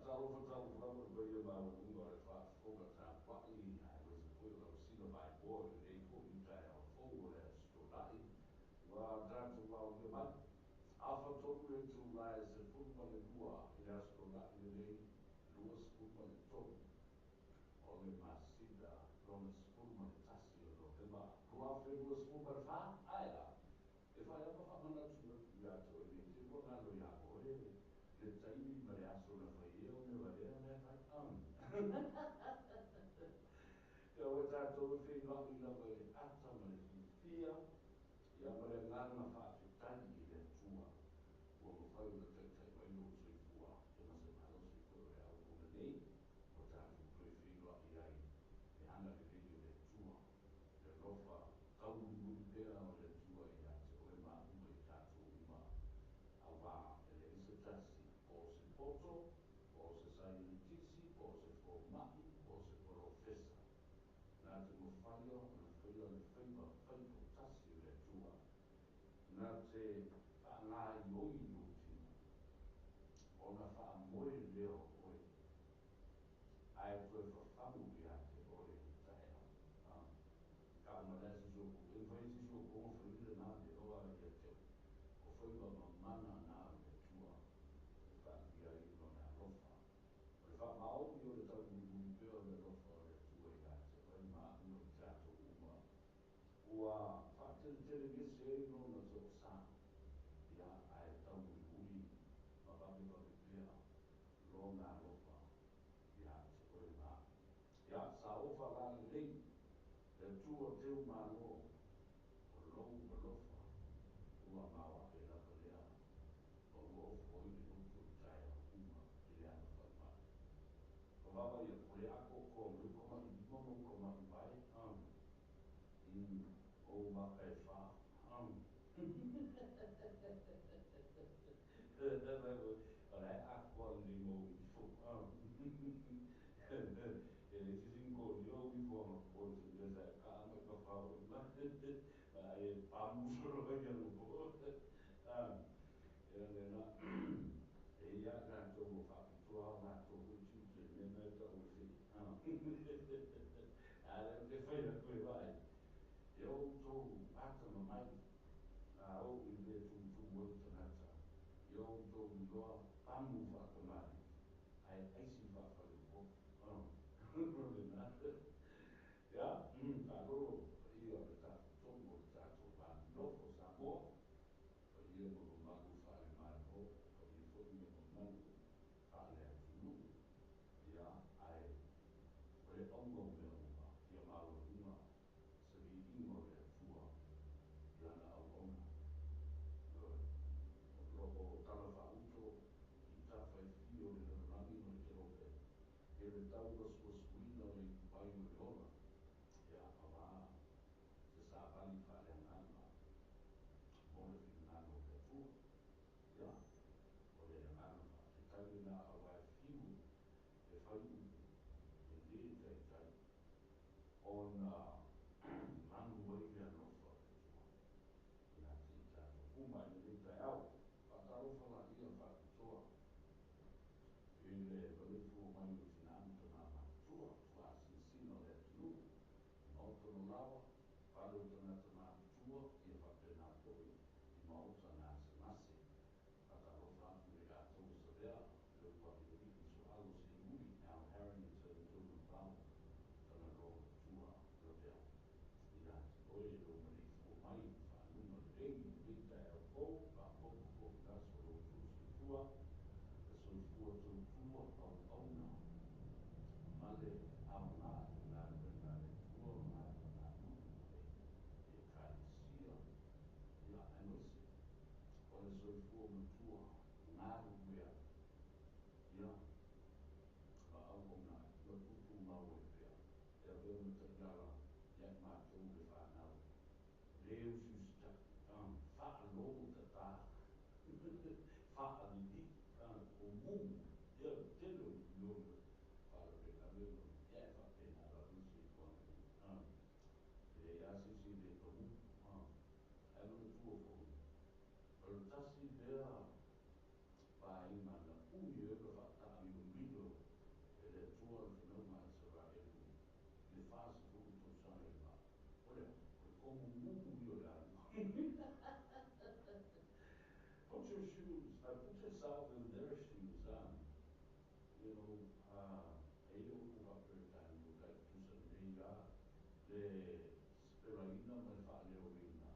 Talofa, but you ma unga le fa fonga ta wai, I was a foil of sila by boy, they fo you tai au fo le sto lai, wa datu wa unga mai, alpha tolu le tu lai se fulma le lua, ya sto lai le lei, lua fulma le tolu, o le masida, lona fulma le tasi o lo le ma, lua fe lua fulma le fa, aia, e fa ya pa fa mana tu ya to e te mo ngalo ya ko e, le taimi ma le aso la fa ia o me wale a me fai Ka wa tātou e whi ngāi lava e ata ma le whiwhia, ia ma le nganga whaafitai i le tua, ua ma whai ua teitai mai no sui fua, e ma se malo sui fua e au o nei, o tātou koe whi ngāi ai, e hana le rei o le tua, le rofa, tauru muri pēra o le tua i ate, o e ma uma i tātou uma, a wā, e le isa tasi, o se poto, o se sainitisi, o se fomai, o se profesa, nā te mo whaia, na whaia le whaiva, whaiva tasi le tua. Nā te whaangā i oi uti, o na wha moe leo oe. Ai koe whawhangu i ate oe taea. Ka uma lea si soko, e whai si soko, o whaile nā le oa i ate. O whaiva mamana nā le tua. E whaangia i no nā rofa. O le wha mao i o le tau muri pēo le rofa o le tua i ate. Ma no tato uma ua fatel televisi no na so sa ya ai tau uri ma ba me pia lo na rofa ya se ko ma ya sa o fa la le le tu o te ma no o lo rofa ua ma wa e la pelea o o fo i no tu tai uma ile ana fa ma Baba ya pole ako ko me koma i momo koma i vai o ma kai fa ora ako li mo i fo e le si sinko yo i fo ma ko se le sa ka ma ka fa o ma ai pa mu solo ya no po e le na e ia ka to mo fa to na to ku chu se me me to o si ale te fai na ko vai eu tô ata mamai a o i le tu mo te nata eu tô loa pamu fa tomai ai si fa fa ko na ya a lo io ta to mo ta to ba no ko Samoa o io mo ma ku fa le ma ko o io fo me mo ma fa le tu ya ai o le ongo me o ma ia ma o uma se vi ingo le fua lana au ona o tala fa uto i ta fai fio le rangi no te rope e le tau was wina le pai o le ona ia awa se sa vali fa le ngana mo le finano le fua ia o le ngana te tau na awa fiu e fai e le tai tai ona manu wai le anofa ia te tato kuma i le tai au whakaro whala ia whakutoa e le wale fua mai o tina anta na leu susitaki fa'alogo tatā fa'alili o mumu ia le tele o liliona fa'alolega lelo ia e fa'apena lalui soifuaga ia e ia sisi le tomu ae manatua fo'i o le tasi lea paina na umi e le fa'ata'amilomilo e le atua le finauga a Israeli le fa'asefulu tausaga i ma o le komu mumu i o le alu put your shoes, put yourself in their shoes, you know, e o whakapetani o kai tusa nei le speraina ma le wha'aleorina,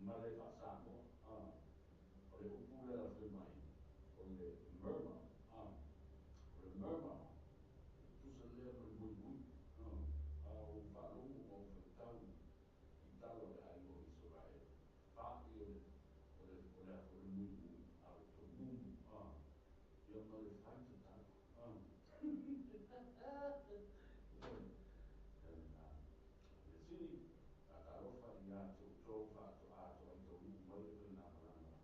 ma le wha'Samoa, o le upu le ala mai, o le murmur, o le murmur, tusa lea ma le mui mui, o wha'alongo o whaitau i tala o le ailo o Israel, wha'i o le mui mui, a o to mumu, ia ma le whaita tala, le siri, a tarofa i a tō whaato ato ai tō ruku mai le whaina malanga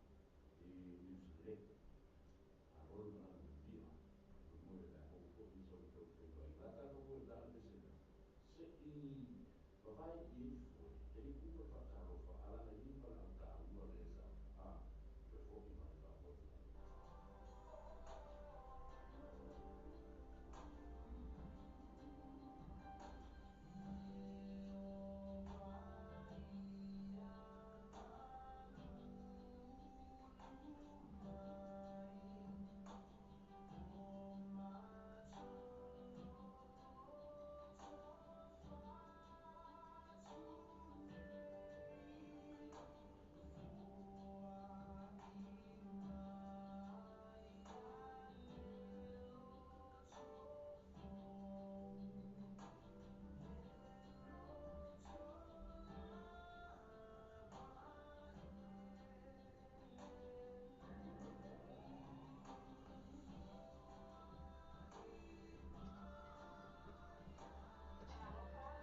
i New Zealand, a roi malanga le via, o moe le hau fo i tō tō tō tō i lata no koe tāna le sira, se i wawai i e fwoi, e i kuwe whaatarofa, alanga i pala au tā ua le sa, pe fo i mai whaapoti.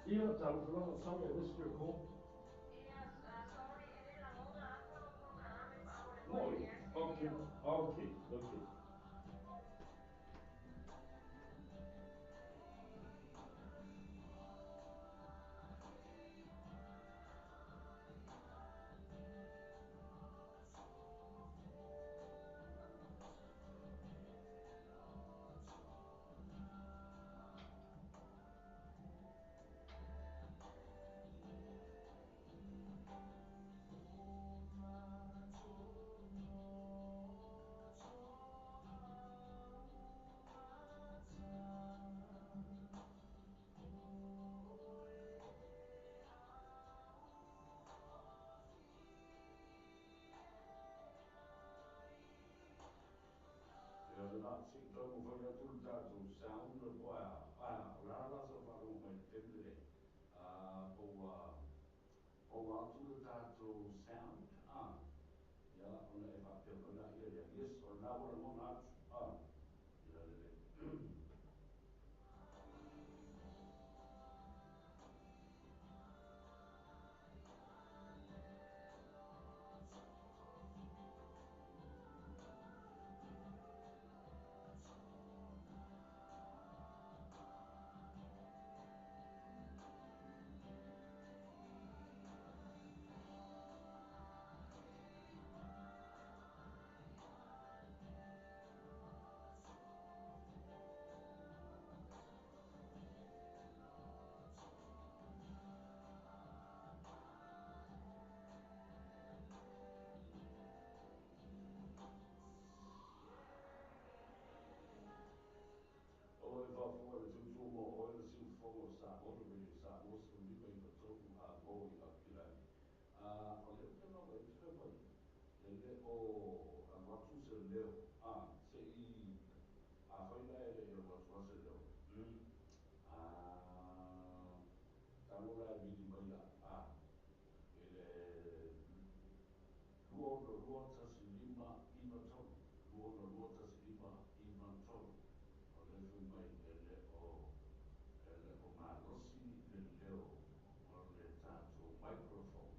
Yeah, telephone. Sorry, I missed your call. Yes, sorry, ini langona ako no programa pa ako le Moi. Okay. Elio. Okay. Okay. Yeah, le la si to mo fa ya tu tato sound le po la la so fa lo mai tele o tu le tato sound ya ona e fa pe ona ia yes or na wala mo na ya le o e fa fo le tu tu mo o le sil fo mo sa o le radio sa mo se li mai pa tonu a mo i a kilani o le ke no e te fa le o a watu se leo se i a fa ina e watu se leo Tanoa Ava vidi mai ele lua tasi lima iwa tolu lua tasi lima iwa tolu o le fui mai ele o malosi le leo o le tato microphone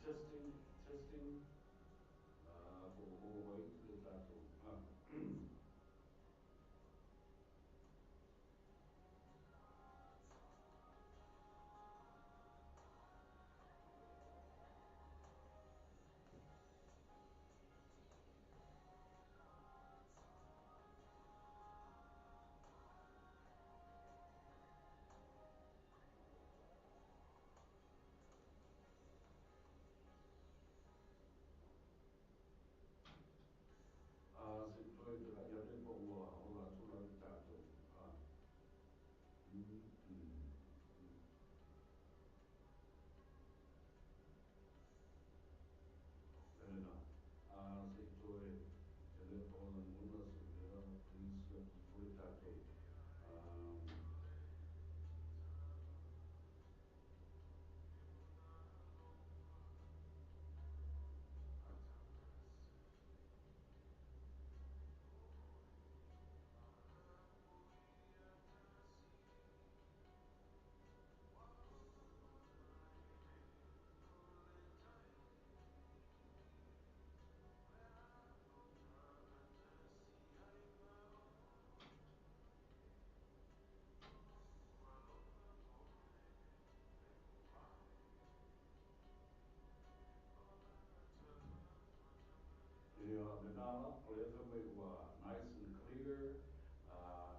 testing, testing. Ko ho hoi le tatou. Se toi te kai ane po ua o la tula le tatou. Mm, mm, mm. Pena. Se toi te le pa o la muna se mea, please ki po le tatou. Um, Yeah, the nala, olefame ua nice and clear.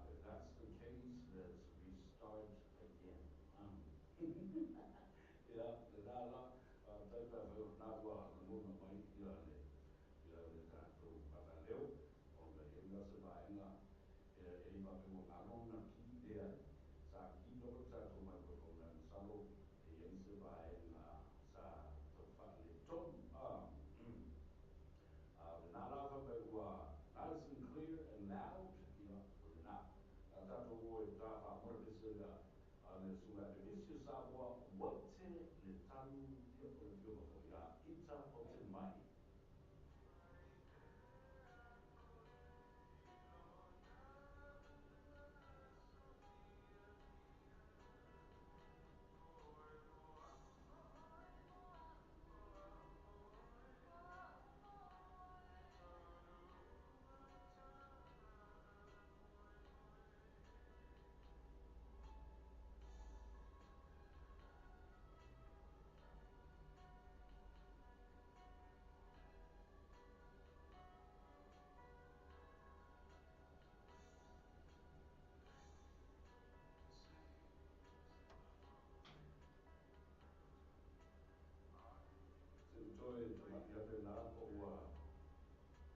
If that's the case, let's restart again. Yeah, the nala, taipa whai na ua la muna mai ia le tātou anga leo, o me inga se vaenga, e iwa pe ua ngalo na ki le ai, sa ki loko le tātou mai koe o me salo, e iei se vaenga sa tau wha le tonu. Le nā la whai ua nice and clear and loud, ia, o le nā. Tātou o e tā wha mora pese lea, le sunga le isi Samoa, waite le tanu, ia, o le pio fo, ia, ita o te mai. Se utoe tama i ane nā po ua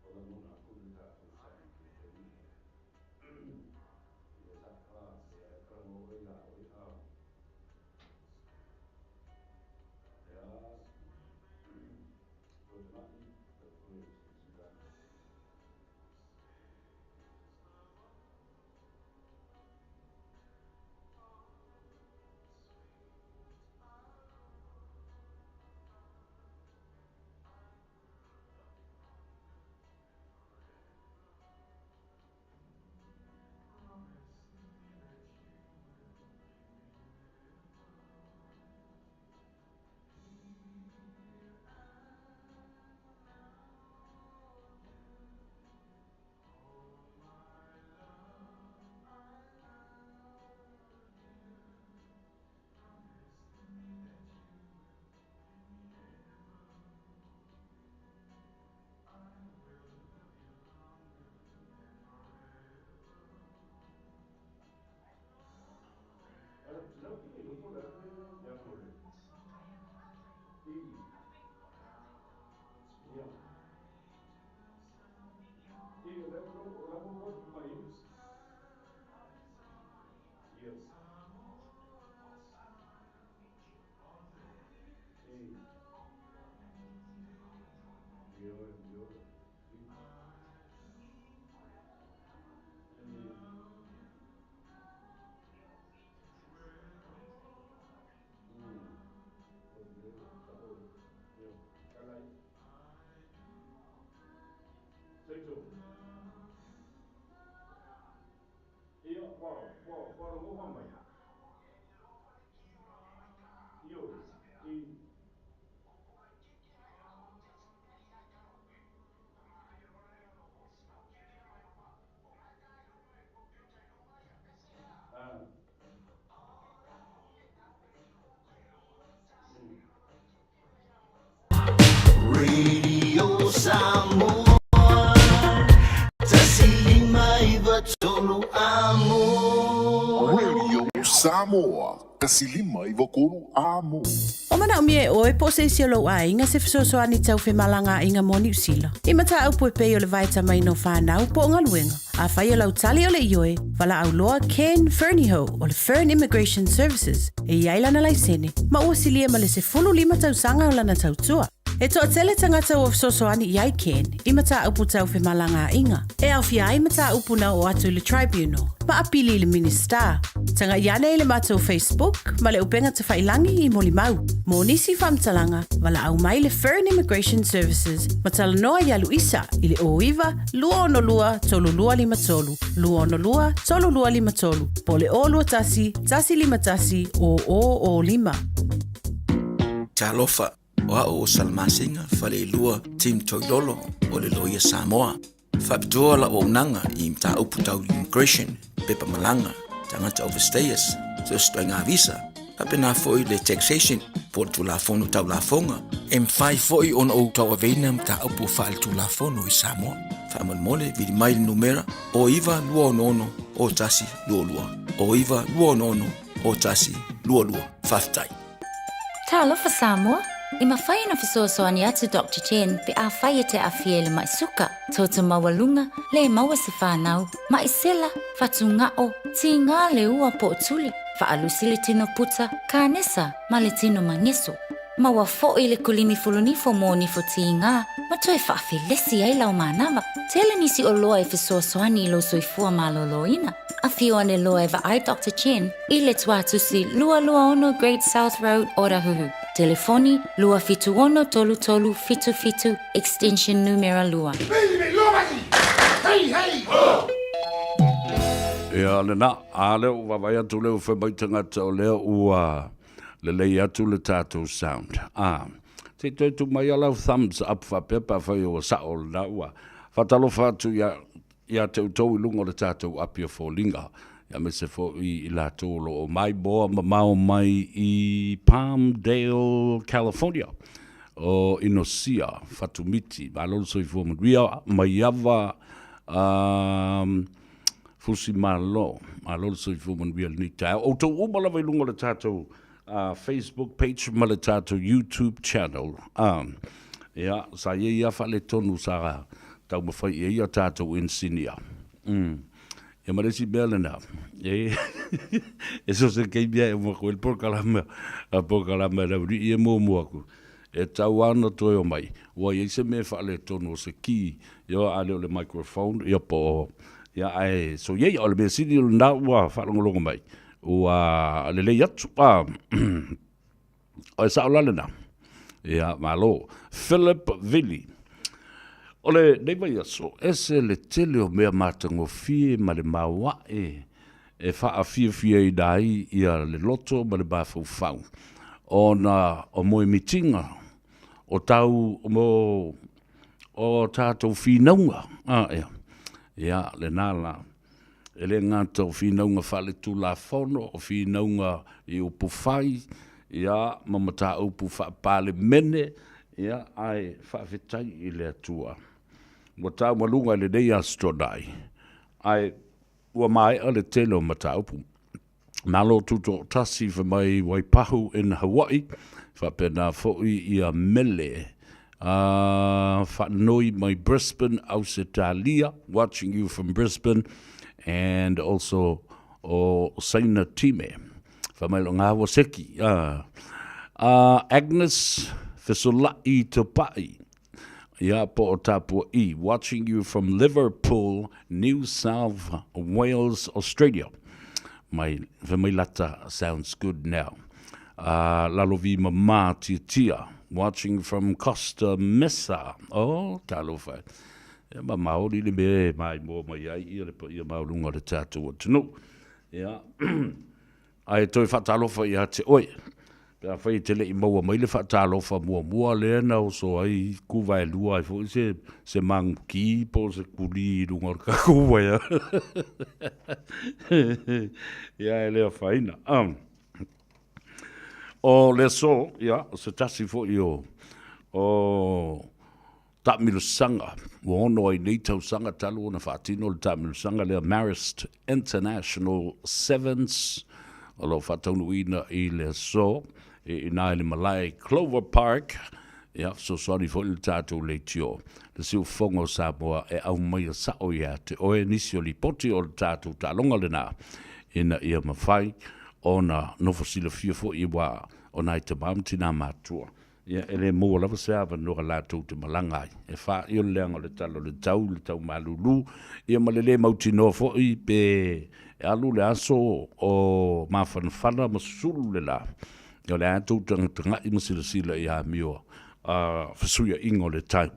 o la muna atu le tātou sa i ke teni i le sa, le ai karanga o ia oi, ia, toi tama i, pe koe si tani. Tino i le lupo le atu le amore. I, ia. I, le mo rotu mai. Ia. I, ia. I, I, o te leo, talo, ia. Kalai. Seito. Ia, wa rongo wa mai. Io, I, wakonu amo. Radio Samoa. Kasilima i wakonu amo. O mana umie oe po se siolo a inga se fisoso ani tau fe malanga inga moni usila. Ima ta au poe peo le vaita mai no whanau po ngā luenga. A whai o lau tali o le ioe, wala au loa Ken Ferniho o le Fern Immigration Services. E iailana lai sene, ma ua silia ma le se fulu lima tau sanga o lana tau tua. E toa tele tangata o fisoso ani iai Ken, ima ta upu tau fe malanga inga. E au fia ima ta upu na o atu le tribunal, ma apili le minister. Tanga iane le mato Facebook, ma le upenga te whailangi i moli mau. Mo nisi whamtalanga, wala au mai le Fern Immigration Services, ma tala noa ia Luisa, i le oiva, lua ono lua, tolu lua lima tolu, lua ono lua, tolu lua lima tolu, po le o lua tasi, tasi lima tasi, o lima. Talofa, wa o salmasinga, fale lua, tim toilolo, o le loia Samoa. Fabitua la o nanga, i mta uputau immigration, pepa malanga, tangata overstayers, so stoinga visa, apena foi le taxation, por tu la fono tau la fonga, fai foi on o tau avena mta upu fal tu la fono i Samoa. Faman mole, vidi mai numera, o iva lua ono, o tasi lua lua. O iva lua ono, o tasi lua lua. Faftai. Talofa Samoa. I mawhai na fisoso ani atu Dr. Chen pe a whai te a fiele mai suka. Toto mawalunga, le maua se whanau, mai sela, fatu ngao, ti ngā le ua po tuli, whaalusi le tino puta, ka nesa, ma le tino mangeso. Maua fo i le kulini fulunifo mo nifo ti ngā, ma toi whaafilesi ai lau manawa. Tele nisi o loa e fisoso ani lo soifua maloloina. A fio ane loa eva ai Dr. Chen, i le tuatusi lua ono Great South Road, Orahuhu. Telefoni lua fitu ono tolu tolu fitu fitu extension numero lua. Ia le na, a leo wawai atu leo whamai tangata o leo ua le lei atu le tātou sound. Te tu mai alau thumbs up whapepa whai o sao le na ua. Whatalo whatu ia te utau i lunga le tātou apia fōlinga. Ia me se fo i la tolo o mai boa mamao mai i Palmdale, California. O Inosia, Fatumiti, malolo soi fo maria, mai ava fusi malo, malolo soi fo maria ni ta. O to umala vai lunga le tatou Facebook page, ma le tatou YouTube channel. Ia, sa ia fale tonu sa tau mawhai ia tatou insinia. E maresi belena. E so se kei bia e mo ko el porkalama na ri e mo aku. E tau ana toi o mai. Wa ye se me fa le tono se ki. Yo ale le microphone yo po. Ya ai so ye o le besi di na wa fa longo mai. Wa le yat o sa la na. Ya malo Philip Villi. Ole, nei vai aso, ese le tele o mea matango fie ma le maua e wha fia i dai ia le loto ma le bafau fau. O moe mitinga, o tau o tātou whinaunga. Ia, le nāla, ele ngātou whinaunga whale tu la fono, o whinaunga i upu whai, ia, mamata upu wha pāle mene, ia, ai, whawhetai i le atua. Mo tau malunga le nei astronai. Ai, ua mai ale telo ma tau pu. Malo tuto tasi fa mai Waipahu in Hawaii. Fa pena foi ia mele. Fa noi mai Brisbane, Australia. Watching you from Brisbane. And also o Saina Time. Fa mai longa waseki. Agnes Fesolai Topai. Ia po o Tapua I, watching you from Liverpool, New South Wales, Australia. My Vemilata sounds good now. Lalovi Mama Tia, watching from Costa Mesa. Oh, talofa. Ma maori le me mai mo mai ai ia le ia maulunga le tatu tunu. Ia. Ai toi fatalofa ia te oi. Pea whai te le I maua mai le whaatalofa mua le na o so ai kuwai lua ai fo se mang ki po se kuli runga ka kuwai a. Ia e lea whaina. O le so, ia, se tasi fo I o Tamilusanga, wono I Nato Sanga Talu na Fatino Tamilusanga le Marist International Sevens, alo Fatanuina I le so, ina le Malai Clover Park, ya so sorry for il tato le tio. Le siu fongo Samoa e au mai sao ia te oe nisio li poti o le tato talonga le na, ina ia mawhai, ona nofosila fia fo iwa, ona I te mamtina matua. Ia ele mo lava seava no la tu te malanga e fa io leanga le tau malulu ia malele mauti no fo I pe alu le aso o mafana masulu le la io le atu tanga I masila ia mio fasuia ingo le tau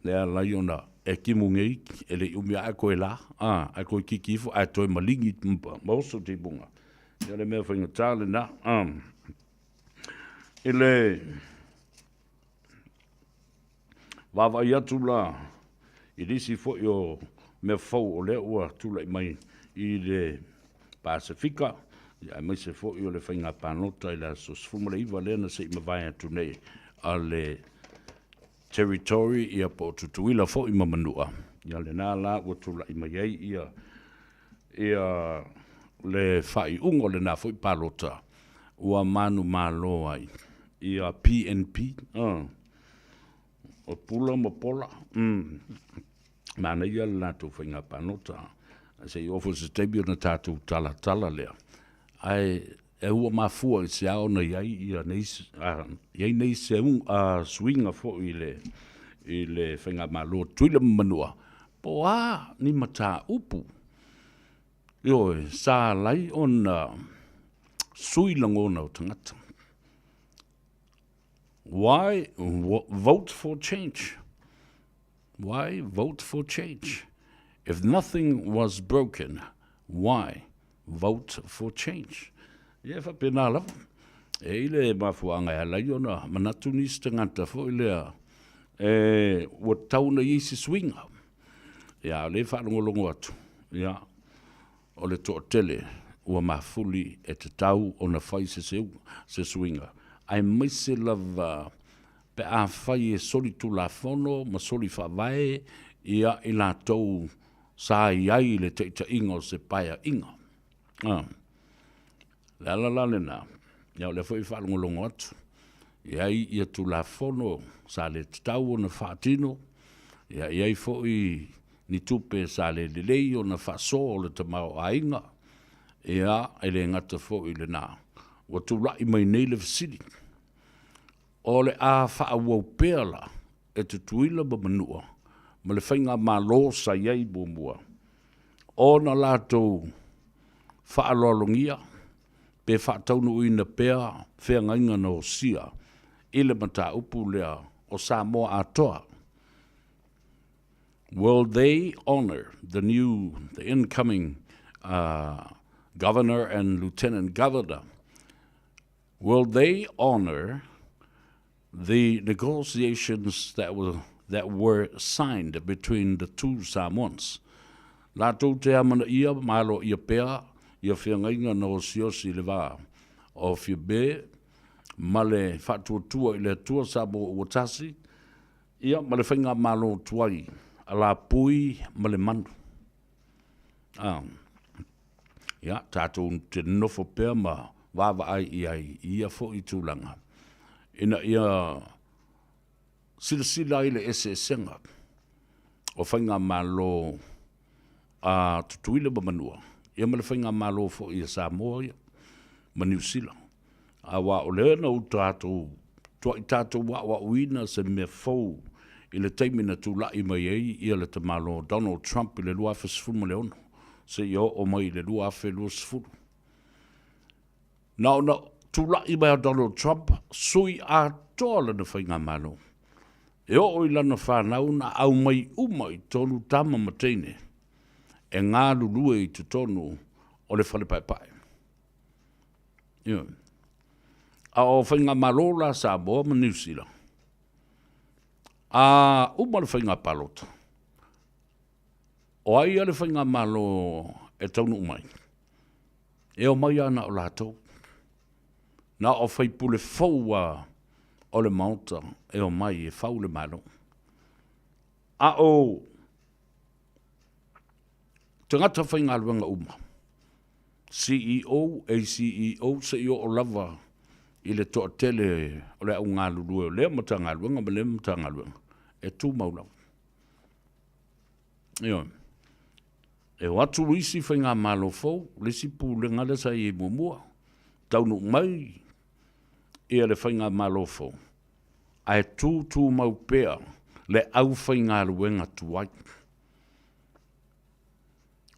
le ala iona e kimungei ele umia ako la ako kikifo ato malingi moso te bunga ia le mea whainga tale na ele wawa ia tula I risi fo yo me fau o le ua tula I mai I le Pasifika ia mai se fo yo le whainga panota I la sosfumale iwa lena se ima vai atu nei a le territory ia po tutuila fo I mamanua ia le nā la ua tula I mai ei ia le whai ungo le nā fo I palota ua manu malo ai ia PNP o pula mo pola mana ia la tu whainga panota se I office table na tatu tala lea ai e ua mafua I se ao na iai ia nei se swinga fo I le whainga malo tuila manua po ni mata upu io sa lai on sui langona o tangata. Why vote for change? Why vote for change? If nothing was broken, why vote for change? Ia whapena lava. E ile mafuanga e ala iona manatu nisi tangata fo ilea ua tauna isi swinga. Ia le whanongolongo atu. Ia o le toa tele ua mafuli e te tau o na whai se swinga. Ai maise lava pe a whai e soli tu la fono, ma soli whawae, ia I la tau sa iai le te inga o se paia inga. Le ala le na, iau le whai whalongolongo atu. Iai ia tu la fono sa le te tau o na whaatino, iai fwoi ni tupe sa le lelei o na whaso o le tamau a inga, ia ele ngata fwoi le na. Wa tu lai mai nei le fasili. O le a whaawau pēla e te tuila ba manua, ma le whainga malo sa iei bumua. O na lātou whaalolongia, pe whaataunu ina pēa, whea ngainga na o sia, ile mata upu lea o Samoa atoa. Will they honor the incoming governor and lieutenant governor? Will they honor the negotiations that were signed between the two Samoans? La tau te amana ia malo ia pea, ia whiangainga na o siosi le wā. O whiabe, male whatuatua I le tua Samoa uatasi, ia male whainga malo tuai, a la pui male manu. Ia, tātou te nofo pea ma wawa ai ia fo I tūlanga. Ina ia sila I le ese senga. O whainga malo tutuila ba manua. Ia male whainga malo fo I Samoa ia. Ma New Zealand. A wa o lea na u tātou. Tua I tātou wa uina se me fau. I le teimina tūlai mai ei ia le te malo Donald Trump I le lua fasfunu leono. Se io o mai le lua fe lua sfunu. Na tūlai mai a Donald Trump, sui a tōla na whainga malo. E o lana whanau na au mai umai tonu tama mateine. E ngā lulue I te tonu o le whale pai. A o whainga malo la Samoa ma New Zealand. A uma le whainga palota. O ai le whainga malo e taunu umai. E o mai ana o lātou. Na o whai pule fau o le maota e o mai e whau le malo. A o te ngata whainga luenga uma. CEO, ACEO, se i o lava i le toa tele o le au ngā lulue o lea mata ngā luenga, ma lea mata ngā luenga. E tū maulau. Io. E watu isi whainga malo fau, le si pūlenga le sa i mua. Taunu mai i le whainga malo fau. Ai tū mau pēa le au whainga luenga tuai.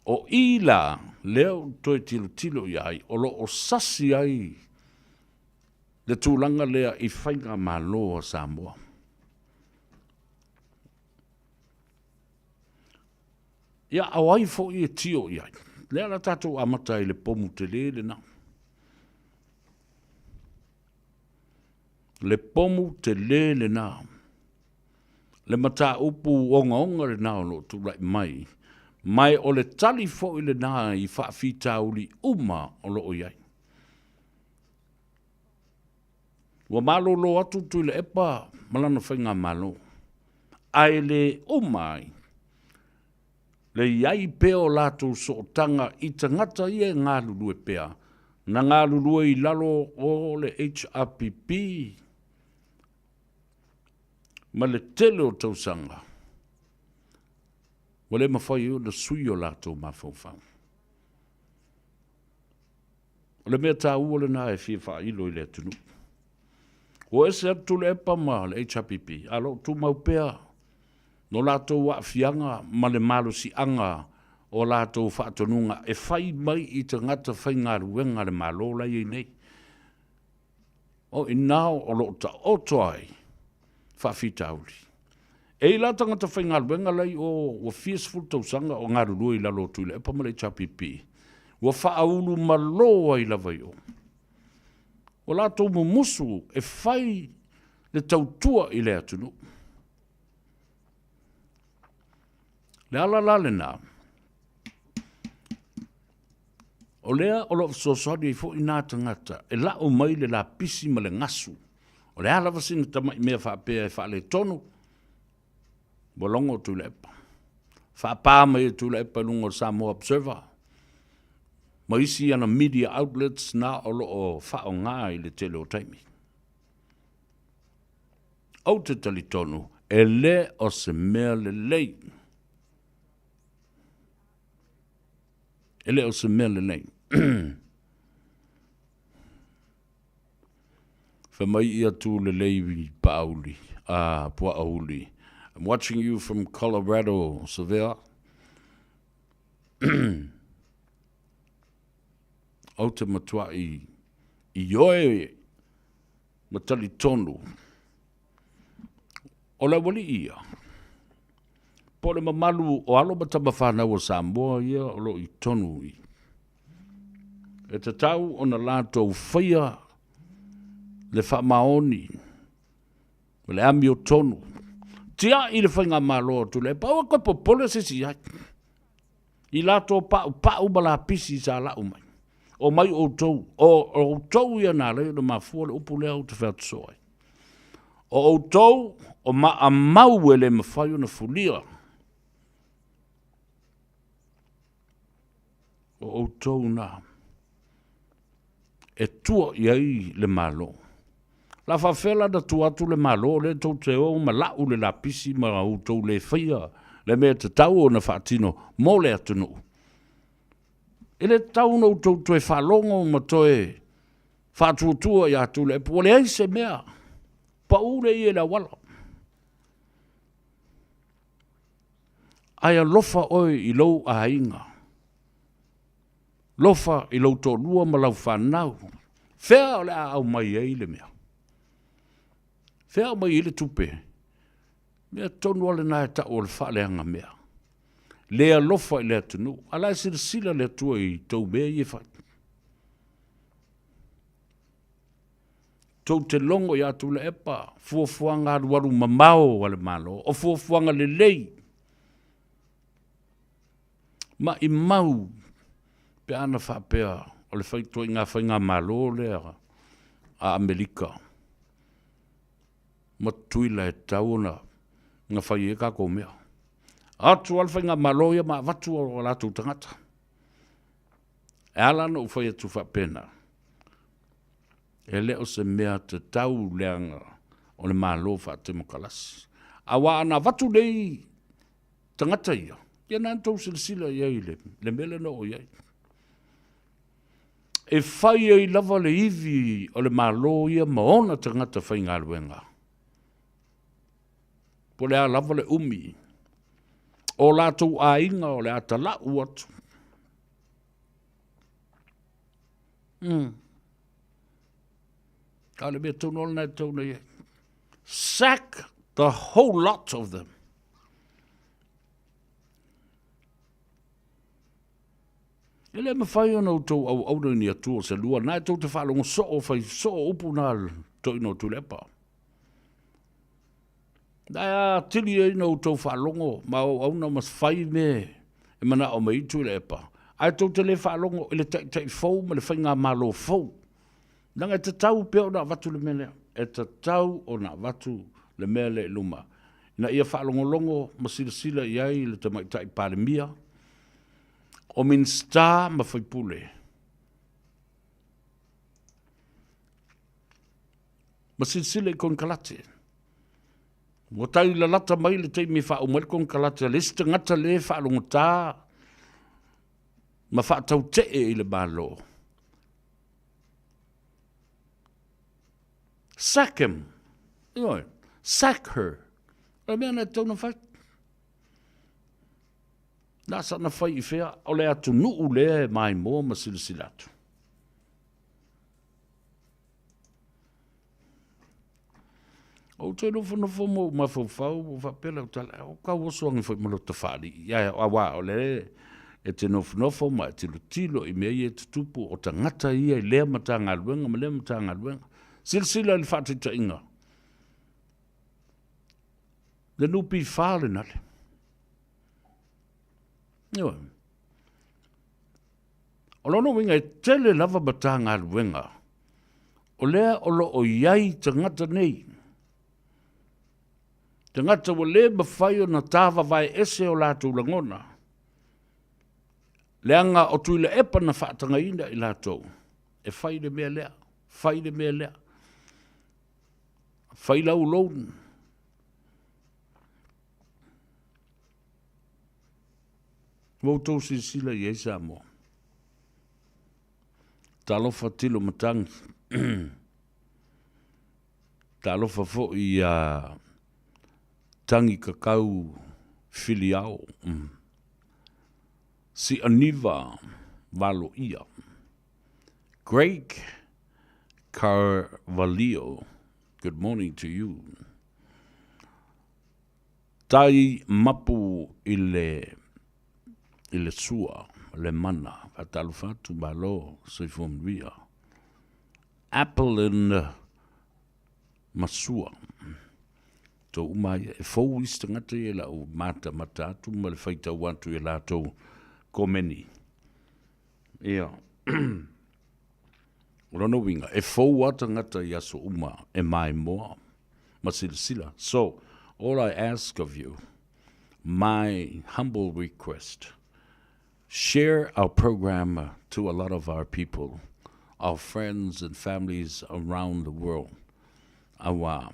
O ila leo toi tilo iai, o lo o sasi ai le tūlanga lea i whainga malo a Samoa. Ia awai fo i e tio iai. Lea la tatou amata i le pomu te le na. Le pomu te le na. Le mata upu onga le na o lo tūlai mai. Mai o le tali fo i le na i whaafita uli uma o lo o iai. Wa malo lo atu tu le epa malana whainga malo. Ai le umai. Le iai peo lato so tanga i tangata i e ngā lulue pea. Na ngā lulue i lalo o le HRPP. Ma le tele o tausanga. Wale mawhai o le sui o lato mawhauwhau. O le mea tā ua le nā e whiwha ilo i le tunu. O ese atu le epa ma le HRPP. Alo tu mau pea. No lato wa fianga ma le malo si anga o lato whaatonunga. E whai mai i te ngata whai ngā ruenga le malo la i nei. O i nao o lo ta otoai. Whaafitauli. E la tangata whai ngā ruenga lai o fierceful tausanga o ngā rurua i lalo tuile. E pa ma le HRPP. Wa whaaulu maloa i lava i o. O lato mumusu e whai le tautua i le atunu. Le ala le nā. O lea o lo sosori i fo i nā tangata. E la o mai le la pisi ma le ngasu. O le ala wasinga tama i mea whaapea e wha le tonu. Bolongo tu le epa. Whaapāma e tu le epa lungo Samoa Observer. Ma isi ana media outlets na o lo o whao ngā i le tele o taimi. Au te tali tonu. E le o se mea le lei. Ele o se mele nei. Whamai ia tū le leiwi pauli, pua auli. I'm watching you from Colorado, Sevilla. Au te matua i oe matali tonu. O la wali ia. Po le mamalu o alo matama whanau o Samoa ia o lo i tonu i. E te tau o na lātou whaia le whamaoni. Le ami o tonu. Tia i le whainga malo tu le pau a koe popole se si ai. I lātou pau ma la pisi sa lau mai. O mai o tou. O tou ia nā leo na mafua le upu lea o te whea tsoai. O tou o ma a mau e le mawhai o na fulia. O tou nā. E tua iai le malo. La whawhela da tuatu le malo le tau te o ma lau le la pisi ma au tau le whaia. Le mea te tau o na whaatino mo le atunu. E le tau no tau toe whalongo ma toe whaatuatua i atu le epu. O le aise mea. Pa ure i e la wala. Ai a lofa oi i lou a inga. Lofa i lau tō lua ma lau whanau. Whea o le a au mai e le mea. Whea o mai i le tupe. Mea tonu ale nā e ta o le whaaleanga mea. Lea lofa i lea tunu. Ala e sila lea tua i tau mea i e whai. Tau te longo i atu le epa. Fuafuanga aruaru mamao wale malo. O fuafuanga le lei. Ma i mau. Pe ana whapea, o le whaitoa i ngā whainga malo lea a Amerika. ma tuila e tauna nga whai e kako mea. Atu alwhainga maloia ma watu o lātou tangata. E alana u whai atu whapena. E leo se mea te tau leanga o le malo whaatemo kalasi. Awa ana watu nei tangata ia. Ia nantou silasila iai le mele no o iai. E whai e lava le iwi o le malo ia maona tangata whai ngā luenga. Po le a lava le umi. O lātou a inga o le atala uatu. Ka le mea taunola nai tauna iai. Sack the whole lot of them. Ele me fai ana tau au ni atua se lua nai tau te whalongo so fai so upu nā tau ino tulepa. Nai tili e ino tau whalongo ma au na mas fai me e mana o mei tulepa. Ai tau te le whalongo ele tai fau ma le fai ngā malo fau. Nanga te tau peo na watu le mele. E te tau o na watu le mele luma. Ina ia whalongo longo ma sila iai le te maitai palemia. O min star ma fai pule. Ma sila i kon kalate. Mo tai la lata mai le te mi wha umel kon kalate. Le sta ngata le whalongo tā. Ma wha tau te e i le malo. Sack him. Sack her. E mea na tau na whai. Nasa na whai i whea, o le atu nuu lea mai mō ma sila atu. O te nofo mō ma whau o whapela o tala, o ka wosuangi whai malo ta whali. Ia awa o le e te nofo ma e te lutilo i mea i e te tupu o ta ngata ia i lea mata ngā luenga, ma lea mata ngā luenga. Sila li whātita inga. Le nupi whāle nale. Iwa. O lono winga e tele lava bata ngā luenga. O lea o lo o iai tangata nei. Tangata wa le mawhai o na tāwa vai ese o lātou langona. Leanga o tuile epa na whaatanga ina i lātou. E whai le mea lea. Whai le mea lea. Whai lau loun. Wautou sila i eisa mo. Talofa tilo matangi. Talofa fo i tangi kakau filiao. Si aniva valo ia. Greg Carvalho. Good morning to you. Tai mapu ile sua, le mana, atalu fatu malo, se fomria. Apple in masua. To umai, e fau istangata e la o mata matatu, ma le faita wantu e la to komeni. Ia. Rono winga, e fau wata ngata yaso uma, e mai moa, sila. So, all I ask of you, my humble request, share our program to a lot of our people, our friends and families around the world. Awa,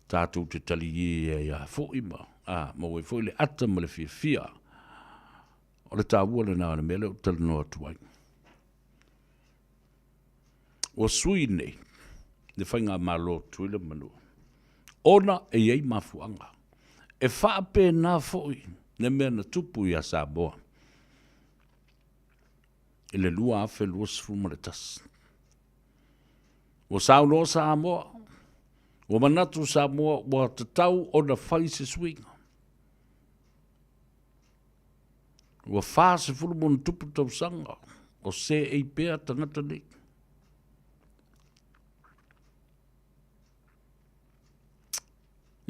tātou te tali e fōima, mo e fōi le ata ma le fia. O le tāua le nā mele o tala noa tuai. O sui nei, le whainga malo tuile manu. Ona e iei mafuanga. E whaape nā fōi, ne mea na tupu i a Samoa. I le lua afe lua sifuma le tas. O sauno Samoa, o manatu Samoa, o te tau o na whai se swinga. O wha se fulumon tupu tau sanga, o se ei pēa tangata nei.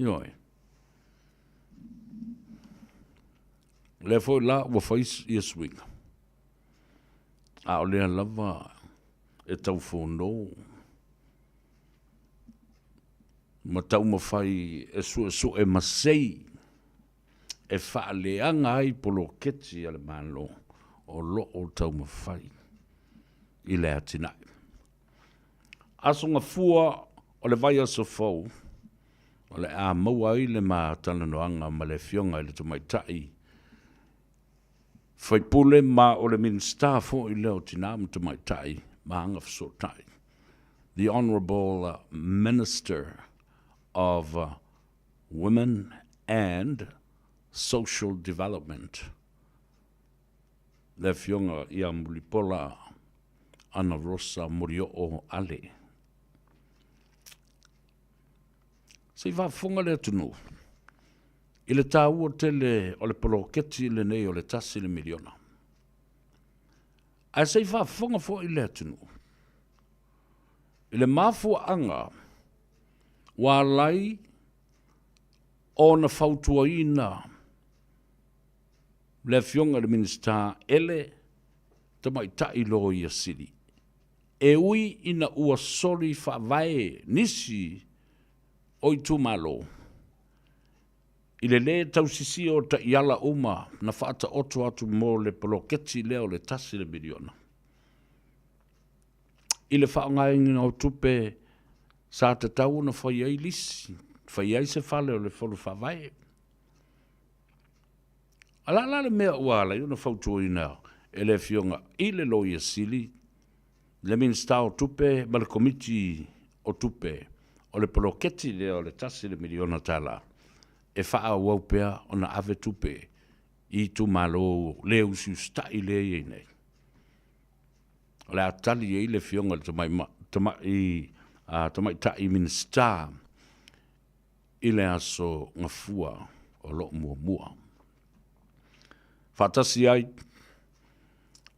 Ioi. Le foi la o whai i a swinga. A o lea lava e tau whono. ma tau mawhai e su e masei e whaaleanga ai polo keti ale malo o lo o tau mawhai i lea tinai. Asonga fua o le vai aso fau o le a maua i le ma talanoanga ma le fionga i le tamaitai fai pule ma o le minsta fo i leo tina ma tamaitai ma anga fsotai. The Honourable Minister of Women and Social Development. Le fionga ia mulipola Ana Rosa Murioo Ale. Sei va fonga le tunu. Ile tāua tele o le poloketi le nei o le tasi le miliona. A sei va fonga fo i le tunu. Ile mafu anga wa lai o na fautuaina le fionga le minista ele tamaitai lo ia siri. E ui ina ua sori fa vai nisi oi tu malo. Ile le tausisi o ta iala uma na faata otu atu mo le poloketi leo le tasi le miliona. Ile whaongai ngina o tupe sa te tau na whai lisi, whai se whale o le wholu whawai. Ala le mea uala, iuna whautua ina e le fionga i le loia sili, le minsta o tupe, ma le komiti o tupe, o le poloketi leo le tasi le miliona tala, e wha waupea o na ave tupe, i tu malo le usiu sta i le i nei. O le atali e i le fionga le tamai tai minsta i le aso ngafua o lo mua mua. Fatasi ai,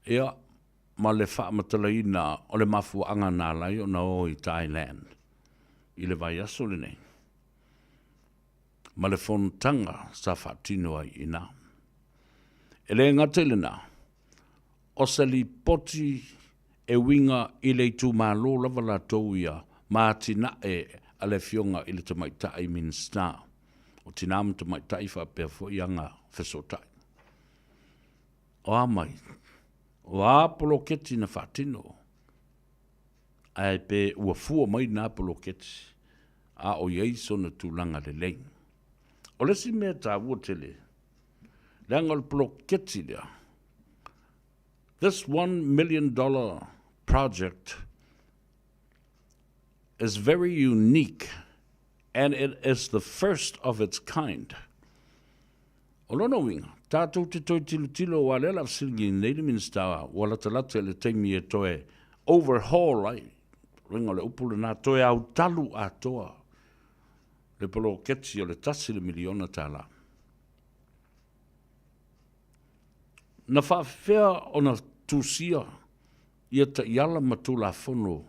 ea ma le whaamatalaina o le mafua anga nā lai o na o i Thailand. I le vai aso le nei. Ma le fontanga sa whaatino ai ina. E le ngatele na, o se li poti e winga i le tu malo lava la touia ma tina e ale fionga i le tamaitai minsta. O tinam tamaitai whapea fo i anga whesotai. O amai, o apoloketi na whatino, ai pe ua fua mai na apoloketi, a o ieiso na tūlanga le lein. O lesi mea tā ua tele, leanga le poloketi lea. This $1 million project is very unique, and it is the first of its kind. O lono winga, tātou te toi tilo wa lela singi nei le minsta wala talata le teimi e toe overhaul ai. Ringa le upule nā toe au talu a toa. Le polo ketsi o le tasi le miliona tala. Na whawhea o na tūsia ia ta iala matula fono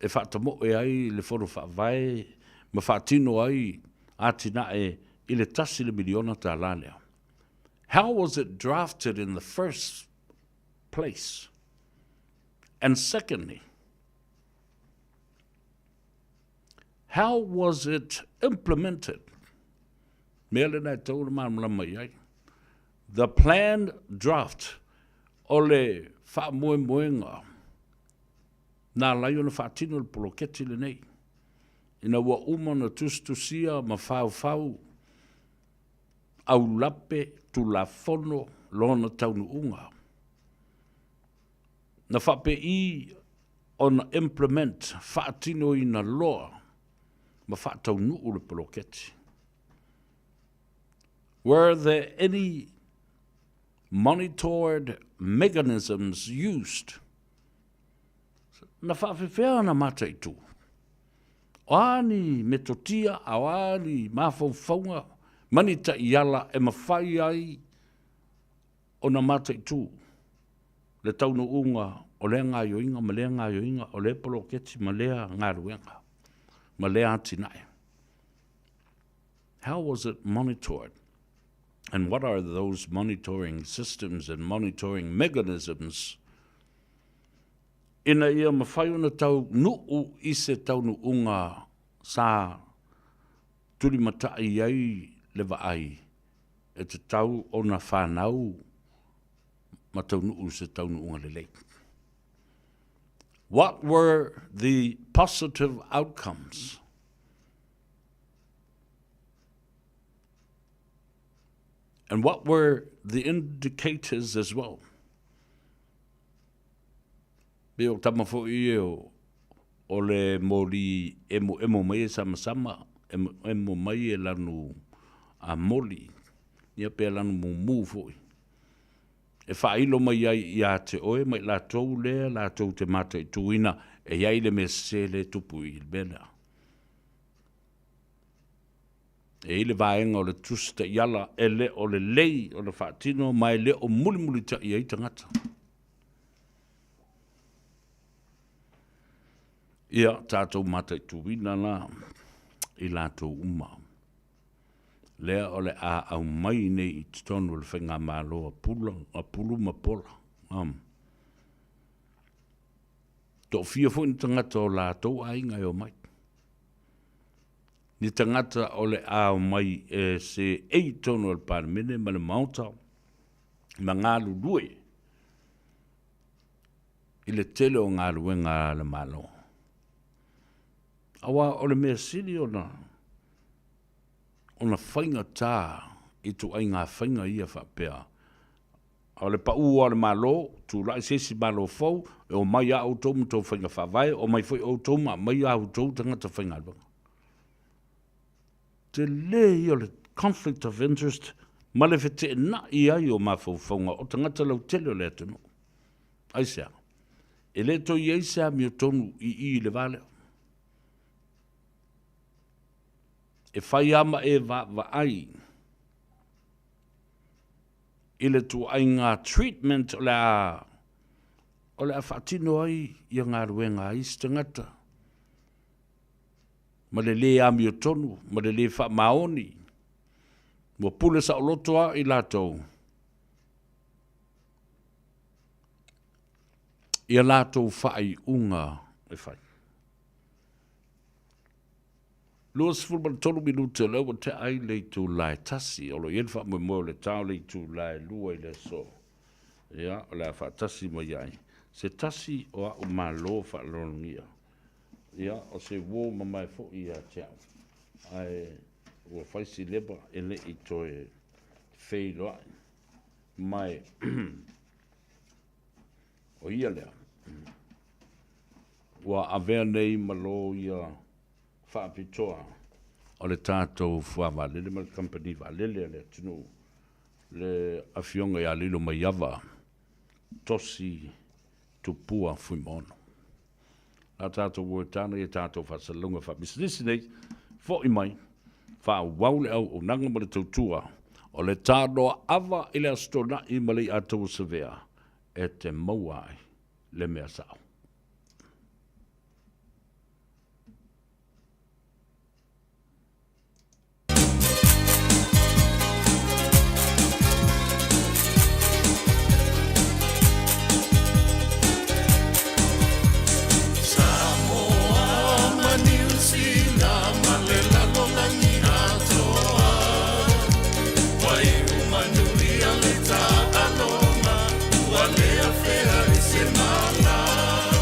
e whaatamo e ai le fono whaavai ma whaatino ai atina e i le tasi le miliona tala lea. How was it drafted in the first place? And secondly, how was it implemented? The planned draft o le whaamoemoenga nā lai o na whaatino le poloketi le nei. Ina ua uma na tustusia ma whau au lape tu la fono lona taunu unga. Na whape I on implement whaatino I na loa ma whaatau nuu le poloketi. Were there any monitored mechanisms used? Na whawhewhea na matai tu. Oani metotia, awani mawhauwhaunga, manita iala e mawhai ai o na matai tu. Le taunu unga o lea ngā yoinga, ma lea ngā yoinga, o le poloketi, ma lea ngā ruenga, ma lea atinai. How was it monitored? And what are those monitoring systems and monitoring mechanisms? Ina ia mawhai ona tau nuu I se taunu unga sa tuli matai ai le vaai e te tau o na whanau ma taunu se taunu unga lelei. What were the positive outcomes? And what were the indicators as well? Be o tama fo i o le moli emo mai e sama emo mai e lanu a moli ia pe lanu mumu fo i. E whailo mai ai ia te oe mai la tau lea la tau te mata i tuina e iai le me se le tupu i bena. E ile vaenga o le tusta iala e le o le lei o le whaatino mai le o muli ta i ai tangata. Ia tātou mata i tuina la i la tau uma. Lea o le a au mai nei i tonu le whenga malo a pulu ma pola. Tō fia fo ni tangata o la tau a inga o mai. Ni tangata o le a au mai e se ei tonu al paramene ma le mautau. Ma ngā lulue. I le tele o ngā luenga le malo. Awa o le mea sili o na whainga tā i tu ai ngā whainga ia whapea. O le pau o le malo, tu lai sesi malo fau, e o mai au tau mto whainga whawai, o mai whai au tau ma mai au tau tangata whainga alwanga. Te le o le conflict of interest, ma le whete na i ai o mawhau whaunga, o tangata lau tele o le atunu. Ai sea. E le to i eisa mi o tonu i le valeo. E whai ama e wa ai. I le tu ai ngā treatment o le a whaatino ai i ngā ruenga i stangata. Ma le ami o tonu, ma le wha maoni. Mo pule sa o lotoa i lātou. I a lātou whai unga e whai. Luas fulman tolu minuta lewa te ai le tu lai tasi. Olo yen wha mo le tau le tu lai lua i le so. Ia, o le wha tasi mo iai. Se tasi o a o malo wha longia. Ia, o se wo mamai fo i a tiao. Ai, ua whaisi leba ele i toe fei loa. Mai, o ia lea. Ua avea nei malo ia whaapitoa o le tātou whavalele ma le company valele le tunu le awhionga i alilo mai awa tosi tupua fuimono. La tātou wotana i tātou whasalunga whabisinisi nei fo i mai whawaule au o nanga ma le tautua o le Tanoa Ava i le astona i ma le atou sevea e te mauai le mea sao. Alona, wale afea se mala.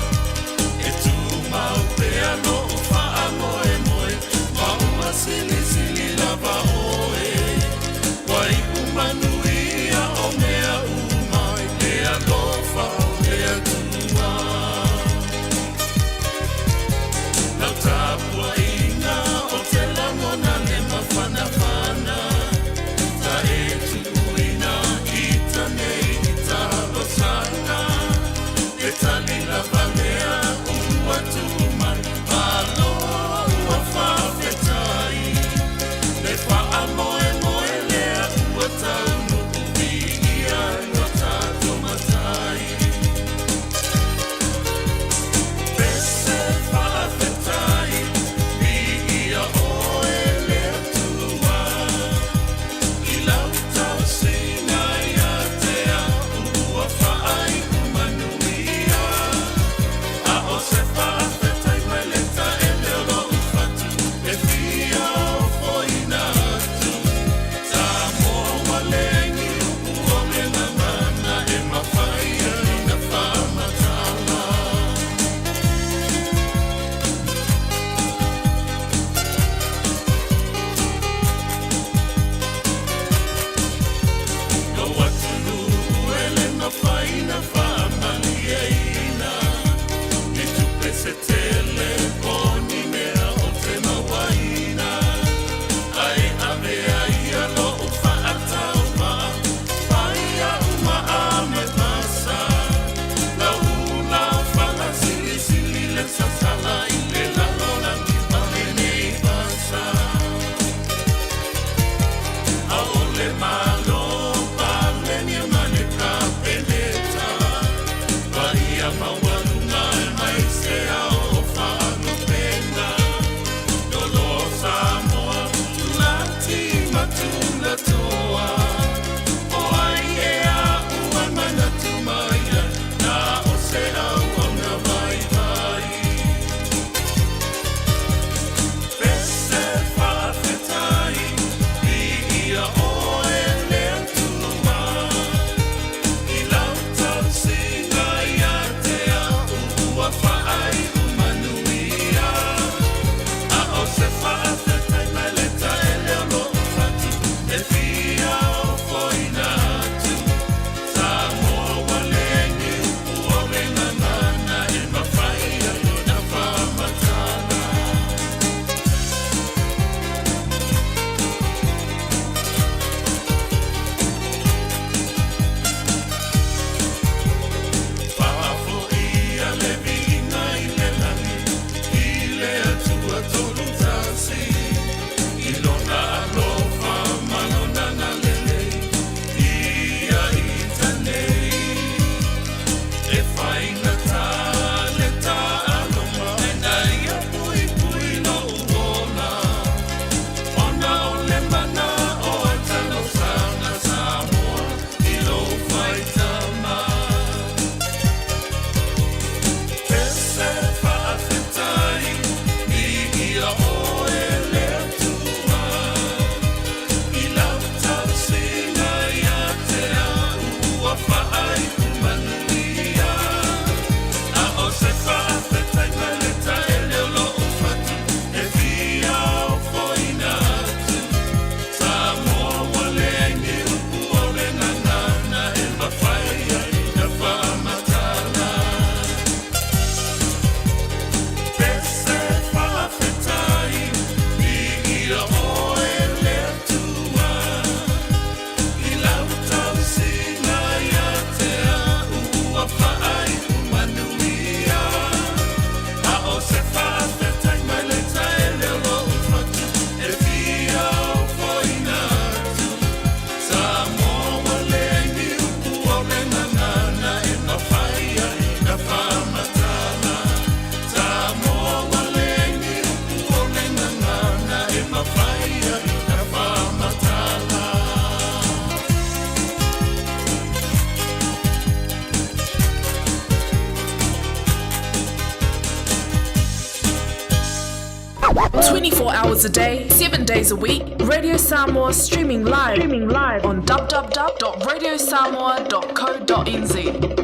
24 hours a day, 7 days a week. Radio Samoa streaming live on www.radiosamoa.co.nz.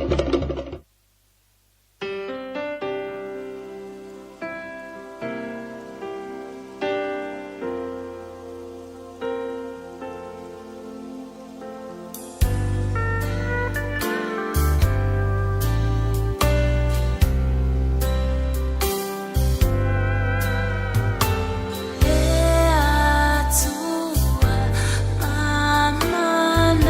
Mama,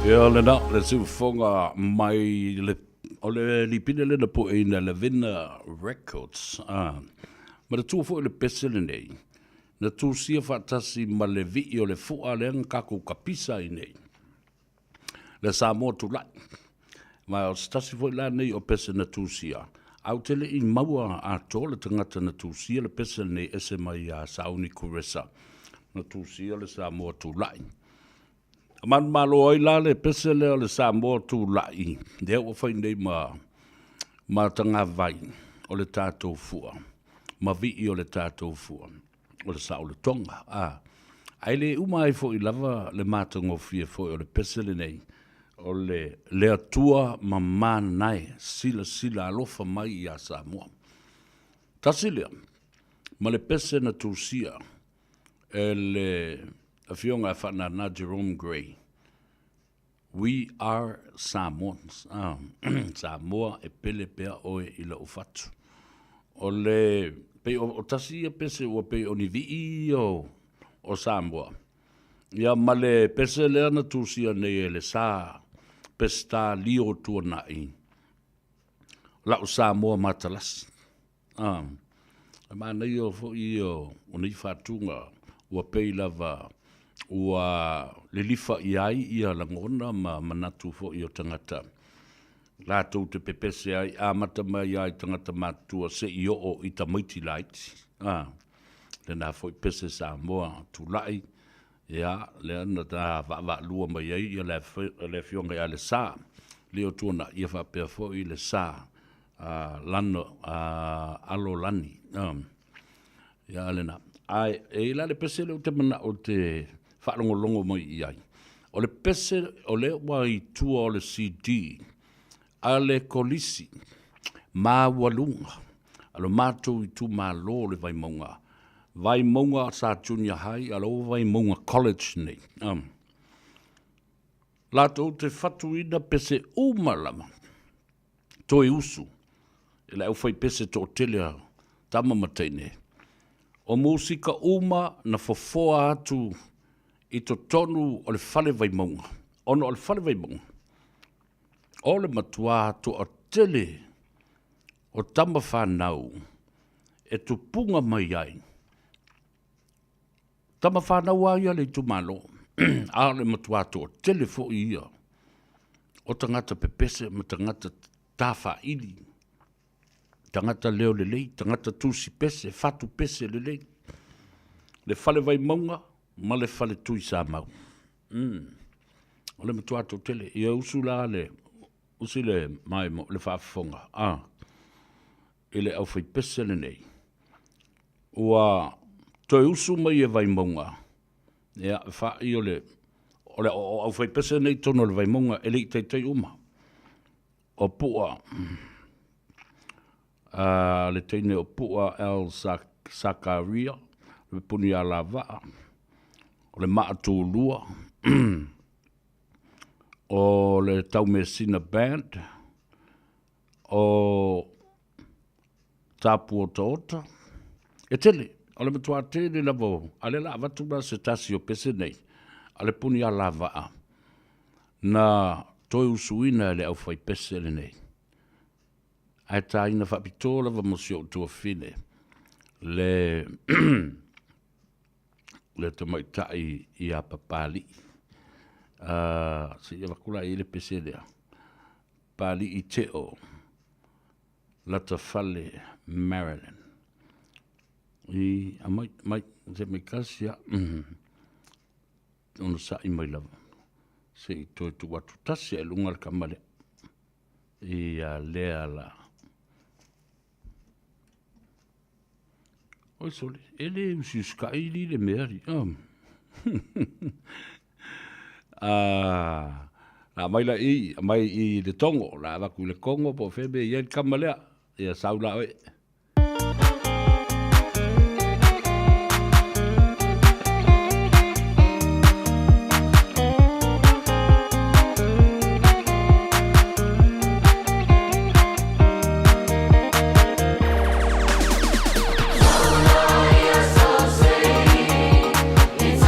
Ia lena, le siufonga mai o le lipine lena po e na Lavina Records. Ma le tua fo le pesele nei. Na tu sia fatasi ma le vi o le fua le kako kapisa i nei. Le Samoa tu lai. Ma o stasi fo la nei o pese na tu sia. Au tele i maua a tole tangata na tu sia le pesele nei ese mai a sauni kuresa. Na tu sia le Samoa tu lai. Man malo ai la le pesele o le Samoa tu lai. Dea o fai nei ma tanga vai o le tātou fua. Ma vi o le tātou fua. O le sao le tonga. Ai le umai fo i lava le mātango fia fo o le pesele nei. O le atua ma manai sila alofa mai i a Samoa. Tasilia, ma le pese na tūsia e le awhionga e whana na Jerome Gray. We are Samoans. Samoa e pele pea oe i la ufatu. O le pe o tasia pese o pe o ni vii o Samoa. Ia ma le pese lea na tūsia nei e le saa pesta lio tua nai. La o Samoa matalas. Ma nei o fo i o nei whatunga ua pei lava ua le lifa i ai ia langona ma manatu fo i o tangata. La tau te pepese ai a mata mai ai tangata matua se i o i ta maiti laiti. Le na fo i pese Samoa tu lai. Ia, le ana ta va lua mai ai ia le fionga ia le sa. Leo tuana ia fa pea fo i le sa. Lano alo lani. Ia le na. Ai, e la le pese le o te mana o te whaalongolongo mai i ai. O le pese o le wai tua o le CD. A le kolisi. Ma walunga. Alo mātou i tu ma lo le vai maunga. Vai maunga sa junior high, alo vai maunga college nei. Lato te fatuina pese umalama. Toi usu. Ila au fai pese to telea tama mataine. O musika uma na fofoa atu i to tonu o le fale vai maunga. Ono o le fale vai maunga. O le matua atu o tele o tama whanau e tu punga mai ai. Tama whanau ai ale tu malo. A le matua atu o tele fo ia. O tangata pepese ma tangata tafa ili. Tangata leo le lei, tangata tusi pese, fatu pese le lei. Le fale vai maunga, ma le fale tui sa mau. O le matua atu tele, ia usu la le, usi le mai mo, le whaafonga. Ele au fai pese le nei. Ua toi usu mai e vai maunga. Ia, wha i o le au fai pese nei tono le vai maunga, ele i tei uma. O pua, le teine o pua el Sakaria, le puni a la vaa, o le maatu lua, o le Taumesina Band, o Tapu o Taota, e tele, o le matua tele lavo, ale la avatuna se tasi o pese nei, ale puni a la vaa, na toi usuina le au fai pese le nei. Ai tā ina whapitola wa mosio tua fine. Le te mai tai i a papali. Si ia wakula i le pese lea. Pali i teo. Lata fale Maryland. I a mai se me kasia. Ono sa i mai lava. Se i toi tu watu tasi e lunga le kamale. I a lea la. Oi sole, ele usiska ili le meri. La mai i le tongo, la vaku le kongo po febe i el kamalea. Ia saula oe. It's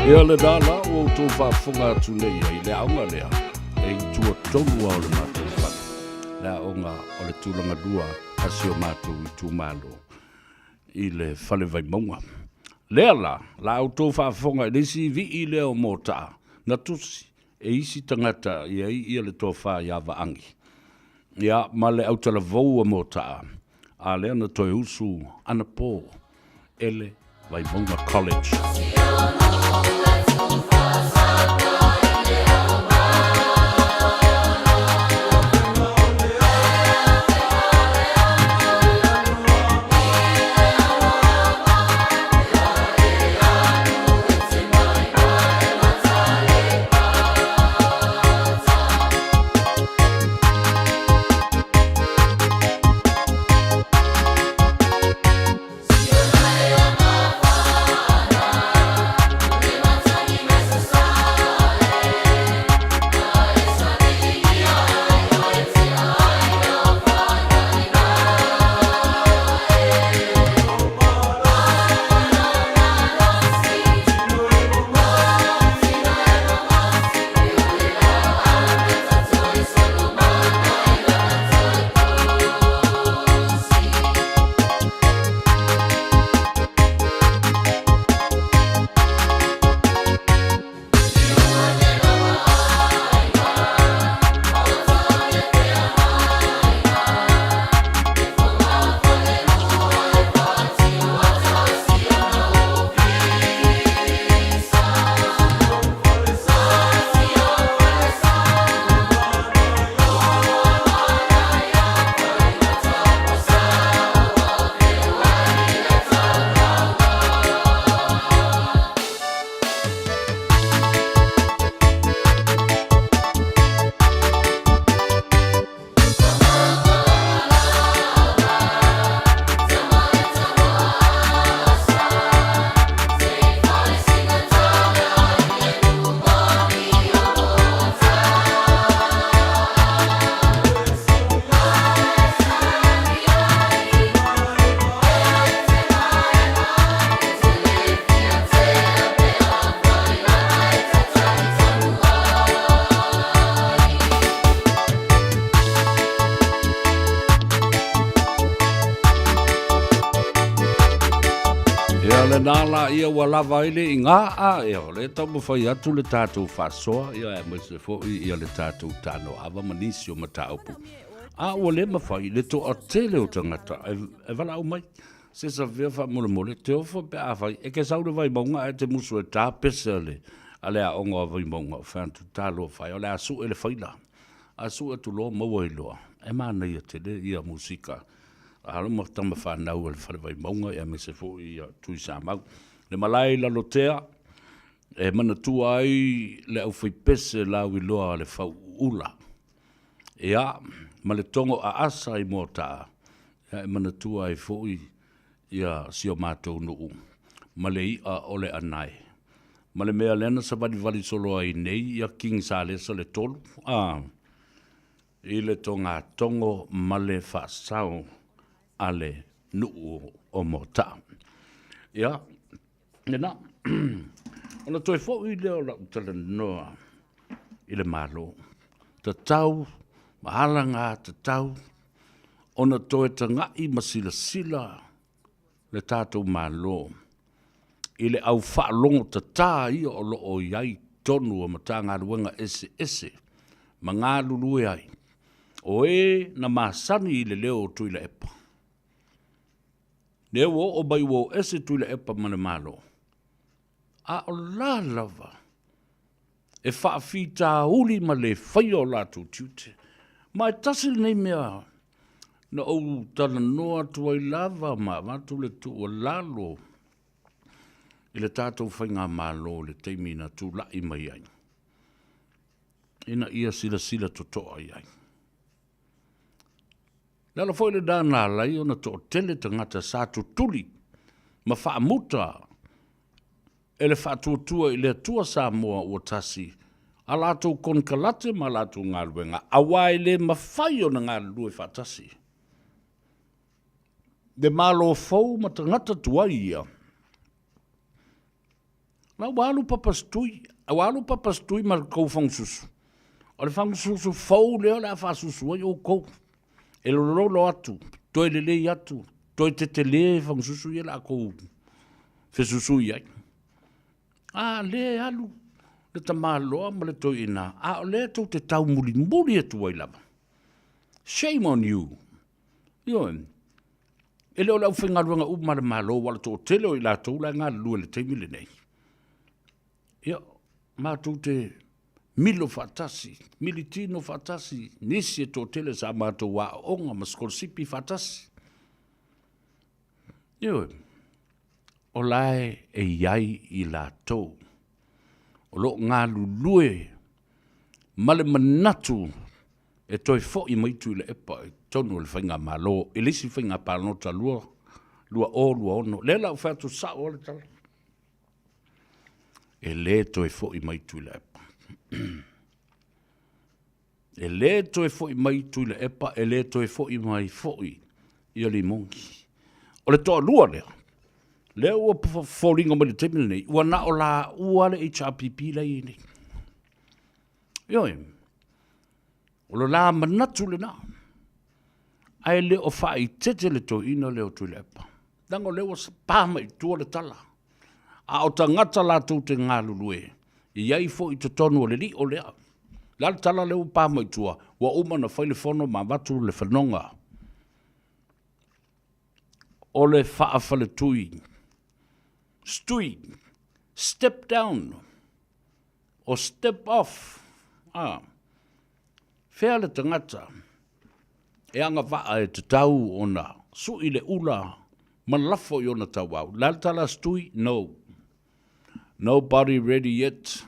Ea le dala o tō whaafunga atu nei ai le aunga lea. E tua tonu au le mātou whana. Le aunga o le tūlanga dua asi o mātou I tū mālo. I le whale vai maunga. Lea la au tō whaafunga e nisi vi I lea o mōta. Na tusi e isi tangata I ai ia le tō wha I awa angi. Ia ma le au tala vau o mōta. A lea na toi usu ana pō. Ele vai maunga college. Nala ia ua lava ele I ngā a ea le tau mawhai atu le tātou whasoa ia e mwese fōi ia le tātou Tanoa Ava manisi o mataupu. A ua le mawhai le to a tele o tangata e wala au mai se sa vea wha mole mole te ofo pe a whai e ke saure vai maunga e te musu e tā pese ale a le a onga a vai maunga o whantu tālo whai o le a su e le whaila a su e tu loa maua I loa e mana ia tele ia musika. Alo mo tama whanau le whare vai maunga e me se fo I tui sa mau. Le malai la lotea e mana tua ai le au whaipese la wiloa le whau ula. Ea, ma le tongo a asa I mōta e mana tua ai fo ia sio mātou nuu. Ma le ia o le anai. Ma le mea lena sa vali solo ai nei ia king sa lesa le tolu. I le tonga tongo ma le whaasau. Ale nuu o mota. Ia, nena, ona toi fo I leo la utala noa I le malo. Ta tau, mahalanga ta tau, ona toi ta ngai masila sila le tātou malo. I le au whaalongo ta tā ia o lo o iai tonu o mata ngā ruenga ese, ma ngā lulue ai. O e na masani I le leo tui la epa. Ne wo o bai wo ese tuile epa mane malo. A o la lava. E whaafita uli ma le whaio la tu tiute. Ma e tasil nei mea. Na o tala noa tuai lava ma matu le tu o lalo. I le tātou whainga malo le teimina tu lai mai ai. Ina ia sila totoa ai. Lala foi le dana lai ona to tele tangata sa tuli ma whaamuta e le whaatuatua I le atua Samoa o tasi a lātou konkalate ma lātou ngā ruenga a wai le mawhai o na ngā rue whaatasi. De malo fau ma tangata tuai ia Ma walu papastui ma kou fangsusu. O le fangsusu fau leo la fasusu ai o kou. E lo atu, toi le atu, toi te le fangsusu ia la kou fesusu iai. Le alu, le tamaloa ma le toi ina. O le tau te tau muri atu ai lava. Shame on you. Ioen. E leo lau whengaruanga umare malo wala tō tele o i la tau la ngā lua le teimile nei. Ia, mātou te milo fatasi, militino fatasi, nisi e tō tele sa mātou wa onga ma skolsipi fatasi. Ia, o lae e iai i la tau. O lo ngā lulue, male manatu, e toi fo i maitu i le epa, e tonu le whainga malo, e lisi whainga pānota lua o ono. Le lau whātu sa o le tala. E le toi fo i maitu i le epa. E le toi fo i maitu i le epa, e le toi fo i mai fo i o li mongi. O le toa lua lea. Le ua fōringa mai le temile nei, ua na o la ua le HRPP lei nei. Ioi, o lo la manatu le na. Ai le o whai tete le to ina leo tu le epa. Dango leo o pāma i tua le tala. A o ta ngata la tau te ngā lulue. I ai fo i te tonu o le li o lea. La le tala leo pāma i tua. Wa umana whaile whono ma watu le whanonga. O le whaafale tui. Stui. Step down. O step off. Whea le tangata. E anga waa e te tau o na su i le ula malafo i o na tau au. Laltala stui? No. Nobody ready yet.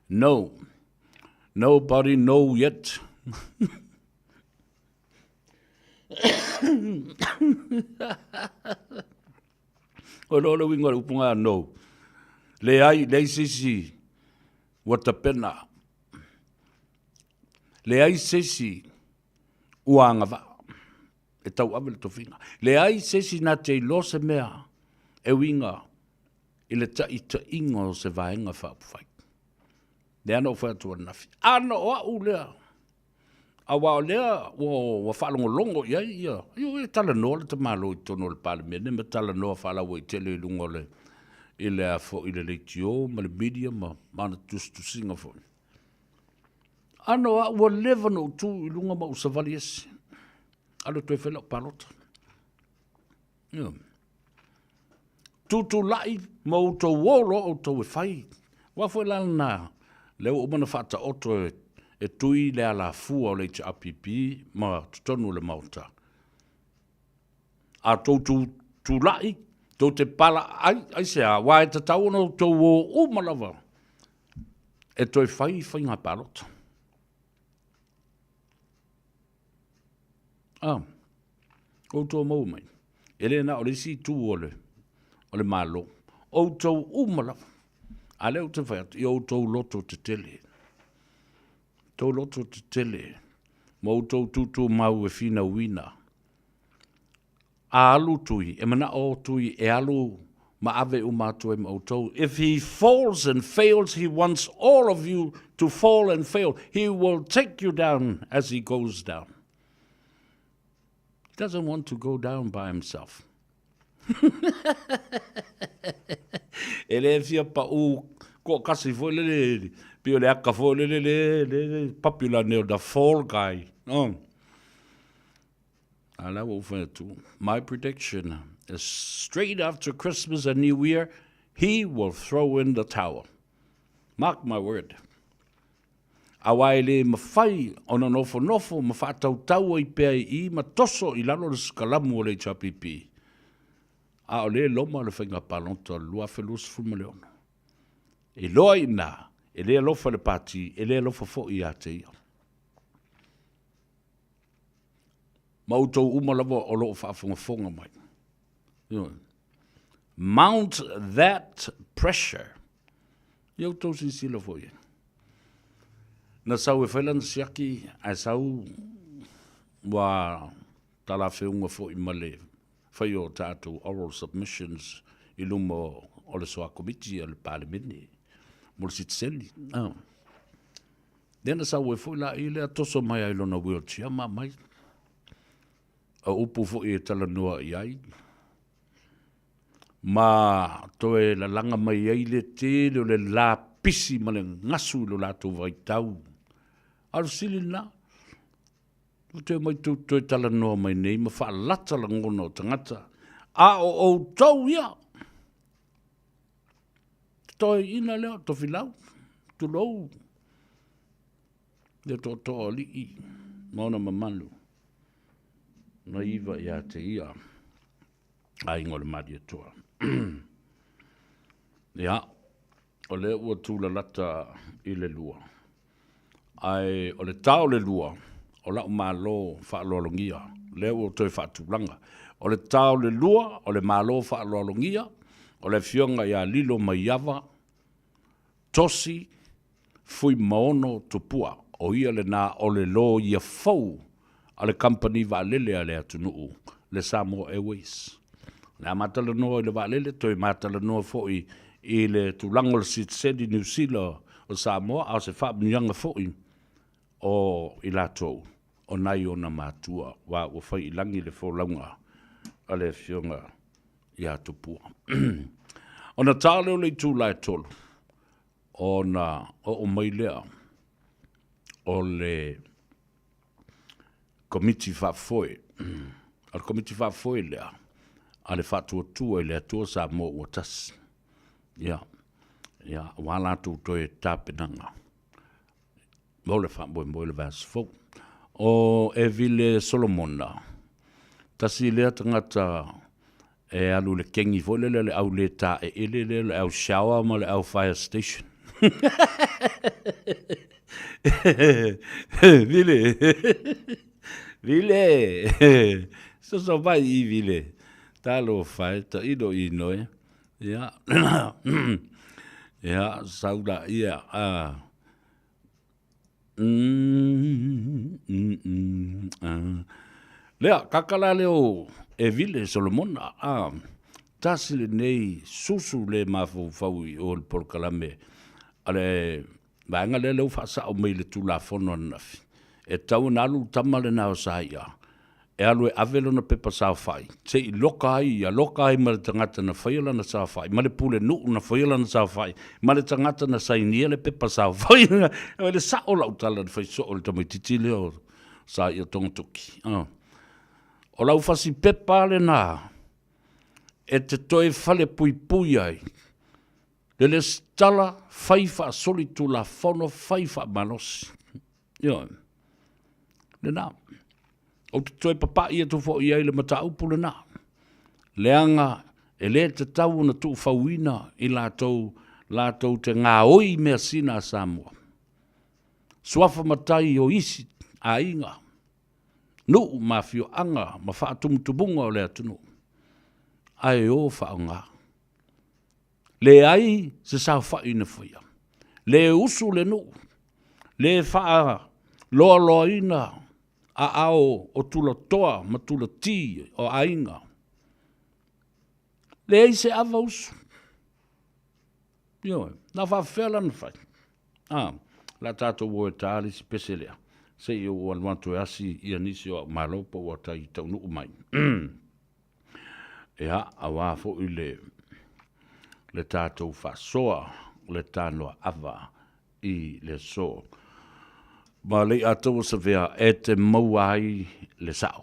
No. Nobody know yet. O lolo winga upunga no. Le ai, le sisi, wata pena. Le ai sisi, uanga va. E tau awe le tofinga. Le ai sesi na te lose mea, e winga, i le ta ingo se vaenga whaapufai. Le ano whaatua nafi. Ano o au lea. A wao lea, wa whaalongo longo, ia. Io e tala noa le te malo i tono le pale mea, ne me tala noa whaalawa i tele i lungo le, i le afo, i le leitio, ma le media, ma mana tustu singa fo. Ano a ua lewa no tu i lunga ma usavali esi. Alo toi whela o palota. Ia. Tutu lai, ma o tau wolo o tau e whai. Wafo e lana, leo umana whata oto e tui le ala fua o le HRPP, ma tutonu le mauta. A tau tu lai, tau te pala, ai se a, wa e te tau no tau o umalawa. E toi whai ngā palota. O tau mau mai. Ele na o le si tu o le malo. O tau umalawa. A leo te whaiat, i o tau loto te tele. Tau loto te tele. Ma o tau tutu mau e whina wina. A alu tui, e mana o tui, e alu ma ave umatu e ma o tau. If he falls and fails, he wants all of you to fall and fail. He will take you down as he goes down. He doesn't want to go down by himself. Ele fia pa u ko kasi fo le pio le aka fo le popular neo the fall guy. Ala wo fa tu. My prediction is straight after Christmas and New Year, he will throw in the towel. Mark my word. Awai le mawhai ona nofo mawhatau tau i pea I matoso I lalo le skalamu o le HRPP. A o le loma le whainga palonta lua whelus fumaleona. E loa ina, e le alofa le pati, e le alofa fo I a te ia. Mautou umalawa o loo whaafunga mai. Mount that pressure. Iau tau si sila fo ia. Na sau e whailan siaki, a sau wa tala whiunga fo I male. Whai o tātou oral submissions I lumo o le soa komiti o le palemene mo le sitseli lena sa ue foi la i le atoso mai ai lona wheelchair mai a upu foi e talanua i ai ma toe la langa mai ai le tele o le la pisi ma le ngasu lo latou vaitau alu sili na te mai tu toe talanoa mai nei ma whaalata la ngona o tangata a o tau ia toi ina leo to filau tu lou le to ali i mauna mamalu na iwa ia te ia ai ngole mari toa ia o le ua tula lata i le lua ai o le tau le lua o la malo whaalolongia le ua toi whaatulanga o le tau le lua o le malo whaalolongia o le fionga ia lilo mai ava tosi fui maono tupua o ia le na o le lo ia fau a le company va lele a le atunuu le Samoa Airways na matala no le va lele toi matala no foi i le tulango le sitsedi New Zealand o Samoa a se fa mianga foi o ilato o nai o na matua wa o fai ilangi le folaunga a le fionga ia tupua ona tale o le tu lai tolu ona o mai lea o le komiti whaafoe al komiti whaafoe lea a le whaatuatua i le atua sa mo ua tasi ia wala tu toe tāpenanga mo le whaamoe le vāsi fau o e vile Solomona tasi lea tangata e alu le kengi foi le au le ta e ele le au shower ma le au fire station vile so vai i vile talo fai ta ido i noe ya ya sauda ia lea kakala leo e vile Solomona tasi le nei susu le mafau o le porkalame ale vaenga le leu whaasa o mei le tulafono nafi e tau nalu tamale nao saia e alu e avelo na pepa sao fai te i loka ai ma le tangata na whaila na sao fai ma le pule nuu na whaila na sao fai ma le tangata na sainia le pepa sao fai e le sao lau tala na whaiso o le tamai titile o saia tongotuki o lau fasi pepa le na e te toe fale pui ai le stala faifa soli tu la fono faifa manos yo le na o te toe papa ia tu fo ia le mata upu le na leanga e le te tau na tu fauina i la tau te ngā oi mea sina Samoa suafa matai o isi a inga nuu mafio anga ma faa tumutubunga o le atunu ai o faa ngā le ai se sao faa ina faya le usu le nuu le faa loa ina a ao o tula toa ma tula ti o ainga le ai se ava usu yo na faa fela na fai la tato wo tali speselea se yo wan wanto asi ia nisi o malopo o tai tau nuu mai ea awa fo le tātou whasoa, le Tanoa Ava i le so. Ma le atou sa vea e te mauai le sao.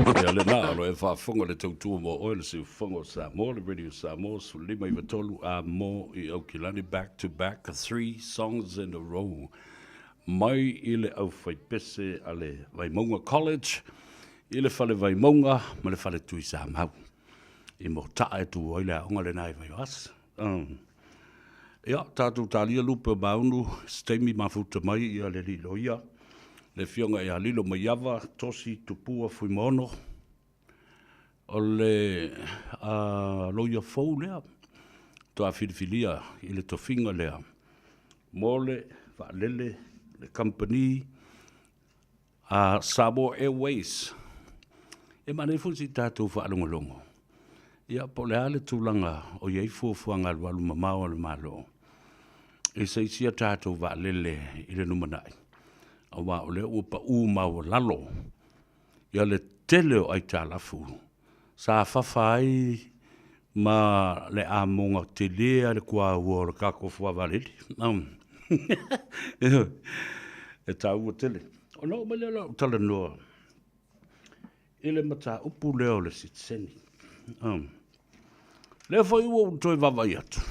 Ya le na alo e whaafonga le tautua mo oe le siu whango Samoa, le Radio Samoa, so lima I watolu a mo I Aukilani back to back, 3 songs in a row. Mai I le au whaipese a le Waimonga College, I le whale Waimonga, ma le whale tui sa mau. I mo taa e tu oile a onga le nai vai was. Ia, tātou tālia lupe o maunu, steimi mafuta mai I a le lilo ia. Le fionga I a lilo mai ava, tosi tupua fui mono. O le loia fau lea. Toa whiriwhiria I le tofinga lea. Mole, whaalele, le company, Samoa Airways. E mane fusi tātou whaalongolongo. Ia po le ale tūlanga o iei fuafuanga alwalu mamao le malo. E seisia tātou whaalele I le numanai. A wā o le upa mau lalo. Ia le tele o ai tālafu. Sa whawhai ma le amonga te lea le kua ua le kako whawareli. E tā ua tele. O no ma le lau tala noa. I le mata upu leo le sitseni. Le whai ua utoi wawai atu.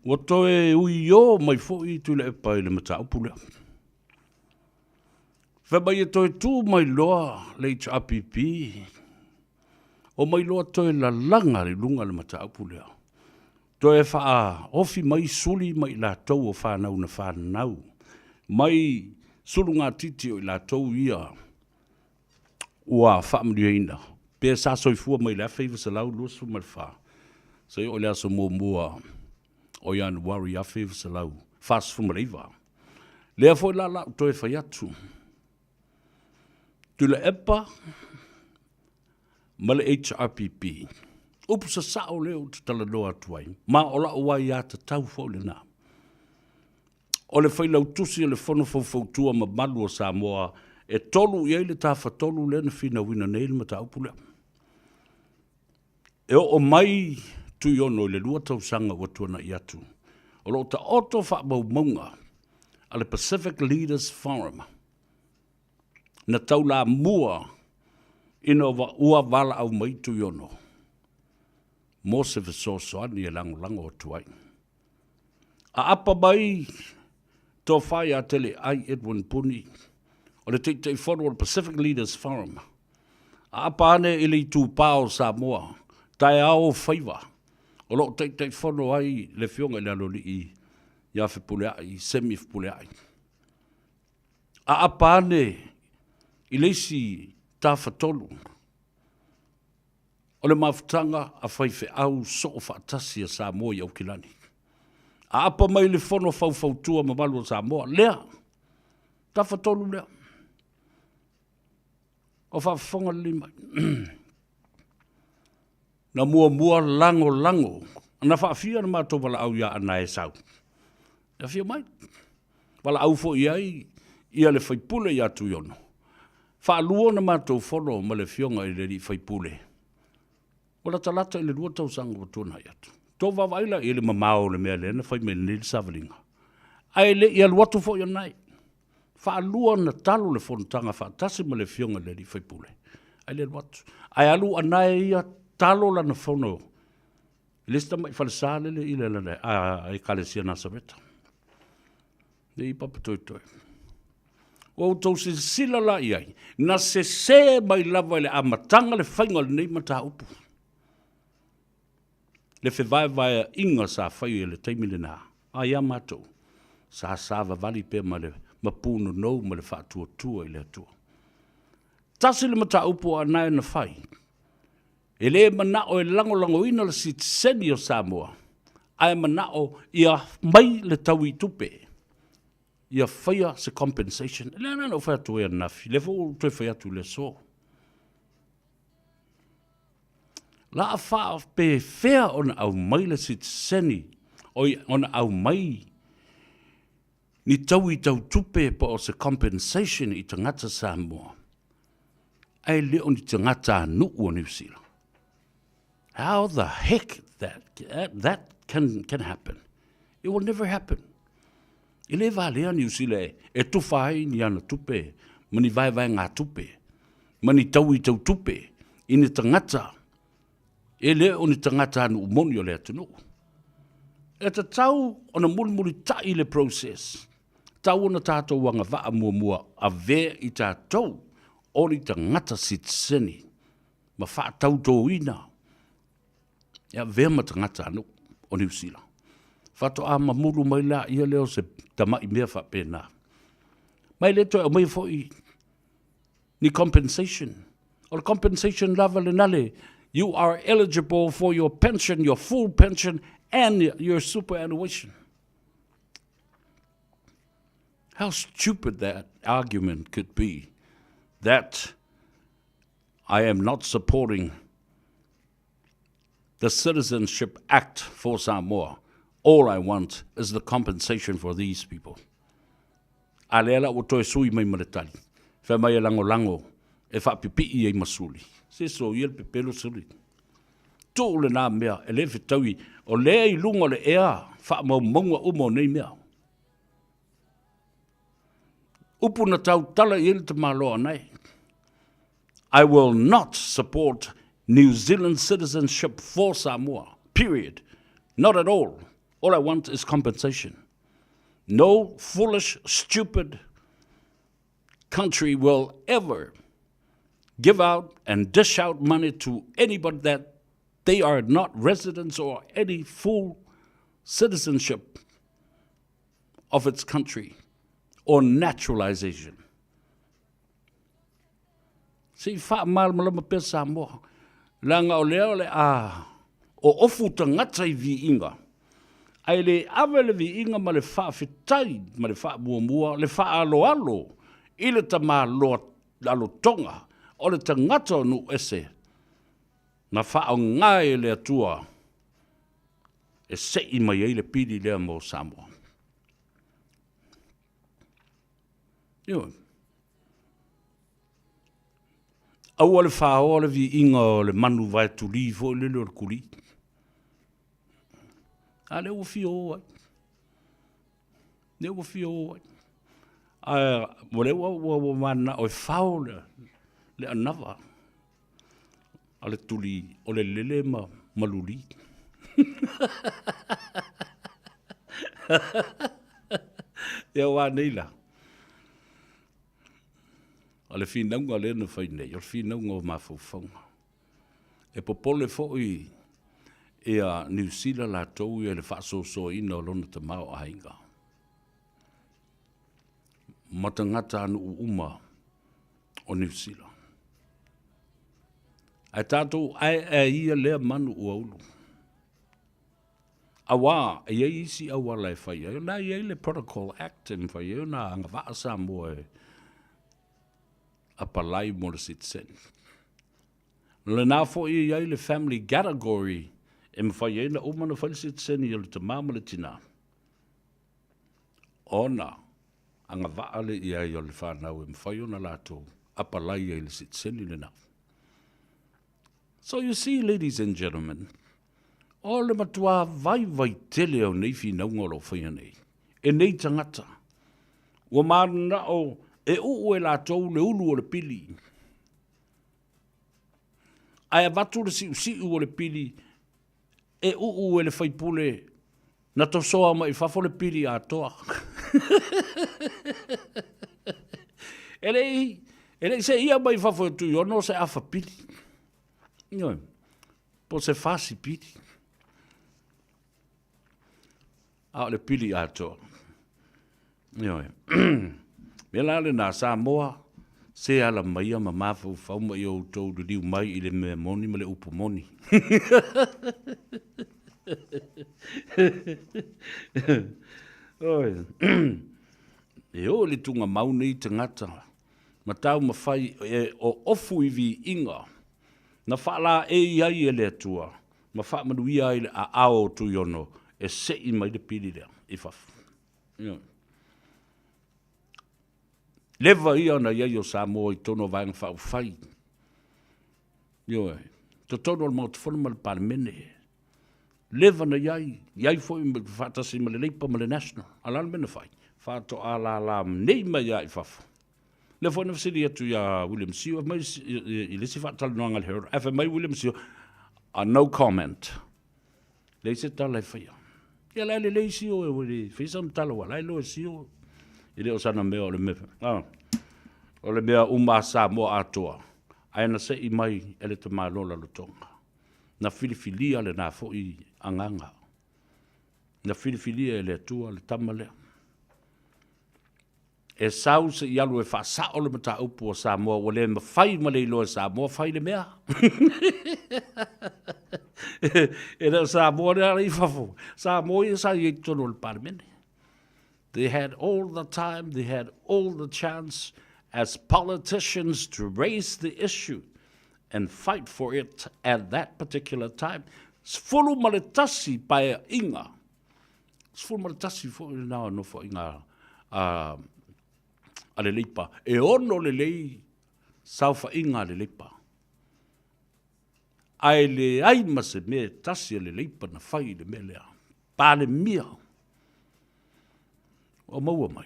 Ua toe ui o mai fōi tu le epa I le mata upu leo. Whabai e toi tū mai loa le HRPP. O mai loa toi la langa le lunga le mata upu leo. Toi e wha ofi mai suli mai la tau o whanau na whanau. Mai sulu ngā titi o I la tau ia. Ua whaamria ina. Pea sa soifua mai la whaiva sa lau luasu mai wha. Sa o lea sa mua o ian wari a whaiva sa lau. Fast fumareiva. Lea fo la la toi whai atu. Tula epa, ma le HRPP. Upu sa sao leo te tala loa tuai. Ma o la uai a te tau fau le nā. O le whailau tusi o le whono fau ma malu o Samoa, e tolu iei le tāwha tolu le na whina wina nei le mata upu lea. E o mai tui ono le lua tau sanga wa tuana I atu. O lo ta oto wha maunga, a le Pacific Leaders Forum. Na tau la mua ina ua wala au mai tu yono. Mo se fesosoani e lango o tuai. A apa mai tō whai a tele ai Edwin Puni o le te whono o Pacific Leaders Forum. A apa ane ili tū pāo Samoa, tai ao whaiva. O lo te whono ai le fionga le aloli I ia whipuleai, semi whipuleai. A apa ane I leisi tā whatolu. O le mawhutanga a whaiwhe au so o whaatasi a Samoa I Aukilani. A apa mai le whono whauwhautua ma malu o Samoa. Lea, tā whatolu lea. O whawhonga lima. Na mua lango. Na whaafia na mātou wala au ia ana e sau. Na fia mai. Wala au fo iai, ia le whaipule ia tu yono. Whaalua na mātou whono ma le fionga I le li whaipule. Wala talata I le lua tau sanga wa tūna iatu. Tō wawaila I le mamao le mea le na whai me le nil savalinga. Ai le I aluatu fo ia nai. Whaalua na talo le whontanga whaatasi ma le fionga le li whaipule. Ai le aluatu. Ai alu anai ia talo la na whono. Lista mai whalesale le I le lana. Ai kalesia nasa weta. Le I papatoitoi. O tau se sila la iai, na se mai lava le amatanga le whainga le nei mata upu. Le vai inga sa whai le teimile nā. Ai a matou, sa sāwa vali pe ma le mapūno nou ma le whātua I le atua. Tasi le mata upu a nai na whai. E le manao e lango ina le sitseni o Samoa. Ai manao ia mai le tau I tupe. Ia whaia se compensation. Le ana no whaia tu e anafi. Le fo tu e whaia tu le so. La a wha pe whea ona au mai le sit seni. Ona au mai. Ni tau I tau tupe po o se compensation I tangata Samoa. Ai leo ni tangata anu o New Zealand. How the heck that can happen? It will never happen. I le valea New Zealand e tuwhai ni ana tupe, mani vai ngā tupe. mani tau I tau tupe, I ni tangata, e le o ni tangata anu umoni o le atunu. E ta tau o na muri tai le process, tau o na tātou wanga vaa mua a ve I tātou, o ni tangata sitseni, ma wha tau tō ina, ia ve ma tangata anu o New Zealand. Whato a ma muru mai la ia leo se tamai mea wha pēnā. Mai le toi o mai foi ni compensation. O le compensation lava le nale, you are eligible for your pension, your full pension, and your superannuation. How stupid that argument could be, that I am not supporting the Citizenship Act for Samoa. All I want is the compensation for these people. A leala o toi sui mai maletali. Wha mai lango, e wha pipi I masuli. Se so iel pepelo suri. Tō le nā mea, e le whitaui, o lea I lunga le ea, wha mau maunga umo nei mea. Upu na tau tala I te māloa nei. I will not support New Zealand citizenship for Samoa, period. Not at all. All I want is compensation. No foolish, stupid country will ever give out and dish out money to anybody that they are not residents or any full citizenship of its country or naturalization. Si wha malama pe Samoa, langa o leo le a o ofu tangata I vi inga. Ai le ave le vi inga ma le wha fitai, ma le wha mua, le wha alo, I le tama alo tonga, o le tangata nu ese, na wha o ngai le atua, e sei mai ei le pidi lea mo Samoa. Ioi. Au le wha o le vi inga o le manu vai tuli fo le le kuli. A le uwhi o ai. Le uwhi o ai. Mo le ua mana o e whao le anawa. A le tuli o le lele maluli. Ia wā neila. A le whinaunga le na whainei, o le whinaunga o mawhauwhaunga. E popole fōi e a New Zealand la tau e le whaasoso ina o lona te mao a hinga. Matangata anu uma o New Zealand. Ai tātou ai ia lea manu ua ulu. Awa, e iei isi awa lai whai. Na iei le Protocol Act in whai. Na anga waa Samoa e apalai mo le sitsen. Le nā fo iei le family category e mwhai na umana whai sitsen I le te māma le tina. Ona, anga waa le iei o le whanau e mwhai ona lātou apalai e le sitsen I le nā. So you see, ladies and gentlemen, o le matua vai tele o nei whinaunga lo whaia nei. E nei tangata. Ua marana o e uu e lātou le ulu o le pili. Ai a watu le siu o le pili e uu e le whaipule na to soa mai whafo le pili a toa. Ele se ia mai whafo tu yono se afa pili. Noi, po se fasi pili. A le pili a toa. Noi, me la le na Samoa, se ala mai ma mafu fau mai o tau du diu mai I le me moni ma le upu moni. Oi. E o le tunga mauni te ngata. Ma tau ma fai o ofu I vi inga. Na whala e iai e le atua. Ma wha manuia I le a ao tu yono. E sei mai le pili lea. I fafu. Lewa ia na iai o Samoa I tono vang whau whai. Ioe. To tono al mau te whana ma le parmene. Lewa na iai. Iai fo I whatasi ma le leipa ma le national. Alana mena whai. Whato ala la nei mai iai fafu. Le fo na fsili atu ya William Sio mai I le si fatal no ngal her. Afa mai William Sio a no comment. Le se tala fa ya. Ya le Sio e we fi sam tala wala lo Sio. Ile o sana me o le me. Ah. O le mea Samoa atoa. Ai na se I mai ele te malola lo tonga. Na filifilia le na fo I anganga. Na filifilia le atua le tamale. E sau se I alu e wha o le mata upu o Samoa o le mawhai ma le ilo Samoa whai le mea. E reo Samoa le ara I whafo. Samoa I sa I tono le parmene. They had all the time, they had all the chance as politicians to raise the issue and fight for it at that particular time. Sfulu maletasi pa inga. Sfulu maletasi fo na no fo inga ale leipa. E ono le lei saufa inga le leipa. Ai le ai mase me tasi le leipa na fai le melea. Pa le mia. O maua mai.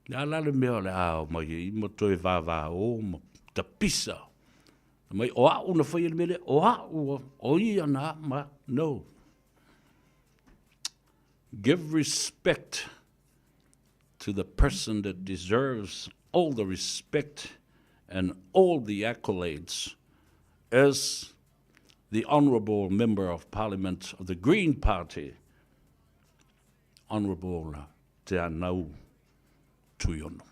Ya la le mea le ao mai I mo toe va o mo ta pisa. Mai o a una fai le mele o a o I ana ma no. Give respect to the person that deserves all the respect and all the accolades as the honorable member of parliament of the Green Party, Honorable Tanoa Tuiono.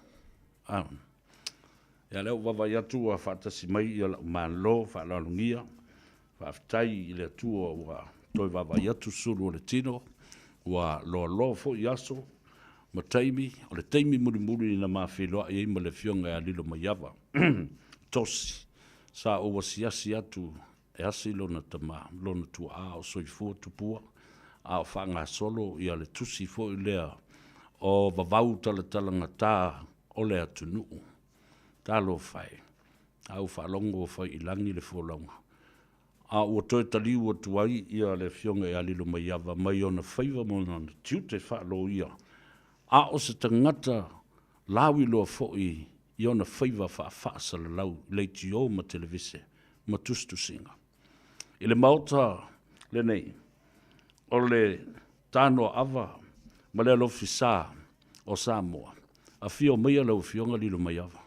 Ya leo wawa yatu wa fatasi mai ya manlo fa la lungia fa ftai ile tu wa toi wawa yatu suru le tino wa lo fo yaso mataimi o le taimi muri na mafilo e mo le fionga ya lilo mayava tosi sa o wasiasi atu e asilo na tama lo na tu a o soifo tupua a fanga solo ia le tusi fo lea o vavau talanga ta o le atunu talo fai au falongo fai ilangi le folonga a o toi tali o tuai ia le fionga ia lilo maiava mai ona faiva mo na tiute fa lo ia a o se tangata lawi lo foi ia ona faiva fa sala lau le tio ma televise ma tustu singa ile mauta le nei o le Tanoa Ava ma le ofisa o Samoa a fio mai lo fionga lilo maiava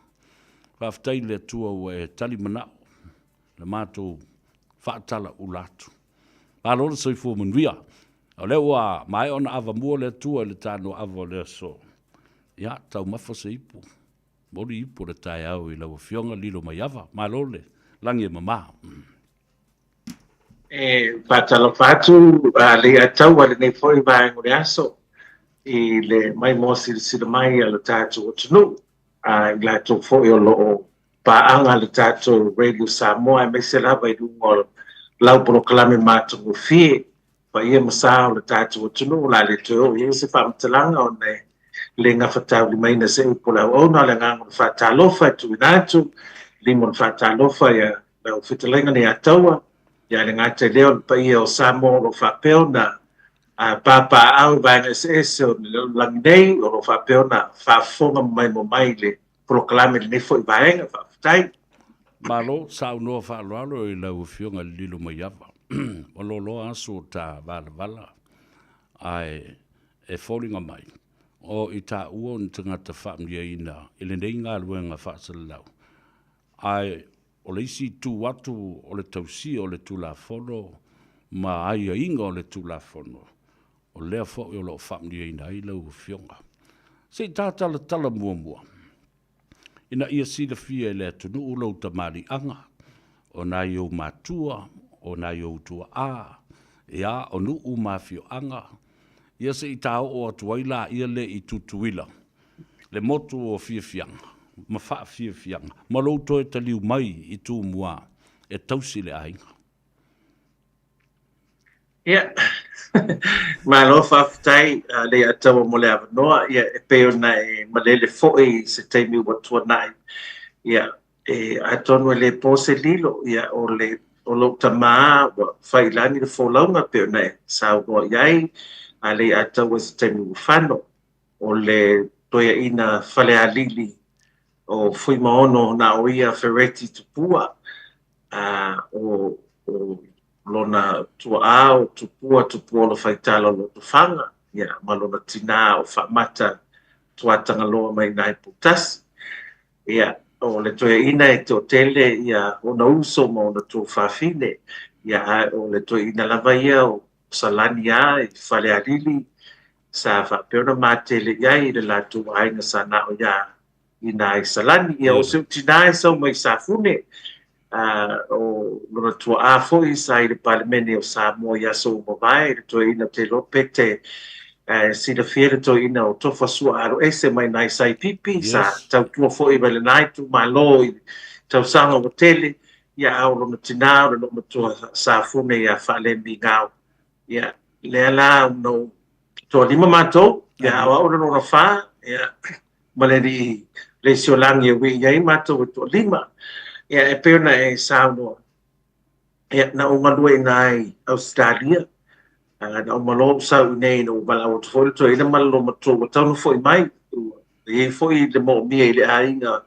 Whaftai le tua ue tali manao, le mātou whaatala ulatu. Pālora soi fō manuia. O leo a mai ona ava mua le tua le Tanoa Ava le so. Ia, tau mafa se ipu. Mori ipu le tai au I lau fionga lilo mai ava. Mālole, langi e mama. Patalo fatu, le atau ale nei foi vai ngore aso. I le mai mo sila mai ala tātou o tunu. I like to for your law, paanga le tato Radio Samoa, me se lava I do all lau proclame mato o fie, pa ia masao le tato o tunu, la le teo, ia se fa mtalanga o ne le nga fatau li maina se upola o na le ngango le fatalofa tu inatu, limo le fatalofa ya le fitalenga ni ataua, ya le ngate leo pa ia o Samoa lo fapeo na papa au vai se o langinei o lo fapeo na fafonga mai mo mai le proclame le nefo I vaenga whaftai. Malo, sa unua whaaloalo I lau fionga lilo maiava. O lo aso ta vala ai e falling mai. O I ta ua ni tangata whaamia ina ele nei ngā luenga whaasalau. Ai o le isi tu watu o le tausi o le tula fono ma ai a inga o le tula fono. O lea fo o lo whaamia ina I lau fionga. Se tātala tala mua. Ina ia sila fia le tunu ulau tamari anga, o na iau matua, o na iau tua a, ia o nu mafio anga, ia se I tau o atuaila ia le I tutuila, le motu o fia fianga, ma faa fia fianga, ma lau toe taliu mai I tu mua, e tausi le ainga. Ia, ma lo whaftai le atawa mo le avanoa, ia e peo na e malele fo'i se teimi watua nai. Ia, atonu le pose lilo, ia o lo tamaa wa whailani le fōlaunga peo na e sao noa iai, a le atawa se teimi wafano, o le toia ina whale alili o fui maono na o ia Ferretti tupua o lona tua o tupua lo faitalo lo tufanga ia ma lona tina o whamata tuatanga loa mai nai putas ia o le toe ina e te otele ia o na uso ma o na tu whawhine ia o le toe ina lava ia o salani a i whale alili sa whapeona mātele ia i le latu ainga sa na o ia ina i salani ia o se tina e sau mai sa fune o lona tua foi sa i le palemene o Samoa ia so mawai le toe ina te lopete si le fiere to ina o tofa sua aro ese mai nai sai pipi sa tau tua foi mai le nai tu malo i tau sanga o tele ia au lona tina o lona tua sa fune ia whale mi ngau ia le ala no to lima matou ia au lona wha ia ma le siolangi e wi iai matou to lima ia e peona e saunoa ia na o ngalue nai Australia na o malo sau nei no bala o tofo to ina malo matou o tau no foi mai e foi le mo mi le ainga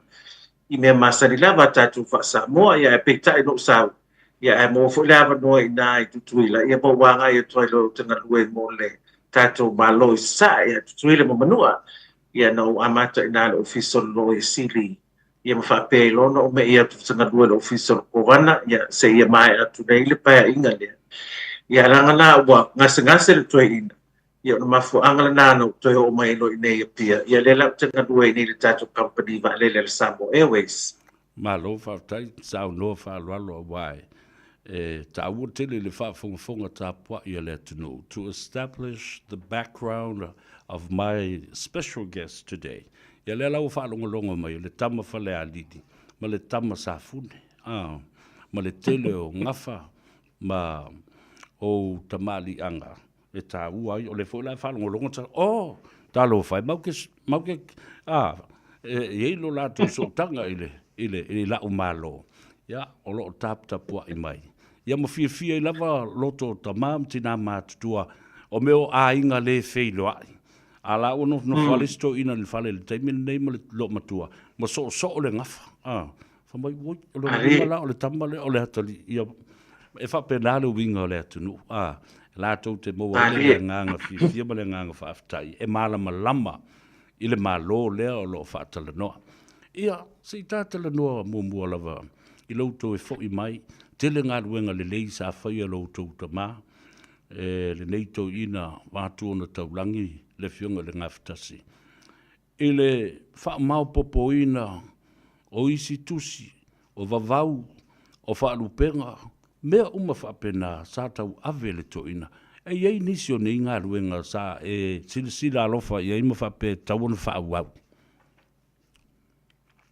i me masari lava tatu fa Samoa ia e peta no sau ia e mo foi lava no ina i tutuila ia po wanga ia toi lo tanga lue mo le tatu malo sa ia tutuila mo manua ia no amata ina le official lo e sili ia mawhape lono o me ia tanga lue le official kovana ia se ia mai atu nei le paia inga lea ia langa la wa ngase le toe ina ia na mafu angala nana toe o mai lo nei pia ia le la tanga lue nei le tatu company va le Samoa Airways malo fa tai sa no fa lo wai ta wo tele le fa fonga ta po ia le to establish the background of my special guest today ia le la fa longo mai le tama fa le alidi ma le tama sa fune ma le tele o ngafa ma o tamali anga e ta uai o le fo la fa longo ta ta lo fa mau ke e lo la tu so tanga ile la o malo ya o lo tap po i mai ya mo fia lava loto tamam tina matua o meu a inga le feilo ai ala uno no falisto ina le fale le time nei mo lo matua mo so le ngafa fa mai wo lo la o le tamale o le hatali ia e fa penale winga le tunu la to te mo le nganga fia mo le nganga fa aftai e mala malama ile malo le o lo fa tala no ia se tala no mo lava i lauto e fo i mai tele ngā ruenga le lei sa whaia lauto tama le neito ina wātu ona taulangi le fionga le ngaftasi i le wha mau popo ina o isi tusi o vavau o whaalupenga mea uma whaapena sa tau ave le to ina iei nisi o nei ngā ruenga sa sila alofa iei ma whaape tauana whaawau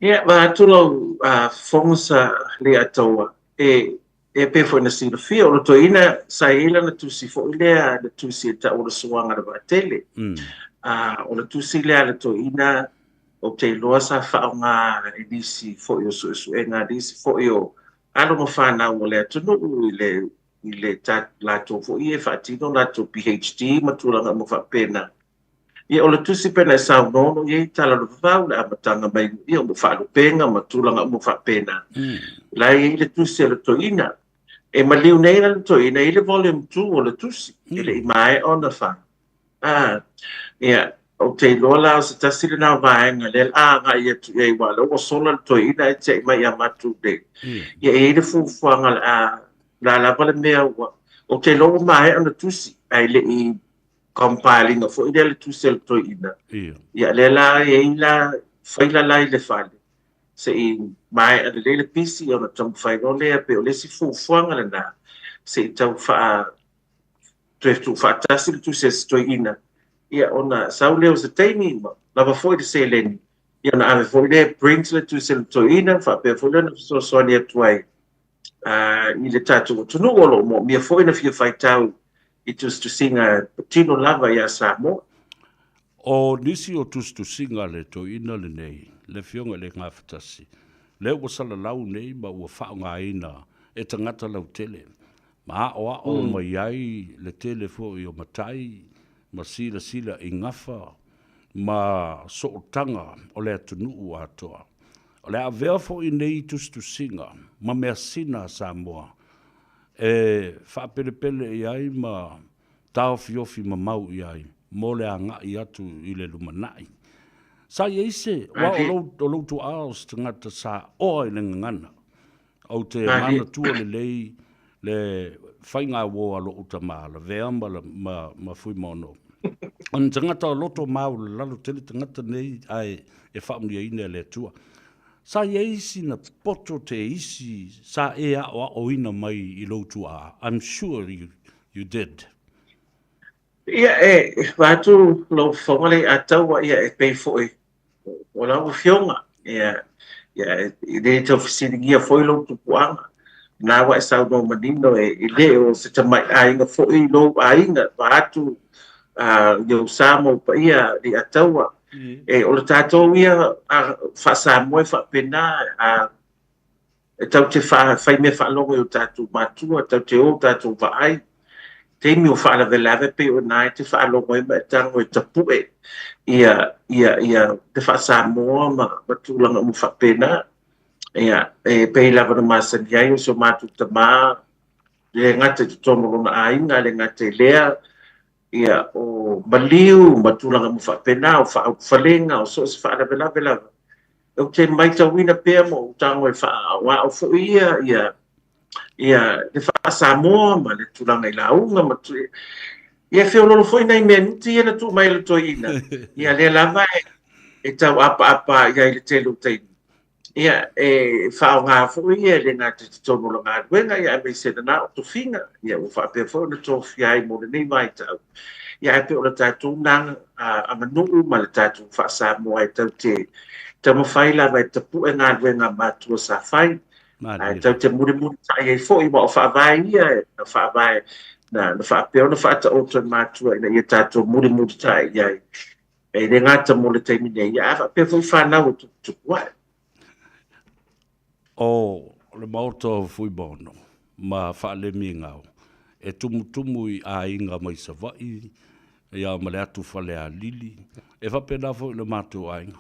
ia tulo fonsa le atoa e pe fo na sila fia o to ina sa ila na tusi fo ile na tusi ta o suanga ba tele o na tusi le to ina o te loa sa fa nga edisi fo yo su nga disi fo yo alo mo fa na o le tunu ile ta la to fo ie fa tino na to PhD matulanga mo fa pena ia o le tusi pena sa no ia tala lo va la matanga mai ia mo fa lo penga matulanga mo fa pena la ia le tusi le to ina e maliu nei le to ina ile volume 2 o le tusi ile mai ona fa ia o te lola se tasile na va nga le nga ia tu ia wa lo sola to ina e te mai amatu de ia e le fu nga la pale mea o te lo mai ona tusi ai le i compiling of ile tu sel to ina ia le la ina faila la ile fale se i mai le pisi ona tam failo le pe o le si fu nga na se tau fa tu fa tasil tu se to ina ia ona saule o se taimi lava foi de seleni ia na ave foi le brings le tu sel to ina fa pe foi le so sonia tuai ile tatu tu no lo mo mi foi na fia faitau it was to sing a patino lava ya Samoa. O nisi o tus to sing ale to ina le nei, le fionga le ngaftasi. Le o sala lau nei ma ua whaunga ina e tangata lau tele. Ma o mai ai le tele fo i o matai, ma sila i ngafa, ma so tanga o le atunu ua atoa. O le avea fo I nei tustusinga, ma mea sina Samoa. Whapelepele I ai ma tau fiofi ma mau I ai, mo le anga I atu I le lumanai. Sa yeise, wa o lo tu aos tangata sa oa I le ngana. Au te mana tua le lei, le whainga wo alo utama, le veamba ma fui mono. An tangata o loto mau le lalo tele tangata nei ai e whaamnia ina le tua. Sa yeisi na poto te isi sa ea o ina mai I lo tu a. I'm sure you did. Ia watu lo whongale a taua ia pei foi. Wala o fionga. Ia I te ofisiringia foi lo tu puanga. Nā wa sau no manino I le o se tamai ainga foi lo ainga watu yo Samo pa ia di ataua. O le tātou ia wha Samoa wha pena tau te whai me whalongo o tātou mātua, tau te o tātou wa ai. Te mi o whaala velave pe o nai te whaalongo ma tango e tapue. Ia te wha Samoa ma tūlanga mu wha pena. Ia pe lava na masani ai o so mātou ta mā. Le ngata te tono na ainga, le ngata lea. Ia o maliu ma tūlanga mu wha pena o wha whalenga o so se whaala velave lava. O te maita wina pēr mo o tango e wha wa o fo ia te wha Samoa ma le tūlanga I launga ma tu ia whio lolo foi nei mea nuti ia na tu mai le toina ia le lava e tau apa ia I le telu teini ia wha o ngā fo ia le ngā te tono lo ngā ruenga ia me se na o tu finga ia o wha pēr fo na tō whiai mo le nei mai tau ia e pe o le tātou nanga a manuu ma le tātou wha Samoa e tau te mawhai lava e tapu e ngā ruenga mātua sa whai. Tau te muri tai e fo I wa o whaavai ia na whaavai na whaapeo na whaata o tō mātua ina ia tātou muri tai ia e re ngāta mo le teimi nei ia whaapeo fo I whanau o tuku ai. O le maoto fui bono ma whaale mi ngau e tumu I a inga mai sa vai ia ma le atu whale a lili e whapena fo I le mātua ainga.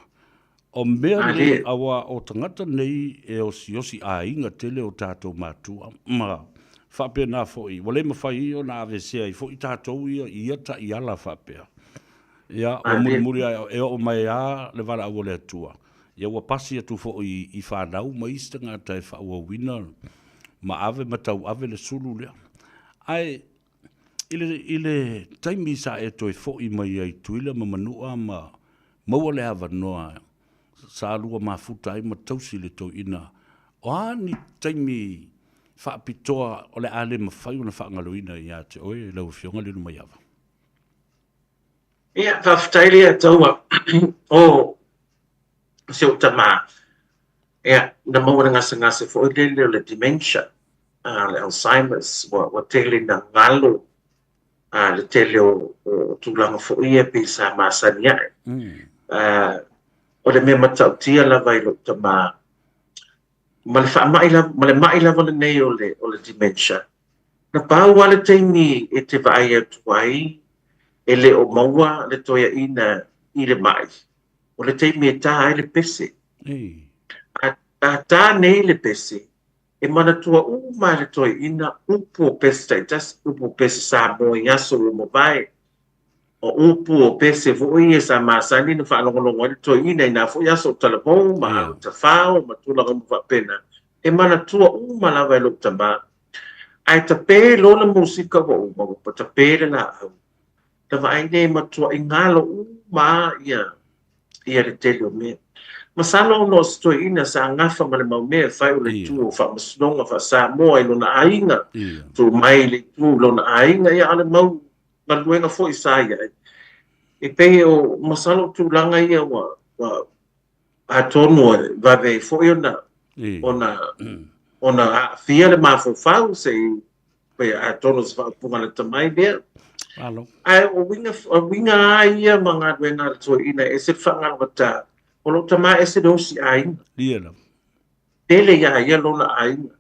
O mea le awa o tangata nei e o si a inga tele o tātou mātua. Ma whapena foi. Wale ma whai o na avesea I foi tātou ia ta I ala whapea. Ia o muri e o mai a le wala awa le atua. Ia ua pasi atu foi I whanau ma istanga tai whaua wina. Ma ave ma tau ave le sulu lea. Ai ile taimi sa e toi foi mai ai tuila ma manua ma maua le ava noa. Sa lua mafuta ai ma tausi le tau ina. O ani taimi whaapitoa o le ale ma whai o na whaangaloina I a te oe lau fionga le numa iawa. Ia, whawhataili a taua o se o tamā. Ia, na maua ngase fo le dementia, le Alzheimer's, wa tele na ngalo, le tele o tūlanga fo ia pe sa masani ai. O le mea matautia lava I lo tamā. Ma le mai lava le nei o le dementia. Na pāu ale teimi e te vaai atu ai, e le o maua le toia ina I le mai. O le teimi e tā ai le pese. A tā nei le pese, e mana tua uma le toia ina upu o pese taitas, upu o pese Samoa I aso o mo vai. O upu o pese voi e sa masani na whaanongolongo I toi ina ina fo yaso talapou ma au ta whao ma tula ngamu whapena. E mana tua uma lawa e lo tamba. Ai ta pē lona musika wa uma pa ta pē le la au. Ta vai nei ma tua I ngalo uma ia le tele o mea. Masalo no sto ina sa ngafa ma le mau mea whai o le tu o whamasnonga wha Samoa I lona ainga. Tu mai le tu lona ainga ia ale mau na luenga fo I saia. E pe o masalo tūlanga ia wa a tono vave fo I ona a fia le mafofau se pe a tono se whaapunga le tamai mea. Ai o winga a ia mga luenga le toi ina e se whanga wata. O lo tamai e se dosi a inga. Tele ia lona a inga.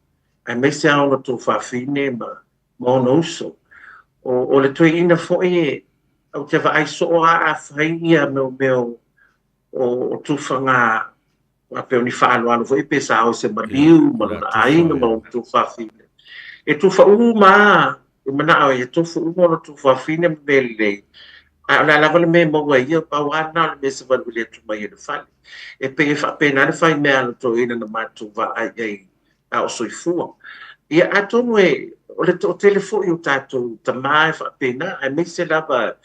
Ai mese a ona tō whawhine ma ono uso. O le toi ina foi au te vai so a whaia meo o tūwhanga pe ni whaalualu fo i pe sa o se maliu, maluna ainga, maluna tu whawhine. E tu whau maa, i mana au e tu whau mono tu whawhine mele. A la lava le me maua ia pa wana le me se walu le tu mai e le whale. E pe e whapena le whai mea le to ina na mātu wa ai a o soifua. Ia atonu e, o le to telefo i o tātou ta mai whapena, ai me se lava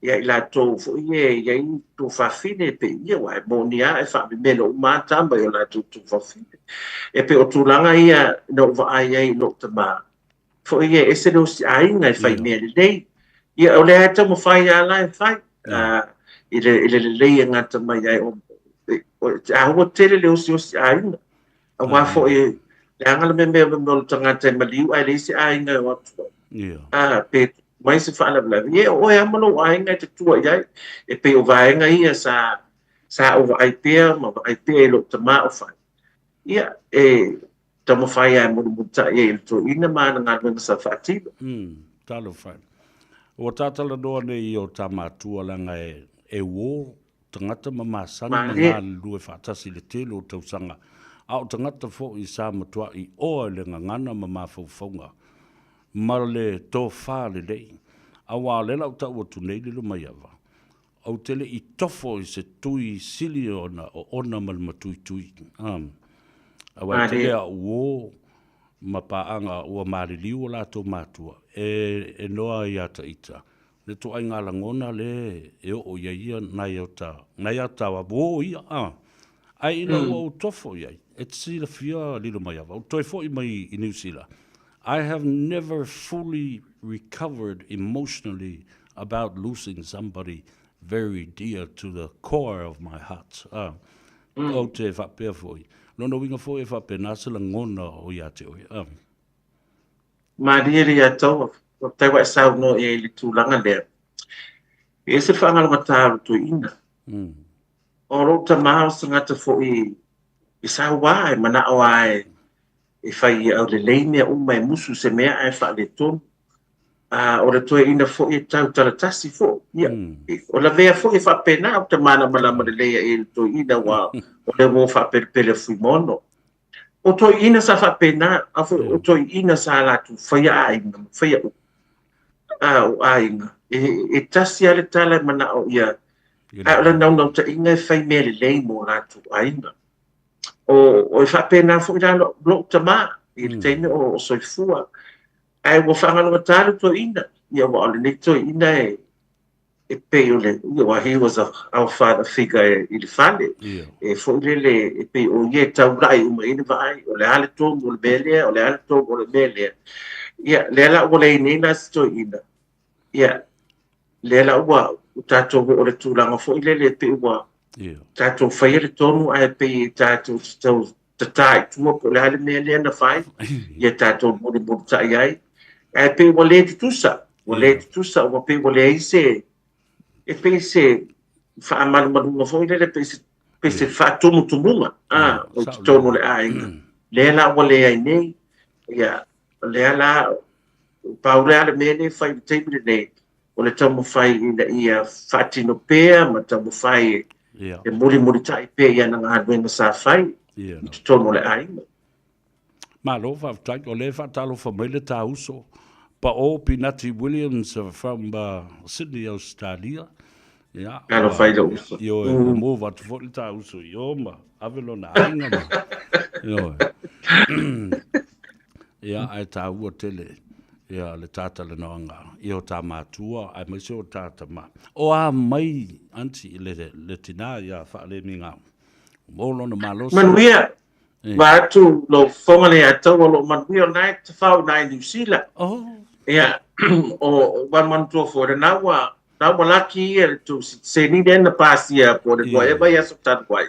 ia i la tō fo ia i tō whawhine pe ia wa e monia e whapimena o mātamba i o la tō whawhine. E pe o tūlanga ia no wa ai no ta mā. Fo ia e se no si ainga i whai mea le lei. Ia o le hata mo whai ala e whai. I le lei ngata mai ai o a hua tere le osi ainga. A wā fo e le angala me mea me tangata e maliu ai le si ainga o atu. Pe mai se whaala bila. Ia o e amano ainga te tua iai. E pe o vaenga ia sa o vai pia, ma vai pia e lo ta maa o whai. Ia e tamo whai ai munu muta e il to ina maa na ngā wenga sa whaatiba. Talo whai. O tātala doa nei o tā mātua langa e wō, tangata mamasana ma ngā lue whaatasi le telo o tausanga. Au tangata fo i sā matua i oa le ngangana ma mawhauwhaunga. Ma le tō whā le lei. A wā lela o tau atu nei le mai awa. Au tele i tofo i se tui sili ona o ona malma tui. A wā tele a wō ma paanga ua mariliu o lato mātua. E noa i ata ita. Le to ai ngā langona le e o ia nai au ta wa bo ia. Ai ina ua o tofo iai. E tsi la fia lilo mai awa. O toi fo i mai i New Zealand. I have never fully recovered emotionally about losing somebody very dear to the core of my heart. O te whapea foi. Nono winga foi e whapea nasa la ngona o ia te oi. Maria tau, o te wa sau no e li tūlanga lea. E se whangalanga tāru tu ina. O rota maha o sangata fo i sau wā e mana o ai e whai au le leimea uma e musu se mea ai wha le tonu. O le toe ina fo i tau taratasi fo. O la vea fo i whapena o te mana malama le leia e le toi ina wa o le wō whapele fui mono. O toi ina sa whapena, o toi ina sa latu whaia ainga, whaia u. O ainga. E tasi ale tala mana o ia. A la nau ta inga e whai mea le lei mo latu ainga. O e whapena fo i la lo ta maa. I le teine o soifua. Ai wa whangalanga tāru toi ina. Ia wa ole nei toi ina e pei ole. Ia wa he was our father figure i le whale. E fo le e pei o ie tau rai uma ina vai. O le ale tōmu o le melea, o le ale tōmu o le melea. Ia, le ala ua le nei nasi toi ina. Ia, le ala ua o tātou o le tūlanga fo i le pei ua. Tātou whaia le tōmu ai pei tātou tatai tua po le ale melea na whai. Ia tātou mori tai ai. E pe wa le tusa, wa pe wa le se e pe se fa manu fo ile pe se fa tumu o tonu le ai le la wa le ai nei ya le ala pa ure mene fa te ne o le tamu fai ina ia fatino pe ma tamu fai e muri tai pe ia na ngā sa fai tonu le ai ma lo fa tai o le fa talo fa mele ta uso pa o Pinati Williams from Sydney, Australia. Yeah. Ano fai da uso. Yo, mo va tu fo ta uso yo ma avelo na ainga ma. Yo. Ya ai ta u tele. Ya le tata le nonga. Yo ta matua, ai mo so tata ma. O a mai anti le tina ya fa le minga. Mo lo na malo. Manuia. Ma tu lo fongale ata lo manuia nai te fa nai New Zealand. Oh. Ia, o wamantua fo re nawa laki e tu se ni den na pasia po de goe ba ya sotan kwai.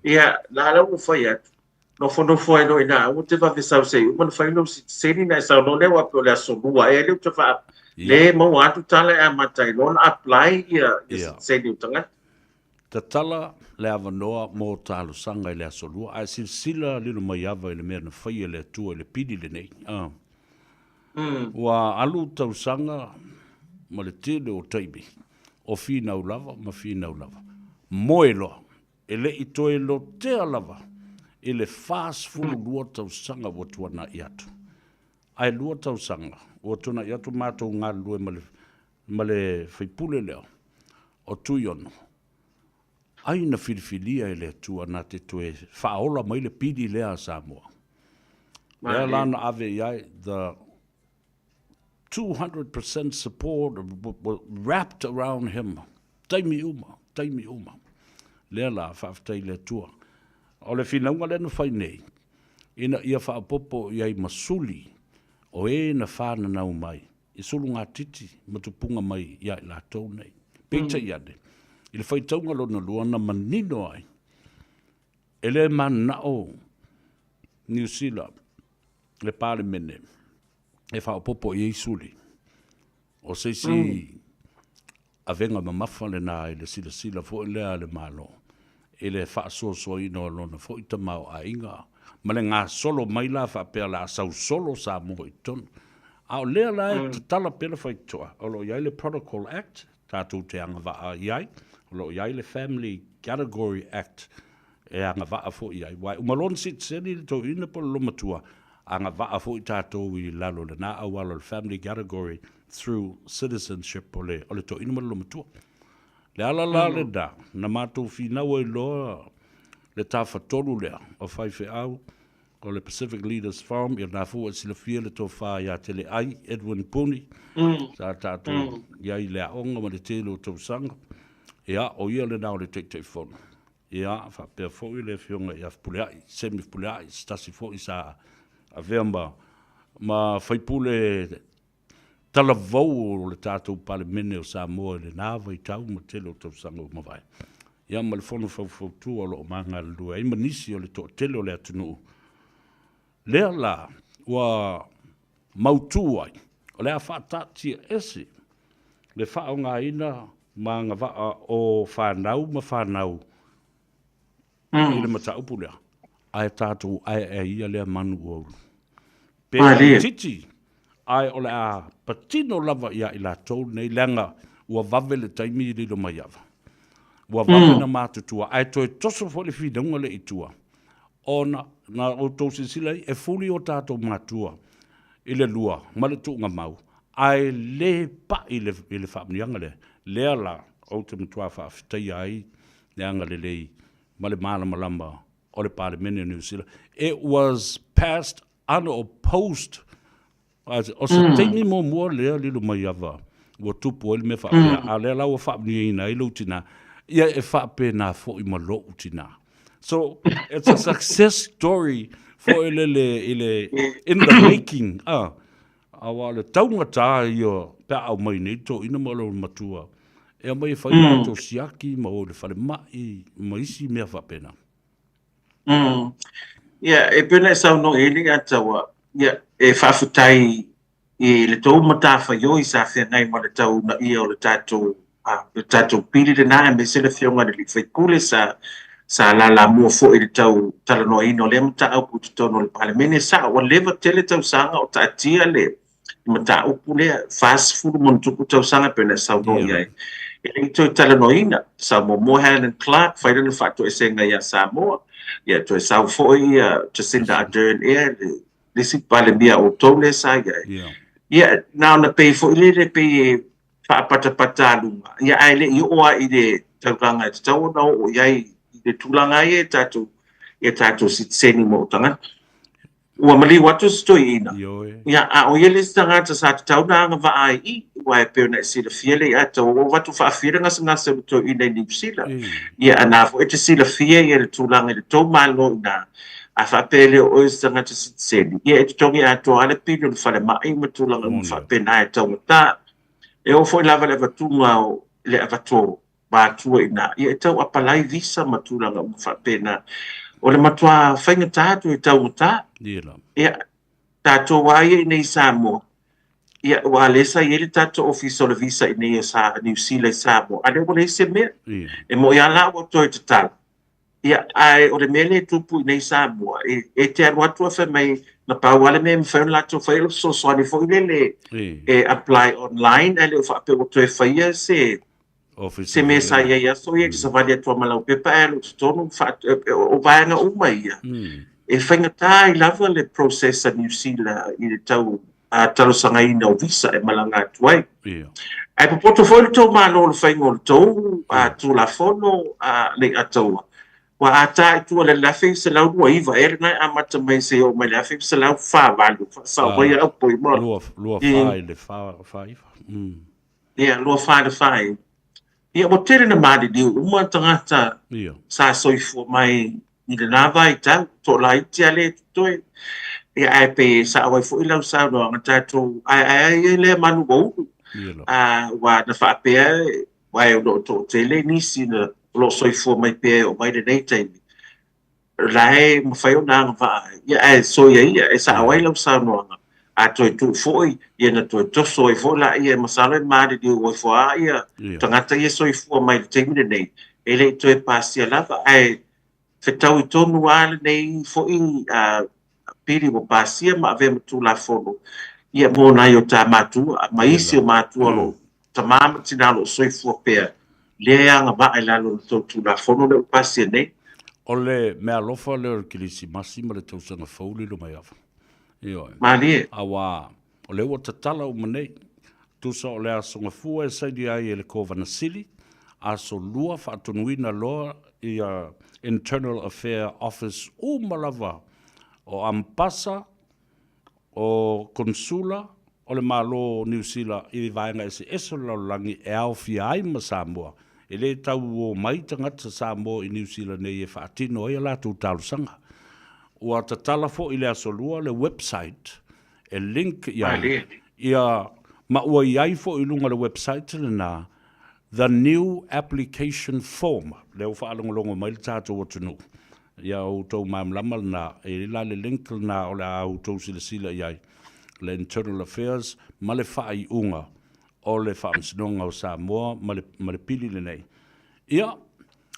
Ia, la u fa ya. No fondo foi no ina, o te va vesa se u man fa no se ni na sa no le wa po le so bua e le te fa. Le mo atu tala a matai non apply ia se ni tanga. Ta tala le avanoa mo talo sanga le so lua a silsila le mai ava le me na fa le tu le pidi le nei. Wa alu tau sanga ma le tele o taibi o fina ulava ma fina ulava moelo e le i toe lo te alava, e le fast fulu lua tau sanga wa tuana i atu. Ai lua tau sanga, wa tuana i atu mātou ngā lue ma le whaipule leo, o tui ono. Ai na filifilia e le tua na te toe whaola mai le pidi lea Samoa. Lea lana ave iai, the 200% support wrapped around him. Taimi uma. Lea la whaafitai le tua. O le whinaunga le na whai nei. Ina ia whaapopo iai masuli o e na whana nau mai. I sulu ngā titi matupunga mai iai la tau nei. Peita iade. I le whaitaunga lo na luana manino ai. E le manao New Zealand. Le pāle mene. E whaapopo i suli. O seisi a venga mamafa le nā i le sila fo i lea le malo. E le whaasoso ino alona fo i tamau a inga. Ma le ngā solo mai la whaapea la sau solo sa mo i tonu. A o lea la e tala pela whaitoa. O lo iai le Protocol Act, tātou te anga waa iai. O lo iai le Family Category Act, e anga waa fo iai. Wai umalon sit seni le tau ina po lomatua. Anga waa fo i tātou i lalo le nā awalo le Family Category through citizenship o le to ina lomatua. Le ala la le da, na mātou whinaua i loa le tāwhatolu lea o whaiwhe au, o le Pacific Leaders Forum, i nā fua sila fia le tō whāia te le ai, Edwin Puni, sa tātou iai lea onga ma le tēlo tau sanga, ia o ia le nao le teitei whono. Ia, whapea fōi le whionga i afpuleai, semi puleai, stasi fōi sa a veamba, ma whaipule tala vau o le tātou pale mene o Samoa le nāwa i tau ma telo tau sanga o mawai. Ia ma le whono whautu o lo o manga le lua, ima nisi o le tō telo le atunu. Lea la, ua mautu ai, o lea whaatati esi, le whao ngā ina, ma ngā waa o whanau ma whanau, i le mata upu lea, ai tātou ai e ia lea manu o ulu. Pea titi, ai o le a patino lava ia i la tau nei lenga ua vave le taimi i lilo mai ava. Ua vave na mātutua, ai toi toso fo le whidaunga le itua. Ona, na o tōsi silai, e fuli o tātou mātua i le lua, ma le tūnga mau. Ai le pa i le whaamnianga le, lea la, o te mtua whaafitai ai, le anga le lei, ma le mālama lamba, o le pāle mene New Zealand. It was passed unopposed. O se teimi mo mua lea lilo mai ava, ua tupu ele me whaapea, a lea lau whaapnia ina ilo tina, ia e whaapea nā fo i malo tina. So, it's a success story for in the making. Awa le taunga tā i o pea au mai nei tō ina malo matua. E mai whai mātou siaki, ma o le whale mai, ma isi mea whapena. Ia, e pena e sau no e linga taua, ia, e whawhutai i le tau matawha yo i sa whengai ma le tau na ia o le tātou piri le nā, me se le whionga le li whaikule sa la mua fo i le tau talanoa ino le mata au putu tono le palemene sa o lewa tele tau sanga o tātia le mata upu le fast food mon tuku tau sanga pena sau no iai. E le toi talanoa ina, Samoa Helen Clark, whaida le whātua e senga ia Samoa, ia toi sau fo i Jacinda Ardern le si pale mia o tole sa iai. Ia, nao na pei fo i le pei whaapata lunga. Ia ai le i oa i le tauranga e tau na o iai le tulanga e tātou sitseni mo tanga. Ua mali watu stoi ina. Ia a o yele tangata sa tau na anga wa ai i ua e peo na e sila fiele i ata o watu whaafira ngasa to ina i New Zealand. Ia anafo e te sila fie i le tulanga i le tau malo ina a whaapele o is tangata sitseni. Ia e te tongi ato ale pino le whale mai ma tulanga mo whaapena e tau ta. E o foi lava le vatunga o le avato. Bātua ina, ia e tau apalai visa matulanga mo whapena. O le matua whainga tātu e tau tā. Ia, tātou waia i nei Samoa. Ia, wa lesa i ele tātou ofisa o le visa i nei sa New Zealand Samoa. Ane o le se mea. E mo ia la o toi te tala. Ia, ai, o le mele tupu i nei Samoa. E te arwatua wha mai na pauale me mwhaun lato whaelo so soani fo i lele. E apply online, ele o whape o toi whaia se se me sa ia so ia se vale tua malau pepa e lo tonu fa o vaenga uma ia e whainga tā I lava le process a New Zealand I le tau a talo sanga ina o visa e malanga atuai ai popoto foi le tau mano le whainga o le tau a tu la fono a le ataua wa ata I tu le lafi se lau ua iwa e nai amata mai se o mai lafi se lau wha valu sa vai au poi mo lua wha I le wha iwa ia lua wha le wha ia mo tere na madi diu uma tangata sa soifua mai I le nava I tau to la iti ale toi ia ai pe sa awai fu ilau sa no ngata to ai le manu bo wa na fa pe wa o to tele ni si na lo soifua mai pe o mai de nei tai lai mo fai ona va ia ai so ia sa awai lau sa no a toi tu foi ia na toi to soi fo la ia masala madi diu o fo ia tangata ia soifua mai te ni nei ele toi pasia lava ai fetau I tonu ale nei foi pili mo pasia ma ave tu la fono ia mo na yo ta matu ma isi o matu lo tamama tina lo soifua pe le anga ba ila lo tu la fono le pasia nei ole me alofa le kilisi masima le tausanga fauli lo mai afa io mali awa ole o tatala o manei tu so le asonga fua sai di ai le kovana sili aso lua fa tonuina lo ia Internal Affair Office o malava o ampasa o konsula o le malo New Zealand I vaenga ese eso langi e au fiai ma Samoa e le tau o mai tangata Samoa I New Zealand nei e whaatino e la tu talusanga o a tatala fo I le asolua le website e link ia ma ua iai fo I lunga le website le na the new application form leo fa alongo mai tato o tunu ia o tau mamlama na e la le link na o la o tau sila iai le internal affairs ma le fai unga o le whaamsinonga o Samoa ma le pili le nei ia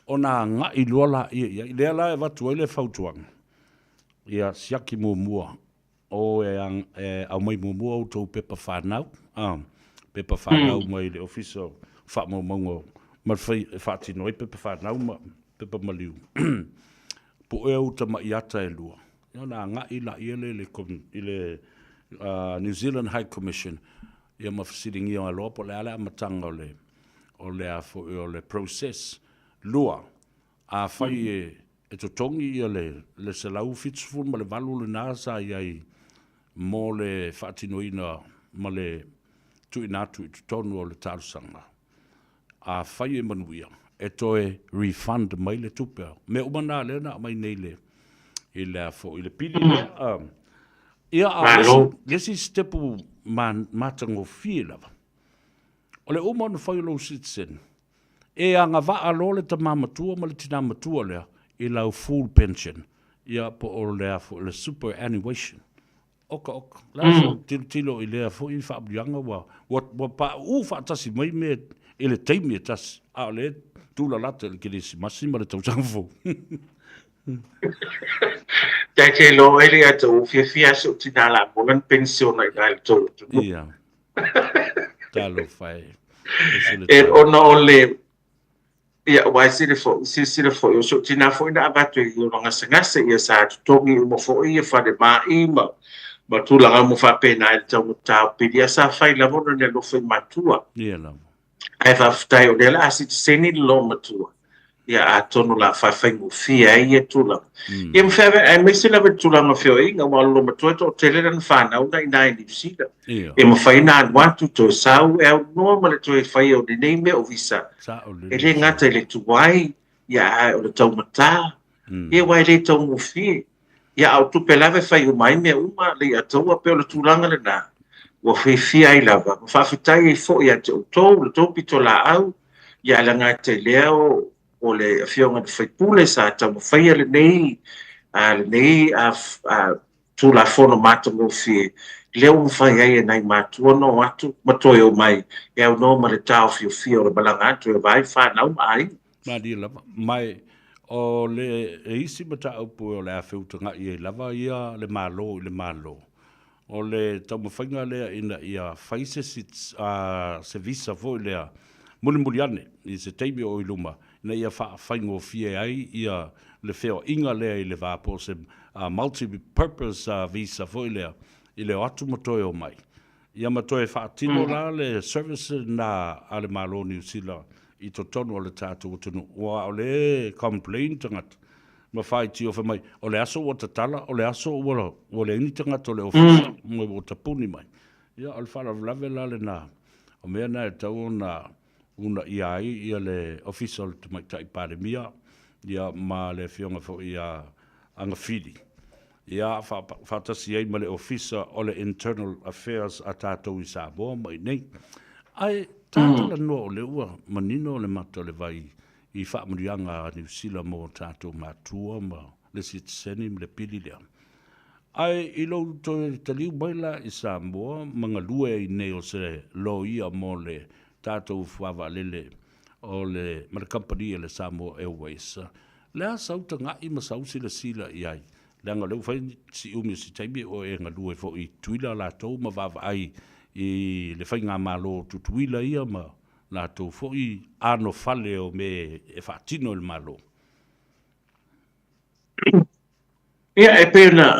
o na nga I luala ia lea la e watu ele fautuang ia siaki mua o au mai mua o tau pepa whanau pepa whanau mai le official fa mo mongo ma fa ti noi pe fa na ma pe maliu po e uta ma iata e lua yo na nga ila ile le kom ile New Zealand High Commission ia ma fasiling ia lo po le ala matanga o le a fo o le process lua a fai e to tongi ia le se lau fitful ma le valu le nasa ia mo le fa ti noi na ma le tu inatu tonu o le tarsanga a fai e manuia e toe refund mai le tupe me umana le na mai nei le ile fo ile pili ia a lesi stepu man matango fila ole umana fai lo citizen e anga va alole ta mamatua ma le tina matua le I lau full pension ia po o le fo le superannuation oka la so tilo ile fo I fa bianga wa pa u fa tasi mai me ele teimi tas a le tu la lata le kilisi masima le tau fo ta ke lo ele ata o fia so tina la molan pension ai dal to ia talo fai e ono ole ia wa sile fo yo so tina fo ina abatu yo nga sengase ia sa tongi mo fo ia fa de ma tu la mo fa pena il tau ta pedia sa fai la vona ne lo fe matua ia la ai fa ftai o dela asi seni lo matua ia a tonu la fa mo fia ia tula ia me fa ai me se la tula ma fio inga wa lo matua to tele na fa na una ina ni sida e mo fa ina want to sau e normal to fa o de name o visa ele ngata ele tu wai ia o le tau mata ia wai le tau mo fia ia au tu pelave fa o mai me uma le atua pe o le tulanga le na wa fia ai lava fa fitai fo ia to pitola au ia la ngata leo o le fionga de faipule sa ta mo faia le nei a tu la fono mata mo fi leo mo fai ai nai matu no atu matoi o mai e o no ma le tau fio le balanga tu vai fa na mai ma di lava mai o le isi mata o po le afeutanga I lava ia le malo o le tau mawhainga lea ina ia faise se visa fo lea muli ane, i se teimi o iluma, na ia whaingo fie ai, ia le wheo inga lea i le vāpo se multi-purpose visa fo i lea, i le atu matoe o mai. Ia matoe whaatino la le service na ale malo New Zealand, i to tonu o le tātou tunu. Ua o le complain tangata, ma whai tio wha mai, o le aso o tatala, o le aso o le ini tangata o le ofisa, mo o tapuni mai. Ia, o le whara vlave la le na, o mea na e tau na una iai, ia le ofisa o le tamaitai pāremia, ia ma le fionga fo ia anga whiri. Ia whatasi ei ma le ofisa o le Internal Affairs a tātou i Samoa mai nei. Ai, tātala noa o le ua, manino o le mata o le vai i whaamurianga a New Zealand mo tātou mātua ma le citizeni le pili lea. Ai, i lau toi taliu maila i Samoa, mga lue i nei o se lo ia mo le tātou whawa lele o le marakampani e le Samoa Airways. Lea sauta ngai ma sausi le sila i ai. Lea ngā leu whai si umi si taimi o e ngā lue fo i tuila la tau ma wawa ai i le whai ngā malo tutuila ia ma la tau fo i ano fale o me e whaatino il malo. Ia e pēna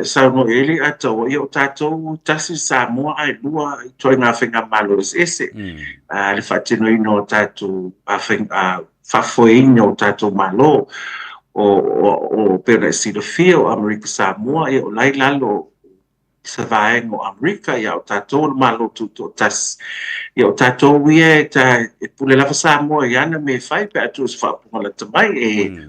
sauno eli a tau i o tātou tasi Samoa ai lua i toi ngā whenga malo ese. Le whaatino ino tātou whafoeina o tātou malo o pēna si le fia o Amerika Samoa i o lai lalo sa vaenga o Amerika i o tātou malo tuto tas i o tātou ia e pule lava Samoa i ana me whai pe atu sa whapunga la tamai e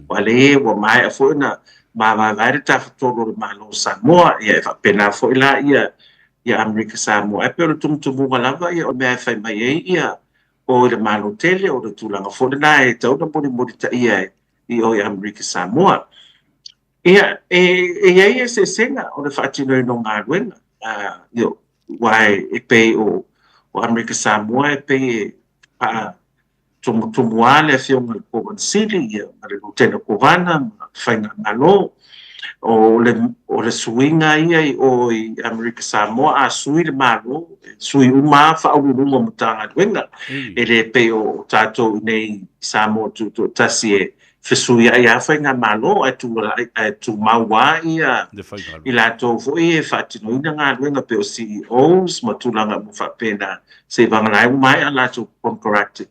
wale e wa mai a fwena ma vaere ta whatoro le malo Samoa i e whapena fo ila i Amerika Samoa e pēna tumutumunga lava i o mea whai mai e ia o le malo tele o le tūlanga fo le na e tau na mori ta ia i o i Amerika Samoa. Ia, e se senga o le whaatino i no ngā ruenga. Wai e pei o Amerika Samoa e pei e pa tumutumua le whionga le Kovansili ia, ma le Lutena Kovana, ma whainga ngalo, o le suinga ia i o i Amerika Samoa a sui le malo, sui uma whaururunga mutanga ruenga, e le pei o tātou nei Samoa tuto tasi e fesui ai afa ngā malo ai tu maua ia i latou foʻi e faatinoina galuega pe o CEOs ma tulaga mo faapena se vagalai mai a latou corporate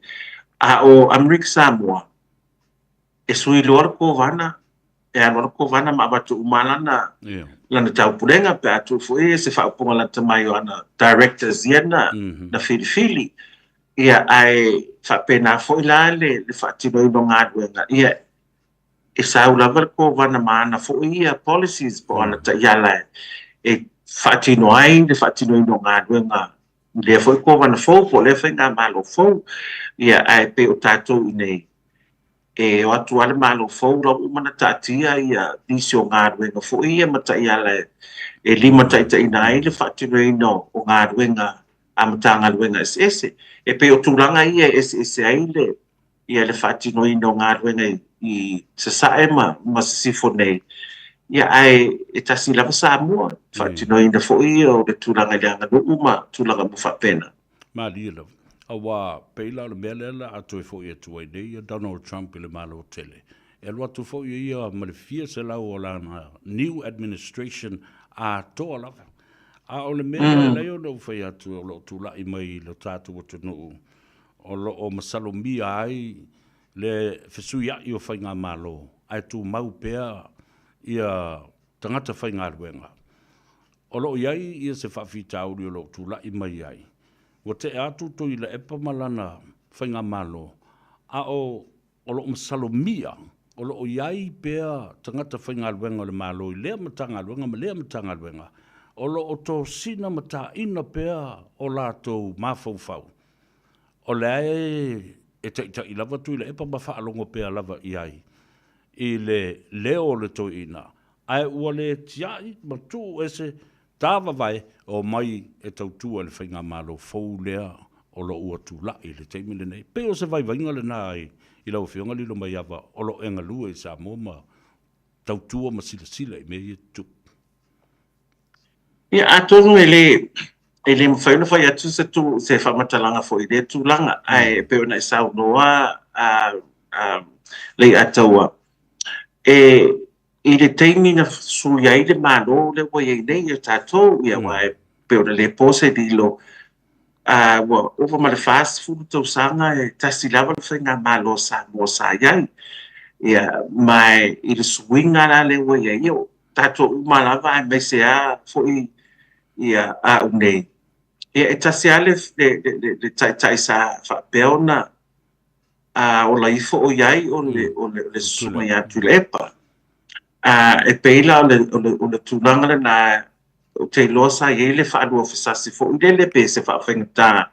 a o Amerika Samoa e sui loa le kovana e aloa le kovana ma avatuu malana lana taupulega pe atu foʻi e se faaupoga la tamai o ana directors ia na filifili ia ai faapena foʻi la le faatinoina galuega ia e sau lava le kovana maana foʻi ia policies po ana taiala e faatino ai le faatinoina galuega lea foʻi kovana fou po lea faigā malo fou ia ae pe o tatou i nei e o atu ale malo fou lau umana taatia ia disi o galuega foʻi ia ma taiala e lima taʻitaʻina ai le faatinoina o galuega a matagaluega eseese e pe o tulaga ia eseese ai le ia le faatinoina o galuega i sasae ma sisifo nei ia ae e tasi lava Samoa faatinoina foʻi o le tulaga i le agaluu ma tulaga mo faapena malia lava aua peila o le mea lea la atu e foʻi atu ai nei ia Donald Trump i le malo tele e alu atu foʻi ia ma le fia se lau o lana new administration a toa lava a o le mea lea o lou fai atu o loo tulaʻi mai le tatou atunuu o loo masalomia ai le fesuiaʻi o faigā malo ae tumau pea ia tagata faigaluega o loo iai ia se faafitauli o loo tulaʻi mai ai ua teʻe atu toi le epa ma lana faigā malo a o loo masalomia o loo iai pea tagata faigaluega o le malo i lea matagaluega ma lea matagaluega o loo tosina ma taʻina pea o latou mafaufau o le ae e taʻitaʻi lava tui le epa ma faalogo pea lava i ai i le leo le toeina ae ua le tiaʻi ma tuu ese tavavae o mai e tautua le faigā malo fou lea o loo ua tulaʻi le taimi lenei pe o se vaivaiga lenā ai i lau fioga lilo mai ava o loo egalua i Samoa ma tautua ma silasila i mea ia tupu ia atonu e e le mawhaina whai atu se whamatalanga fo i le tūlanga ai pe ona i sau noa lei ataua i le teimi na sui ai le malo le wai ai nei e tātou ia wai pe ona le pose di lo ua ova ma le fast food tausanga e tasi lava le whainga malo Samoa sa iai ia mai i le suinga la le wai ai o tātou umalava ai mai se a fo ia a unei ia e tasi ale le tai sa whapea ona o la ifo o iai o le sunga ia tu le epa e peila o le tūlanga le na o te loa sa iei le whaadua whisasi fo i le pe se whaafengata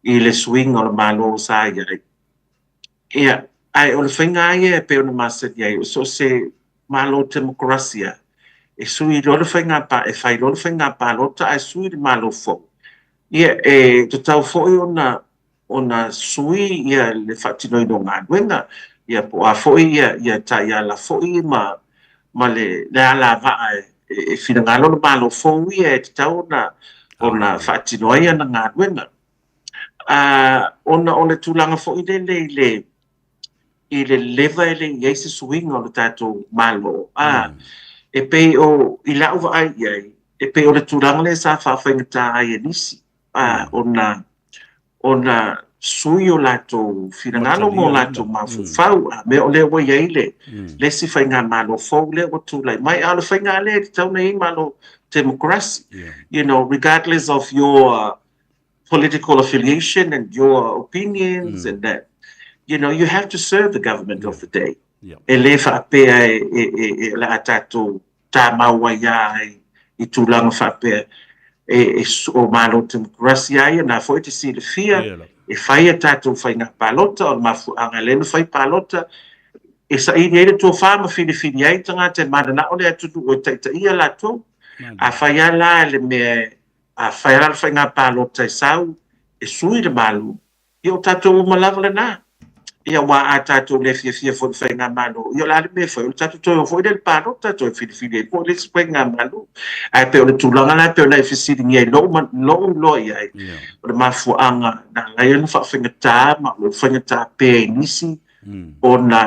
i le swing o le malo sa iai ia ai o le whainga ia e pe o na masa iai o so se malo demokrasia e sui lo le whainga pa e whai lo le whainga pa lota ai sui le malo fo ia e te tau fo i ona sui ia le whatinoi no ngā nuenga ia po a fo ia ta ia la fo i ma le ala vaa e whina ngalo le malo fo ia e te tau ona whatinoi ana ngā nuenga ona o le tūlanga fo i i le leva e le iei se suinga o le tātou malo e pei o i lau wa ai iai e pei o le tūlanga le sa whawhaingata ai e nisi ona sui o latou finagalo mo latou mafufau me o le ua iai le si faiga malo fou le ua tulai mai a le faiga le tauna ai malo democracy you know regardless of your political affiliation and your opinions and that you know you have to serve the government of the day e le faapea e la tatou tamaua ia i tulaga faapea o malo democracy ai na foi te silifia e fai a tatou faiga palota o mafuaga lena fai palota e saʻili ai le tuafā ma filifili ai tagata e mananaʻo le atunu o taʻitaʻia latou a fai ala le mea a fai ala le faiga palota e sau e sui le malu ia o tatou uma lava lenā ia ua a tatou le fiafia foi le faiga malo ia o la le mea foi o le tatou toe o foi le palota toe filifili ai foi le faiga malu ae pe o le tulaga la pe ona e fesiligi ai lou loa i ai o le mafuaaga na gai ona faafaigatā ma o le faigatā pea i nisi ona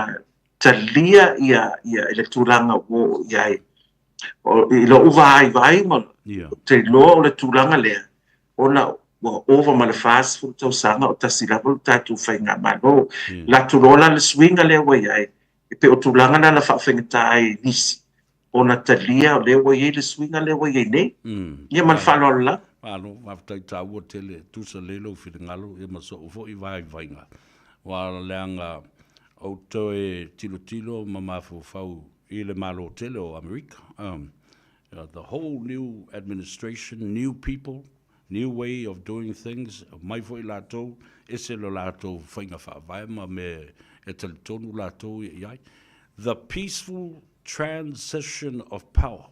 talia ia i le tulaga ua i ai i loʻu vaai ma te iloa o le tulaga lea ona ua ova ma le fast food tausaga o tasi lava lo tatou faiga malo latulola le suiga lea ua i ai e pe o tulaga na na faafaigatā ai nisi ona talia o le ua iai le suiga le ua iai nei ia ma le faaloalola alo mafataitaua tele tusa lelo finagalo ia masoo foʻi vaivaiga ua leaga outou e tilotilo ma mafufau i le malo tele o Amerika the whole new administration new people new way of doing things mai foʻi latou ese lo latou faiga faavae ma me e talitonu latou iai the peaceful transition of power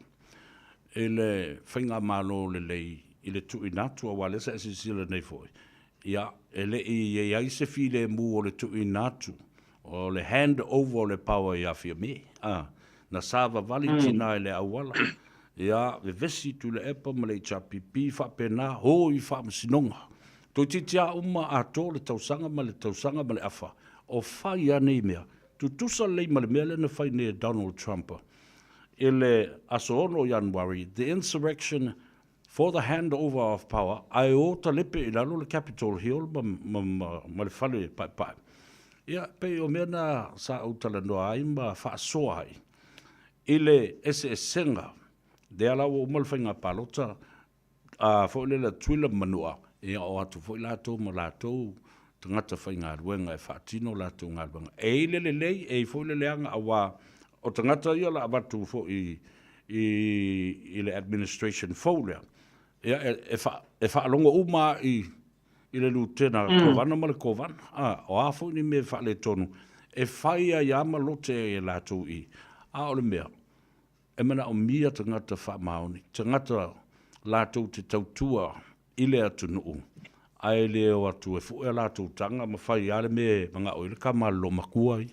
ele whainga malo lelei ile tu inatu a wale sa sila nei foi ia ele i ai se file mu o le tu inatu o le hand over le power ia fia me na sava vali tina ele awala ia ve vesi tu le epa ma le chapipi fa pena ho i fa msinonga to titia uma a to le tausanga ma le afa o fa ia nei mea tu tusa lei ma le mea le na fai ne Donald Trump ele asono January the insurrection for the handover of power ai o talepe i lalo le Capitol Hill ma le fale pai ia pe o mena sa o talanoa ai ma fa soa ai ele ese senga de ala o mal fainga palota a fo le la tuila manua e o atu fo la to mo la to tangata fainga ruenga e fatino la to ngalbanga e le e fo le leanga awa o tangata ia la abatu fo i le administration fo le ia e fa longo uma i le lutena kovana ma le kovana o a fo ni me fa le tonu e faia ia ma lote e la to i a o le mea e mana o mia tangata wha maoni, tangata lātou te tautua i le atu nuu. Ai le o atu e fuea lātou tanga, ma whai ale me mga oile ka malo makua i.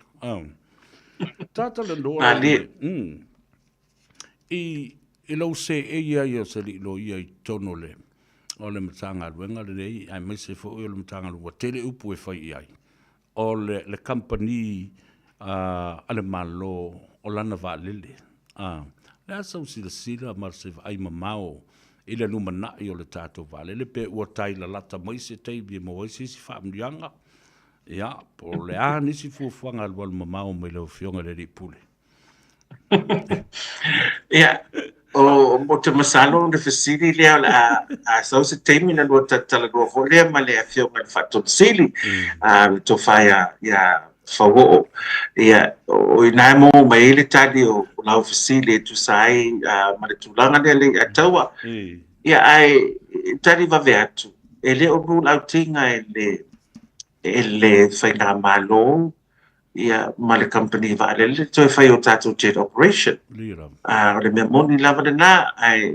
Tata le ndoa i lau se e ia ia se li lo ia i tono le. o le matanga luenga le nei, ai mai se fo o le matanga luenga, tele upu e whai ai. O le company ale malo o lana va lele. Le asau sila mar se ai mamao i le numana i o le tātou va lele pe ua tai la lata mai se teibi mo i si whaamrianga. Ia, po le a nisi fuafuanga alwa le mamao mai lau fionga le ripule. Ia, o te masalo le fasili lea a sau se teimi na lua tatala lua fo lea ma lea fionga le faton sili to whaia ia whawoo. Ia, o i nai mo mai ele tali o lau fasili e tu sai ma le tūlanga lea le ataua. Ia ai tali vave atu. E le o ru lau tinga e le whainga malo ia ma le company va le to fai o tatou jet operation. Le me moni lava le na ai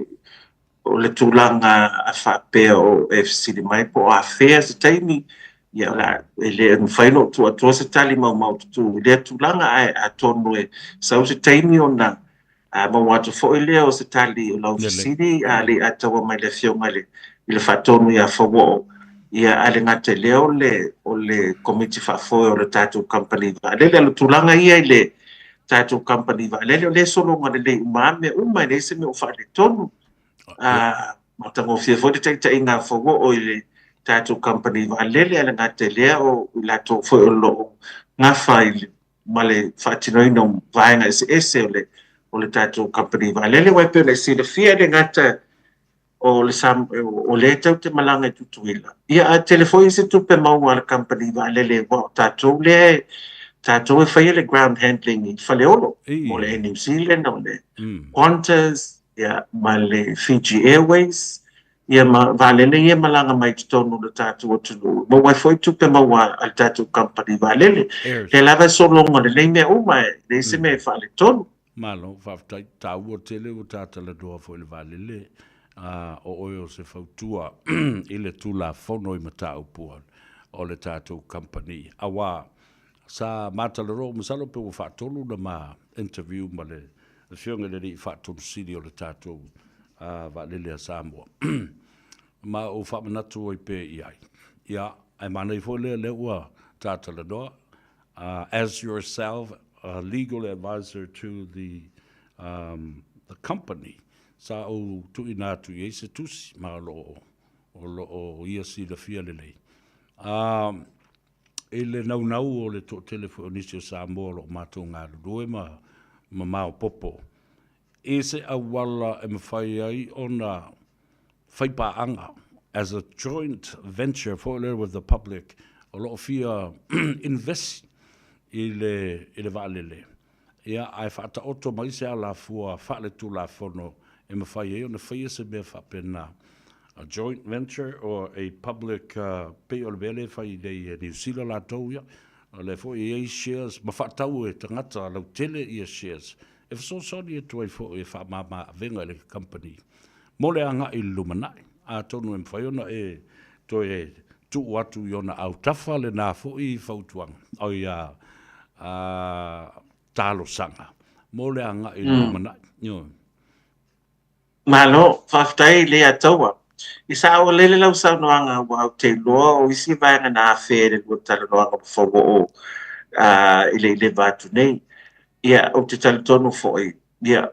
o le tūlanga a whapea o FC de mai po a fair se taimi ia la le whaino tu atua se tali mau tu le tūlanga ai a tonu e sau se taimi o na mau atu fo ele o se tali o lau fisiri a le atawa mai le fionga le i le whatonu ia whawo ia ale ngate leo o le committee whafoi o le tatou company va lele alo tūlanga ia i le tatou company va lele o le solonga le umame umai le se me o wha le tonu matango fia fo te ta inga whawo o i le tatou company va lele ale ngate leo i la tō foi o lo ngafa i ma le whaatinoina vaenga ese o le tatou company va lele wai pe le si le fia le ngata o le tau te malanga i tutuila. Ia a telefoi se tupe mau ala company va lele wa tatou le tatou e whaia le ground handling i whaleolo. O le New Zealand, o le Qantas, ia ma le Fiji Airways, ia ma va lele ia malanga mai tonu le tatou o tunu. Ma wai foi tupe mau ala tatou company va lele. Le lava solonga le leime uma le se me whale tonu. Malo, whaftai tau o tele o tātala doa foi le va lele. O oio se fautua i le tula fono i matau pua o le tātou company. Awa, sa matalero masalo pe o whaatolu na ma interview ma le whionga le ri whaatolu siri o le tātou wa lele a Samoa. Ma o whamanatu o i pe i ai. Ia, ai mana i fo le ua tātala doa. As yourself, a legal advisor to the company, sa o tu ina tu ye se tusi ma lo o ia si la fia le lei ele nau o le to telefonisio sa mo lo mato nga do ma o popo ese a wala e mafai ai ona fai pa anga as a joint venture for with the public o lo fia invest ile valele ia ai fata auto mai se ala fua fa le tu la fono e mawhai e o na whaia se mea whapena a joint venture or a public pay o le vele whai dei New Zealand la tau ia le fo e shares ma whatau e tangata lau tele i shares e whasosoni e tuai fo e whamama venga le company mo le anga i lumanai a tonu e mwhai ona e toi e tu atu i ona au tafa le nā fo i whautuanga o ia talo sanga mo le anga i lumanai Malo, whaftai le ataua. I sa o lele lau sa noanga wa te loa o isi vaenga na where o tala noanga whawo o ile vatu nei. Ia, o te tala tonu fwoi. Ia,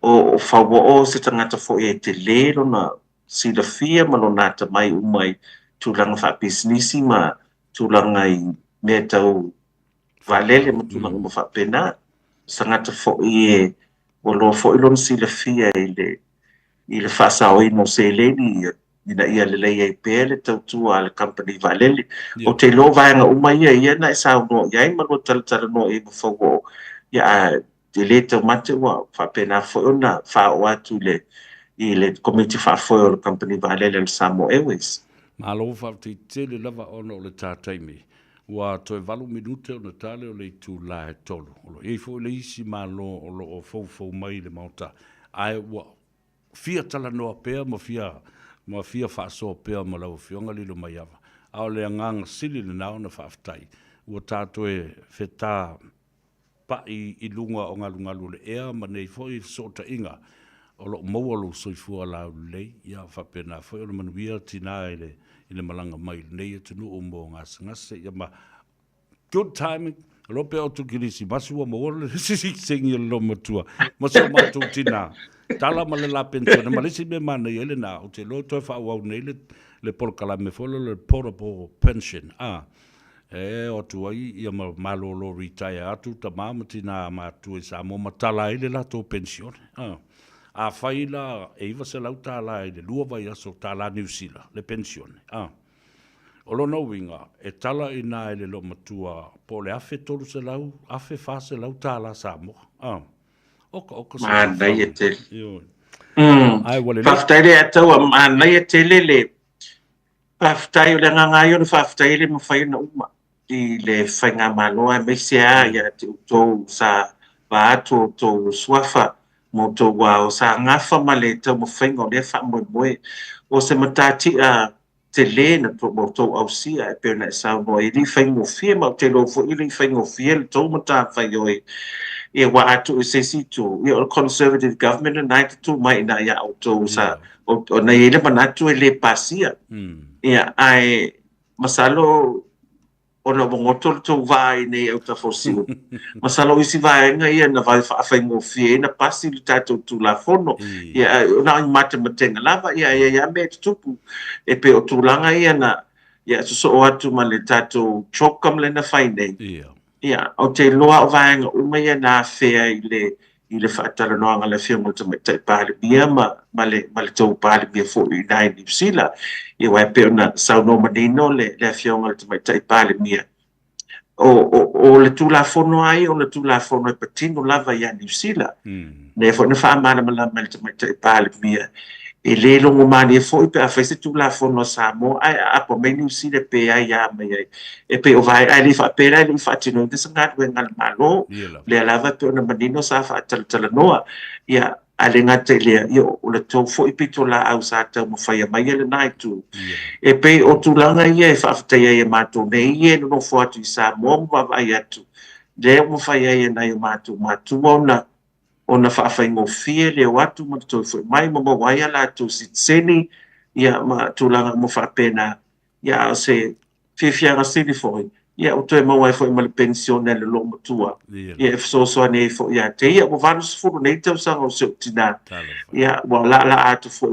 o whawo o se tangata fwoi e te lero na sila fia malo nata mai umai tūlanga wha businessi ma tūlanga i mea tau valele ma tūlanga ma wha pena. Sangata fwoi e o lo fo ilon sila fia ile fasa o ino se leni ina ia le ia pele tau al company valele o te lo vaenga umai ia na sa no ia ma lo tal no e fo ia te le te mate wa fa pena fo ona fa o atu le ile committee fa fo o company valele Samoa Airways malo fa te le lava ono le tataimi wa to valu minute o natale o le tu la tolo o e fo le isi malo o lo fo mai le mauta ai wa fia tala no pe ma fia fa so pe ma lo fionga li lo mai ava au le ngang sili le na na faftai o tato e feta pa i lunga o ngalu le ea ma nei fo i so ta inga o lo mo lo soifua la le ia fa pena foi o manuia tina ile malanga mai nei tu no mo ngase ia ma good timing lo pe o tu kirisi masu mo le singi lo matua masu ma tu tina tala ma le la pensione ma le si me mana ele na o te lo to fa wa nei le por kala me fo le portable pension o tu ai ia malo lo retire atu ta mama tina ma tu sa mo matala ile la to pensione a faila e iwa se lauta la le lua vai aso ta la New Zealand le pensione o lo no winga e tala ina ele lo matua po le afe tolu se lau afe fa se lauta la Samoa o se Manai e te ai wale le faftai le atau manai e te le faftai o le ngangai o le faftai le mawhai na uma i le whainga maloa me sea ia te utou sa ba atu to suafa mo to wa o sa ngafa ma le tau mawhainga o le wha moe o se matati a te le na to mo to au sia e pēna e sao no i li whaingo fia ma te lo fo i li whaingo fia le tau mata whai oi e wa atu e se situ i o conservative government na nai tu mai na ia o to sa o na i le manatu e le pasia ia ai masalo o lo bongoto to vai nei au ta fosil masalo isi vai nga ia na vai fa mo fie na pasi le tato tu la fono ia na mate matenga lava ia me tupu e pe o tu langa ia na ia so atu ma le tato chokam le na fai nei ia o te loa o vai nga uma ia na fea i le whaatara noanga le whia mo te mai pāle bia ma le tau pāle bia fo i nai ni psila i wai peo na sau no manino le whionga le te mai pāle mia o le tū la fono ai o le tū la fono e patino lava i a ni psila ne fo na wha mana malama le te mai pāle mia e le longo mani e fo i pe a whaise tū la fono Samoa ai apo mai ni psila pe ai a mai ai e pe o vai ai li wha pera li wha tino te sangat we ngal malo le lava pe ona manino sa wha tala noa ia ale ngate le o le tau fo i pito la au sa tau mo whaia mai ele nai tu e pe o tu langa ia e whaafatai ai e mātou ne ie no fo atu i Samoa mo wawai atu le mo whaia ai e nai o mātou ona whaafai fie le watu mo tau fo mai mo mawai ala tu sitseni ia ma tu langa mo whaapena ia se whiawhianga sili foi ia o toi mawai foi ma le pensione le lo matua ia so ane foi ia te ia mo vanu sfuru nei tau sanga o se tina ia wa la atu foi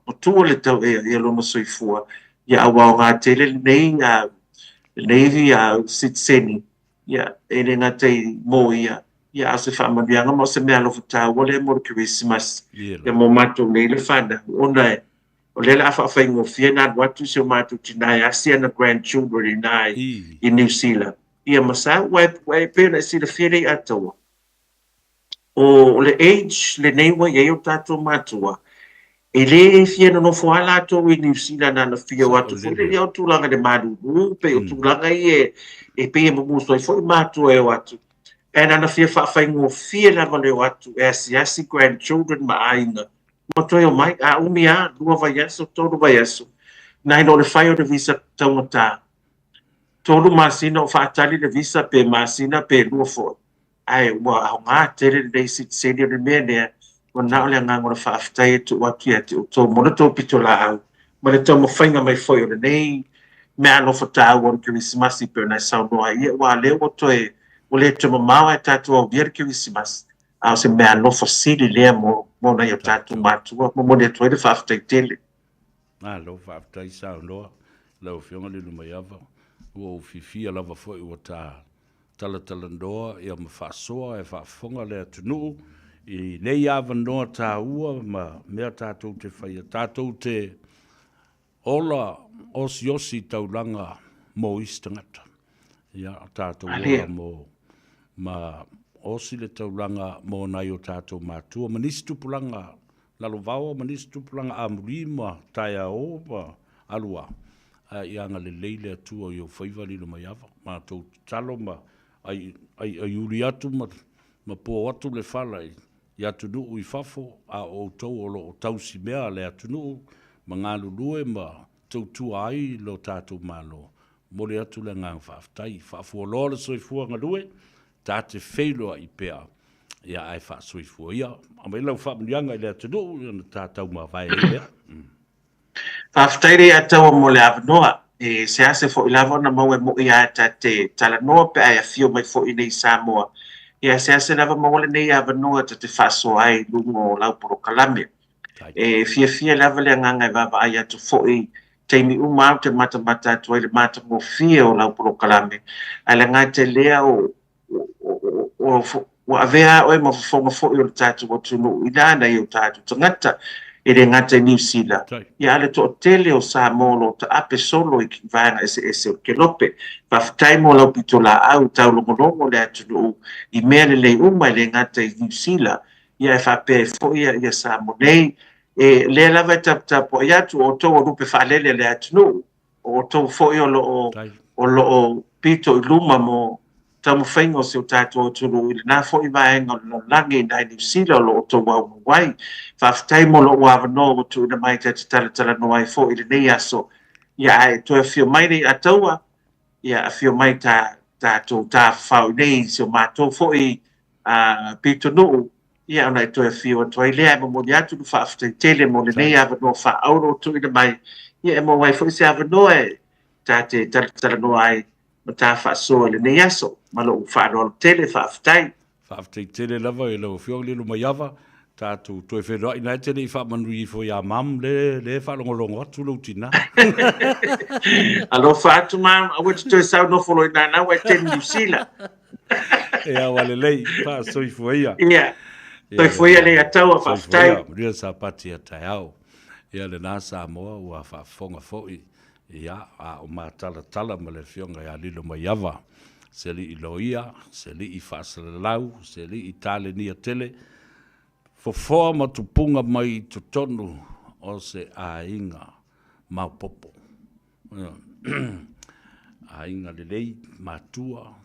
o tu le tau ia lo mo soifua ia wa ngā tele nei via sitseni ia e le ngā tei mo ia se whaamanianga mo se mea lo whatau o le mo Christmas ia mo matou nei le whana ona o le la whaafai ngofia nā watu se o matou tinai asia na grandchildren nai i New Zealand ia masa wai pēna si le whiere ataua o le age le nei wa iei o tātou matua e le whiena no whaala atou i New Zealand na whia watu le o tūlanga de maduru pe o tūlanga i e pe e mamuso i fo i matua e watu e nana whia whaafai ngofia lava le watu e asi grandchildren ma ainga mo toi o mai a umi a lua vai aso tolu vai aso nai no le whai o le visa taumata tolu masina o whaatali le visa pe masina pe lua fo ai wa au ngā tere le sitselia le mea nea o nao le ngango le whaafitai e tu watu e te o tō mona tō pito la au ma le tau mawhainga mai foi o le nei mea no whatau o le Christmas i pe nai sau noa ia wa leo o toi o le tō mamawa e tātou au via le Christmas au se mea no fasili lea mo na ia tātou mātua mo le toi le whaafitai tele lo whaafitai sau noa lau whionga le lumai ava ua uwhifia lava foi ua tala ndoa ia ma whaasoa e whaafonga le atunu i nei awa noa tā ua ma mea tātou te whaia tātou te ola osi taulanga mo istangata ia tātou ola mo ma osi le taulanga mo nai o tātou mātua manisi tupulanga lalo vawa manisi tupulanga amurima taia o ma alua i anga le leile atua i o whaiwari no mai awa mātou talo ma ai uri atu ma po atu le whala i atu nuu i whafo a o tau o lo tausi mea le atu nuu ma ngā lulue ma tau tua ai lo tātou mālo mo le atu le ngang whaftai whafua loa le soifua ngalue tā te wheiloa i pea ia ai whaasuifua ia. A mai lau whamunianga i lea tunu, na tātau ma vai ia. Whaftaire atawa mo le avanoa, se ase fo ilava na mau e mo ia te talanoa pe ai a fio mai fo i nei Samoa. Ia se ase lava mo le nei avanoa te whaso ai lungo lau poro kalame. Fia lava le nganga i vava ai atu fo i teimi umau te mata atu ai le mata mo fia o lau poro kalame. Ai le ngai te lea o avea oe ma fonga fo i o le tatu o tunu i nana i o tatu tangata. E re ngata New Zealand. Ia ale to tele o Samoa lo ta ape solo i ki vanga ese o ke lope. Whaftai mo lau pito la au tau longo le atunu i mea le uma le ngata i New Zealand. Ia e whape fo ia Samoa nei. E le lava tapo i atu o tau o rupe whaalele le atunu. O tau fo i o lo pito i luma mo tamu whaingo se o tātou tunu i le nā fo i vaenga o langi nai New Zealand o tau wau wai. Whaftai mo lo ua no o tu ina mai te tala no ai fo i le nei aso. Ia ai to e fio mai nei ataua. Ia a fio mai tātou tā whau nei se o mātou fo i pito nuu. Ia ona to e fio to i lea mo ni atu nu whaftai tele mo le nei ava no wha auro tu ina mai. Ia e mo wai fo i se ava no e tā te tala no ai ma tā wha soa le nei aso. Ma lo wha no tele whaftai. Whaftai tele lava e lau fio lilu mai ava. Tātou toi whenua i nai tene i whamanui i fo ia mam le whalongolongo atu lau tina. Alo whaatu mam, awet toi sau no follow i nana, wai tene New Zealand. Ea wale lei, wha soi fuia. Ia, toi fuia le atau a whaftai. Ria sa pati a tai au. Ia le nā Samoa ua whafonga foi. Ia, a o mā tala ma le fionga ia lilo mai ava. Se li i loia, se li i whaasalalau, se li i tale nia tele. Fofoa matupunga mai tutonu o se ainga maupopo. Ainga lelei matua,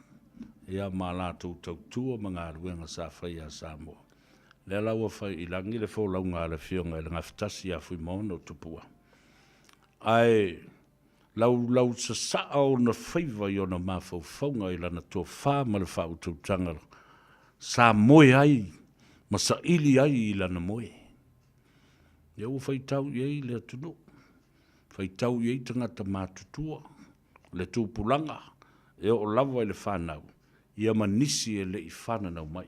ia mālatou tautua mga aruenga sa whaia Samoa. Le laua whai i langi le fō launga le fionga i langa fitasi a fui maona o tupua. Ai, lau sa o na whaiva i ona mawhauwhaunga i lana tō whā ma le whautautanga. Samoa ai, ma sa ili ai i lana moe. Ia ua whaitau iei le atunu. Whaitau iei tangata mātutua. Le tūpulanga. E o lava i le whanau. Ia manisi e le i whananau mai.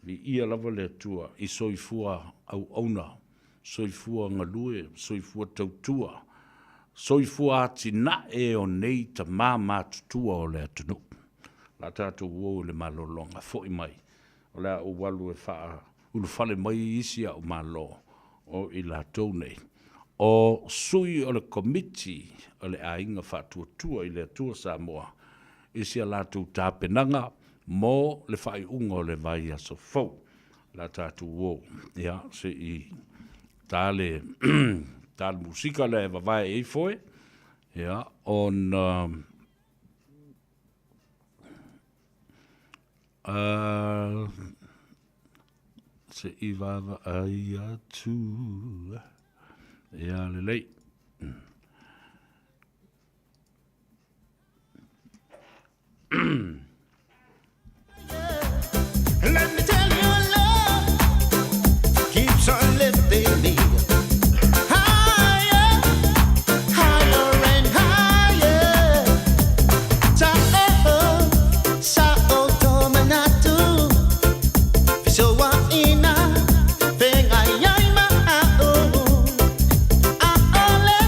Li ia lava le atua i soifua au auna. Soifua ngalue. Soifua tautua. Soifua atina e o nei ta mātutua o le atunu. La tātou uo le malolonga. Fo i mai. O lea o walu e wha ulu whale mai isi au malo o i la tau nei. O sui o le komiti o le ainga whatuatua i le atua Samoa isi a la tau tāpenanga mo le whai unga o le vai aso fau. La tātou uo. Ia, se i tāle musika le vavai e foe. Ia, on se i vava ai atu. Ia lelei. Let me tell you, love keeps on lifting me higher, higher and higher. Sao tomanatu, so ina venga yai ma aole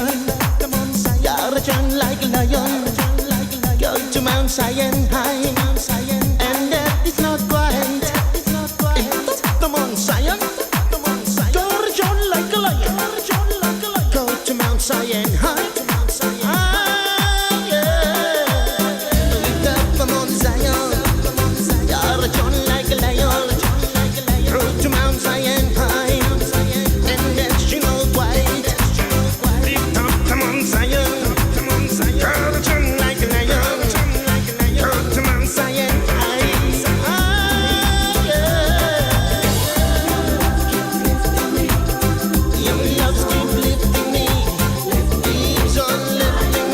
Zion. You're a giant like a lion. Go to Mount Zion high. And that is not quiet. The Mount Zion. You're a giant like a lion. Go to Mount Zion high. Lifting me, keeps on lifting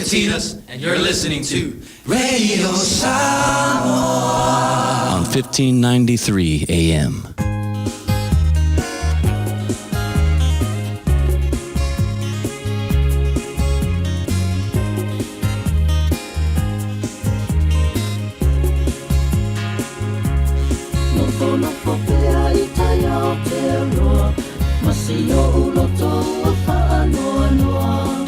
Martinez, and you're listening to Radio Samoa on 1593 AM. Masio uloto whaanoa noa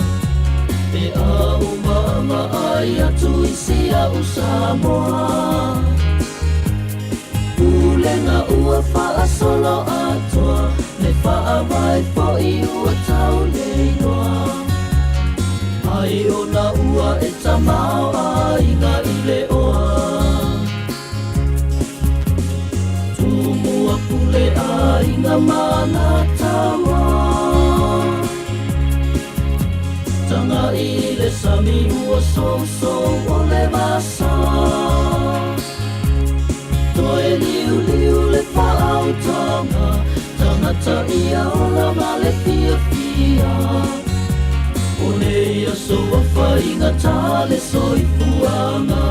Te a uma ai atu isia o Samoa Ulenga ua wha solo atoa Le wha mai po I ua tau leinoa Ai o na ua e tamau a inga I le oa Tumua pule a inga mana tawa Tanga I le sami ua so o le masa Toe liu le whaau tanga Tangata ia ola ma le fia O le ia so a whainga tā le soifuanga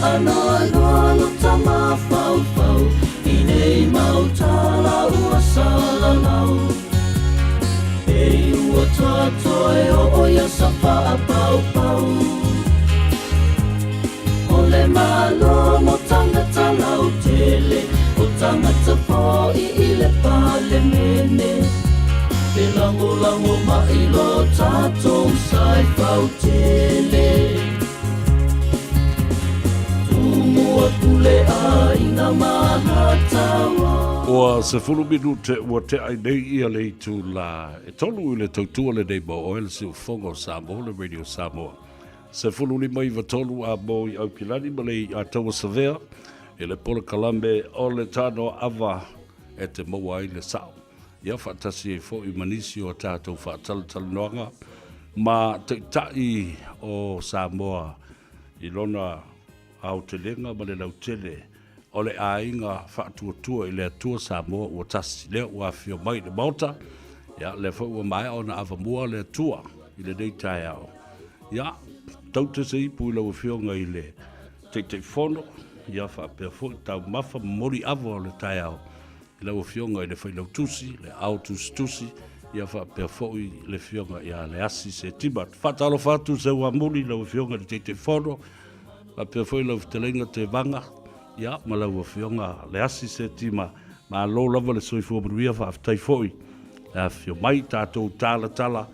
Anoa lo tama fau I nei mau tala ua salalau E ua tatoe o oia sa paa pau O le malo mo tangata lau tele O tangata po I le pale mene Te lango mai lo tatou sai fau tele Oa se fulu minute ua te ai nei ia le tu la e tolu I le tautua le nei mo o ele si ufongo Samoa le Radio Samoa. Se fulu lima iwa tolu a mo I au kilani ma le a taua savea e le pole kalambe o le Tanoa Ava e te maua ai le sao. Ia whaatasi e fo I manisi o tātou whaatala noanga ma te tai o Samoa I lona au te lenga ma le lautele o le ainga whaatuatua I le atua Samoa ua tasi leo ua fio mai le mauta ia le fo ua mai o na avamua le atua I le nei tai au ia tau te se ipu I lau fionga I le te fono ia whaapea fo I tau mafa mori ava o le tai au I lau fionga I le whailau tusi le au tusi ia whaapea fo I le fionga ia le asi se timat whatalo whatu se ua muli lau fionga le te fono a pe foi lo telenga te vanga ya ma la fionga le asi se tima ma lo lava le soi fo bruia fa tai foi a fio mai tato tala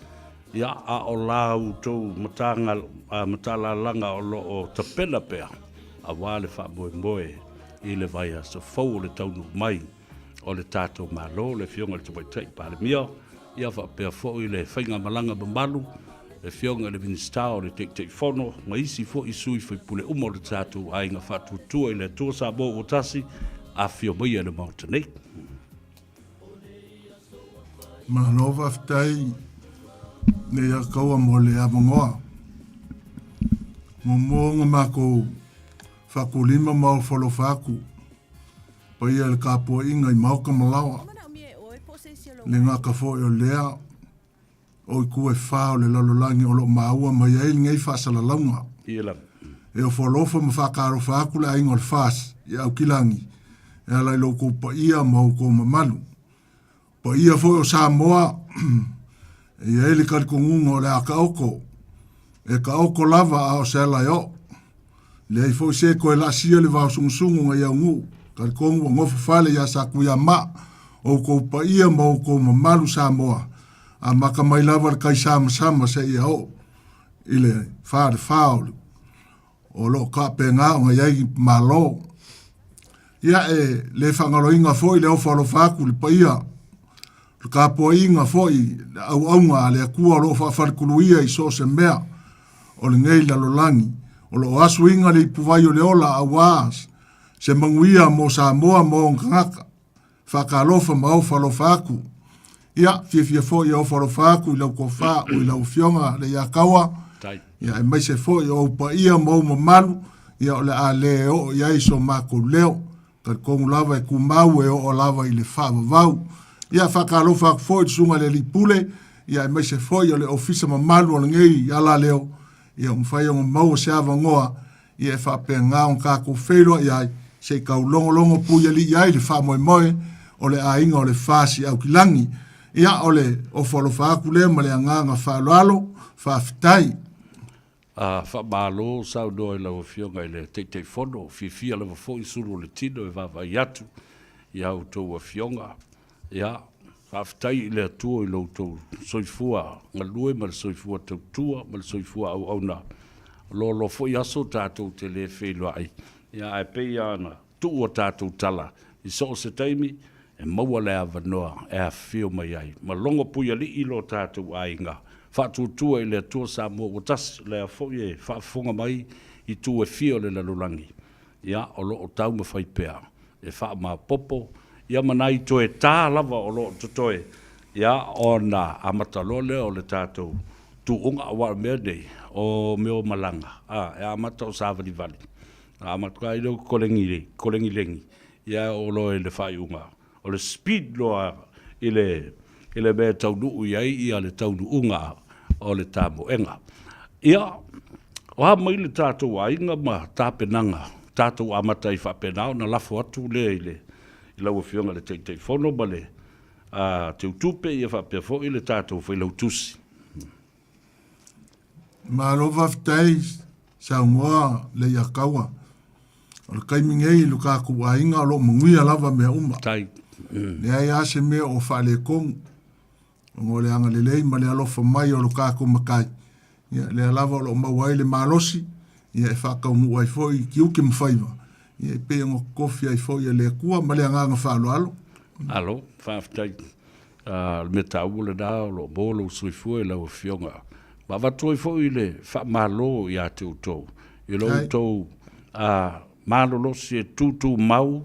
ya a o la u to matanga a matala langa o lo o tapela pe a wale fa moe I le vai a so fo le taunu mai o le tato ma lo le fionga le toi tai pa le mia ya fa pe foi le fainga malanga bambalu le fionga le vinstao le te fono ma isi fo I sui fo pule umo le tatu a inga whatutua I le tua Samoa o tasi a fio mai le Montenegro. Manova ftai ne a kaua mo le avangoa. Mo monga mako whakulima mau whalofaku pa ia le kapo inga I mauka malawa. Le ngaka fo o lea o kue whao le lalolangi o lo maua mai ai ngai whaasala launga. Ia E o whalofa ma whakaro whaaku le aingo le whaas I au kilangi. E alai loko pa ia mau ko mamalu. Pa ia fo o Samoa e ele karikongunga o le a kaoko. E kaoko lava a o sela o. Le ai fo se ko e la sia le vau sungungu ngai au ngu. Karikongu o ngofu fale ia sa kuia ma. O ko pa ia mau ko mamalu Samoa. A maka mai lava kai sama se ia o ile whaare whaole o lo ka penga o ngai malo ia e le whangaloinga foi le o whalo whaku le paia le ka poinga foi au aunga le kua lo whafarikuluia I so se mea o le ngei lalolangi o lo asuinga le puwai o le ola a waas se manguia mo Samoa mo ngaka whakalofa mau whalo whaku ia fia fo ia o wharofaku I lau kofa o I lau fionga le ia kawa ia e mai se fo ia o pa ia mau mamalu ia o le a leo ia iso mako leo ka kongu lava e kumau e o lava i le whaavavau. Ia whakalofa foi sunga le lipule, ia e meise foi o le ofisa mamalu o le ngei i ala leo, ia umwhai o mau se ava ngoa, ia e whapea ngā on kako whelua ia se kau longo puia li ia i le wha moe o le ainga o le whasi au kilangi, ia o le o whalofa aku lea ma le anganga whalalo, whaafitai. Whamalo sau doa i lau fionga i le teitei whono, fia lewa fo i suru le tino e wawai atu, i au tau a fionga, ia whaafitai i le atua i lau tau soifua ngalue ma le soifua tau tua, ma le soifua au au na. Lo fo i aso tātou te le whelua ai, ia e pei ana tua tātou tala, i so se taimi, e maua le awanoa, e a whio mai ai, ma longa puia li i lo tātou ainga, whātutua i le atua Samoa o tasi, le a fo i e whaafonga mai i tu e whio le lalulangi, ia o lo o tau ma whaipea, e wha ma popo, ia manai to e tā lava o lo totoe, ia o na amatalo le o le tātou, tu unga awa mea nei, o meo malanga, e amata o Savali Valley, amata i lo kolengi lengi, ia o lo e le whai unga, o le speed loa i le mea taunu iai, ia le taunu unga o le tāmo enga. Ia, o ha mai le tātou ainga ma tāpenanga, tātou amata i whapenao, na lafo atu le i lau whionga le teitei whono ma le te utupe i whapea fo i le tātou whailau tusi. Ma lo whaftai sa ngoa le iakaua. O le kaimingei luka ku ainga lo munguia lava mea uma. Tai. Le ai ase mea o whale kong. O le anga le lei ma le alofa mai o luka ku makai. Le alava o lo mawai le malosi. Ia e whakau mua i foi ki uke mwhaiva. Ia e pe ngo kofi ai foi e le kua ma le anganga whalo alo. Alo, whaftai. Me tau le da o lo bolo suifua e lau whionga. Ma watoi fo i le whamalo i a te utou. I lo utou malolo si e tutu mau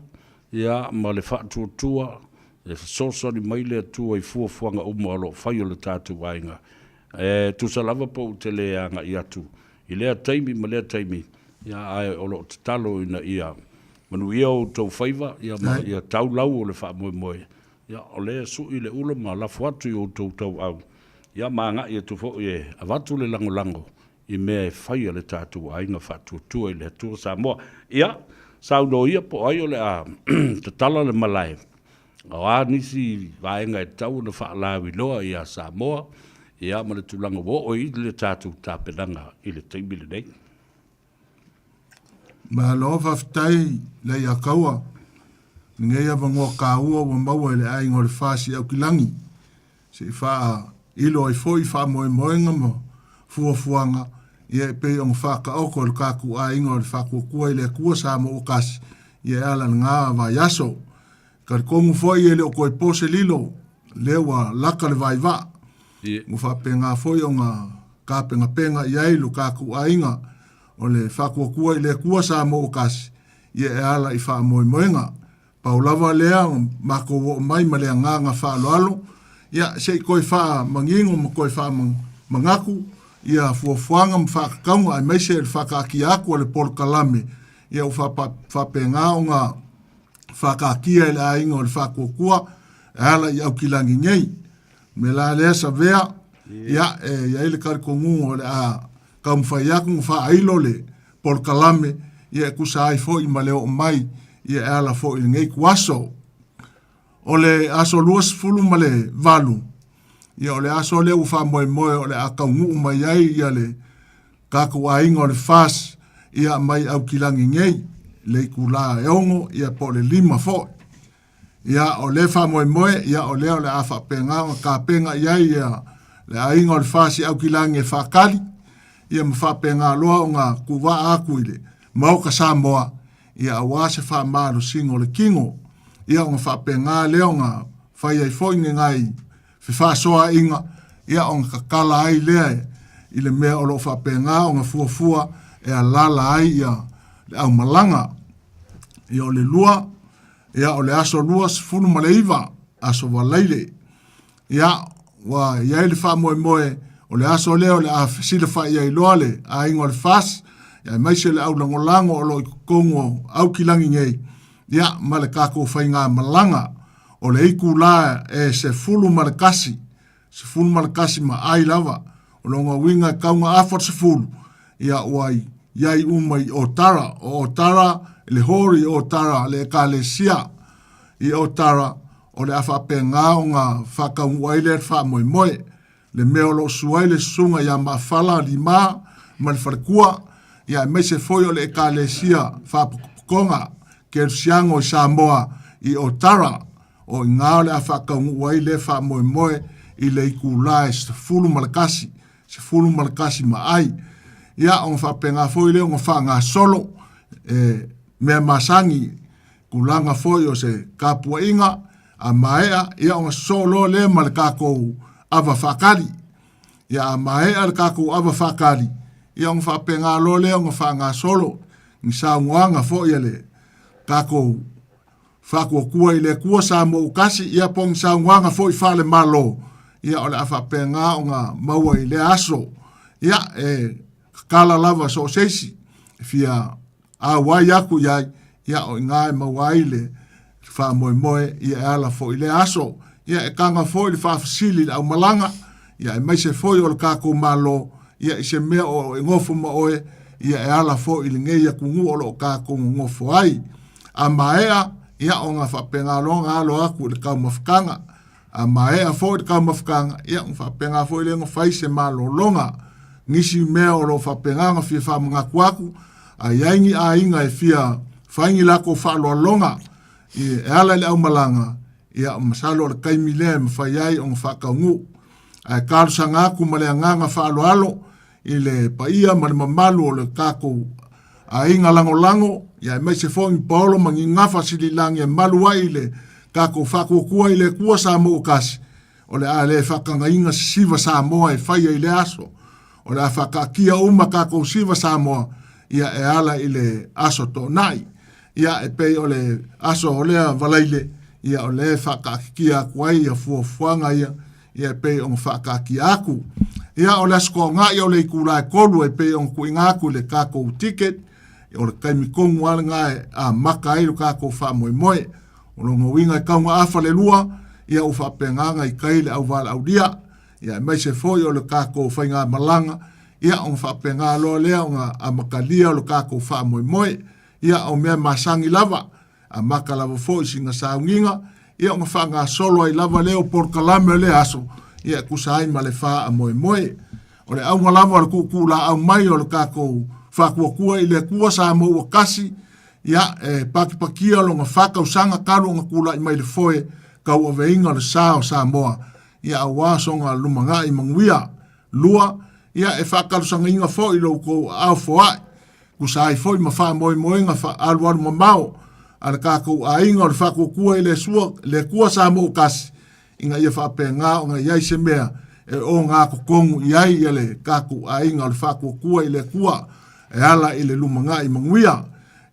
ia ma le whatuatua e sosoni mai le atua i fuafuanga umo alo whai o le tātu wainga. Tu sa lava po te le anga i atu. I lea taimi ma lea taimi ia ai o lo te talo ina ia manu ia o tau whaiva ia tau lau o le wha moe moe. Ia o lea su i le ula ma la fuatu i o tau au. Ia maanga ia tu fo i avatu le lango i mea e whai le tātu ainga whatuatua i le atua Samoa. Ia, sauno ia po ai o le a te tala le malai. O a nisi vaenga e tau na whaalawi loa i a Samoa. Ia ma le tulanga wo o i le tātu tāpenanga i le teimile nei. Ma lo whaftai le ia kaua. Ngei ava ngoa kāua wa maua i le ainga o le whasi au kilangi. Se wha ilo ai foi wha moe moenga mo fuafuanga ia e pei on whaka oko le kaku a ingo le whakua i le kua Samoa o kasi ia e ala ngā wa yaso ka kongu foi e le o koe pose lilo lewa laka le vai va mu whapenga foi o ngā ka penga ia ilu kaku a inga o le whakua i le kua Samoa o kasi ia e ala i wha moe moenga paulava lea mako o mai ma lea ngā wha alo ia se koe wha mangingo ma koe wha mangaku ia fuafuanga ma whakakaunga ai meise le whakaki aku le polo kalame ia u whapenga o ngā whakakia le ainga o le whakuakua ala i au kilangi ngei me la lea sa vea ia ele karikongu o le a kaumwhaiaku wha ailo le polo kalame ia kusa ai fo i maleo mai ia ala fo i ngei kuaso o le aso luas fulu ma le valu. Ia o le aso le ufa moe moe o le akaungu mai ai ia le kaku ainga o le fas ia mai au kilangi ngei le kula e ongo ia po le lima fo. Ia o le fa moe moe ia o le afa penga o ka penga ia le ainga o le fas au kilangi e whakali ia ma fa penga loa o ngā kuwa aku ile mau ka Samoa ia awase fa maru singo le kingo ia o ngā whapenga leo ngā whai ai whoinge ngai whiwhasoa inga ia o ngā kakala ai lea i le mea o lo whapenga o ngā fuafua e a lala ai ia le au malanga ia o le lua ia o le aso lua sifunu ma le iwa aso waleile ia wa ia le wha moe moe o le aso leo le a sila whai ai loa le a ingo le fas ia maise le au langolango o lo i kongo au kilangi ngei ia ma le kako whainga malanga o le iku la se fulu malakasi ma ai lava o longa winga kaunga afat se fulu ia wai iai umai o tara le hori o tara le kalesia i o tara o le afa penga o ngā whakaungu le wha moe le meo lo suai le sunga ia mawhala lima ma le wharekua ia me se foi o le kalesia whapukonga ke siango i Samoa i o tara o ngā le afa kaungu le wha moe i le iku lae se fulu malakasi ma ai ia o ngā penga foi le o ngā ngā solo mea masangi kulanga foi o se kapua inga a maea ia o ngā solo le ma le kako ava whakari ia a maea le kako ava whakari ia o ngā penga lo le o ngā solo ni sa nguanga foi le kako whakua i le kua sa mo kasi ia pong sa nguanga foi whale malo ia o le afa penga o ngā maua i le aso ia kala lava so seisi fia a wai aku iai ia o ngai mawai le fa moe ia ala fo i le aso ia kanga fo i fa fasili au malanga ia mai se fo o le kako malo ia se mea o ngofo ma oe ia ala fo i le ngeia kungu o lo kako ngofo ai a maea ia o ngā whapenga longa alo aku le kau mafkanga a maea fo i le kau mafkanga ia o whapenga fo i le ngofai se malo longa ngisi mea o lo whapenganga fia whamangaku aku a yaingi a inga e fia whaingi lako whaaloa longa i ala le au malanga ia o masalo le kaimi lea ma whaiai o whakaungu a kārusa aku ma le anganga whaalo alo i le paia ma le mamalu o le kako a inga lango ia mai se fongi paolo mangi ngafa sili langi e malu ai le kako whakukua i le kua Samoa kasi o le a le whakanga inga siva Samoa e whaia i le aso o le a whakakia uma kako siva Samoa ia e ala i le aso to nai ia e pei o le aso o lea valaile ia o le whakakia kuai ia fuafuanga ia e pei o whakakia aku ia o le asko ngai o le ikura e kolu e pei o kuinga aku le kako ticket o le kaimikongu ala ngai a maka iru kako wha moe o longo winga i kaunga afa le lua ia u whapenganga i kaile au wala au dia ia mai se foi o le kako whainga malanga ia o whapenga loa lea o ngā a makalia o le kako wha moe ia o mea masangi lava a maka lava foi singa saunginga ia o ngā ngā solo ai lava leo por kalame le aso ia kusai ma le wha a moe o le au lava le kukula au mai o le kako whakuakua i le kua Samoa kasi ia pakipakia lo ngā whakausanga karu ngā kula i mai le foe kau aveinga le sao Samoa ia a wasonga lumanga i manguia lua ia e whakausanga inga foe i lo ko au foai kusai foe ma wha moe ngā wha aluaru mamao a le kako a inga o le whakuakua i le kua Samoa kasi inga ia whapenga o ngā iai se mea e o ngā kokongu iai i le kako a inga o le whakuakua i le kua e ala i le lumanga i manguia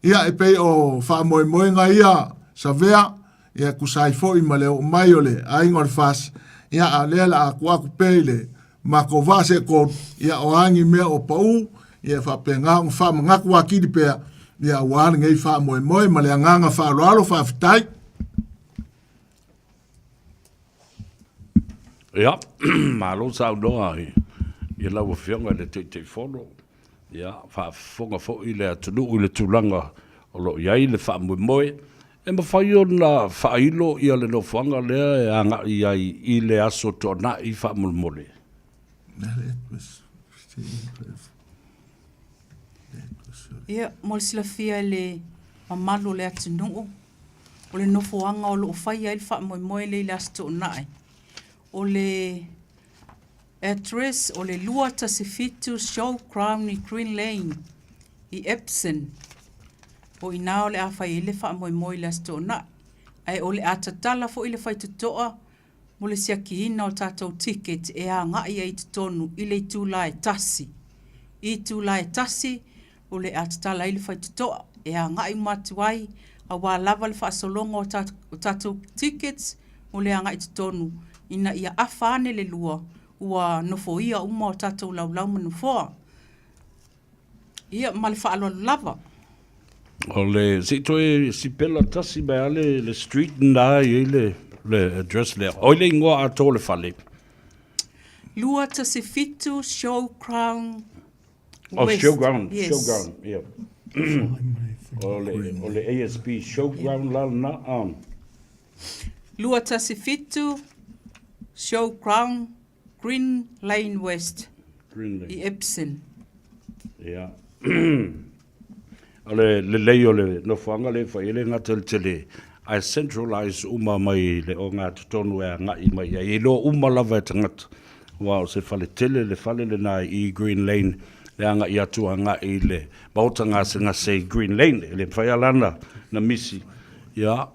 ia e pei o wha moe ngā ia sa vea ia kusai fo i maleo mai o le a inga o le fas ia a lela a kuaku pei le mako vase ko ia o angi mea o pau ia whapenga o wha mangaku wakiri pea ia wāne ngei wha moe ma le anganga wha aloalo wha fitai ia malo sa doa i la wo fionga le te fono ia fa fonga fo i le tunu i le tulanga o lo iai le fa moe e ma fai ona fa ilo i le no fanga le e anga iai i le aso tona i fa mole ia mo sila fia le mamalo le atunu o le no foanga o lo fai ai fa moe le aso tona o le address o le lua tasifitu show crown i Green Lane i Epson o ina o le afa i le wha moe le astona ai o le atatala fo i le whai tutoa mo le siaki ina o tātou ticket e a ngai ai tutonu i le tūlae tasi o le atatala i le whai tutoa e a ngai matuai a wā lava le whaasolonga o tātou tickets mo le a ngai tutonu ina ia awhane le lua ua nofo ia uma o tātou laulau manufoa. Ia male whaaloa lava. O le, si toi si pela tasi me ale le street na i le address le. O le ingoa ato le fale. Lua tasi fitu Showground Oh, West. Showground, Yes. Showground, yeah. o le ASP Showground la na Lua tasi fitu Showground Green Lane West. Green Lane. I Epson. Yeah. le lei o le no fanga le fa ele ngatel tele. I centralize uma mai le o ngā tonu e ngai mai e lo uma lava e tangata. Wow, se fale tele le fale le nai i Green Lane le anga i atua ngai le mautanga se nga se Green Lane le whaialana na misi. Ya.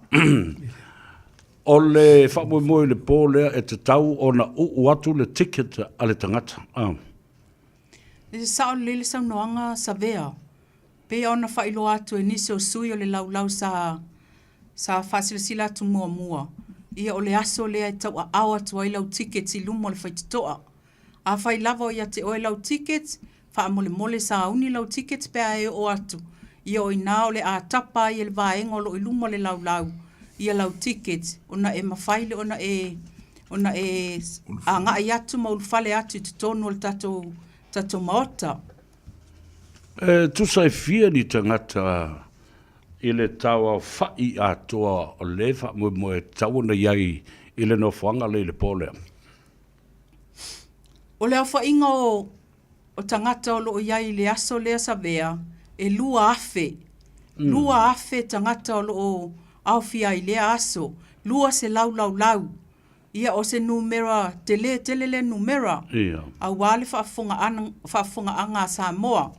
O le whamoi le pōlea e te tau o na atu le ticket a le tangata. E sao lele sau noanga sa vea. Pe ona whailo atu e nisi o sui o le laulau sa whasilasila atu mua. Ia o le aso lea e tau a au atu ai lau tickets i lumo le whaititoa. A whai lava o ia te oe lau tickets, wha mole sa uni lau tickets pe a e o atu. Ia o ina o le a tapa i le vaenga lo i lumo le laulau. Ia lau tickets, ona e mawhaile, ona e a ngā i atu ma ulfale atu te tonu o le tato maota. Tu sai fia ni tangata i le tawa whai atoa o le wha mo e tau na iai i le no whanga le pōlea. O lea whainga o tangata o loo iai le aso lea sa vea, e lua afe. Lua afe tangata o loo au fia i lea aso. Lua se lau. Ia o se numera, tele le numera. Ia. A wale whaafunga anga Samoa.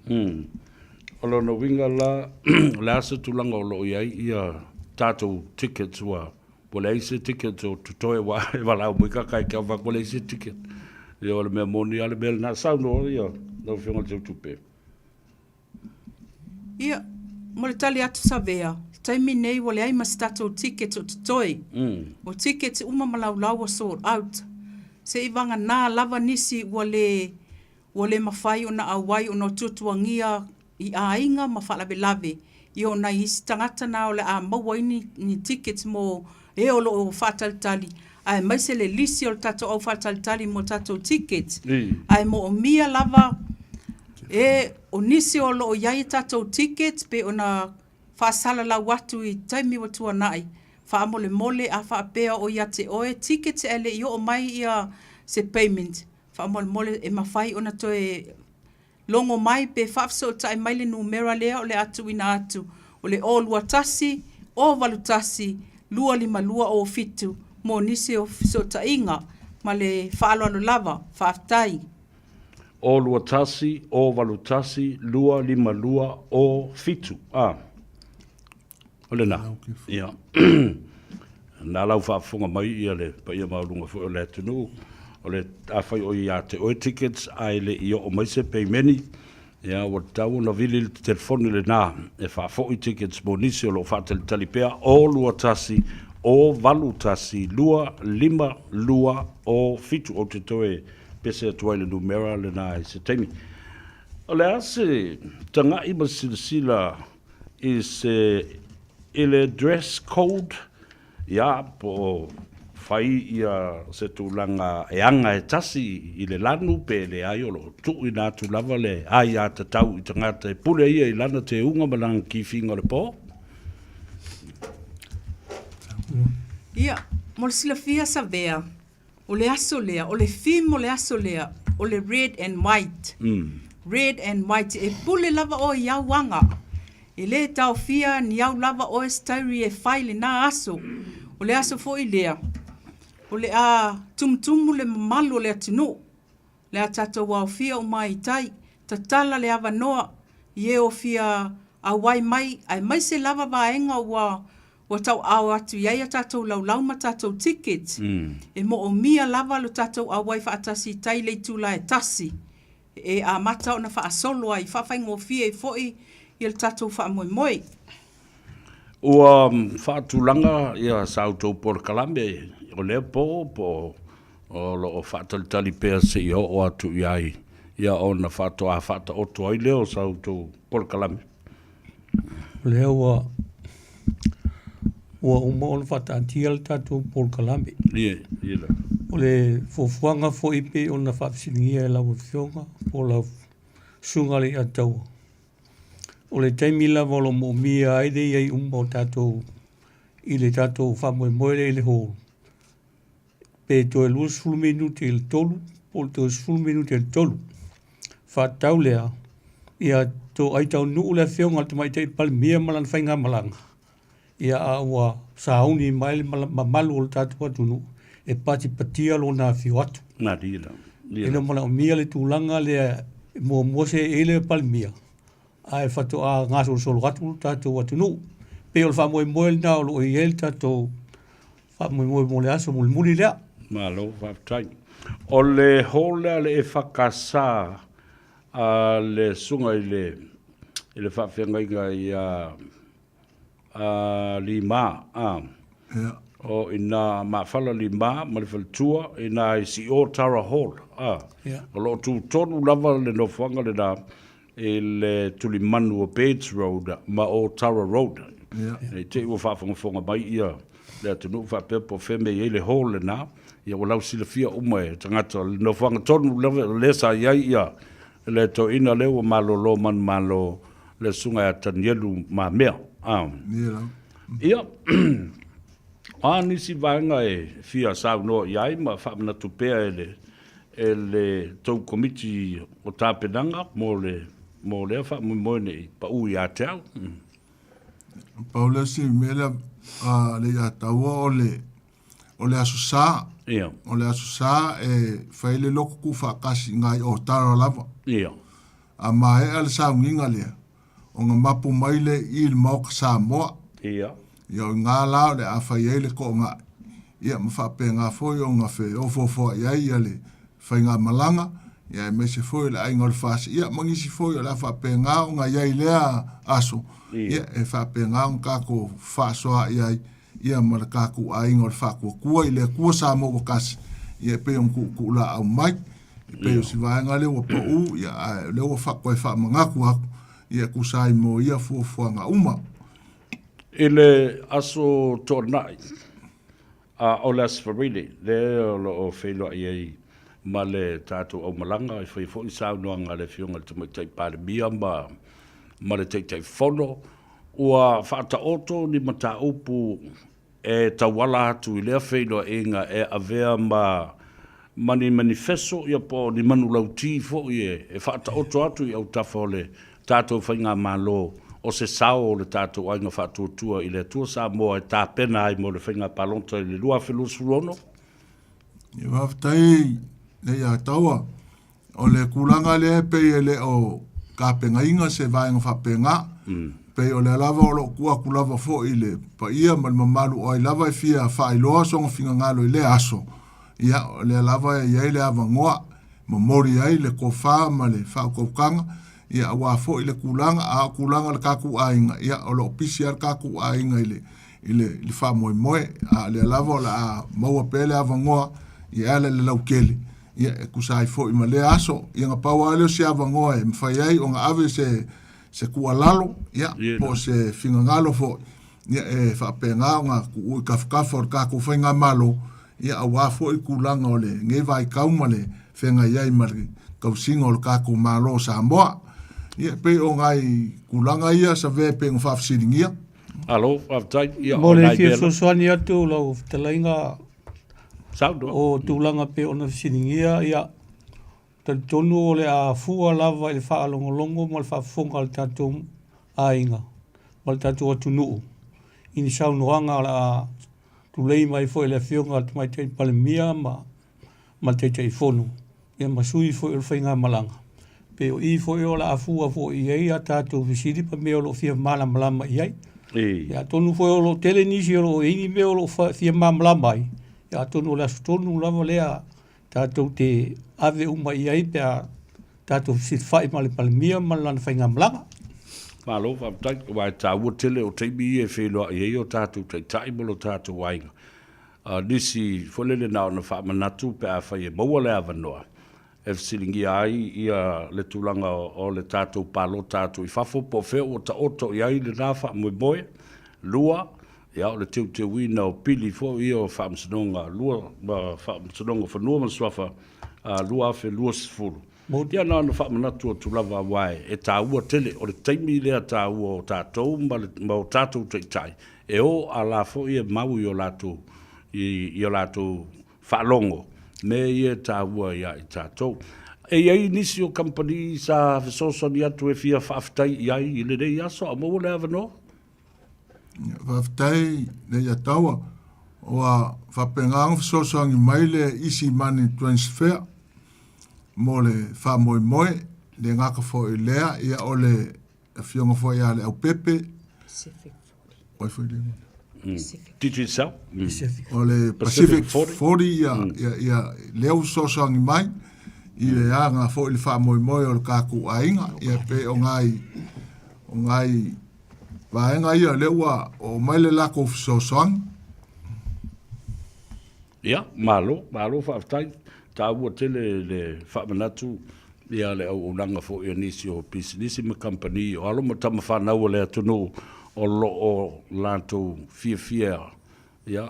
O no winga la, le asa tulanga o loo iai ia tātou tickets wa. Wale ise tickets o tutoe wa e walau muika kai kia wak wale ise ticket. Ia o le mea moni ale mea na sauno ia. No whionga te utupe. Ia, mo le tali atu sa vea. Taimi nei wale ai masitato o tickets o tutoe. O tickets uma malau sold out. Se iwanga nā lava nisi wale mawhai o na awai o na tutuangia i a inga ma whalabelave. I o na isi tangata nā o le a mawaini ni tickets mo e o lo o whatalitali. Ai mai se le lisi o tato au whatalitali mo tato tickets. Ai mo o mia lava e o nisi o lo o iai tato tickets pe o na whaasala la watu i taimi watua nai. Whaamole mole a whaapea o ia te oe tickets ele i o mai ia se payment. Whaamole e mawhai o na toe longo mai pe whaafso tai mai le numera lea o le atu ina atu. O le o lua tasi, o walu tasi, lua lima lua o fitu. Mo nisi o fiso ta inga, ma le whaalo alo lava, whaaftai. O lua tasi, o walu tasi, lua lima lua o fitu. O le nā. Ia. Nā lau whaafunga mai ia le, pa ia maurunga fu o le atunu. O le awhai o ia te oe tickets, ai le i o mai se pei meni. Ia, o tau na vili le telefoni le nā, e whaafoi tickets mo nisi o lo whaatali talipea, o lua tasi, o walu tasi, lua lima lua o fitu o te toe pese atuai le numera le nā i se teimi. O le ase, tanga ima sila i se ile dress code, ia, po whai ia se tūlanga e anga e tasi i le lanu pe le ai o lo tu i nā tu lava le ai a te tau i tangata e pule ia i lana te unga malanga ki whinga le pō. Ia, mo le sila fia sa vea, o le aso lea, o le film o le aso lea, o le red and white. Red and white, e pule lava o iau wanga. E le tau fia ni iau lava o estairi e whaile nā aso. O le aso fo i lea. O le a tumtumu le mamalu o le atinu. Le a tato wau fia o mai tai. Tatala le awa noa. Ie o fia a wai mai. Ai mai se lava vaenga wa tau au atu. Iai a tato lau ma tato tickets. E mo o mia lava lo tato a wai whaatasi tai le tula e tasi. E a mata o na wha solo ai. Whawhaingo fia e foi i le tato wha moi. Ua whaatulanga ia sautou por kalambe. O lea po o lo o whaatalitali pēr se i o atu i ai. Ia o na whaato a whaata oto ai leo sautou por kalambe. Le ua uma o le whataantia le tātou Paul Kalame. Ie, la. O le fofuanga fo ipe o na whapsiningia e lau fionga o lau sunga le ataua. O le taimi lava o lo mo mia aide iai o tātou i le tātou whamoemoere i le hōru. Pe to e luas fulu minuti il tolu, po to e fulu minuti il tolu. Whatau lea, ia to aitau nuu le whionga te mai te palmia malan whainga malanga. Ia a ua sauni mai malu o le tātua tunu, e pati patia lo na whio atu. Nā rira. Ina mana o mia le tūlanga le mo mose e le palmia. Ai whato a ngaso solo atu tātua tunu. Pe o le whamoe moe na o lo i el tātou whamoe moe le aso muli lea. Malo, whaftai. O le hola le e whakasā a le sunga i le whawhenga i a lima. O ina mawhala lima, ma le whaltua, ina i si o Tara Hall. O lo tu tonu lava le no whanga le na e le tulimanu o Bates Road, ma o Tara Road. E te ua whawhanga mai ia le atunu whapepo wheme i le hall le na. Ia o lau sila fia umae, tangata, no whanga tonu lesa iai ia, le to ina leo malo man malo, le sunga a tanielu ma mea. Ia, nisi vaenga e fia sau no iai, ma whamana tupea e le tau komiti o tāpenanga, mo le whamu moene i pa ui a teau. Paula si mele le ataua o le aso sā. O le aso sā e whaile loko ku whakasi ngai o tara lava. A mai ale saunginga lea. O ngā mapu maile i le mauka Samoa. Ia o ngā lao le a whaiele ko ngā. Ia ma whape ngā foi o ngā whe o fofo iai ale whai ngā malanga. Ia e mese foi le ainga le whasi. Ia mangisi foi o le a whape ngā o ngā iai lea aso. Ia e whape ngā o kako whasoa iai. Ia mara kaku ainga o le whakua kua i le kua Samoa wakasi. Ia pe on ku la au mai. Pe o si vaenga leo pa u. Ia leo whakua e whamangaku haku. Ia kusai mo ia fuafuanga uma. I le aso tōnai. O le asfarili. Le o wheloa iei. Ma le tātou au malanga. I whai fo i saunoanga le whionga te mai tei pāre mia ma le tei whono. Ua whaata oto ni mata upu e tawala atu i lea wheinoa inga e avea mani manifesto ia po ni manu lauti fo e whaata oto atu i au tawha le tātou whainga malo o se sao o le tātou ainga whaatuatua i le tua Samoa e tāpena ai mo le whainga palonta i le lua whelusurono. Ia whaftai le ia taua o le kulanga le pe le o kāpenga inga se vaenga whapenga. Pe o le lava o lo kua kulava fo i le pa ia ma mamalu o ai lava e fia whaailoa songa finga ngalo i le aso. Ia o le lava e iai le avangoa ma mori ai le kofa ma le whaokokanga. Ia awa fo i le kulanga a kulanga le kaku ainga. Ia o lo pisi ar kaku ainga i le wha moe moe. A le lava o la a maua pe le avangoa i ale le laukele. Ia e kusai fo i ma le aso. Ia nga paua aleo si avangoa e mwhai ai o nga ave se kua lalo, ia, po se finga ngalo fo, ia e whapenga o ngā ui kafkafa o kako whainga malo, ia awa fo i kulanga o le nge vai kauma le whenga iai mari kausinga o le kako malo Samoa. Ia pe o ngai kulanga ia sa ve pe ngā whafsiringia. Alo, whaftai, ia o ngai bela. Mole fia sosoani atu lau talainga Saudo. O tūlanga pe o na whasiringia, ia tonu o le a fua lava i le whaalongolongo ma le whaafonga le tātou ainga, ma le tātou atunuu. Ini saunoanga la tulei mai fo i le whionga mai tei palemia ma tei whonu. Ia masui fo i le whainga malanga. Pe o i fo i o la a fua fo i ei a tātou visiri pa mea o lo fia mala malama i ei. Ia tonu fo i o lo tele nisi o lo ini mea o lo fia malama i. Ia tonu o le asu tonu lava lea tātou te ave uma i ai pia tātou sitwhai ma le palemia ma lana whainga malanga. Malo, whaptai, wai tā ua tele o teimi e wheloa i ei o tātou te taimolo tātou wainga. Nisi wholele nao na whamanatu pe a whai e maua le awanoa. e fsilingi ai ia le tulanga o le tātou palo tātou i fafo po feo o ta oto i ai le nafa moe lua ia o le teu wina o pili fo ia o whaamsanonga lua whaamsanonga whanua maswafa lua afe lua sifuru ia nā na whaamanatu o tulawa wai e tā ua tele o le taimi lea tā ua o tātou ma o tātou taitai e o a la fo ia mau i o lātou i o lātou whaalongo me ia tā ua ia i tātou. E iai nisi o company sa fesosoni atu e fia whaaftai iai i le rei aso, a mau le avano? Whaaftai le ia taua o a whapengang fesosoni mai le isi money transfer mo le wha le ngaka fo i lea ia o le fionga fo ia le au pepe. Pacific 40. Did you sell? O le Pacific 40 ia leo sosangi mai i le anga fo i le wha moi o le kaku ainga ia pe o ngai vaenga ia leua o mai le lako sosangi. Ia, malo whaaftai tā ua tele le whaamanatu ia le au unanga fo i nisi o nisi ma company o alo ma tama whanau le atunu o lo o lanto fia ia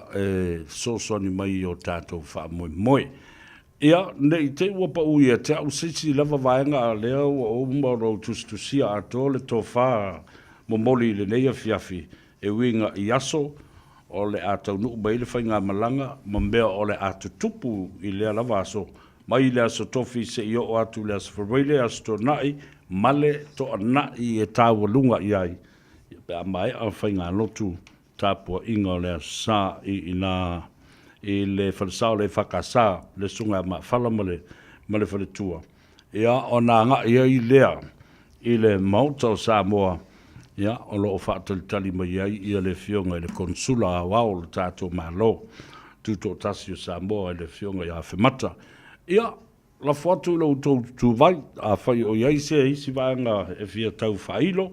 sosoni mai o tātou wha moe ia nei te ua pa uia te au sisi lava vaenga a lea o umaro tusia ato le tō wha momoli le neia fiafi e winga i aso o le atau nuu mai le whainga malanga ma mea o le atu tupu i lea lava aso mai le aso tofi se i o atu le aso whareile aso to nai male to nai e tāua lunga i ai pe a mai a whainga lotu tāpua inga le sa i nā i le whalasao le whakasa le sunga ma whala ma le whaletua. Ia o nā ngā ia i lea i le mauta o Samoa ia o lo o whaatalitali mai ai ia le fionga i le konsula a wao le tātou malo tuto tasi o Samoa i le fionga i a whemata. Ia la whatu ilo tu vai a whai o iai se isi vaanga e fia tau whailo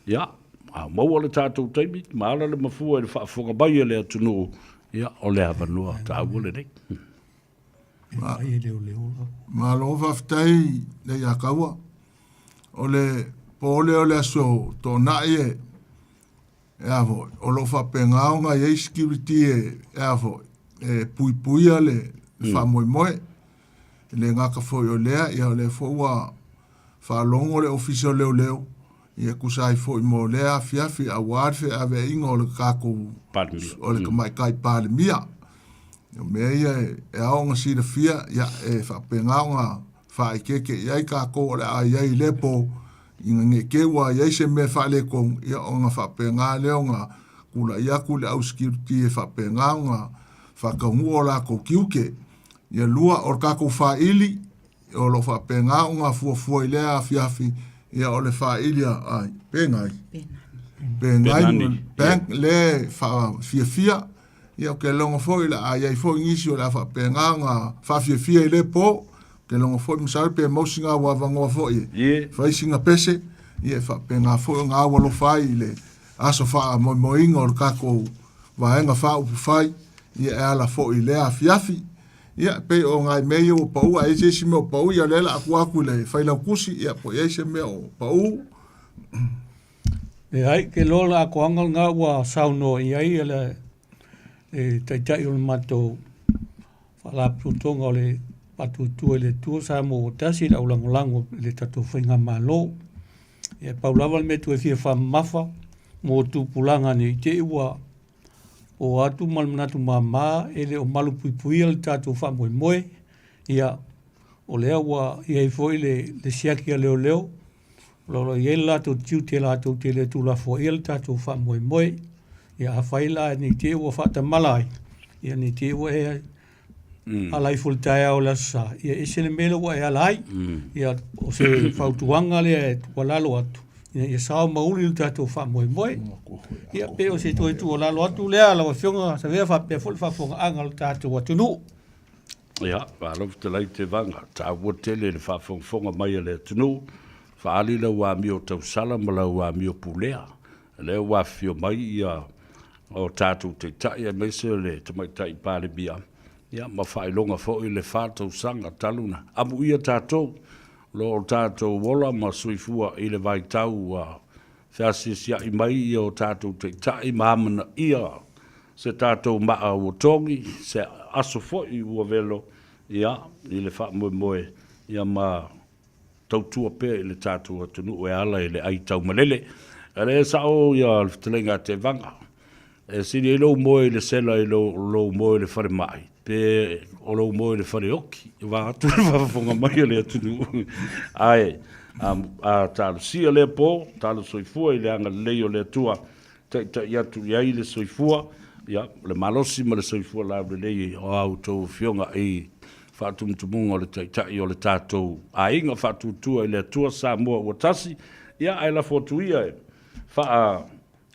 ia a maua le tātou taimi, maala le mafua e le whaafonga bai e le atunu ia o le avanua tā ule nei. Ma lo whaftai le ia kaua o le pōle o le aso tō nai e avo o lo whapengaonga e security e avo e puipuia le whamoimoe le ngaka foi o lea ia o le fōua whalongo le official leo ia kusai foi mo lea fiafi a warfe ave ingo le kako o le kamai kai palemia me ia e aonga sira fia ia e whapengaonga whaikeke iai kako o le a iai lepo inga nge kewa iai se me whale kong ia o nga whapenga leonga kula iaku le au skirti e whapengaonga whakaungu o la ko kiuke ia lua o kako whaili o lo whapengaonga fuafua i lea fiafi ia o le whailia ai, pengai. Bank le fia ia o ke longo foi la ai foi ngisi o la whapenganga fia i le po ke longo foi msare pe mausinga wa vangoa foi. Fai singa pese ia whapenga foi ngā walo fai le aso wha moinga o kako vaenga wha upu fai ia e ala foi lea fiafi ia pe o ngai mei o pau a ese si me o pau ia lela aku le fai la kusi ia po ese me o pau e ai ke lola ko angal nga wa sauno ia ia le e tai o mato fala putonga le patu tu le tu sa mo tasi la ulangolango le tatu finga malo e paulava me tu e fia fa mafa mo tu pulanga ni te wa o atu malmanatu mama ele o malu pui al tatu fa moe ia o lea wa ia i foi le siaki a leo lo ia la tu tiu te la tu te le tu la foi al tatu fa moe ia a faila ni te wa fa ta malai ia ni te wa e alai fultaia o la sa ia isele melo wa e alai ia o se fautuanga le wala lo atu ia sao mauli il tatu fa moe ia pe o se tu o la lo atu le ala fionga sa vea fa pe fol fa fonga angal tatu watu nu ia va lo te lai te vanga ta wo tele le fa fonga mai le tunu fa ali le wa mi o tau sala ma le wa mi o pulea le wa fio mai ia o tatu te tai e me se le te mai tai pale bia Ia ma whailonga fo i le whātou sanga taluna. Amu ia tātou, lo tātou wola ma suifua i le vai tau whiasisia i mai i o tātou te tai maamana ia se tātou maa o tongi, se aso fo i ua velo ia i le wha moe moe ia ma tautua pēr i le tātou atunu e ala i le ai tau malele. Ere sao ia telenga te vanga. E sini i lo moe le sela i lo moe le whare mai. Pe o lo moe le whare oki. Wa atu whafonga mai le atunu. Ai, a tālu sia le po, tālu soifua i le anga leo le atua. Ta iatu iai le soifua. Ia, le malosi ma le soifua la le lei o au tau fionga i whatumtumunga o le taitai o le tātou. A inga whatutua i le atua Samoa ua tasi. Ia, ai la fotuia e.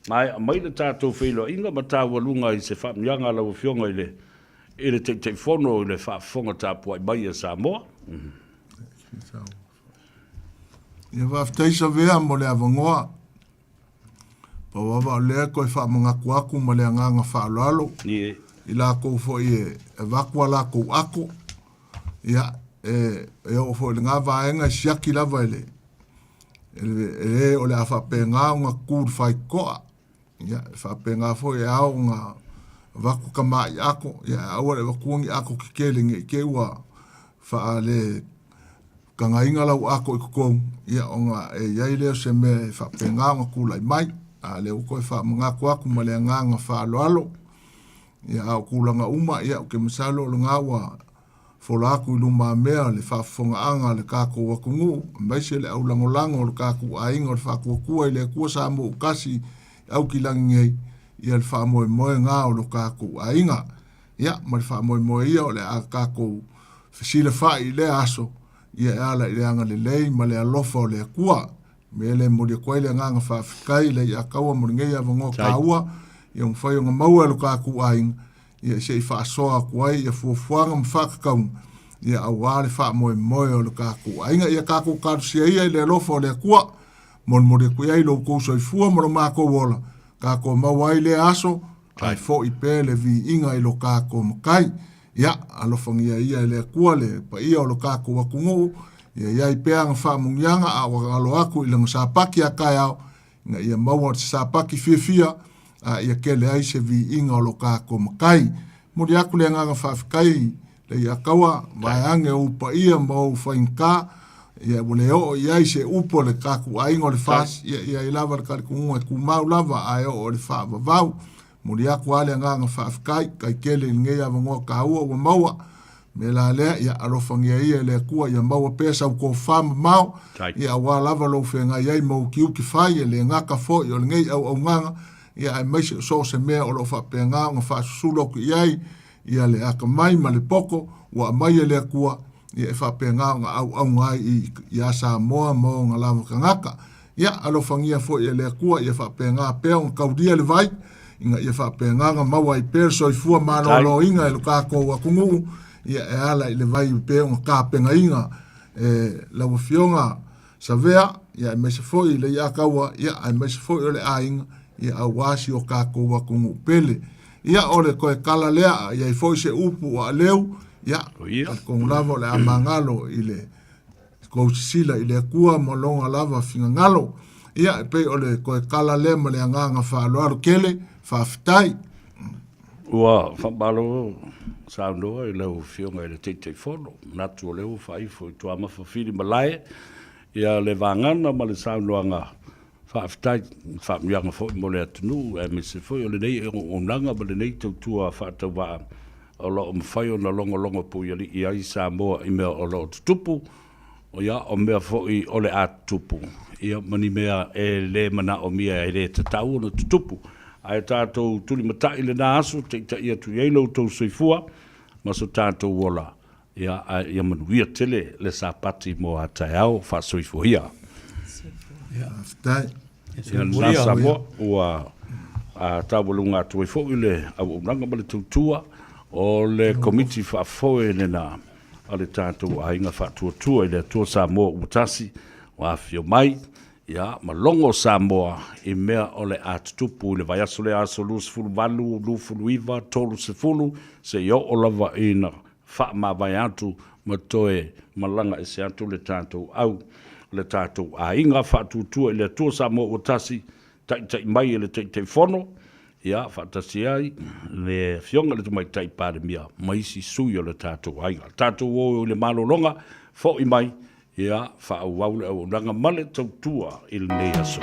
Mai le tātou whilo inga ma tāua lunga i se whaamianga la fionga i le te whono i le whaafonga tāpua i mai a Samoa. Ia whafteisa vea mo le avangoa. Pa wawa lea koe whaamanga kuaku ma le anganga whaaloalo. I la kou fo i e wakua la kou ako. Ia, e o fo i le ngā vaenga siaki lava ele. E o le a whapenga o ngā kūr whai koa. Ia, whapenga fo i au ngā waku kamai ako. Ia, aua le wakuangi ako ki kelingi i ke ua wha le kangainga lau ako i kukou. Ia, o ngā e iai leo se me whapenga o ngā kūlai mai. A leo koe wha mga kuaku ma le nganga whaaloalo. Ia, au kūlanga uma, ia, o ke masalo o le ngāua folaku i luma mea le whaafonga anga le kako wakungu, maise le au langolango le kako ainga le whakua i le kua Samoa ukasi au ki langingei ia le whaamoe moe ngā o le kako ainga. Ia, ma le whaamoe moe ia o le a kako whisile whai i le aso, ia e ala i le anga le lei ma le alofa o le kua, me le mo le koe le nganga whaafikai le i a kaua mo ngei avango kaua, ia mwhai o ngā maua le kako ainga, ia se i whaasoa kuai, ia fuafuanga mwhakakaunga, ia awale whaamoe moe o le kako ainga, ia kako karusia ia i le alofa o le kua, mo le kuia i lo kouso i fua mo le mako wola, kako mawai le aso, ai fo i pele vi inga i lo kako makai, ia alofangia ia i le kua le pa ia o lo kako wakungu, ia i peanga whaamungianga a wakalo aku i langa sapaki a kai au, ia maua te sapaki fia, ia kele ai se vi inga o lo kako makai. Muri aku le nganga whaafikai, le ia kaua, mai ange upa ia mau whainka, ia wale o ia se upo le kaku aingo le fas, ia i lava le karikungu e kumau lava ai o le whaavavau. Muri aku ale nganga whaafikai, kai kele ngei avangoa kaua ua maua, me la lea ia arofangia ia le kua ia maua pesa u ko whama mau, ia wa lava lo whenga iai mau kiuki whai, le ngaka fo, ia le ngei au nganga, ia ai maise so se mea o lo whapenga, ngā whaasusuloku iai, ia le aka mai ma le poko, ua mai le kua, ia e whapenga ngā au ngai i a Samoa mo ngā lava kangaka. Ia alofangia fo ia le kua, ia whapenga peo ngā kaudia le vai, ia whapenga ngā maua i perso i fua mālo inga e lukako wa kungu, ia e ala i le vai i peo ngā kāpenga inga, lawa fionga sa vea, ia e mese fo i le ia kaua, ia e mese fo i le a inga, ia a wasi o kako wa kungu pele. Ia ole koe kala lea, ia i fo i se upu a leu, ia, kong lava le amangalo i le kousisila i le kua mo longa lava finga ngalo. Ia, pe ole koe kala lea ma le anganga whaaloaro kele, whaafitai. Ua, whamalo saundoa i leo fionga i le teitei whono. Natu o leo whaifo i tuama whawhiri malae. Ia le vangana ma le saundoa ngā. Whaafitai, whaamianga fo i mo le atunu, e me se fo i o le nei o nanga ma le nei tautua whaatau waa. O lo o mwhai o na longa pu i ai Samoa i mea o lo tutupu, o ia o mea fo i o le a tutupu. Ia mani mea e le mana o mea e le tatau o na tutupu. Ai tātou tuli matai le nā aso, te ita ia tu iei tau soifua, ma so tātou wola. Ia manuia tele le sāpati mo a tai au, wha soifua ia. Ia nā Samoa, ua tāwalunga tuai fo i le au unanga ma le tautua, o le komiti whaafoe nena a le tātou a inga whaatuatua i le atua Samoa utasi o a whio mai Ia, ma longo Samoa I mea o le atutupu le vai aso le aso lusfulu valu, lufulu iwa, tolu sefulu, se yo o lava ina wha ma vai atu ma toe malanga e se atu le tātou au, le tātou a inga wha tutua I le atua Samoa o tasi, tai mai e le tai fono, ia wha tasi ai, le fionga le tumai tai pare mia, maisi sui o le tātou a inga. Tātou o le malolonga, fo I mai, ia whaauaule au nanga male tautua il nei aso.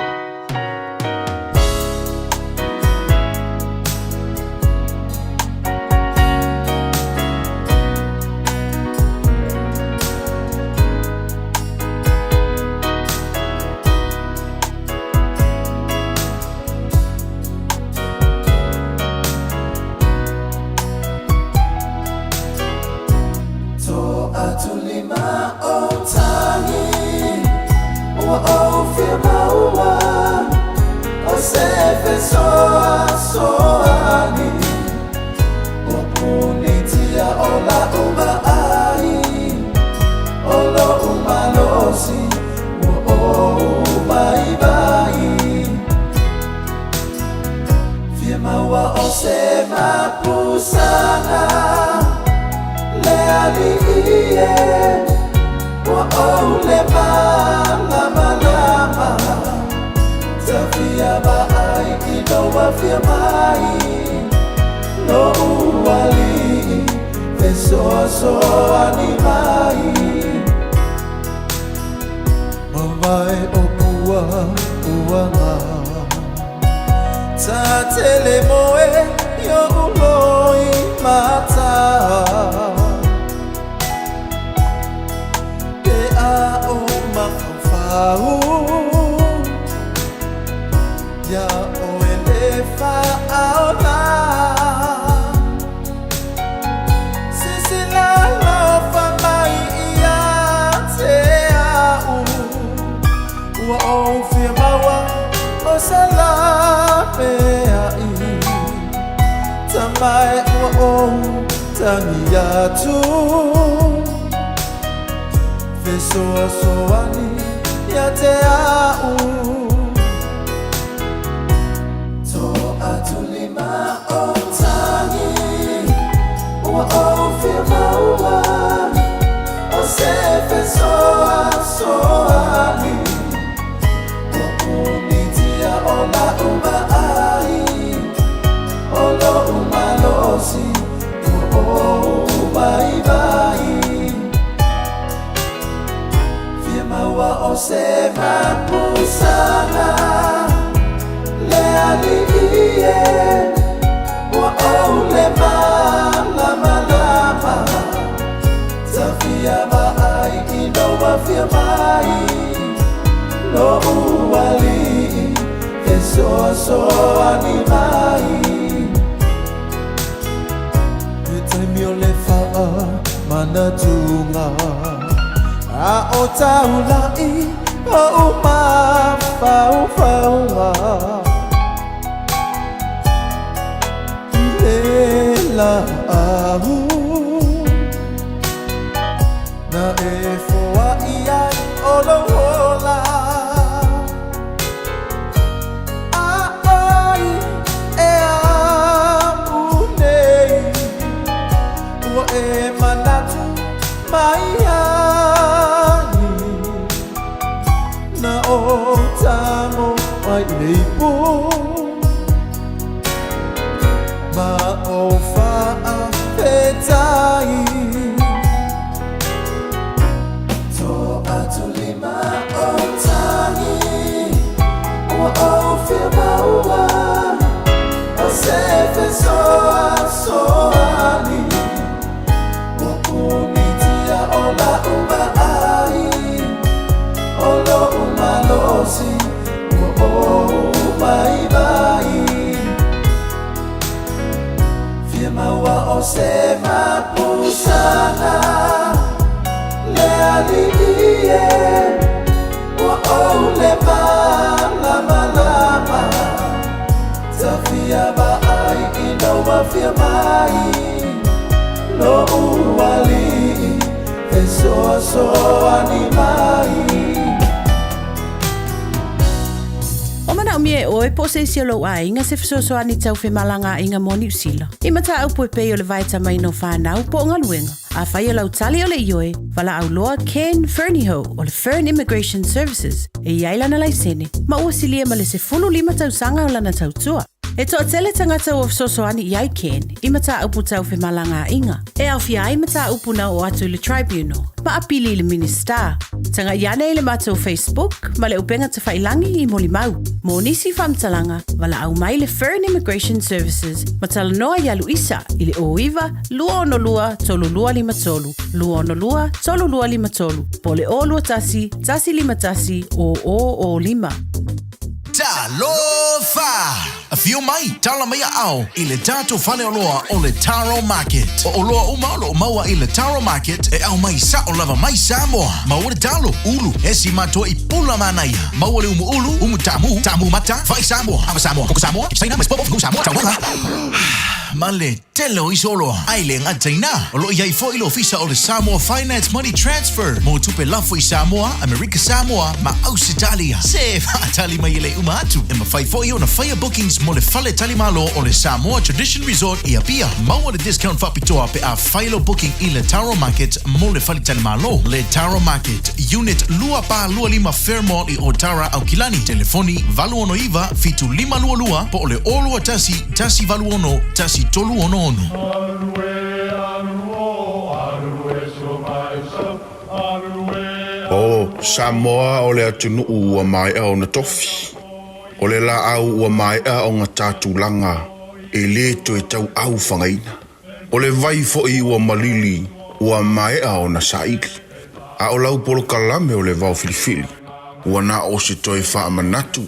se isi o lo a inga se fesoasoani tau whemalanga inga mo New Zealand. I mata au pui pei o le vai tamai no whanau po ngā luenga. A whai o lau tali o le ioe, wala au loa Ken Ferniho o le Fern Immigration Services e iailana lai sene, ma ua silia ma le se fulu lima tau sanga o lana tau tua. E toa tele tangata o fesoasoani iai Ken, i mata upu tau whemalanga inga. E au fia ai mata upu na o atu le tribunal, ma apili le minister. Tanga iane le mata o Facebook, ma le upenga te whailangi i moli mau. Mo nisi whamtalanga, wala au mai le Fern Immigration Services, ma tala noa ialu isa, i le oiva, lua ono lua, tolu lua lima tolu. Lua ono lua, tolu lua lima tolu. Po le o lua tasi, tasi lima tasi, o lima. Talofa! A few mai, tala mai au, i le tato whale o loa o le Taro Market. O loa umalo o maua i le Taro Market, e au mai sa o lava mai Samoa. Maua le talo, ulu, e si mato i pula manaia. Maua le umu tamu mata, whai Samoa, ama Samoa, koko Samoa, China, mas popo, fuku Samoa, tauanga. Male, telo i solo, aile ngā taina. O lo iai fo ilo ofisa o le Samoa Finance Money Transfer. Mo tupe lafo i Samoa, America Samoa, ma Ausitalia. Se tali mai le uma atu. E ma fai fo i o na fire bookings mo le fale tali malo o le Samoa Tradition Resort i apia. Maua le discount whapitoa pe a failo booking i le Taro Market mo le fale tali malo. Le Taro Market, Unit Lua Pa Lua Lima Fairmont i Otara au Kilani. Telefoni Valuono Iva, fitu lima lua lua, po le olua tasi valuono, tasi tolu ono ono. O Samoa o le atunu ua mai au na tofi. O le la au ua mai au ngā tātulanga e le to e tau au whangaina. O le vai fo i ua malili ua mai au na saili. A o lau polo kalame o le vau filifili. Ua na o se toi wha manatu.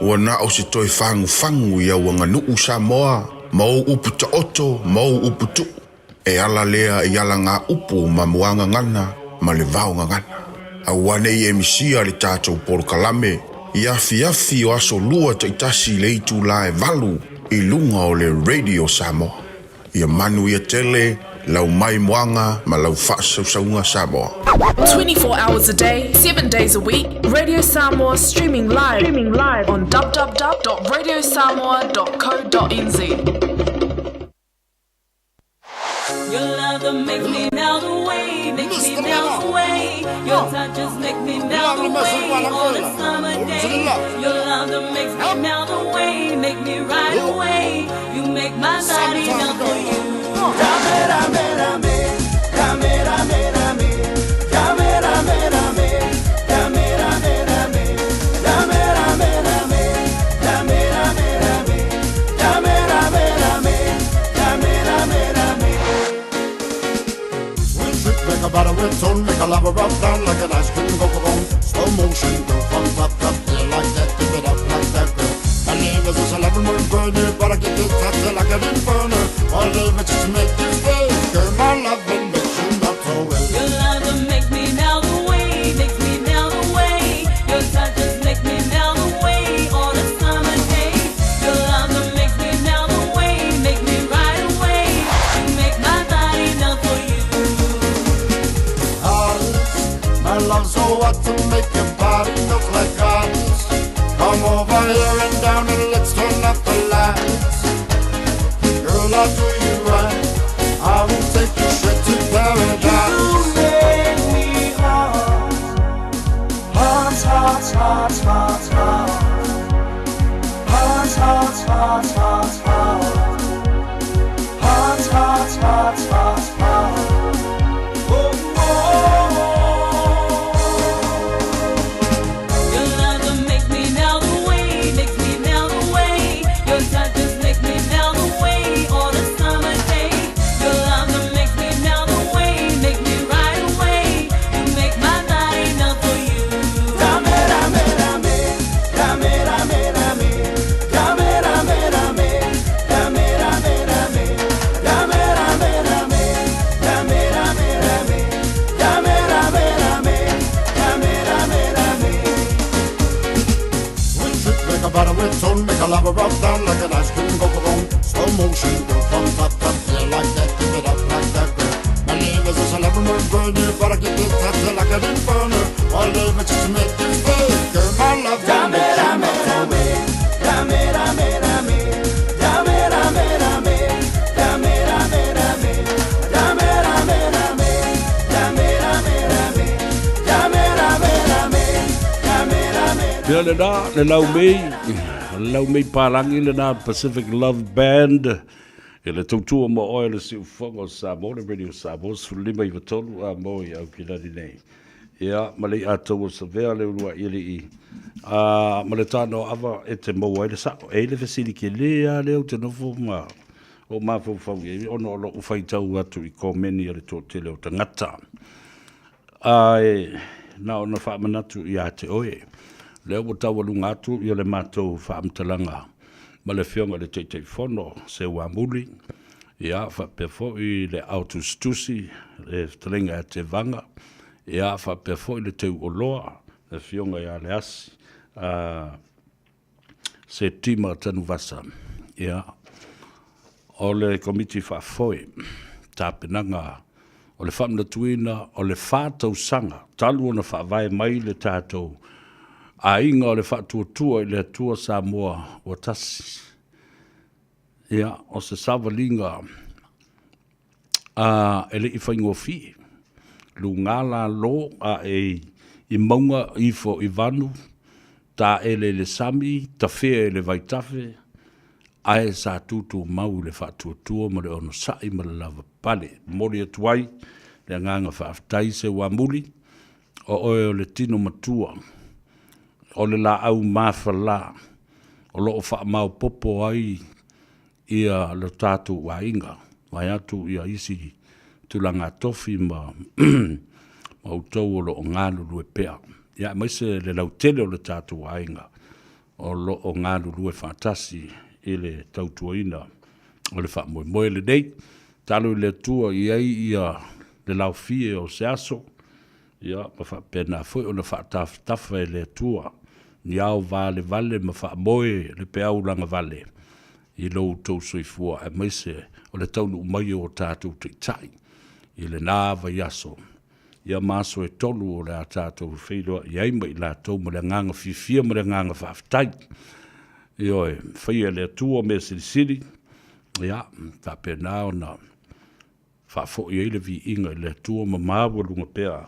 Ua na o se toi whangu ia ua nganuu Samoa. Mau upu ta oto, mau upu tu. E ala lea i ala ngā upu ma muanga ngana, ma le vau ngana. A wane i emisia le tātou polo kalame. I afi o aso lua ta itasi le itu la e valu i lunga o le Radio Samoa. I a manu i a tele, lau mai moanga ma lau whaasaunga Samoa. 24 hours a day, 7 days a week, Radio Samoa streaming live on www.radiosamoa.co.nz. Your love that makes me melt away, makes me melt away. Your touch just makes me melt away on a summer day. Your love that makes me melt away, make me right away. You make my body melt for you. About a red tone, make a lava rub down like an ice cream cocoa bone. Slow motion, girl, from top, yeah, like that, give it up like that, girl. My name is a celebrity burner, but I get this touch like an inferno. All of it just make you stay, girl, my love will make you melt away. Your love that makes me melt away, makes me melt away. Your touch just makes me melt away on a summer day. Your love that makes me melt away, make me right away. You make my body melt for you. My love so hot to make your body look like ice. Come over here and down and let's turn up the lights. Girl, I'll do you right. I will take you straight to paradise. You make me hot. Hot, hot, hot, hot, hot. Hot, hot, hot, hot, hot. Hot, hot, hot, hot, hot. Make a lava rub down like an ice cream cocoa bone. Slow motion, girl, from top, yeah, like that, give it up like that, girl. My name is a celebrity burner, but I get this touch like an inferno. All of it just to make you stay, girl, my love will make you melt away. Pia le lau mei parangi le na Pacific Love Band. E le tautua mo oe le si ufongo Samoa, le radio Samoa, sulima i watolu a mo i au kilani nei. Ia, ma le atou o savea le urua ili i. Ma le Tanoa Ava e te mo le sao. E le fesili ke lea leo te nofo ma. O ma fau e ono lo ufai tau atu i komeni ale tō te leo tangata. Na ona wha manatu i a te oe. Leo mo tau alunga atu i le mātou wha amtalanga. Ma le whionga le teitei whono se wamuli. Ia wha pefo i le autostusi, le talenga a te vanga. Ia wha pefo i le teu o loa, le whionga i a le asi. Se tima tanu vasa. Ia. O le komiti wha foi, tāpenanga, o le whamna tuina, o le whātau sanga, talu ona wha vai mai le tātou, a inga o le whātua i le atua Samoa o tasi. Ia, o se savalinga, ele i whaingo fi, lu ngala lo a i maunga i fo i vanu, tā ele le sami, ta whea ele vai tafe, ae sa tutu mau le whātua ma le ono sai ma le lava pale. Mori atuai, le nganga whaaftai se wamuli, o oe o le tino matua, o le la au mawhala, o loo wha mau popo ai ia le tātu wa inga, mai atu ia isi tulanga tofi ma utau o loo ngālu lue pea. Ia maise le lautele o le tātu wa inga, o loo ngālu lue whātasi, i le tautuaina o le wha moe le nei, talo i le tua i ai ia le lau fie o se aso, ia ma wha pena fwoi o na wha tafa i le tua, ni au vale ma wha moe le peau langa vale, i lou tau soifua e maise o le taunu umai o tātou te tai, i le nāva i aso, ia maso e tolu o le a tātou whairoa, i aima i la tau ma le nganga fifia ma le nganga whaaftai, Ioe, whaia le atua me sirisiri, ia, ta pena o na whafo i le vi inga le atua ma mawa lunga pea,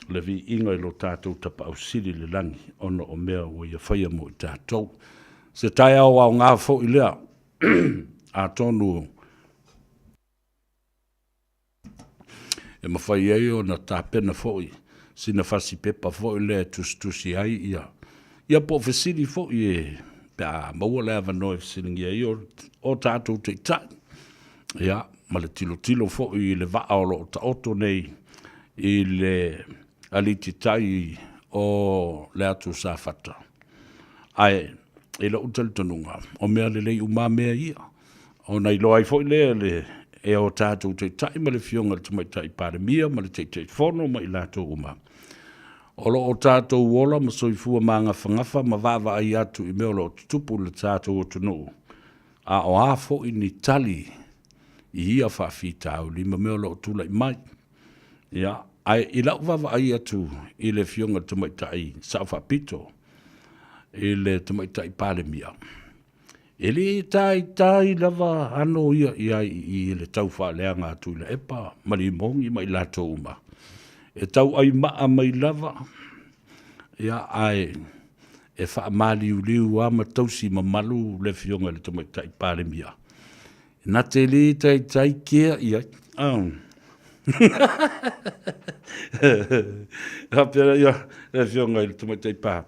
le vi inga i lo tātou tapa au siri le langi, ono o mea o ia whaia mo i tātou. Se tai au au ngā fo i lea, a tonu, e ma whaia i o na ta pena fo i, sina whasi pepa fo i lea tusi ai ia. Ia po whesiri fo i e, pea maua lea vanoi fisilingi ai o tātou te tai. Ia, ma le tilo fo i le vaa o lo ta oto nei i le aliti tai o le atu sa fata. Ai, e la utal tanunga, o mea le lei uma mea ia. O nei loai fo i le e o tātou te tai ma le fionga le tumai tai pare mia, ma le te fono ma i lātou uma. O lo o tātou wola ma soifua ma nga whangafa ma vava ai atu i meo lo tupu le tātou o tunu. A o hafo i ni tali i hia whawhitau li ma meo lo tula i mai. Ia, ai i lau vava ai atu i le fionga tamaitai sa whapito i le tamaitai palemia. E li tai lava ano ia i le tau whaaleanga atu i le epa ma li mongi ma i lato uma. E tau ai maa mai lava, ia ai e wha mali uliu a ma tausi ma malu le fionga le tamai tai pare mia. Nā te li tai kia ia, Hapera ia le fionga le tamai tai pare.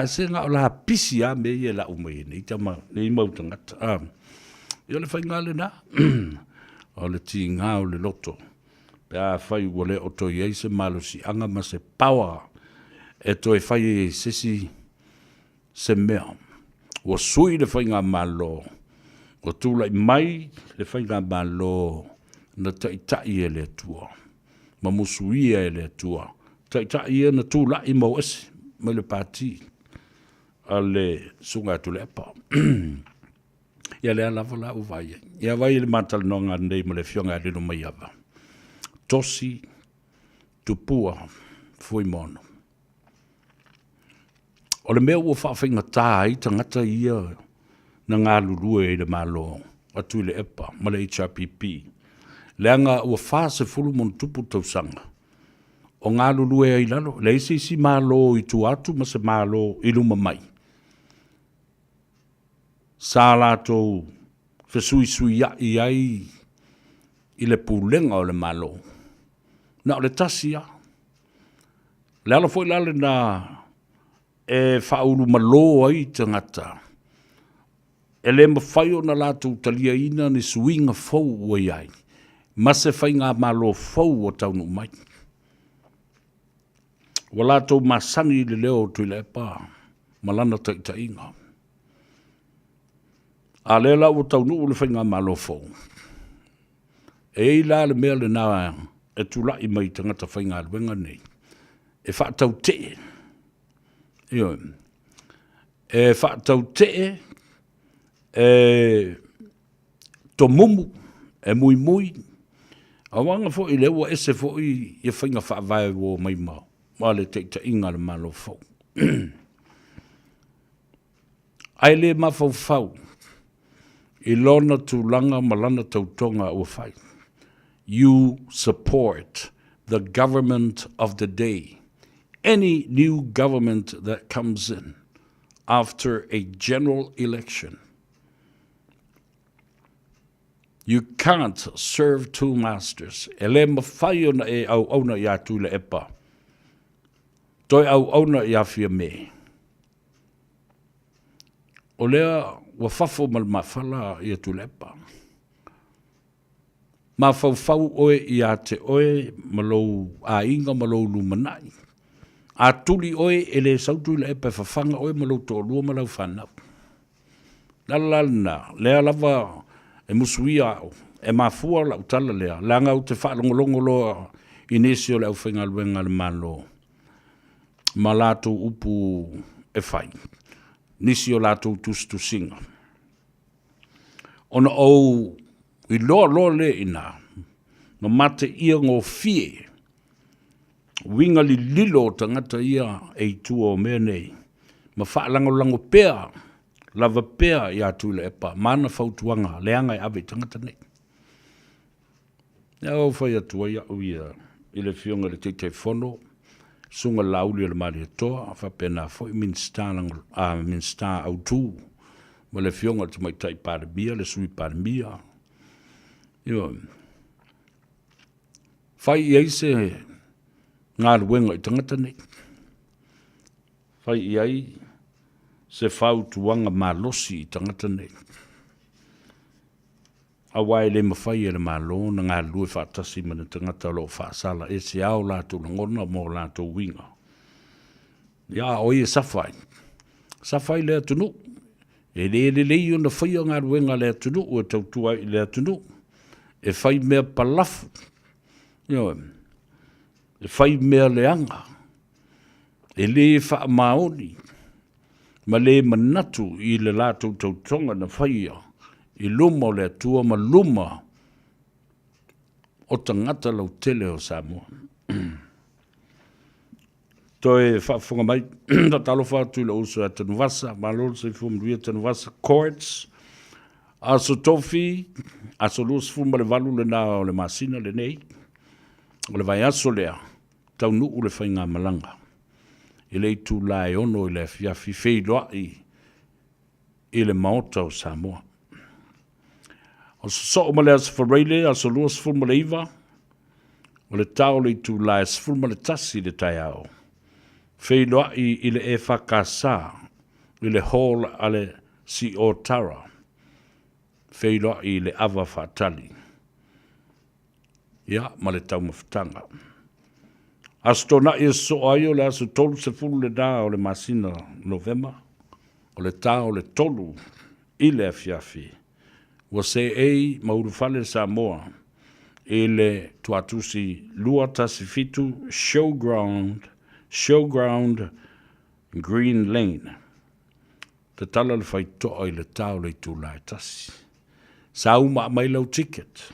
Se ngā o la pisi a me ia la umei nei tama, nei mautangata. Ia le whai ngā le nā, o le ti ngā o le loto. Pea whai wale o toi eise malo si anga ma se pawa e toi whai sesi se mea. Ua sui le whai ngā malo. Ua tūlai mai le whai ngā malo na tai e le atua. Ma musuia e le atua. Tai e na tūlai mau esi me le pāti. A le sunga tu le pa. Ia le alawa la uvai. Ia vai le matal nonga nei ma le fionga le no mai ava. Tosi, tupua, fui mono. O le mea ua whawhinga tā i tangata ia na ngā lulue i le malo atu i le epa, ma le HRPP. Leanga ua whase fulu mon tupu tausanga. o ngā lulu e ai lalo. Le isi malo i tu atu ma se malo i luma mai. Sā lātou fesui i ai i le pūlenga o le malo. Na o le tasia. Le ala foi lale na e whauru malo ai tangata. E le mawhai o na lātou talia ina ni suinga fau o iai. Ma se whai ngā malo fau o taunu mai. Wa lātou masangi le leo tui le pā. Malana ta inga. A le la o taunu o le whai ngā malo fau. E la le mea le nā e tula i mai tangata whai ngā luenga nei. E whaatau te. E whaatau te e to mumu e mui. A wanga fo i lewa ese fo i whainga whaavai o mai mau. Ma le te inga le malo fau. Ai le ma fau. I lona tūlanga malana tautonga ua whai. You support the government of the day. Any new government that comes in after a general election. You can't serve two masters. Ele mawhai ona e au auna i atu le epa. Toi au auna i awhia me. O lea wa whafo mal mawhala i atu le epa. Ma fau oe i a te oe malou a inga malou lumanai. A tuli oe e le sautu le epa whawhanga oe malou tō lua malau whanau. Lalana, lea lava e musuia au, e mafua la utala lea, langa u te whaalongolongo loa inesio le au whainga luenga le malo. Ma lato upu e whai. Nisio lato tustu singa. Ona au i loa le ina, no mate ia ngō fie, winga li lilo tangata ia e tua o mea nei, ma whaalango pēa, lava pēa i atu le epa, mana whautuanga, leanga i awe tangata nei. Ia au whai atua ia uia, i le fionga le te whono, sunga lauli le maria toa, whapena fwoi minsta au tū, ma le fionga le mai tai pāremia, le sui pāremia. Ia, whai iai se ngā ruenga i tangata nei. Whai iai se whautuanga malosi i tangata nei. Awai le mawhai e le malo na ngā lue whaatasi mana tangata lo whaasala e se au lātou langona mō lātou winga. Ia oi e sawhai. Sawhai lea tunu. E le lei o na whaia ngā ruenga lea tunu o e tautua i lea tunu. E whai mea palafu. Ia, e whai mea leanga. E le wha maoni. Ma le manatu i le lātou tautonga na whaia. I luma o le atua ma luma o tangata lau tele o Samoa. Toi whaafunga mai, ta talo whaatu le uso a Tanuwasa, ma lolo se fumaruia Tanuwasa Courts, aso tofi, aso lus fuma le valu le nā o le masina le nei, o le vai aso lea, tau nuu le whainga malanga. I le tu lai ono i le fiafi feiloa i le maota o Samoa. O so o male as whareile, aso luas fuma le iwa, o le tau le tu lai as fuma le tasi le tai au. Feiloa i le e whakasa, i le hall ale si o tara. Feiloa i le awa whatali. Ia, ma le tau mawhitanga. Asto na i so ai o le aso tolu se fulu le da o le masina November, o le tau le tolu i le afiafi. Wa se ei maurufale Samoa i le tuatusi lua tasi fitu Showground Green Lane. Te tala le whai toa i le tau le tūlai tasi. Sa uma mai lau ticket.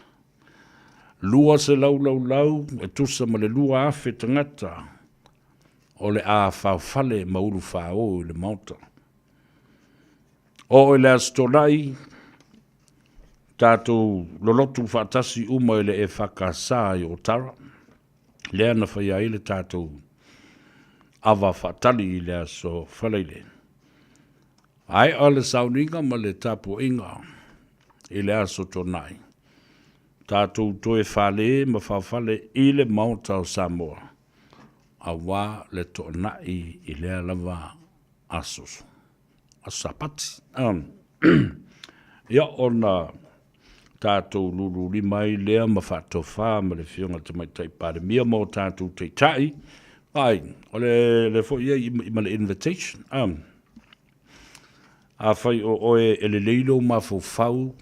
Lua se lau, e tusa ma le lua afe tangata o le a whawhale mauru whao i le mauta. O i le astonai, tātou lolotu whaatasi uma i le e whakasā i o tara. lea na whai ai le tātou awa whatali i lea so whaleile. Ai o le sauninga ma le tapu inga i lea so tonai. Tātou toe whale ma whawhale i le Mount Samoa. A wā le tonai i lea lava asos. A sapati. Ia ona tātou lulu mai lea ma whatofa ma le whionga te mai tai pare mia mo tātou te tai. Ai, o le fo ia i ma le invitation. A whai o oe e le leilo ma fau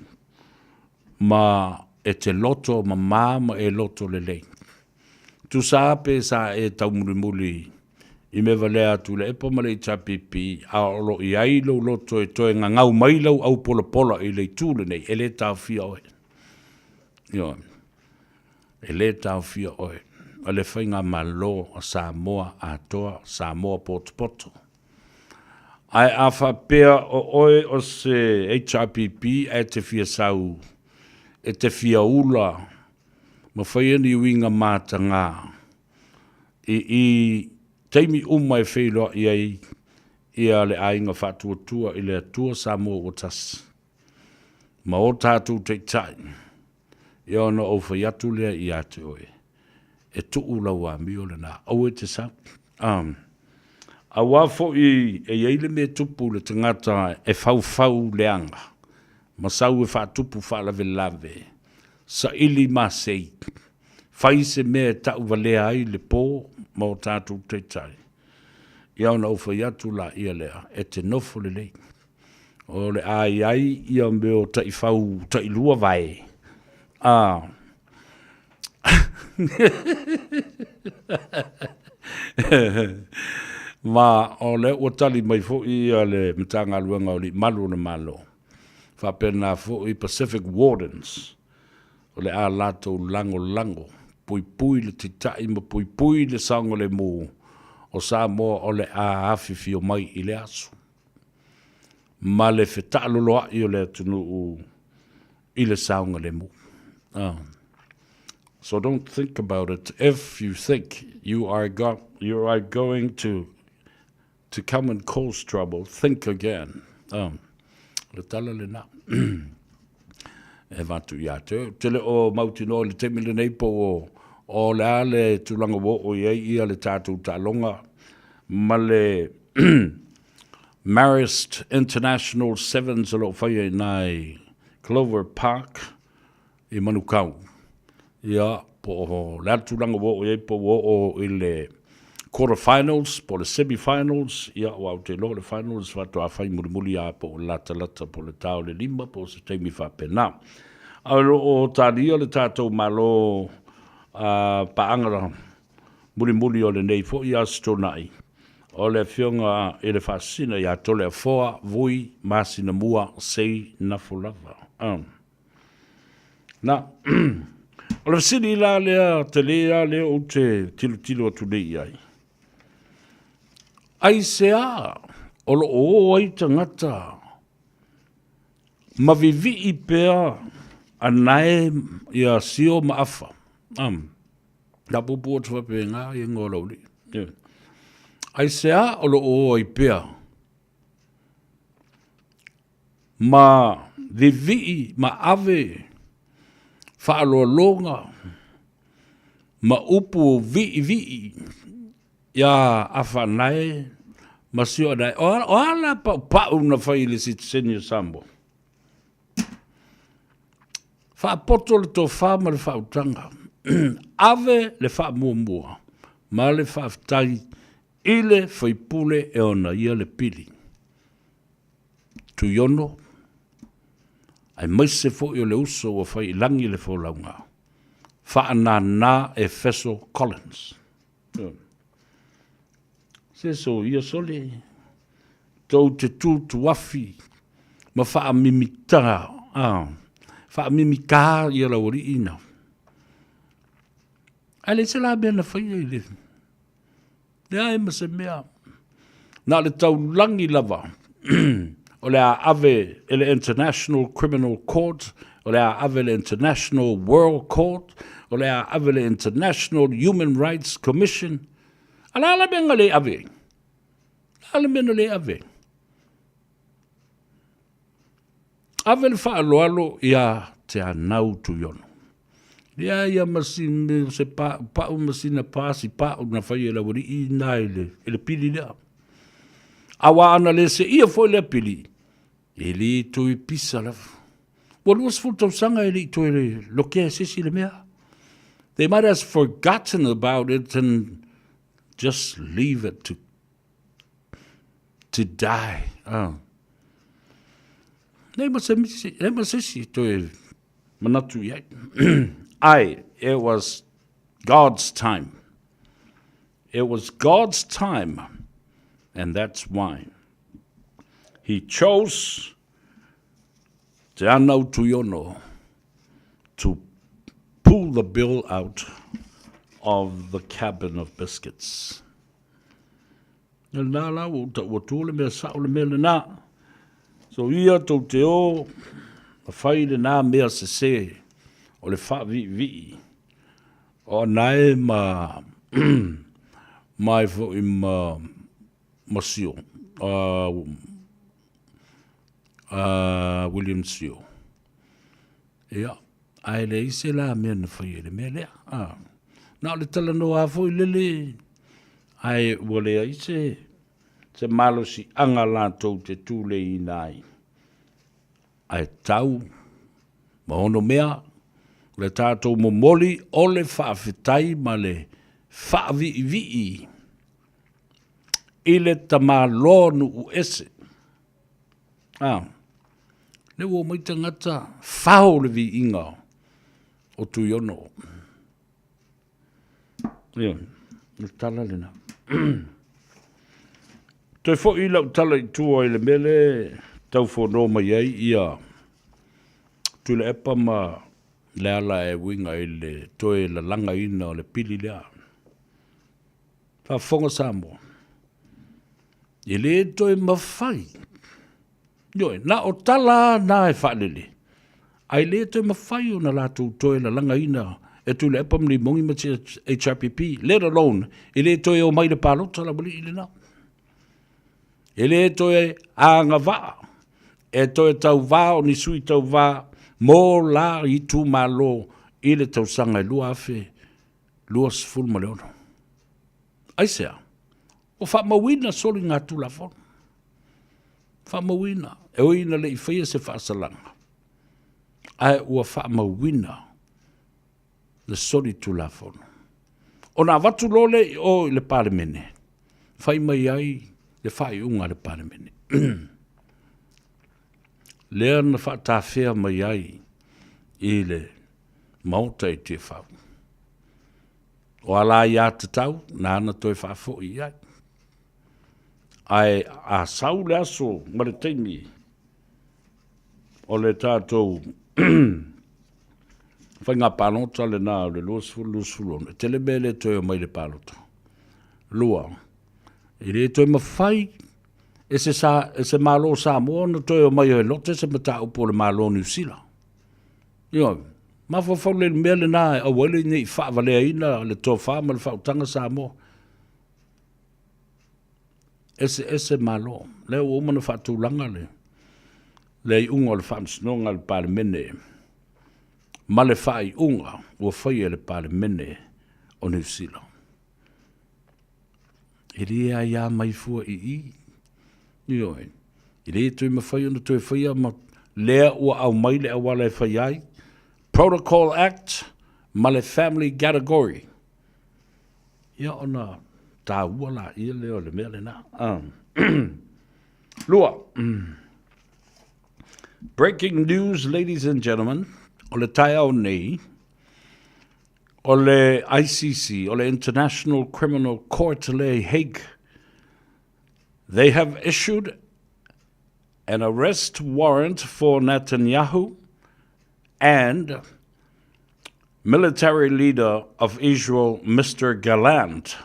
ma e te loto ma māma e loto le lei. Tu sāpe sa e tau muri i me valea tu le epa ma le tapipi a olo i ailo loto e toe ngau mailau au pola i le tūle nei, e le tau fia oe. Io, e le tau fia oe. A le whainga malo a Samoa a toa, Samoa poto. Ai a whapea o oe o se HRPP e te fia sau, e te fia ula, ma whaiani uinga māta ngā. I teimi umai wheilo i ai, i a le ainga whatuatua i le atua Samoa o tas. Ma o tātou te tai, i ona o whaiatu lea i ate oe. E tuu lau a mi o le nā, au e te sa. A wafo i e eile me tupu le tangata e fau leanga. Ma sau e whatupu whalave lave. Sa ili ma sei. Whai se mea tau valea ai le pō ma o tātou te tai. Iau na uwhai atu la ia lea e te nofo le lei. O le ai ia meo tai whau tai lua vai. Ma o le ua tali mai fo i a le mtanga luanga o li malu na malo. Whapena fo i Pacific Wardens. O le a lato lango. Pui le titai ma pui le sango le mu. O Samoa o le a hawhiwhi o mai i le asu. Ma le whetalo loa i o le tunu i le saunga le mu. So don't think about it. If you think you are going to come and cause trouble, think again. Le tala le na. E vatu ia te le o mautino le te mile nei po o le ale tulanga wo o iei ia le tātou tālonga. Ma le Marist International Sevens o lo whaia nai Clover Park i Manukau. Ia, po le tulanga wo o iei po o i le quarterfinals, po le semifinals, ia o au te lo le finals, watu a whai murimuri a po lata po le tau le lima, po se teimi whapena. O tālia le tātou malo paangara murimuri o le nei fo i astonai. O le whionga e le whasina i a tole a foa, vui, masina mua, sei, na fulava. Na, o le whasini la lea, te lea lea o te tilo atu nei ai. Ai sea, o lo o ai tangata, mavivi i pea anae i a sio maafa. Na pupu o tuwape ngā i ngōlau li. Ai sea, o lo o ai pea. Ma vivi, ma ave, whaaloa longa, ma upu vi, ia awhanae, ma sio anai, o ala pau na whai le si senior sambo. Whaapoto le tō whama le whautanga. Ave le whaamua, ma le whaaftai, ile whaipule e ona ia le pili. Tu yono, ai maise fo i o le uso o whai langi le wholaunga. Whaana e Feso Collins. So ia sole tau te tūtu wafi ma wha mimita wha mimika ia la ori ina ale se la bena whaia i le ai ma se mea na le tau langi lava o le a ave ele International Criminal Court o le a ave le International World Court o le a ave le International Human Rights Commission, ala menga le ave. Ala menga le ave. Ave le whaaloalo ia te anau tu yono. Ia masine se pa masina pasi pa na whai e la wari i nā ele pili lea. Awa ana le se ia foi le pili. E li tui pisa lava. Well, was full of sanga e li tui le loke sisi le mea. They might have forgotten about it and just leave it to die. Nei masisi tui manatu iai. It was God's time. It was God's time. And that's why He chose te anau tuiono to pull the bill out of the cabin of biscuits. Nā la o tūle mea sao le mea le nā. So ia tau te o, a whai le nā mea se se, o le wha vi. O nai mai fo i Masio, William Sio. Ia, ai le ise la mea na whai ele mea lea. Nā le tala no a fo i lele, ai wale a ise, se malo si anga lātou te tūle i nai. Ai tau, mahono mea, le tātou momoli o le whaafetai ma le whaavi-i. Ile tamalo nu u ese. Le wo mai tangata whao le vi inga o tu yono. Ia, le tala lena. Toi fo i lau tala i tua i le mele, tau fo no mai ai ia. Tu le epa ma le ala e winga i le toi la langa ina o le pili lea. Pa fonga Samoa. I le toi mawhai. Ioi, na o tala na e whalele. Ai le toi mawhai o na lātou toi la langa ina e tu le epa mni mongi mati HRPP, let alone, i le toi o mai le pālota la wali i le nā. I le toi anga wā, e toi tau wā o ni sui tau wā, mō la i tu malo i le tau sanga i lua afe, lua sifuru ma leono. Aisea. O wha mawina soli ngā tūla whona. Wha mawina. E oina le i whaia se whaasalanga. Ai ua wha mawina le soli tūla whona. O nā watu lole o le palemene. Whai mai ai le whai unga le palemene. Lea na wha tāwhea mai ai i le mauta i te whau. O ala i a te tau, nā ana toi whaafo i ai. Ai a sau le aso ma le teimi o le tātou whai ngā pānota le nā le luasfulu te le mele toi o mai le pānota lua i le toi mawhai e se malo Samoa na toi o mai o lote se mata upo le malo New Zealand io ma fo le mele nā a wale ni whaavale ina le tō whaama le whautanga Samoa ese malo le o mana whaatulanga le i unga o le whaamsinonga le palemene ma le whai unga ua whaia le palemene o New Zealand i rea ia mai fua i ioi i rea tui ma whaia na tui whaia ma lea ua au mai le awala e whaiai Protocol Act ma le Family Category ia ona tā ua la ia leo le mea le nā. Lua. Breaking news, ladies and gentlemen. O le tai au nei. O le ICC, o le International Criminal Court le Hague. They have issued an arrest warrant for Netanyahu and military leader of Israel, Mr. Gallant.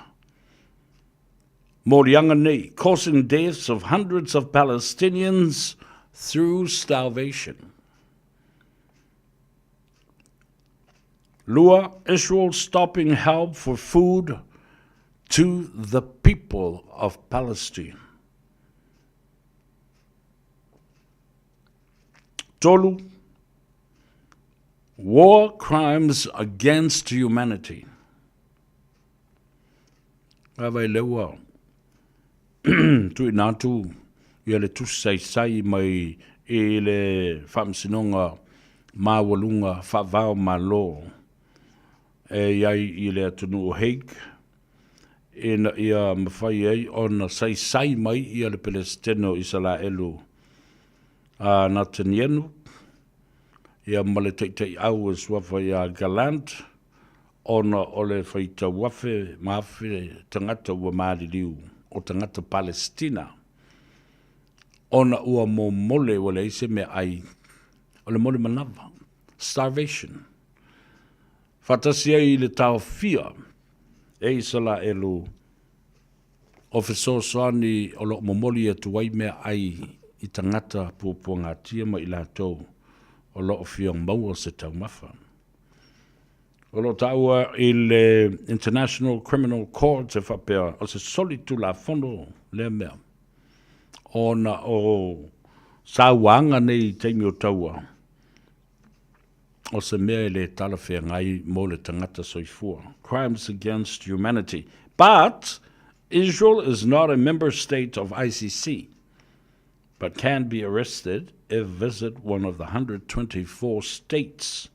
Morianga, causing deaths of hundreds of Palestinians through starvation. Lua, Israel stopping help for food to the people of Palestine. Tolu, war crimes against humanity. Avai lewa, tui nātu, ia le sai mai e le whamsinonga mawalunga whavao malo. E iai i le atunu o Hague, e na ia mawhai ei o na sai mai ia le Palestino Israelu a Netanyahu, ia male tei au e suafa ia Galant, o na ole whaita wafe mawhe tangata ua maariliu o tangata Palestina, o na ua mo mole wale ise me ai, o le mole manawa, starvation. Fatasia i le tau fia, e Israelu, o fesosoani o lo momoli e tuai mea ai i tangata pupunga tia ma i lātou o lo fiong maua se tau mafa. O lo taua i le International Criminal Court se whapea o se solitu la fono le mea. O na o sāwanga nei teimi o taua o se mea le talawhea ngai mo le tangata soifua. Crimes against humanity. But Israel is not a member state of ICC, but can be arrested if visit one of the 124 states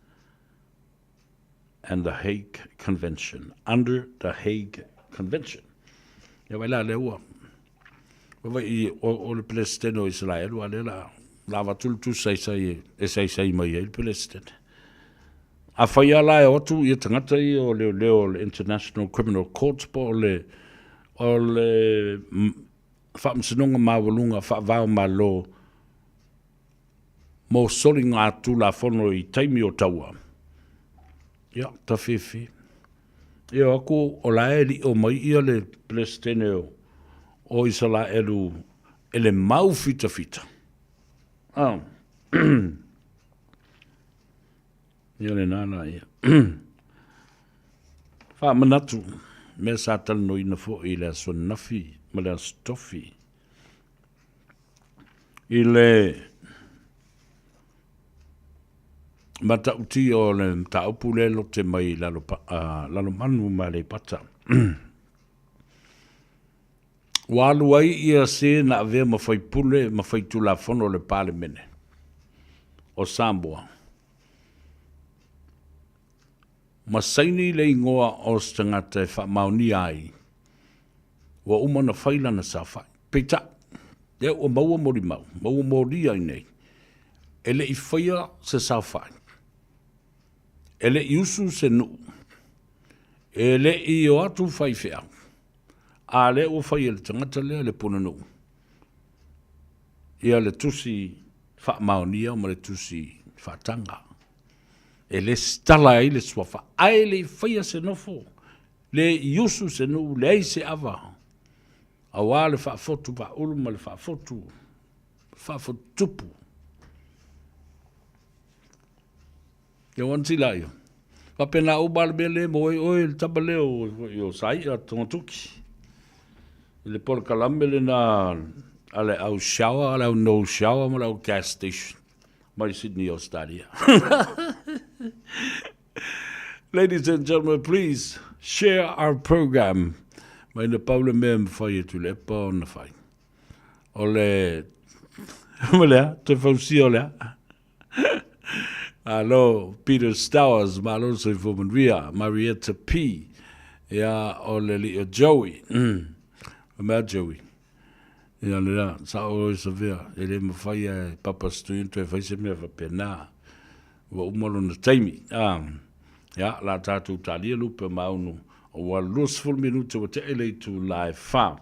and the Hague Convention, under the Hague Convention. Ia vai la leua. Vai o le Palestino Israel, wa le la vatul tu sai mai el Palestine. A whaia la e otu i tangata i o leo le International Criminal Court po o le whaamsinonga mawalunga whaavao malo mo soli ngā tū la whono i taimi o taua. Ia, ta whiwhi. Ia ako o la eri o mai ia le Palestine o isa la eru ele mau fita. Ia le nana ia. Wha manatu, mea sa talano ina fo i le sonafi, ma le stofi. I le mata uti o le taupu le lo te mai lalo manu ma le pata. Walu ai ia se na avea mawhai pule, mawhai tula fono le pale mene. O Samoa. Masaini le ingoa o stangata e whamauni ai. Wa umana whaila na sa whai. Peita, e o maua mori mau, maua mori ai nei. Ele i whaia se sa whai. Ele i usu se nu. Ele i o atu whai whea. A le o whai ele tangata lea le puna nu. Ia le tusi whamauni au ma le tusi whatanga. E le stala ai le swafa, ai le whaia se nofo, le iusu se nu, le eise ava, a wā le whaafotu pa uluma le whaafotu tupu. Ia wanti la ia. Wapena uba le mele mo oi le tapa leo o sai a tongotuki. Le por kalame le na ale au shower, ale au no shower, mo au gas station. My Sydney Australia. Ladies and gentlemen, please share our program. Mai na paule mem fai tu le pa na fai. Ole Olha, te fausi olha. Allo Peter Stowers, malo se Maria, Marietta P. Ja, ole li Joey. Ma Joey. Ja, la, sa o se vea, ele me fai papa student e fai se me fa pena. Wa umalo na taimi. Ja, la tatu talia lupe maunu. O los full minute o te ele tu live fa.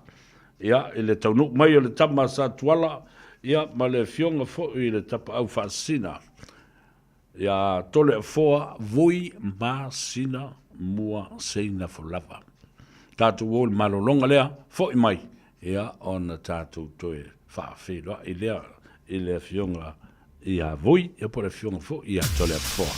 Ja, ele tau mai ele tama sa tuala. Ja, ma le fionga fo ele tapa au fasina. Ja, tole foa voi ma sina mua seina fo lava. Tatu wol malolonga lea fo mai. Ja, on tatu toe fa felo ele fionga ia voi e por fionga fo ia tole foa.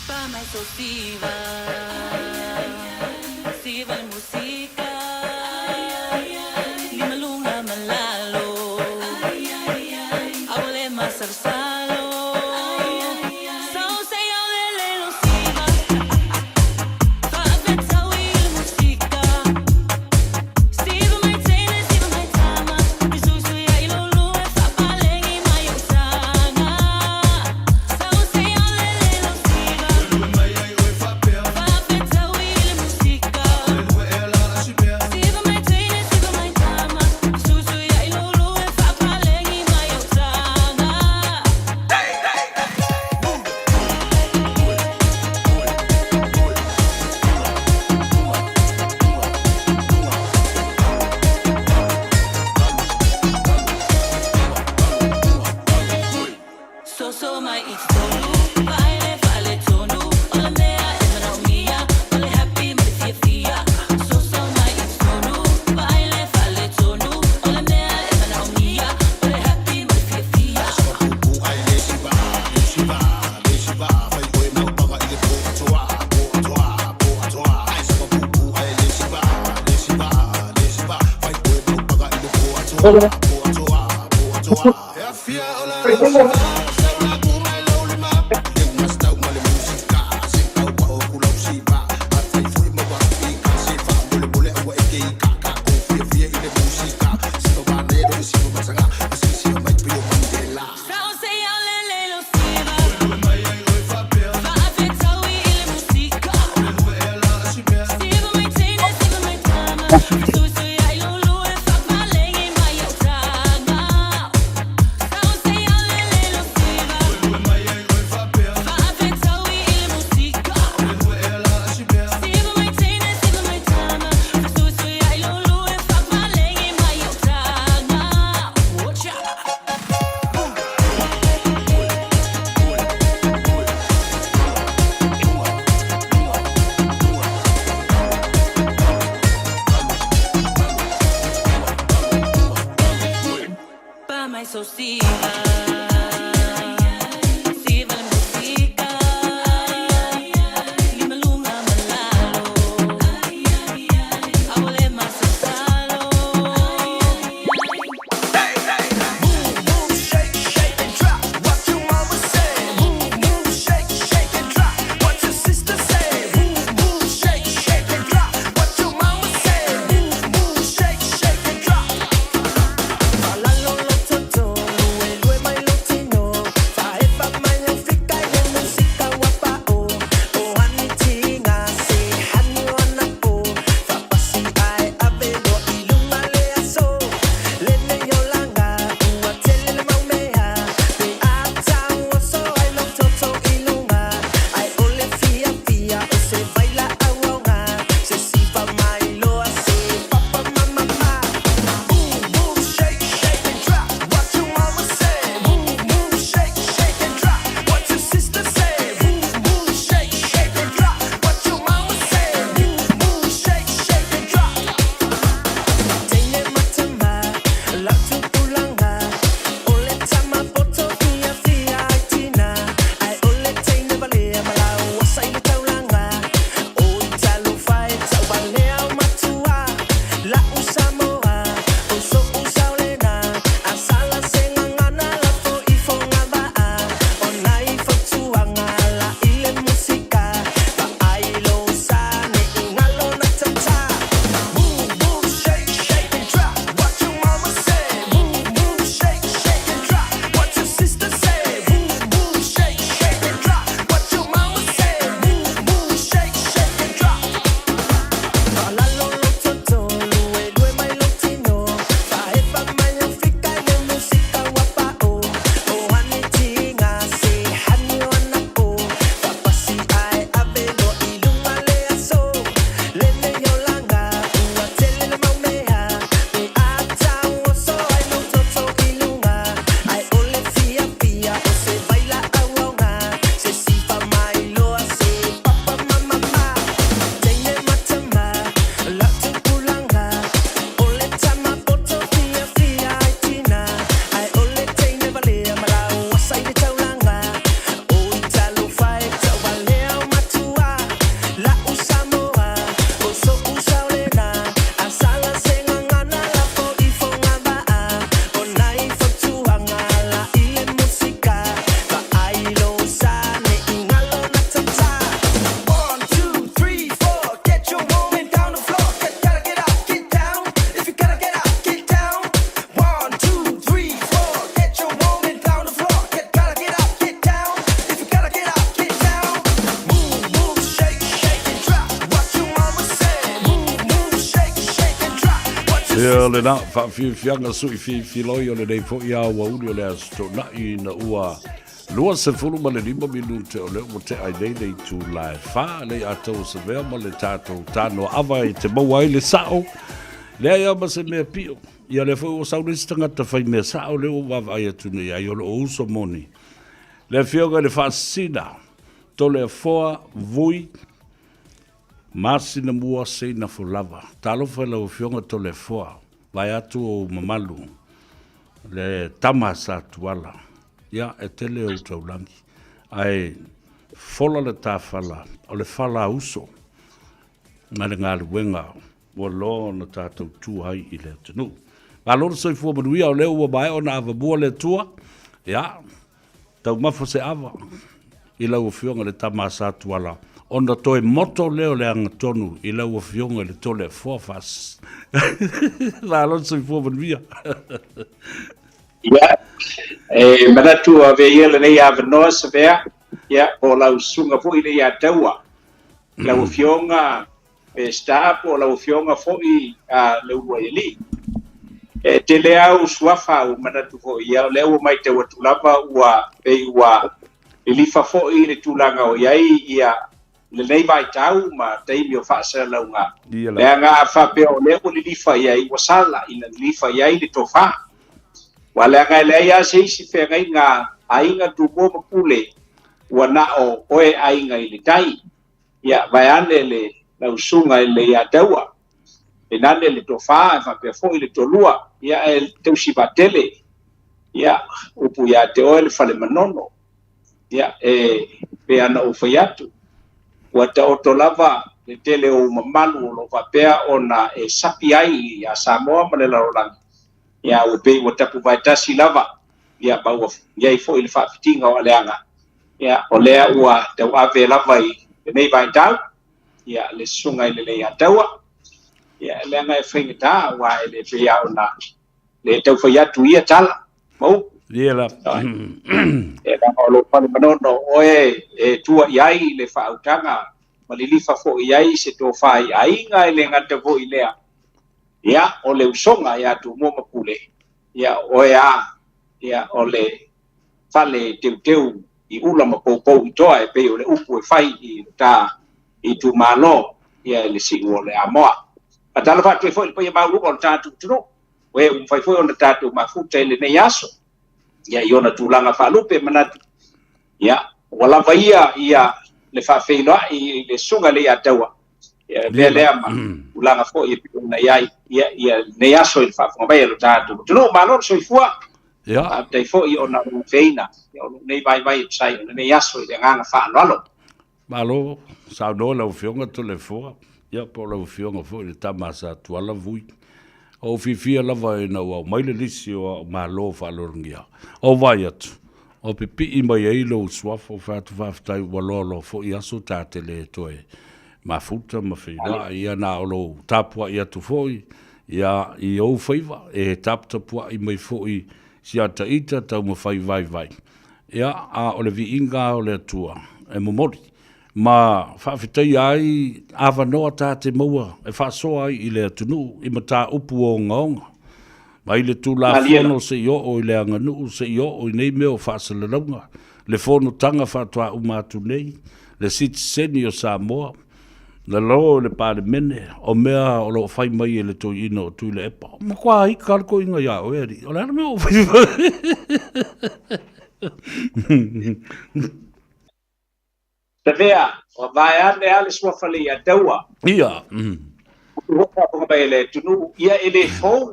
Ia le na fa fianga sui filoi o le nei fo ia wa uli o le asto na I na ua lua se fulu ma le 5 minute o le o te ai nei tu live fa le ato se vea ma le tato Tanoa Ava I te maua I le sao le ia ma se mea pio ia le fo o saurisi tangata fai mea sao le o wawa ai atu nei ai o le o uso moni le fionga le fasina to le foa vui Masi na mua se na fulava. Talo fa la fionga to le foa. Vai atu o mamalu. Le tamasa tuala. Ya e tele o taulangi. Ai fola le tafala. O le fala uso. Ngale ngale wenga. Wa lo na tatou tu ai I le tenu. Ba lo so fo manuia o le o mai ona ava bua le tua. Ya. Tau mafo se ava. I la o fionga le tamasa tuala. Ona toe moto leo le anga tonu I lau a fionga le tole fofas. La alonso I fōman via. Ia, manatu a veia le nei ava noa sa vea, ia, o lau sunga fo I le ia taua. Lau a fionga staff o lau a fionga fo I le ua ili. Te lea suafa o manatu fo ia, leo mai te watulapa ua ilifa fo I le tulanga o iai ia, le nei vai tau ma teimi o whaasera launga. Lea ngā whapea o leo li lifa iai wasala ina lifa iai li tofa. Wa lea ngai lea ia se isi whea ngai ngā ainga tu mō mapule ua na o oe ainga I li tai. Ia vai ane le lausunga I le ia taua. E nane le tofa e whapea fo I le tolua. Ia e teusi batele. Ia upu ia te oe le whale manono. Ia e pe ana o whaiatu. Wa ta otolava le tele o mamalu o lo vapea ona e sapi ai a Samoa ma le larolangi. Ia o pei wa tapu vai tasi lava. Ia baua iai fo I le whaafitinga o aleanga. Ia o lea ua tau ave lava I le nei vai tau. Ia le sunga I le lei ataua. Ia leanga e whaingata wa e le pea ona le tau whaiatu ia tala. Mau? Ia la. E la o lo pale manono oe e tua iai le whautanga ma li lifa fo iai se tō whai ainga e le ngata fo I lea. Ia o le usonga ia tu mō mapule. Ia oe ia o le whale teu I ula ma pou I toa e pei o le upu e whai I tu malo ia le si o le amoa. A tala whatu e fo I le pai mauruma o le tātu tunu. Oe umwhai fo I o le tātu mafuta I le nei aso. Ia iona tulanga whalupe manatu. Ia, walava ia le whawhenoa I le sunga le ataua. Ia, lea ma, ulanga fo I puna iai, ia ne aso I le whawhongai alo tātu. Tunu, malor so I fua. Ia. Tei fo I ona wheina. Ia, nei vai sai, ne aso I le nganga whanalo. Malo, sao no lau whionga to le fua. Ia, po lau whionga fo I le tamasa tuala vui. O fifia lava e na ua maile lisi o malo whalorangia. O vai atu. O pipi I mai eilo suafo whatu whaftai walolo fo I aso tātele toe. Ma futa ma whira ia na olo tapua I atu foi. Ia I au whaiva e taptapua I mai foi si ata ita tau ma whai vai. Ia a ole vi inga o le atua. E momori. Ma whawhitai ai awa noa tāte maua e whasoa ai I le atunu I mata upu o ngaonga. Ma I le tū la whono se I o I le anganu se I o I nei meo whaasalaunga. Le whono tanga whatua umatu nei. Le citizeni o Samoa. Le lo le pāle mene o mea o lo whai mai e le tō ino o tū le epa. Ma kua I karko inga ia o eri. O le ana meo Te vea, o vai ane ale suafale I ataua. Ia. Roka pōngai le tunu, ia ele fōu.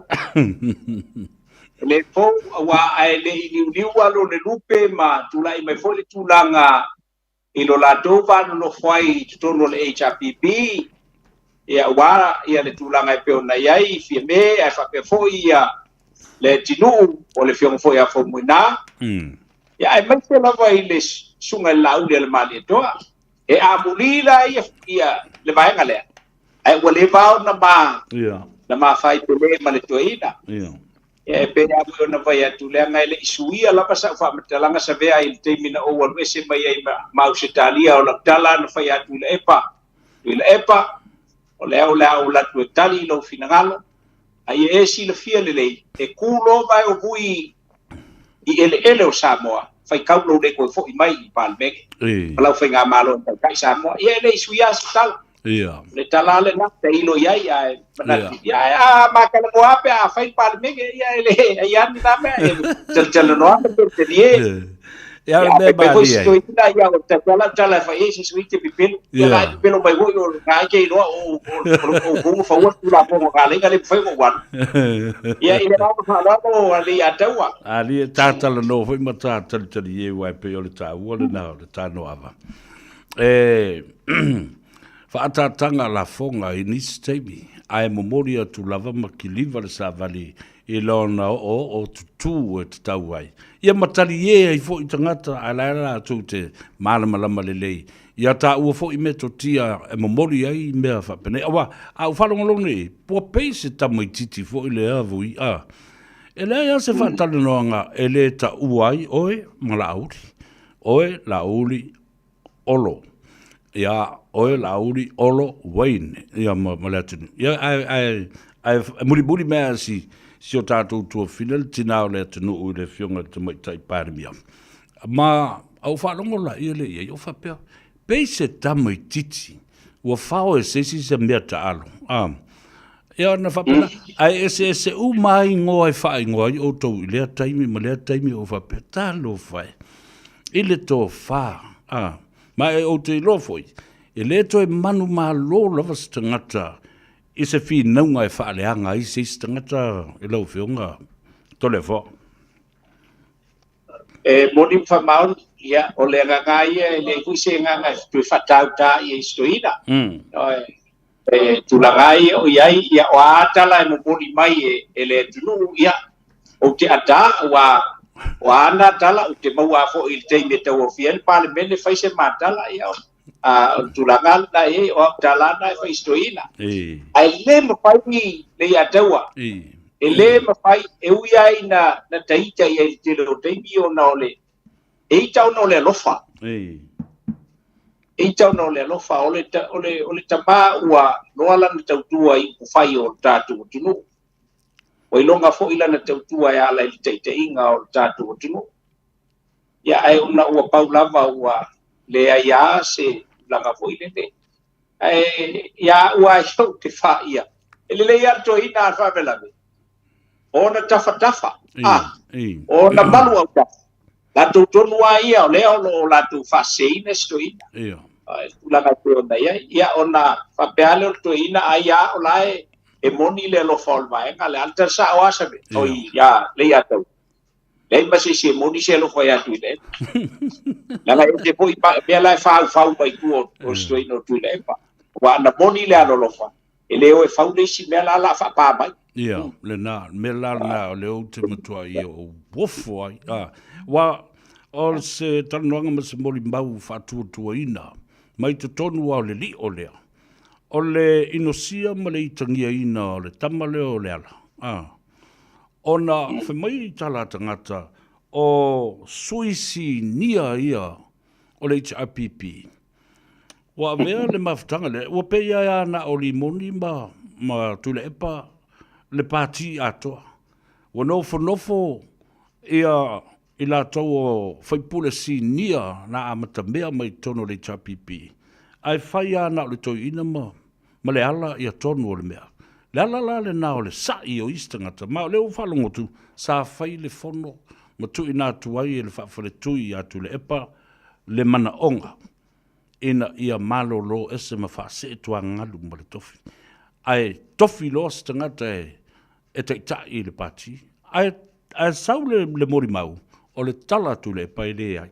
Ele fōu, wa ele iniu alo le lupe ma tula I mai fōu le tūlanga I lo lātou wānu no whai tutono le HRPP. Ia wā, ia le tūlanga I peo na iai, fia me, ai whape fōu ia le tinu o le fionga fōu ia fōu muina. Ia ai mai te lava I le sunga lau le mali toa e amulila ia le vaenga lea ai wale vao na ma fai pele ma le toina e pe amo na vai atu le ngai le isuia la pasa fa metalanga sa vea I te mina o wa ese mai ai ma usitalia o la tala na fai atu le epa o le o la tu tali lo finangalo ai e sila fia lelei e kulo vai o vui i ele o Samoa fai kaulo le ko fo i mai i palmege palau fai ngā malo kai Samoa ia ele suia tal le talale na te ilo iai ai manati ia a makala mo ape a fai palmege ia ele ia ni na me tel no ame te nie ya me ba dia sto ina ia o te tala fai ese suite pipelo ia la pipelo mai go yo na ke no o fa o la po ga le ngale fai mo wan ia ile na fa la mo ali atawa ali tatala no foi mata tal ye wai pe o le ta o le na le Tanoa Ava fa atatanga la fonga i nistemi ai memoria tu lava makiliva le sa vali i lona o tutu e te tau ai. Ia matari e i fo i tangata a laera tu te malama lelei. Ia ta ua fo i me to tia e memori ai mea whapene. Awa, au whalongolone, pua peise tamu i titi fo i le avu i a. E lea se whatale noanga e le ta uai oe ma la auri. Oe la auri olo. Ia oe la auri olo waine. Ia ma lea tunu. Ia ai muri mea si o tātou tua whina, tina o lea tunu ui le whionga te mai tai pārimia. Ma, au whalongo la ia le ia, o whapea. Pei se tamai titi, ua whao e sesi se mea ta alo. Ia na whapea, ai ese umai ngoa e whae ngoa i o tau i lea taimi, ma lea taimi o whapea, tā lo whae. I le tō wha, ma e o te lofoi, e le tō e manu mā lo lava sa tangata, i se fi naunga e whaaleanga i se istangata e lau whionga tole fo. Moni whamaun, ia, o le ngangai e le kuise ngangai tui whatau tā i istoina. Tulangai o iai, ia o atala e moni mai e le tunu, ia, o te ata, o ana tala, o te maua fo i te me tau o fiel, pale mene whaise matala, ia, tulangal na e o talana e faistoina ai le mafai le atawa e le mafai e uia ina na taita i te lo teimi o na ole e tau no le lofa e tau no le lofa ole tama ua noala na tautua i kufai o tatu tunu o ilonga fo ila na tautua ya ala i teite inga o tatu tunu ya ai una ua paulava ua le ia se langa foi le ia ua so te fa ia le ia to ina fa belave ona tafa ona malu au la tu tonu ia le o la tu fa seine sto ina ia langa to na ia ona fa peale to ina ia o la e moni le lo folva e ngale alter sa o asabe o ia le ia to lei ma se moni se lo foi atu le la e poi pe la fa mai tu o sto ino tu le pa wa na moni le alo lo fa e le o e fa le si me la fa pa mai ia le na me la na le o te matua i o wofo ai wa o se tanoanga ma se moli mau fa tu ina mai te tonu au le li o lea o le inosia ma le itangia ina o le tamale o le ala ona whamai tala tangata o suisi nia ia o le HIPP. Wa vea le maftanga le, wa peia ia na o limoni ma tule epa le pati atoa. Wa nofo ia i la tau o whaipule si nia na amata mea mai tono le HIPP. Ai whai ana o le toi ina ma le ala ia tono o le mea. Le ala le na o le sai o istangata, ma o le ufalongotu, sa whai le fono, ma tu ina tuai e le whawhare tui atu le epa, le mana onga, ina ia malo lo ese ma whase tua ngalu ma le tofi. Ai tofi lo istangata e te tai le pati, ai sau le mori mau, o le tala tu le epa e le ai.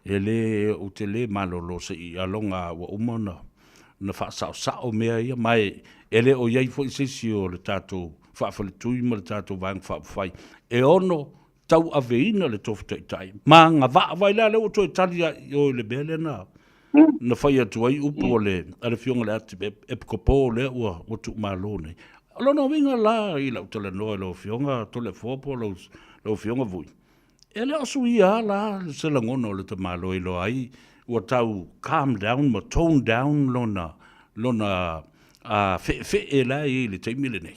E le o te le malo lo se i alonga wa umana, na whaasao mea ia mai, ele o iai fo i sesi o le tātou whaafale tui ma le tātou vang whaafai. E ono tau aveina le tofu tai. Ma ngā vai la leo toi tali o le bele na whai atu ai upu o le are fionga le ati e pikopo le ua o tu malone. Alona winga la i lau tala noa lau fionga tole fōpo lau fionga vui. E le asu ia la se langono le te malo i lo ai ua tau calm down ma tone down lona fe e la i le teimile nei.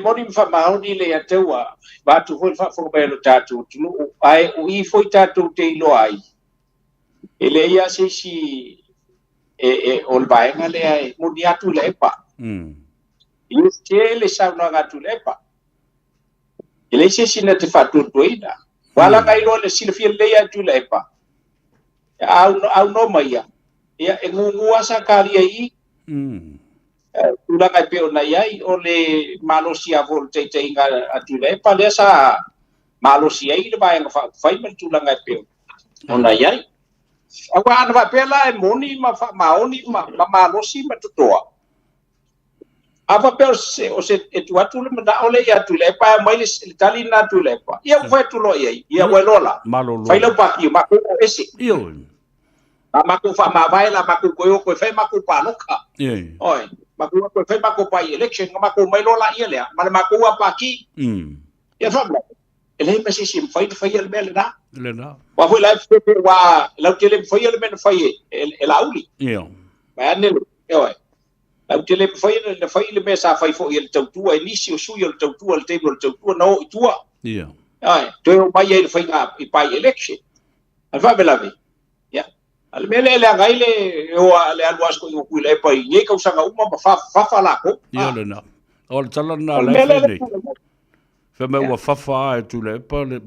moni whamaoni le atua, watu hoi whawhoromea no tātou tunu, ai ui foi tātou te ilo ai. E le ia se si, o le vaenga le ai, moni atu le epa. I te le sauna ngatu le epa. E le se si na te whatutuina. Wala ngai loa le silafia le atu le epa. Au no maia. Ia e ngungua sa karia i. Tulanga pe ona iai o le malosi a vol te inga atu le epa le sa malosi ai le vaenga whai man tulanga pe ona iai. Awa ana va pela e moni ma maoni ma malosi ma tutoa. Ava pe o se e tuatu le mana ole ia tu le pa mai le tali na tu le pa. Ia foi tu lo ia wa lola. Fai lo pa ki ma ko ese. Io. Ma ko fa ma vai la ma ko ko fai ma ko pa loka. Oi, ma ko fai ma ko pa election ma ko mai lola ia le. Ma ko pa ki. Ia fa. Ele me si fai le mele na. Le na. Wa foi la wa la tele foi le mele fai e la uli. Io. Ma ne oi. Au te le fai le mesa fai fo il tautua inisi o sui il tautua il table il tautua no itua. Ia. Ai, to mai ele fai nga i pai election. Al fa belavi. Ya. Al mele le ngai le o le alwas ko ku le pai nge ka usanga uma fa la ko. Ia le na. O le tala na le fene. Fe me wa fa e tu le pa le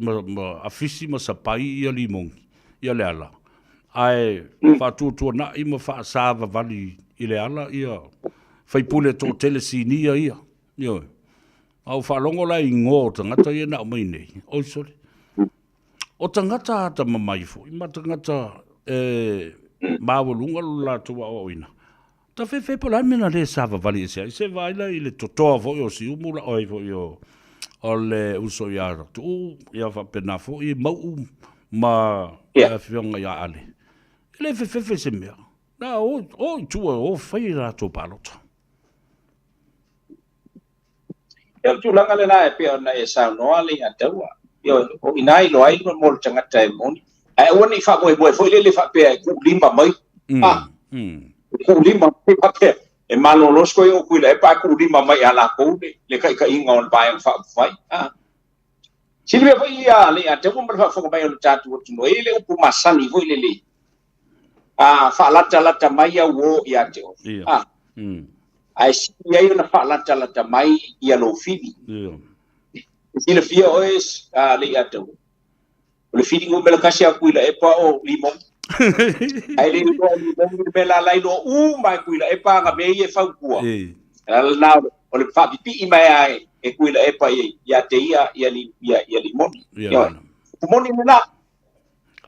afisi ma sa pai ia limong. Ia le ala. Ai fa tu na i ma fa sa va vali ile ala ia fai pule to telesinia ia yo au fa longo la ingo tangata ia na mai nei o sori o tangata ta mamai fo i matangata mawulunga la to o ina ta fe pola mena le sava vali se vai la ile toto vo yo si umula oi vo yo o le uso ia tu ia fa pena fo i mau ma fionga ia ale ile fe se mea. Na o tua o fai la to palota. El tu langa le na e pe ona e sa no ale ataua. Yo o inai lo ai no mo tanga tai moni. Ai oni fa mo foi le fa pe ku limba mai. Ku limba pe pa pe. E malo los ko yo ku le pa ku limba mai ala ko le kai inga on pa fa fai. Silvia foi ia le ataua mo fa fo mai o tatu o no ele o pu masani foi le. Fa lata mai wo ia te o. Ai si ia na fa lata mai ia lo fidi. Sila fia oes le ia te o. Le fidi ngo mela kasi akuila e pa o limon. Ai le limon mela lai no mai kuila e pa nga me e fa kua. Ala na o le fa pipi mai ai e kuila e pa ia te ia limon. Limon ni na.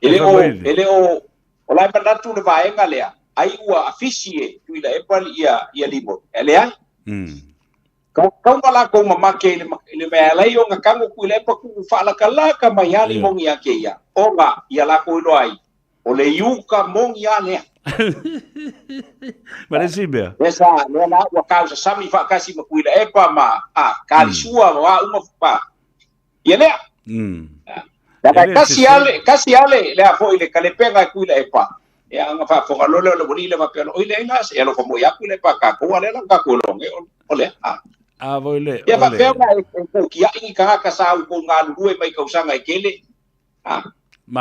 Ele o Olai manatu le vaenga lea. Ai ua afisie tuila e pali ia limon. Ele ai? Kau mala kau mamake le mea lai o nga kango kuila e pa ku whaalaka mai a limon ia ke ia. O nga ia lako ilo ai. O le iuka mong ia lea. Ma le si bea? Esa, lea la ua kausa sami whaakasi ma kuila e pa ma karisua wa uma pa. Ia lea? Kasi ale le afo ile kalepenga kuila e pa. Ya nga fa fo lo le boni le ma pelo ile ina se lo como ya kuila pa ka ko ale la ka ko lo ole voile. Ya fa pe nga ko ki ya ingi ka sa ko nga lu mai ka usanga ikele.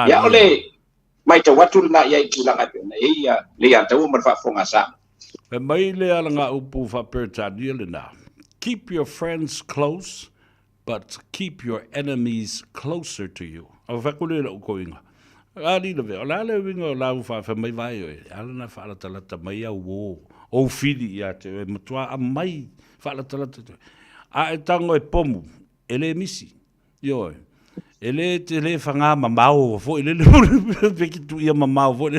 Ya ole mai te watu na ya ikula nga pe na ia le ya te mo fa fo nga sa. Pe mai le ala nga upu fa perta diele na. Keep your friends close, but keep your enemies closer to you. Au whakule la uko inga. Ali le veo, la le winga o lau wha mai vai oe. Ala na wha talata mai au o. O whiri ia te oe matua a mai wha talata te. A e tango e pomu, e le misi. Ioe. E le te le whanga mamau fo, e le le peki tu ia mamau fo.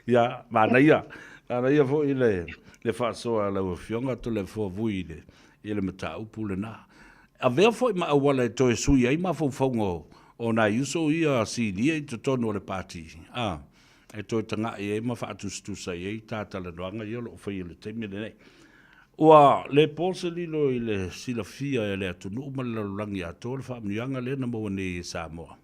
Ia, mana ia. Mana ia fo i le wha soa lau fionga to le fo vui le. I le mata upu le na. A vea foi ma awala e toe sui ai ma fo fongo o na yuso ia si dia i to tono le pati. E toe tanga e ma fa atu stusa e tata le doanga i lo fai le temi le nei. Ua le pose lilo i le sila fia e le atu nuu ma le langi ato le fa mnianga le na mawa ne Samoa.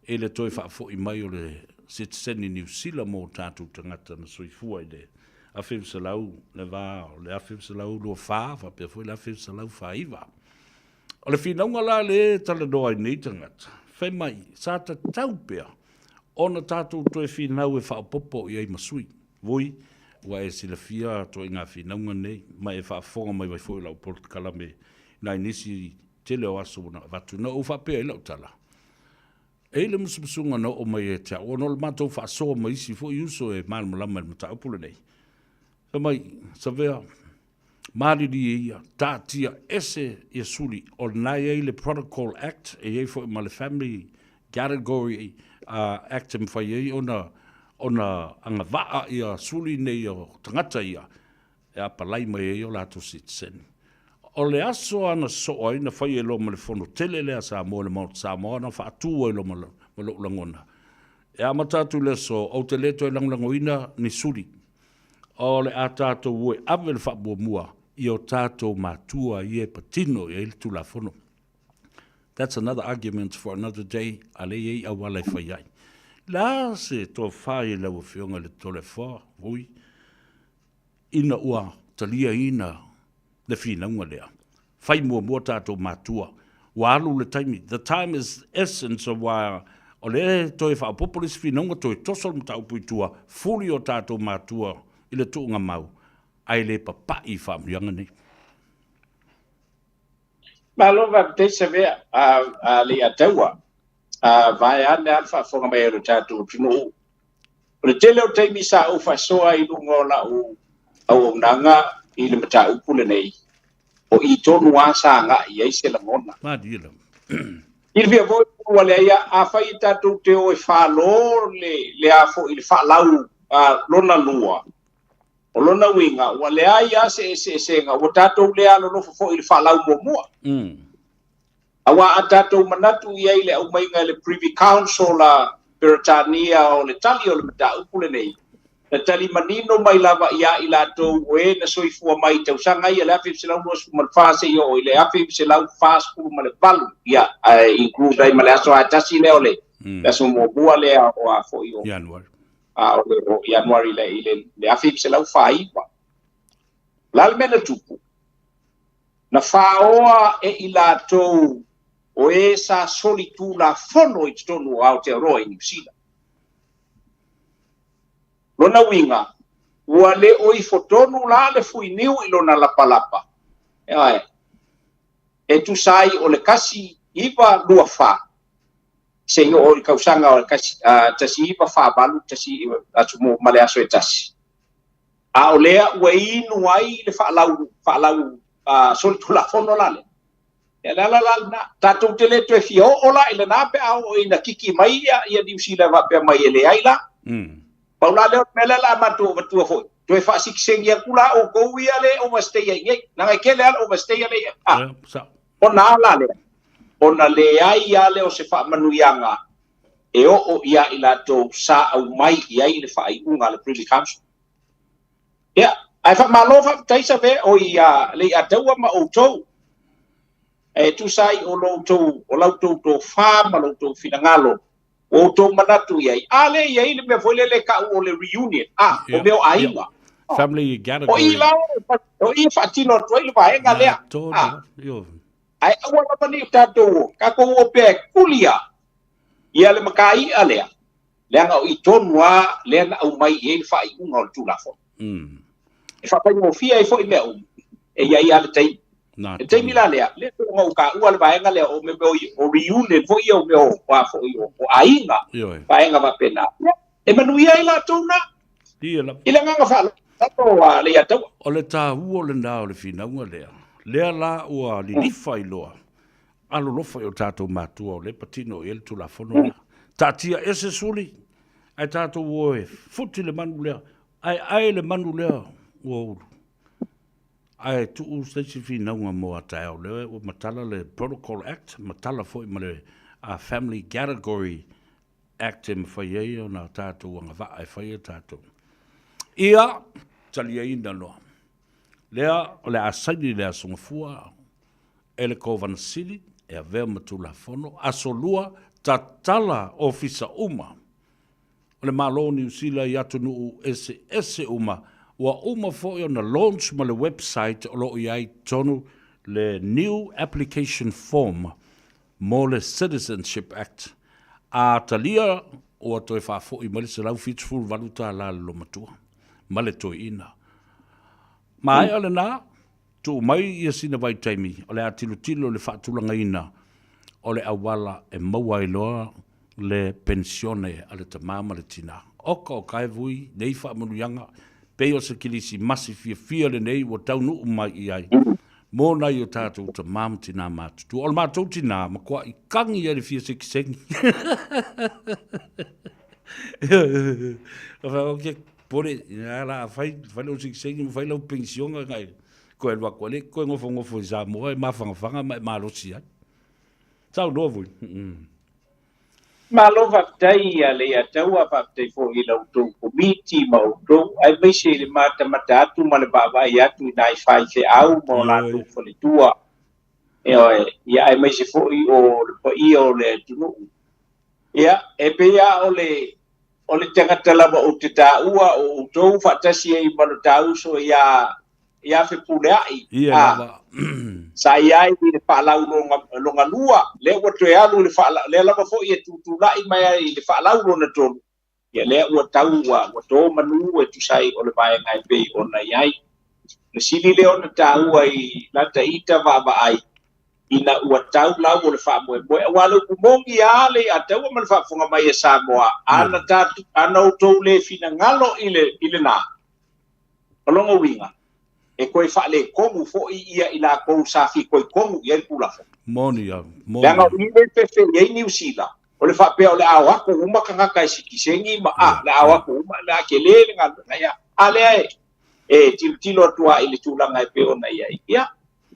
E le toe fa fo i mai o le citizen i New Zealand mo tatu tangata na soifua i le a whimsalau le vā, o le a whimsalau lua whā, wha pia fwoi le a whimsalau whā iwa. O le whinaunga la le tala doa i nei tangata. Whai mai, sa ta tau pia, ona tātou toe whinau e whaopopo i ei masui. Voi, ua e sila fia to i ngā whinaunga nei, mai e whaafonga mai vai fwoi lau Portukala me nai nisi tele o aso na watu na uwha pia i lau tala. E le musumusunga na o mai e tea, o no le mātou whaasoa mai isi fwoi uso e māna malama e mata upule nei. Sa mai, sa vea, Mariri e ia, tātia ese ia suli o nai e le Protocol Act, e ei fwoi ma le Family Category Act e mwhai ei ona anga waa ia suli nei o tangata ia, e apalai mai ei o lato citizen. O le aso ana soa ina whai e lo ma le fono tele lea Samoa le Mount Samoa na whaatua e lo ma lo langona. E amatatu le so, au te leto e langlangoina ni suli. O le a tātou ue ave le whaabua mua i o tātou mātua i e patino i e le tulafono. That's another argument for another day, a le ei au wale whai ai. La se tō whai lau whionga le tole wha, hui, ina ua talia ina le whinaunga lea. Whai mua tātou mātua, wa alu le taimi. The time is essence of why o le toi whaapopolis whinaunga toi tosol mta upuitua, fuli o tātou mātua i le tuunga mau, ai le papai whaamrianga nei. Malova te se vea a le ataua. Vai ane alfa fonga mai ero tātou tino. O le tele o teimi sa o whasoa i lungo la au nanga i le mata upule nei. O i tonu asa nga i eise la ngona. Madila. Il via voi wale ia a whai tātou te o e whalo le afo i le whalau lona lua. O lona winga, ua lea ia se nga, ua tātou lea lo fo i le whalau mua. Awa a tātou manatu ia i le au mainga le Privy Council la Peritania o le tali o le mata upule nei. Le tali manino mai lava ia i lātou ue na soifua mai tau sanga ia le afi msilau nuas kumalfase i o i le afi msilau fast kuru ma le valu. Ia, include ai ma le aso a tasi leo le. Le aso mua bua lea o a fo i o. Januari. O Januari le afi se lau whaiwa. Lal mena tupu. Na whaoa e i lātou o e sa solitu la fono i tonu o Aotearoa i New Zealand. Lona winga, ua le oi fotonu la le fui niu i lona lapalapa. E tu sai o le kasi iwa lua wha. Se yo o kausanga o kasi tasi iwa whabalu tasi atu mo male aso e tasi. A o lea ua inu ai le whaalau solitu la fono lale. E la na tatou te le toe fio ola i le nape au o ina kiki mai ia New Zealand wapea mai ele ai la. Paula leo mele la matu matua foi. Toe whaasikisengi a kula o kou ia le overstay ai ngai. Nangai kele al overstay ale. O na ala le. O na le ai ia le o se wha manuianga. E o ia i lato sa au mai ia i le wha i unga le Privy Council. Ia, ai wha malofa taisa ve o ia le ataua ma o tou. E tu sai o loutou, o lautou to wha ma loutou finangalo. O to manatu iai. Ale iai le me foi le ka o le reunion. O meo aiwa. Family gathered. O i lao, o i fatino toi le vaenga lea. Ai awa la pani tatou, ka ko o pe kulia. Ia le makai alea. Leanga o i tonua, leanga au mai iai fai unga o tulafo. E fa pai mo fia i foi leo. E iai ale tei. E te mila lea, le ngau ka ua le vaenga lea o me o reunion fo i o me o ainga, vaenga va pena. E manuia i la tona, i le nganga whala, tato le atau. O le tā ua le nā o le whinaunga lea, lea la ua li nifa i loa, alo lofa i o tātou mātua o le patino i el tu la whanona. Tātia ese suli, ai tātou oe, futi le manu lea, ai le manu lea, ua uru. Ai tu stasi whinaunga mo a tau le o matala le Protocol Act, matala foi ma le Family Category Act e mwhai ei o nā tātou anga wa ai whai e tātou. Ia, tali e ina loa. Lea, o le asaini lea songafua, e le Kovana City, e a vea matula fono, asolua tatala ofisa uma. O le malo New Zealand i atu nuu ese uma, Ua uma fo'i ona launch ma le website o lo iai tonu le new application form mo le Citizenship Act. A talia o toi fa fo'i ma le se lau fitful valuta la lo matua. Ma le toi ina. Ma ai ole na, tu mai ia sina vai taimi, ole a tilo le whaatulanga ina, ole awala e maua iloa le pensione ale ta mama le tina. Oka o kai vui, nei whaamanuianga, peo se kilisi masi fia le nei wa taunu umai i ai. Mō nai o tātou ta mama tina mātu. Tu ole mātou tina, ma kua i kangi ere fia se kisengi. Ok, pore, la fai lo se kisengi, fai lo pensionga ngai. Ko e wako le, ko e ngofo i Samoa, e mawhangawhanga, ma e malosi ai. Tau noa vui. Malo whaktai a le ataua whaktai fo i lau tau komiti mau tau. Ai mai se le mata atu ma le baba i atu i nai whai se au mo la tau whale tua. Ia ai mai se fo i o le pa i o le tunu. Ia, e pea o le tangata lava o te tāua o tau whaktasi e i manu tau so ia fe pule ai. Ia lava. Sa ia i le whaalau longa lua. Le ua toe alu le lava fo i e tutulai mai ai le whaalau lona tonu. Ia le ua tau ua tō manu e tusai o le vae ngai pei o na iai. Le sili le ona tāua i lata ita vava ai. Ina ua tau lau o le whaamoe moe. Walo kumongi ale a taua man whaafonga mai e Samoa. Ana o tau le fina ngalo i le nā. Alonga winga. E koe whaale kongu fo i ia i la kou safi koe kongu i el pulafo. Moni ya, moni. Leanga o i le pepe i New Zealand. O le whapea o le awako uma kangaka e sikisengi ma le awako uma le ake le ngā luna ia. A lea e tilo atua i le tūlanga e peo na ia. Ia,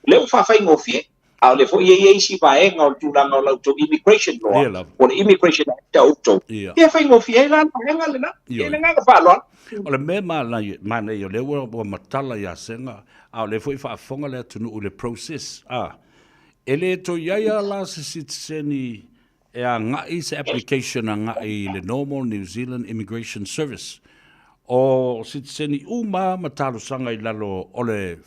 leo whawhai ngofie. A le fo i e isi vaenga o tūlanga o lauto immigration law. O le immigration act a auto. Ia whai ngofie e la vaenga le na. Ia le ngā whaaloan. O le me mana i o le ua matala ia senga, a o le fo i whaafonga le atunu o le process. E le to iaia la se sitseni e a ngai se application a ngai le normal New Zealand Immigration Service. O sitseni uma matalo sanga i lalo o le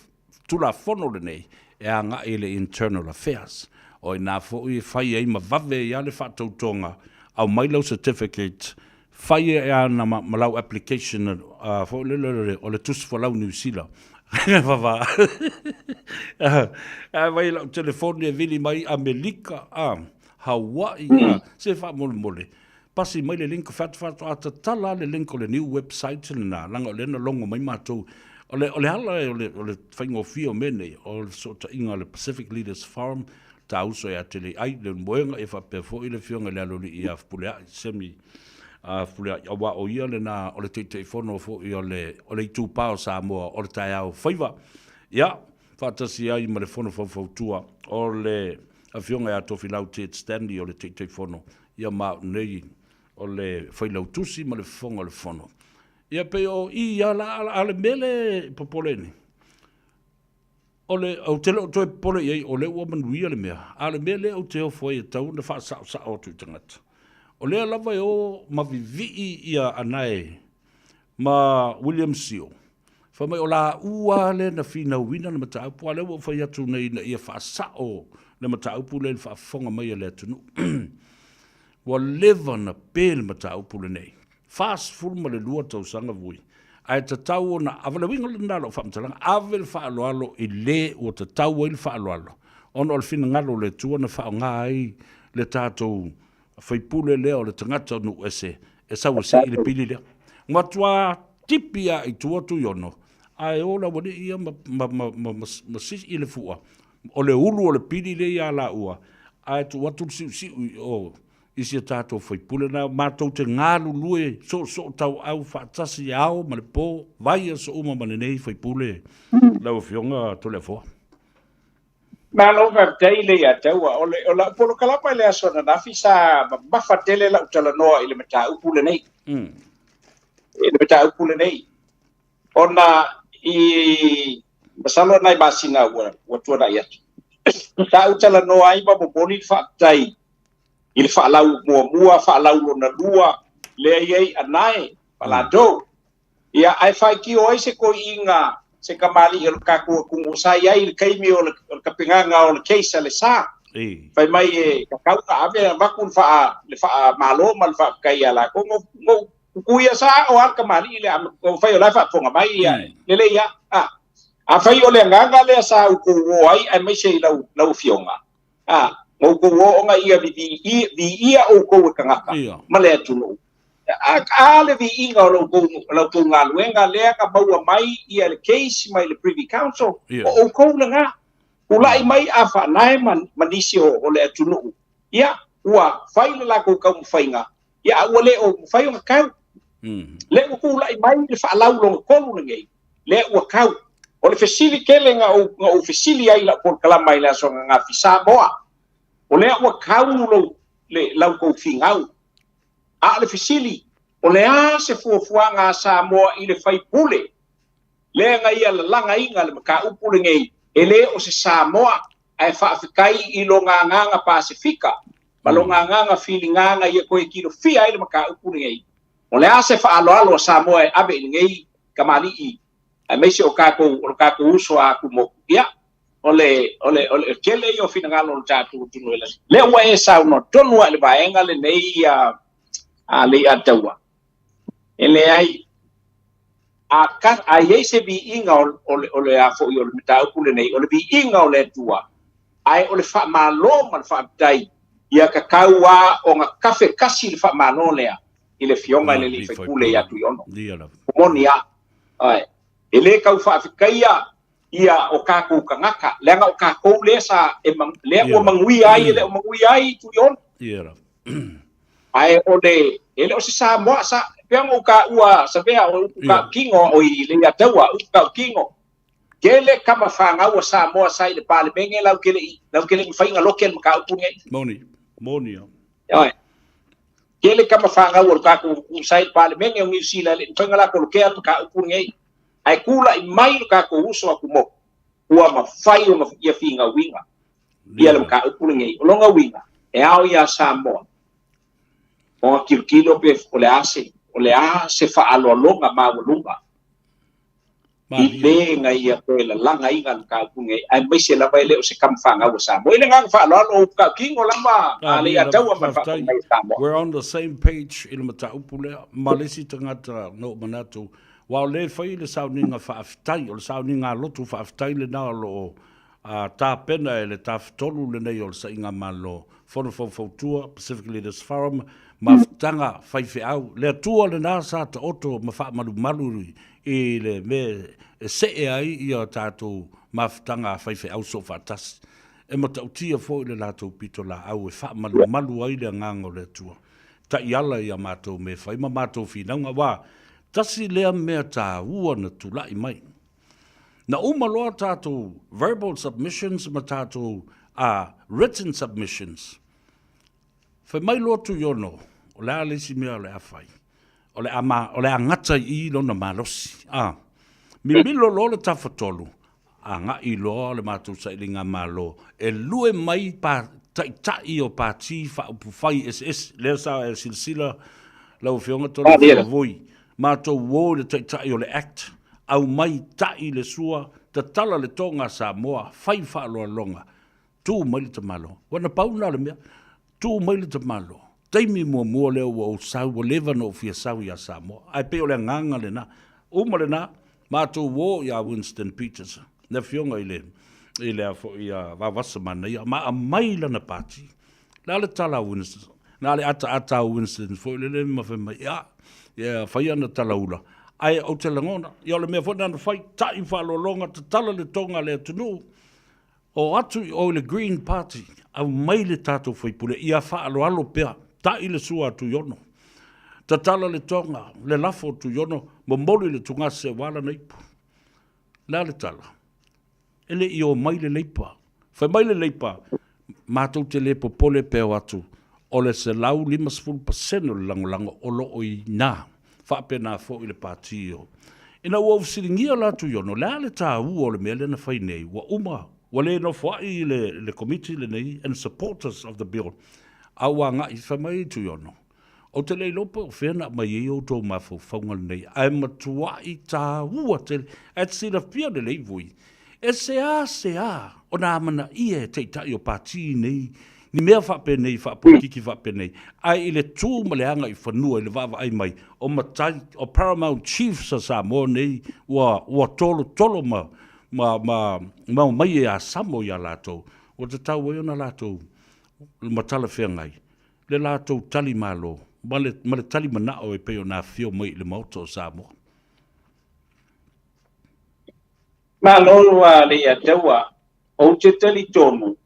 tula fono le nei e a ngai le internal affairs. O i nā fo i whai ei ma vave i ale whaatautonga au mailau certificate fai e ana malau application fo o le tusi fo lau New Zealand. Vava. Vai lau telefoni e vili mai Amerika, Hawaii, se wha mole. Pasi mai le link fatu a tala le link o le new website na langa o le na longo mai mātou. O le hala o le whaingo fio mene, o le sota inga le Pacific Leaders Forum, ta uso e atele ai le moenga e whapefo i le fionga le aloli i a fpulea semi fulea wa o ia le na o le te fono fo i o le tu pao Samoa o le tai au whaiva. Ia, whatasi ai ma le fono tua o le awhionga e a tofi lau te Stanley o le te fono. Ia ma nei o le whailau tusi ma le fonga le fono. Ia pe o i ala mele popoleni. O le au tele o toi pole iei o le ua manuia le mea. Ale mele au te o foi e tau na wha sa o tu tangata. O lea lava e o mawivii ia anae ma William Seal. Wha mai o la ua le na whina wina na mataupu, a le ua whai atu nei na ia whaasao na mataupu le whaafonga mai a le atunu. Wa leva na pēle mataupu le nei. Fast full ma le lua tau sanga vui. Ai ta tau na awala winga le nalo whaamtalanga, avel whaaloalo i le o ta tau il whaaloalo. Ono al fina ngalo le tua na whaonga ai le tātou whaipule leo le tangata nu ese, e sawa se i le pili lea. Ngatua tipia i tuatu yono, ai ola wani ia ma sisi i le fua, o le ulu o le pili le ia la ua, ai tu watu si o isi a tātou whaipule na mātou te ngālu lue, so tau au whaatasi au ma le pō, vai a so uma mane nei whaipule, lau whionga to le fua. Malo vai le ya taua o la polo kalapa le aso na nafi sa mafatele la utala noa ile mata upule nei. Ile mata upule nei. Ona i masalo nai basina wa tua ya. Ta utala noa ai ba boni fa tai. Il fa lau mua fa lau na lua le ai anai pala do. ia ai fai ki o se ko inga se kamali o ka ko ku sai ai le kaimi o le kapinganga o le keisa le sa fai mai e ka kau ka ave va kun fa le fa malo mal fa kai ala ko mo ku ia sa o al kamali le o fai o la fa fonga mai ia le ia a fai o le nganga le sa ku o ai mai se lau fionga mo ko o nga ia vi ia o ko ka ngaka male tunu ale vi inga lo ko nga luenga le ka baua mai ia le case mai le privy council o ko nga ulai mai afa nai manisi o le tunu ia ua fai la ko ka fainga ia ole o fai o ka le ko ulai mai le fa lau lo ko ngai le ua ka o le fesili kelenga o fesili ai la por kala mai la so nga fi Samoa o le ua ka lo le lau ko fingau a le fesili o le a se fuafuanga Samoa i le fai pule le ngai ala langa inga le maka upule ngai ele o se Samoa ai whaafikai i lo nganga Pasifika ma lo nganga filinganga i koe kilo fia i le maka upule ngai o le a se whaaloalo Samoa e abe ngai kamali i ai meise o kako uso a kumo ia ole kele i o finangalo o tatu tunu le ua e sa uno tonu le vaenga le nei a le ataua ele ai ai se bi inga o le afo i o le mita upule nei o le bi inga o le tua ai o le fa malo man fa tai ia ka kaua o nga kafe kasi le fa malo lea i le fionga le li fa pule ia tu yono monia ai ele kau fa fikaia ia o kako kangaka lenga o kako le sa le o mangui ai tu yono ai o le ele o se Samoa sa peang o ka ua sa vea o ka kingo o i le ataua o ka kingo kele kama fanga o Samoa sai le pale menge lau kele fainga lokel ka upunge moni ai kele kama fanga o ka ku sai pale menge o New Zealand le fainga la ko lokel ka upunge ai kula i mai ka ko uso aku mo ua ma fai o ia finga winga ia le ka upunge o longa winga e ao ia Samoa o kilo pe o le ase fa alolonga maulunga i le ngai ia ko la langa inga ka punge ai mai se la vai le o se kamfanga o sa mo ile nga fa alo ka kingo lama ale atau ma fa we're on the same page il mata upule malisi tangata no manatu wa le fai le sauninga fa aftai o le sauninga lotu fa aftai le na lo ta pena ele ta tolu le nei o sa inga malo for tua specifically this forum maftanga fai fe au le tua le na sa ta oto ma fa malu i le me se ai i o tato maftanga fai fe au so fatas e mo tautia fo le lato pito la au e fa malu ai le ngango le tua ta iala ia mato me fai ma mato finanga wa tasi lea mea ta ua na tula i mai na umaloa tato verbal submissions ma tato written submissions fai mai lotu yono o le alesi mea le afai o le angata i lona malosi mi milo lo le tafatolu nga i lo le matou sailinga malo e lue mai pa tai o pati fa upufai SS le sa e silsila lau fionga tolu voi matou wo le tai o le act au mai tai le sua ta tala le tonga Samoa fai fa lo longa tu mai le tamalo wana pauna le mea tu mai le tamalo taimi mua leo o sau o leva no fia sau ia Samoa ai pe o le nganga le na uma le na matou wo ia Winston Peters na fionga ile afo ia vavasa mana ia ma mai lana pati la le tala Winston na le ata Winston fo le ma fe mai ia fai ana tala ula ai o te langona ia le mea fo na fai tai fa lo longa te tala le tonga le tunu o atu o le Green Party au mai le tato fai pule ia fa alo pea ta ile sua tu yono ta tala le tonga le lafo tu yono momoli le tunga se wala neipu la le tala ele io mai le leipa fa mai le leipa matou te le popole pe atu o le se lau 5% o lango o lo o ina fa pena fo ile patio ina wo siringia la tu yono la le ta u o le mele na fai nei wa uma wale no fo i le committee le nei and supporters of the bill awanga I fa mai tu yono O te leilo po whena mai e o tō mawhau whaunga nei. Ai matua I tā ua te at sila pia de leivui. E se a, o nā mana I e te tai o pāti nei, ni mea whape nei, whapukiki whape nei. Ai I le tū ma le anga I whanua I le wawa ai mai, o matai, o Paramount Chief sa Samoa nei, ua tolo ma mai e a Samoa I a lātou. O te tau e ona lātou, matala whea ngai. Le lātou tali malo, ma le tali manao e peo nā whio mai le mauta o Samoa. Ma lolo le ia taua, o te tali tonu.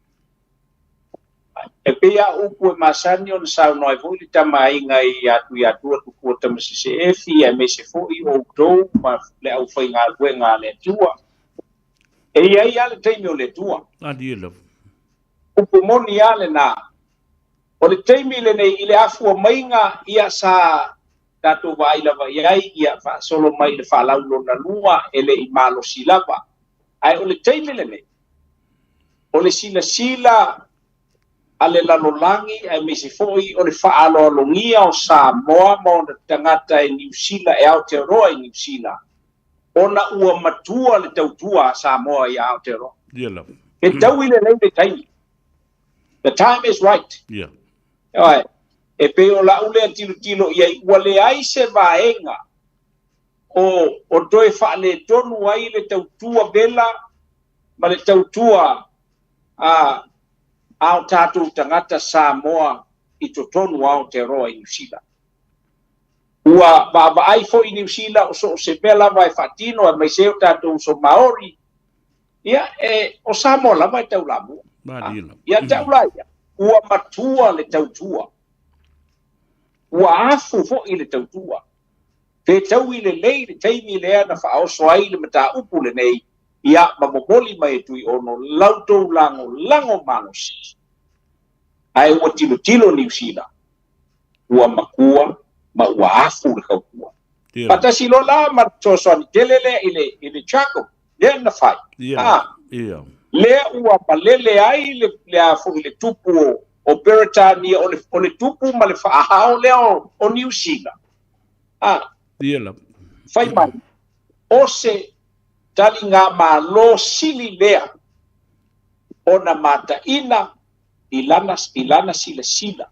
E pea upu e masani o na sao noi fo I tama inga I atu tuku o tamasise e fia me se fo I o tou ma le au whai ngā rue ngā le tua. E iai ale teimi o le tua. Adi e lau. Upu moni ale nā. O le teimi le nei I le afu o mainga ia sa tato wa I lava iai ia wha solo mai le wha laulo na lua ele I malo silava. Ai o le teimi le nei. O le sila ale lalolangi ai mesi foi o le whaalolongia o Samoa mo na tangata e New Zealand e Aotearoa I New Zealand. Ona ua matua le tautua Samoa I Aotearoa. Yeah, love. E tau I le lei le taimi. The time is right. Yeah. Ai, e pe o la ule tilo ia ua le ai se vaenga o toe whaale tonu ai le tautua vela ma le tautua ao tātou tangata Samoa I totonu Aotearoa I New Zealand. Ua ai fo I New Zealand o so se vela vai whatino e mai seo tātou so Maori. Ia o Samoa lava I tau lamu. Ia tau laia. Ua matua le tautua. Ua afu fo I le tautua. Te tau I le lei le teimi le ana whaoso ai le mata upu le nei. Ia mamomoli mai tui ono lautou lango manosi. Ai ua tilo New Zealand. Ua makua ma ua afu le kaukua. Patasi lo la martosoani telele I le Chaco. Le na fai. Le ua malele ai le afu I le tupu o Beretania o le tupu ma le whaahao leo o New Zealand. Fai mai. O se tali ngā malo sili lea o na mata ina I lana sila.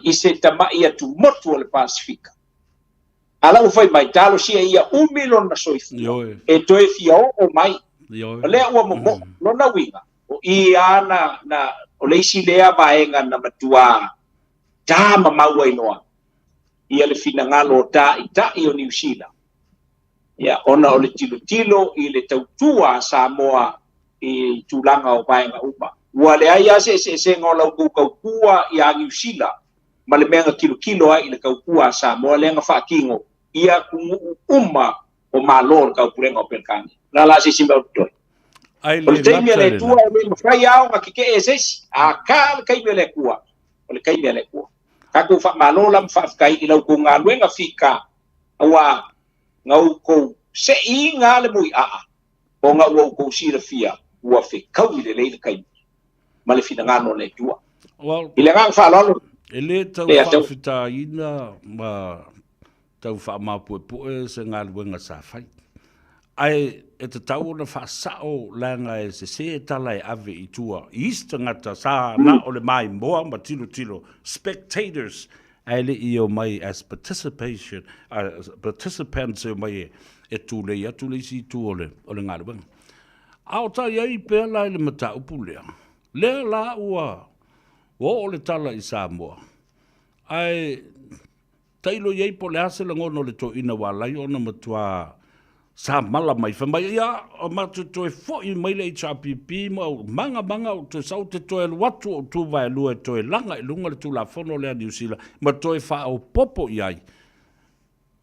I se tamai atu motu o le Pasifika. Ala ufai mai talo sia ia umilo na soifu. E toe fia o mai. O lea ua momo, no na winga. O I ana na o leisi lea vaenga na matua tā mamaua inoa. Ia le fina ngalo o tā I o New Zealand. Ia ona o le tilo I le tautua Samoa I tūlanga o vaenga upa. Ua le ai ase se ngolau kaukua I a New Zealand. Ma le menga kilo ai I le kaukua Samoa le nga whaakingo. Ia kungu o malo o kaupurenga o Pelkani. La se simba o toi. O le teimia le tua o le mawhai au ma kike e sesi. A ka le kaimia le kua. O le kaimia le kua. Kako wha malo lam whaakai I lau ko ngā luenga whika. Awa ngau kou se I ngā le mui aa. O ngā ua kou sira fia. Ua whikau I le leile kaimia. Ma le fina ngāno le tua. I le ngā whaalolo. E le tau whawhita ina ma tau whaamapue se ngā luenga sa whai. Ai e te tau na whaasao langa e se tala e ave I tua. I ista ngata sa na o le mai moa ma tilo spectators ai le I o mai as participants o mai e tūle I atu le si tu o le ngā luenga. Ao ta iai pēr lai le mata upu lea. Lea la ua o le tala I Samoa. Ai tailo iei po le ase la ngono le to ina walai ona matua sa mala mai whamai ia o matu toe fōi mai le HRPP ma manga o te sau te toe watu o tu vai lua toe langa I lunga le tu la fono lea New Zealand ma toe wha o popo iai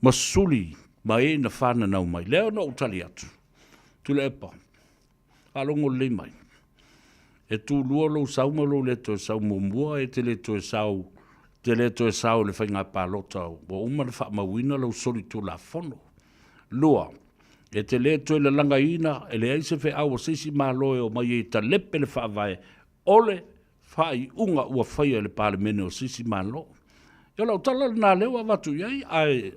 ma suli ma e na whana nau mai leo no utali atu tu le epa alongo le mai e tu lua lo sau malo le toe sau mumua e te le toe sau le whainga pālota o uma le wha mawina lo soli tu la fono lua e te le toe le langa ina e le aise whe awa sisi māloe o mai e ta lepe le wha vai ole whai unga ua whaia le pālemene o sisi mālo Ia lau tala nā lewa watu iai, ai,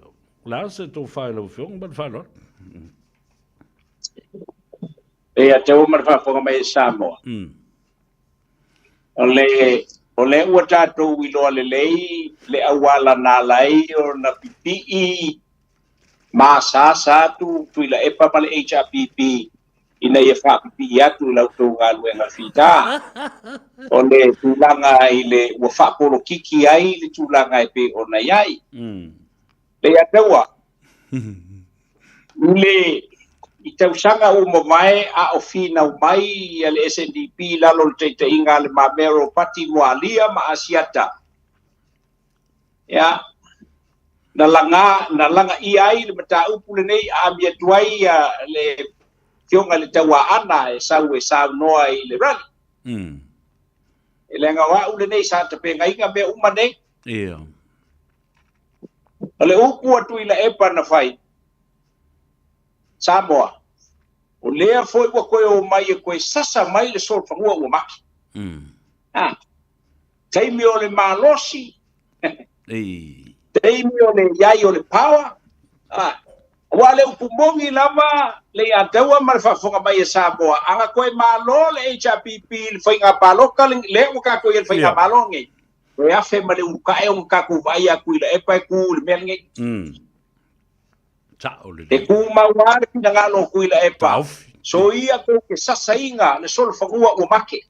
la se tō whae lau whiong, man whae lor. E a te umar whaponga mai Samoa. O le ua tātou i loa le lei, le awala nā lai o na pipi ma sa tu la epa ma le HRPP ina ia whapipi atu lau tō ngā luenga whita. O le tūlanga i le ua whaporo kiki ai, le tūlanga e pe o na iai. Le ataua, le i tausanga o mamae a o fina o mai i le SNDP lalo le teita inga le mamero pati nualia ma asiata. Ya, na langa i ai le mata upu le nei a mia tuai le fionga le taua ana e sau noa i le rali. E le nga wau le nei sa te penga inga mea umane. Ia. O le upu atu i la epa na fai. Samoa. O lea foi wa koe o mai e koe sasa mai le sol whangua ua maki. Teimi o le malosi. Teimi o le iai o le power. Wa le upu mongi lava le ataua ma le whafonga mai e Samoa. Anga koe malo le HRPP le whainga paloka le uka koe le whainga malonge. Koe afe ma le uka e o kaku vai a kui le epa e ku le melnge. E ku maware ki nga lo kui la epa. So ia ko ke sasa inga le sol whangua o make.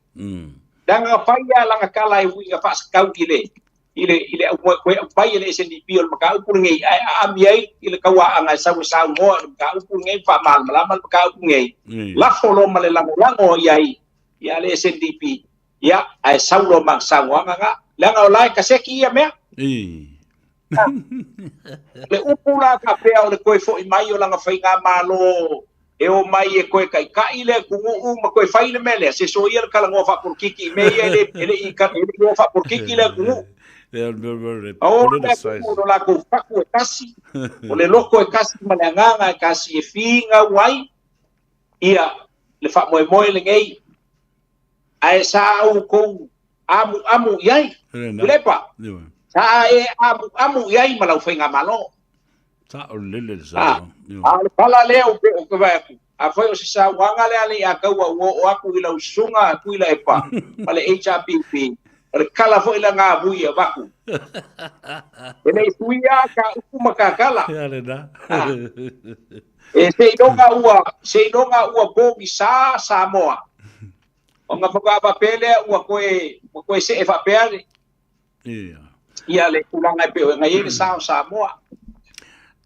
Danga whaia langa kala e winga whaas kau ki le. Ile koe whaia le SNDP o le maka upur ngei. Amiai ile kaua anga sau moa le maka upur ngei wha mal malama le maka upur ngei. Lafo lo ma le lango iai. Ia le SNDP. Ia ai sau lo mang sau anga nga. Langa o lai kaseki ia mea. Le upu la ka pea o le koe fo i mai o langa whainga malo e o mai e koe kai le kungu ma koe whaile mele se so ia le kalango whapur kiki me ele i ka ele o whapur kiki le kungu o le kungu la ko whaku e kasi o le loko e kasi ma le anganga e kasi e whinga wai ia le whamoe moe le ngei a e sa au kou amu iai lepa sa e amu iai malau whainga malo. Sa o lele sa. A le pala leo pe o ka vai. A foi o se sa wanga le ali a kaua o aku i lau sunga aku i la epa. Ma le HRPP. O le kala foi la ngā bui a waku. E nei tuia ka uku makakala. E se inonga ua bogi sa Samoa. O ngā whakapa pele ua koe se e whapeare. Ia le kulanga pe o ngai le Samoa.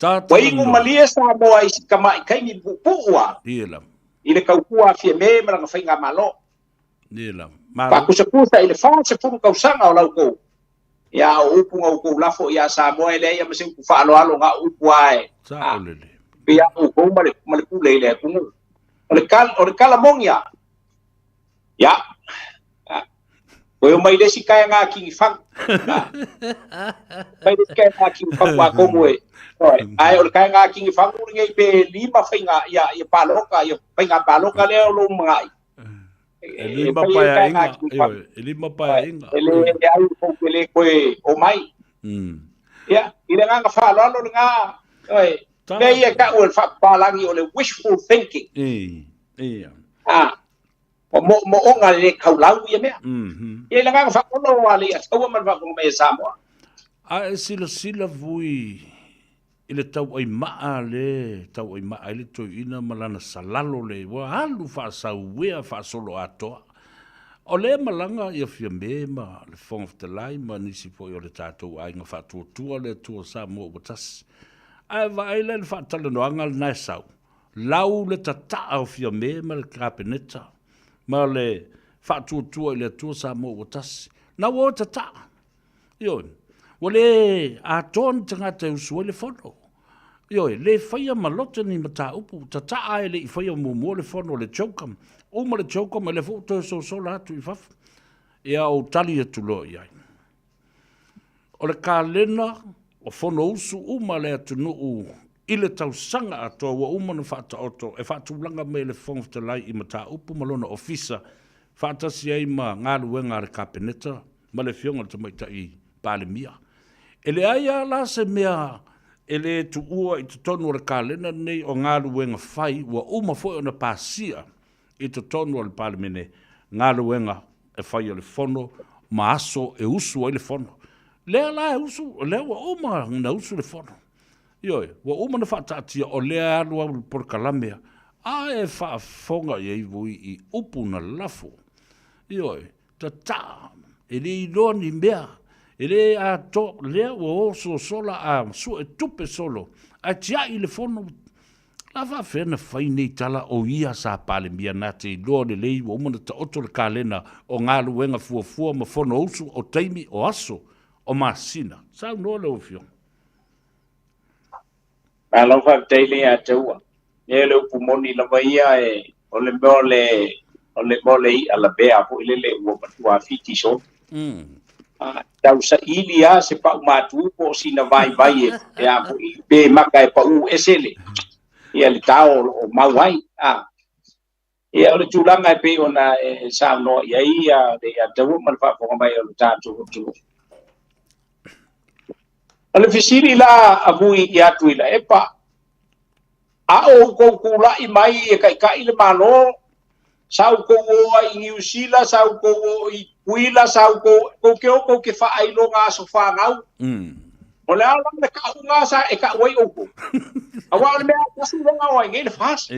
Wa ingu malia Samoa i kamai kaini puua. Ia. Ile kaukua fie me mara nga whainga malo. Ia. Pa kusa ile whaase puru kausanga o lau kou. Ia o upunga o kou lafo ia Samoa ele ia masi upu whaalo alo nga upu ae. Sa olele. Ia o kou male pule ile kungu. O le kala mongia. Ia. Koe o mai lesi kaya ngā kingi whang. Mai lesi kaya ngā kingi whang wā komu e. Ai o le kaya ngā kingi whang uri ngei pe lima whainga ia paloka, ia whainga paloka leo lo mga i. E lima paia inga. E lima paia inga. E le au koukele koe o mai. Ia, i le nganga whalo alo le ngā. Nei ia ka ua whapalangi o le wishful thinking. Ia. Mo onga le kaulau ia mea. Ia le nganga whakolo wale a taua man whakonga mea Samoa. A e sila vui i le tau ai maa le, tau ai maa le toi ina malana salalo le, wa halu whaasau wea whaasolo atoa. O le malanga ia fia me ma le Fong of the Lai ma nisi po i o le tātou ai ngā whaatuatua le tua Samoa watas. Ai wa ai le whaatala noanga le nai sau. Lau le tataa o fia me ma le kapeneta. Ma le whaatuatua i le tua Samoa watas. Na wo tataa. Ioi. Wale a ton tangata usua le fono. Ioi, le whaia malota ni mata upu. Tataa e le i whaia mumu le fono le chaukam. Uma le chaukam e le foto so la atu i fafu. Ia o tali atu lo iai. O le kālena o fono usu uma le atu nuu i le tausanga atoa wa uma na whaata oto. E whaatulanga me le Fong of the Lai i mata upu malona ofisa. Whaatasi ai ma ngā luenga le kapeneta. Ma le fionga te maita i pāle mia. Ele aia la se mea, ele tu ua I te tonu le kalena nei o ngā luenga whai, ua uma foi o na pāsia I te tonu le palemene, ngā luenga e whai o le fono, ma aso e usu o le fono. Lea la e usu, lea ua uma na usu le fono. Ioi, ua uma na whaatatia o lea alua por kalamea, a e whaafonga I vui I upu na lafo. Ioi, ta ta, e le iloa ni mea, e le a to, lea ua oso sola a su e tupe solo, a tia I le fono, la whawhena whai nei tala o ia sa pale mia na te iloa le lei, ua uma na ta oto le kalena o ngā luenga fuafua ma fono usu o taimi o aso, o masina. Sa no le ofio. Alo fa tele a tua. E le pumoni la vaia e o le mole I ala bea po ile le ua fiti so. Tau sa ili a se pa matu po sina vai e a po I be maka e pa u esele. Ia le tao o mawai. Ia o le tūlanga e pe ona e sa no ia ia de a tau man fa po mai o le tātu tu. Ale fisiri la avui I atu ila epa. A o kou kulai mai e kai le mano. Sau kou o I New Zealand, sau kou o I Kuila, sau kou ke whaailo ngā so whāngau. O le ala le ka unga sa e ka wai oko. Awa le mea kasi longa o ngai le fas.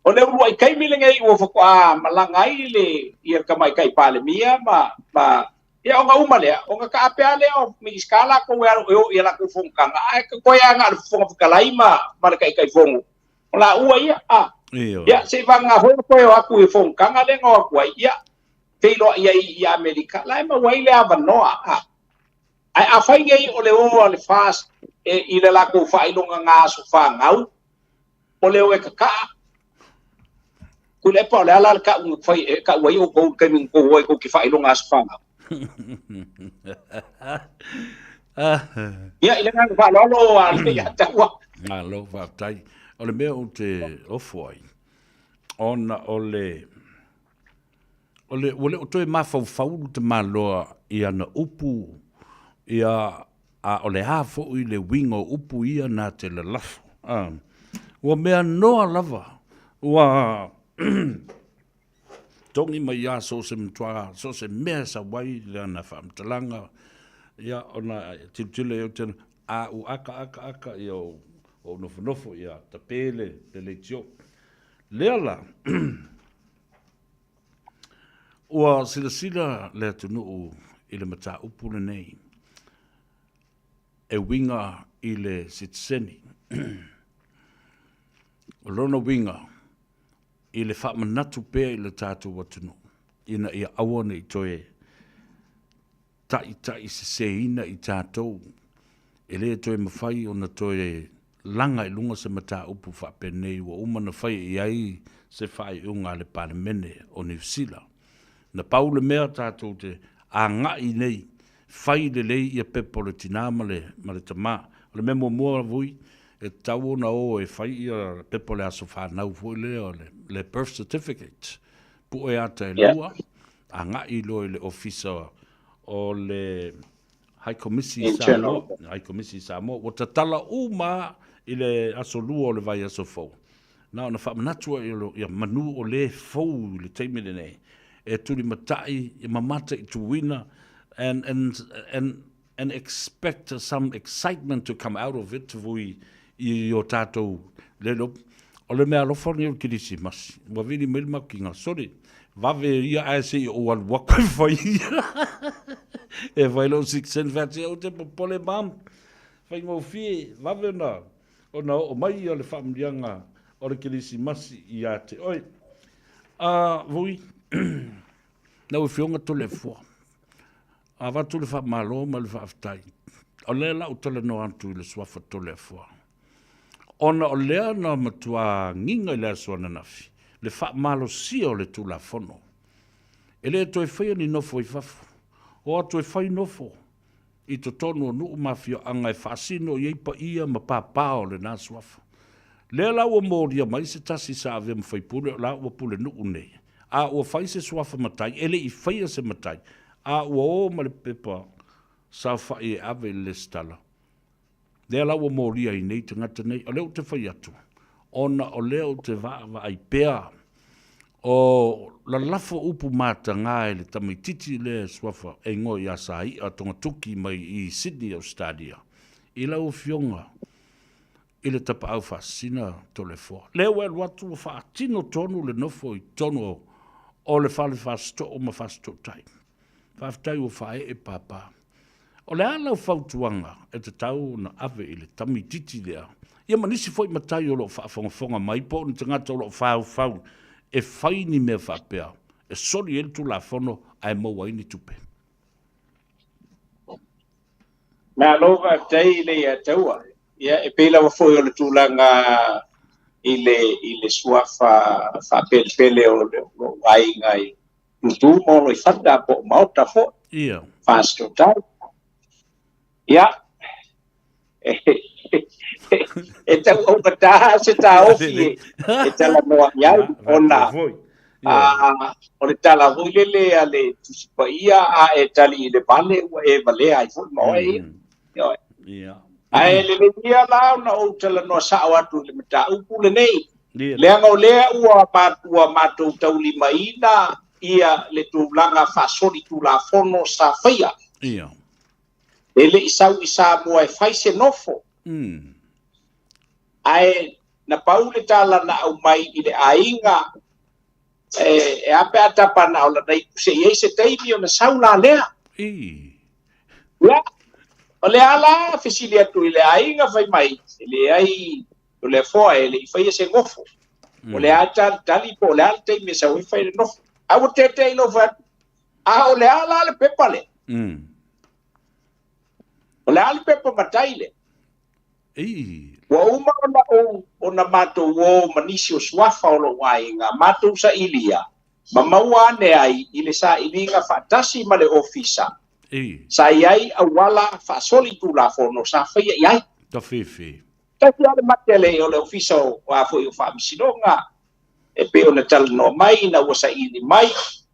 O le ulu ai kai milenga I ua whakua malangai le ia kamai kai pale mia ma ia o nga umalea, o nga kaapea leo, mi iskala ko wea o ia la kufongkanga, ai ko ia nga fonga fukalai ma le kai fongo. O la ua ia, ia se vanga hoi ko ia aku fongkanga le ngā aku ia, teilo ia I Amerika, lai ma wai le avanoa, ai a whainga I o le o le fast, I le la ko whailonga ngā su whangau, o leo e kakaa, kule pa o le ala ka wai o kou keming ko wai ko ki whailonga su whangau. Ia ile nga whalolo a le ia taua. Ngā lo whātai. O le mea o te ofuai. Ona o le o toi mawhauwhauru te māloa I ana upu ia a o le hafo I le wingo upu ia nā te le lafo. Ua mea noa lava. Ua tongi mai ia so se mtua, so se mea sa wai le ana whaamtalanga. Ia ona tiltile o tena, a u aka ia o nofo ia ta pele le le tio. Leala, ua sila le tunu I le mata upule nei. E winga I le sitseni. Lona winga. I le whaamanatu pēr I le tātou watunu. Ina ia awane I toe tai se ina I tātou. E lea toe mawhai o na toe langa I lunga se mata upu whaapenei wa umana whai I ai se whai unga le palemene o New Zealand. Na paule mea tātou te a ngai nei whai le lei ia pepole tina ma le tamā. O le memo mua vui. E tau na o e whai ia pepole aso whanau fui leo le birth certificate. Pu e ata e lua, a ngai lo le officer o le High Committee Samoa. O ta tala uma I le aso lua o le vai aso fau. Na ona whamanatua ia manu o le fau le teimene nei. E turi matai, I mamata I tuwina, and expect some excitement to come out of it vui I o tātou lelo. O le mea lofoni o kirisi masi. Wa vini milma kinga. Sorry. Vave ia aese o al wakoi whai. E whailo 6 cent vate o te popole mam. Whai ngau fie. Vave na. O na o mai o le whamrianga o le kirisi masi I ate. Oi. Vui. Nau fionga tole fua. A watu le whamalo ma le whaftai. O le la utale no antu le swafa tole fua. Ona o lea na matua nginga I lea suana nafi. Le wha malo si o le tula fono. E lea toi whaia ni nofo I fafu. O a toi whai nofo. I to tonu o nuu mafio anga e whaasino I eipa ia ma pāpao le nā suafa. Lea la ua mōria mai se tasi sa ave ma whaipule la ua pule nuu nei. A ua whai se suafa matai. Ele I whaia se matai. A ua o ma le pepa sa whai e ave le stala. Lea lau o moria i nei te ngata nei, o leo te whai atu. Ona o leo te wa ai pea. O la lafo upu mata ngā e le tamaititi le swafa e ngoi a sai a tonga tuki mai i Sydney, Australia. I lau fionga, i le tapa au whasina to le fua. Leo e watu o wha tino tonu le nofo i tono o le whale whasto o ma whasto tai. Whaftai o whae e papa. O le alau whautuanga e te tau na ave i le tamaititi lea. Ia manisi foi matai o lo whaafonga mai po ni te ngata o lo whau e whaini mea whapea, e sori e tu la whono ai maua ini tupe. Nā lova tei le ia taua, ia e pēla wa foi o le tūlanga i le suafa whapele o ainga i nutu mo i whanda po mauta fo. Ia. Whasto tau. Ia. E tau o kata se ta ofi e tala noa iau ona o le tala hui lele a le tusipa ia a e tali i le vale e vale ai fo mo e a e le ia lao na o tala noa sao atu le mata upu le nei leanga o lea ua matou tau lima ina ia le tūlanga whasori tūla fono sa whaia e le isau i Samoa e whaise nofo ai na paule tala na au mai i le ainga e ape atapa na ola nei se ye se teimi o na saula lea o le ala fesilia tu i le ainga fai mai le ai o le foa e le i fai se ngofo o le ata tali po le ala teimi sa ui fai le nofo a o te ilo fa a o le ala le pepale o le ala pepa mataile wa uma ona matou o manisi o suafa o lo wainga matou sa ilia ma maua ne ai i le sa ilinga fatasi ma le ofisa sa iai awala fasoli tu la fono sa fia iai ta fifi ta fia le matele o le ofisa o a foi o famisinonga e pe ona tal no mai na o sa ili mai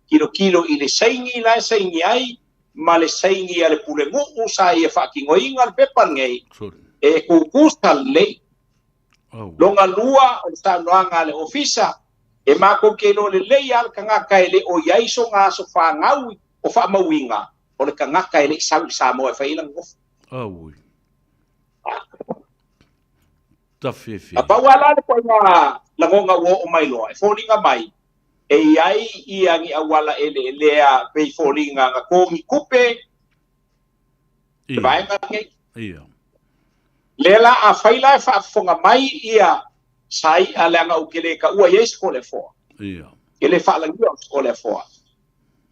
kilo i le saingi la saingi ai ma le saingi ale pulengu sa ia fakingoinga le pepangei e kukusa le longa lua o tanoanga le ofisa e mako kelo le lei al kangaka ele o yaiso nga so fa ngau o fa mawinga o le kangaka ele sa mo e fa ilang of ui ta fifi apa wala le poinga la ngonga wo o mai lo e folinga mai e ai i angi awala ele lea pe folinga nga ko mi kupe vai ngai ia lela a faila e whaafonga mai ia sai a leanga u kele ka ua yes ko le foa. Ia. Kele whaalangi o ko le foa.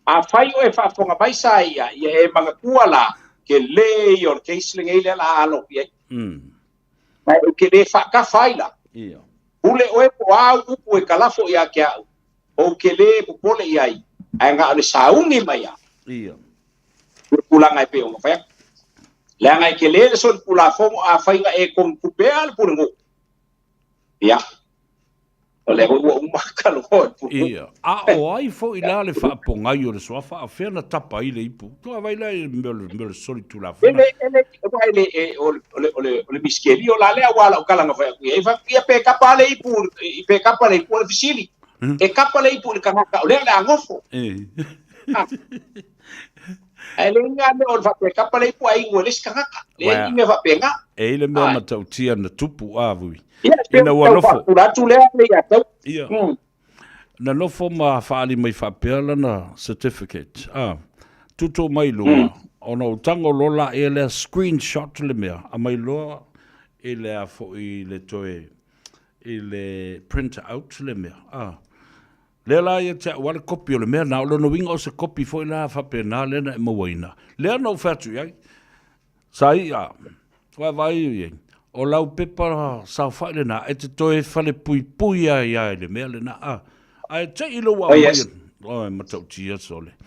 A whai o e whaafonga mai sai ia e manga kuala ke le i or keisling e le la alo pia. Mai u kele whaka whaila. Ia. Ule o e po au upu e kalafo ia ke au. O kele pupole iai. A nga ale saungi mai ia. Ia. Kulanga e pe o mawhaya. Leanga i ke lele son pula fomo a whainga e kong kupea le purengu. Ia. O le ua umakalo hoi. Ia. A o ai fo i la le whaapongai o le soa whaafena tapa i le ipu. Tua waila e mele soli tu la funa. Ole miskeli o la lea wala o kalanga whai. E ia pe kapa le ipu, i pe kapa le ipu le fisili. E kapa le ipu le kangaka o lea le angofo. Ai le nga me o fa pe kapa le pu ai ngole skanga le me fa penga e le me matau tia na tupu avui ina wa nofo ura tu le ya tau ia na nofo ma fa ali mai fa pela na certificate tuto mai lo ona tango lola e le screenshot le me a mai lo e le a fo i le toe i le print out le me le la ia te wale kopi o le mea na o no winga o se kopi fo i la whapena le na e mawaina. Le no whatu iai. Sa ia, vai iei. O lau pepa sa whaile na e te toe whale pui ai le mea le na a e te ilo wa wain. O e matau tia sole.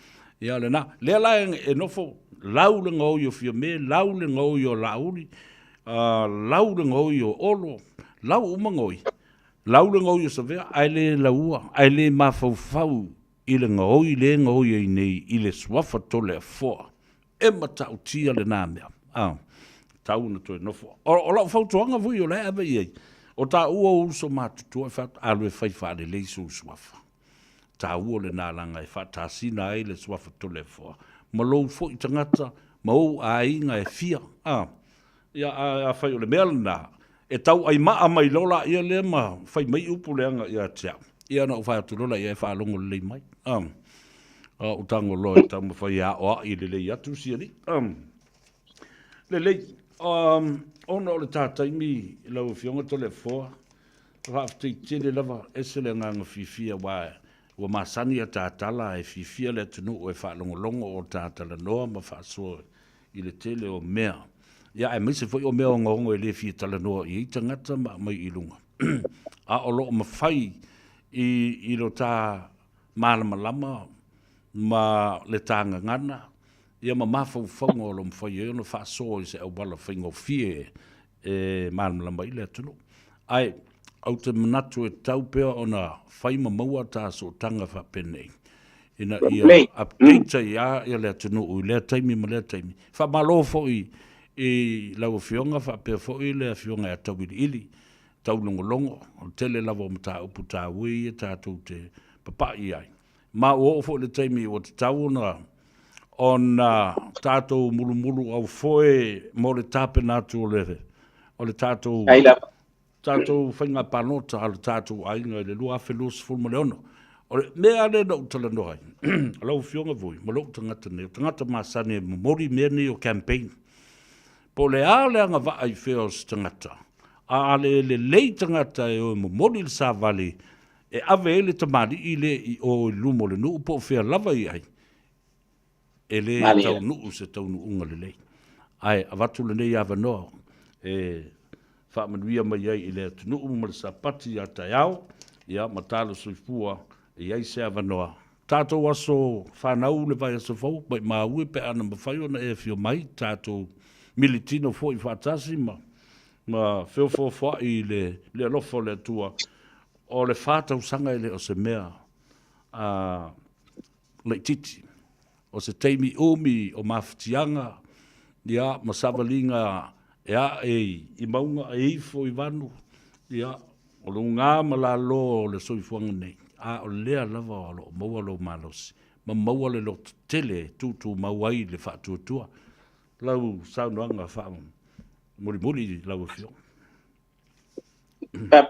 Ia le na. Le la e nofo lau le ngau yo fia me, lau le ngau yo lauri, lau le ngau yo olo, lau umangoi. Lau le ngau yo sa vea, ai le laua, ai le mafau i le ngau i le ngau i nei, i le swafa tole a foa. e mata utia le nā mea. Tau na toi nofo. O lau whautuanga vui o le ave iei. O tā ua uso mātutua e whatu alu e whai le leisu suafa. Tā ua le nā langa e whata sina e le suafa tole fua. Ma lou fo i tangata, ma ou a inga e fia. Ia a whai o le mea lana. E tau ai maa mai lola ia le ma whai mai upu leanga ia tia. Ia na o whai atu lola ia e whaalongo le lei mai. O tango loa e tau ma whai a oa i le lei atu siari. Le lei, ona o le tātaimi lau fionga tole fua. Rafti tele lava esele nganga fifia wa masani a tātala e fifia le tunu o e whaalongolongo o tātala noa ma whaasua i le tele o mea. Ia e maise foi o mea o ngongo e le fia tala noa i tangata ma mai i lunga. A o loo ma whai i lo tā malama lama ma le tanga ngana. Ia ma mawhauwhaunga o lo mwhai e ono whaasua i se au wala whaingo fie e malama lama i le tunu. Ai, au te manatu e tau pea o na whaima maua tā so tanga whapenei. Ina ia update ia lea tunu ui lea taimi ma lea taimi. Wha malo fo i lau fionga whapea fo i lea fionga e tau ili. Tau longo o tele lava o mta upu tā ui e tātou te papai ai. Ma o fo le taimi o te tau o na tātou mulu au foe mo le tāpe nātu o le tātou... Tātou whainga panota ala tātou ainga le lua awhelus fulma leono. O le mea le na utala noai. Lau fionga vui, ma lau tangata ne. Tangata masane mori mea ne o campaign. Po le ale anga wa ai whios tangata. A ale le lei tangata e o mori le sa vale. E ave ele tamari i le i o lumo le nuu po whea lava i ai. E le tau nuu se tau nuu unga le lei. Ai, avatu le nei ava noa. Whaamanuia mai ai i lea tunu umar sapati a tai au, ia matalo soifua, i ai se avanoa. Tātou aso whanau le vai aso fau, mai maue pe ana mawhai ona e fio mai, tātou militino fo i whatasi, ma feo fo i le alofo le tua, o le whātau sanga i le o se mea, le titi, o se teimi umi o mawhitianga, ia masavalinga, ia i maunga e ifo i vanu, ia o lo ngā malalo le soifuanga nei, a o lea lava o lo maua lo malosi, ma maua le lo tele tutu mauai le whaatuatua, lau saunoanga whaam, muri lau fio.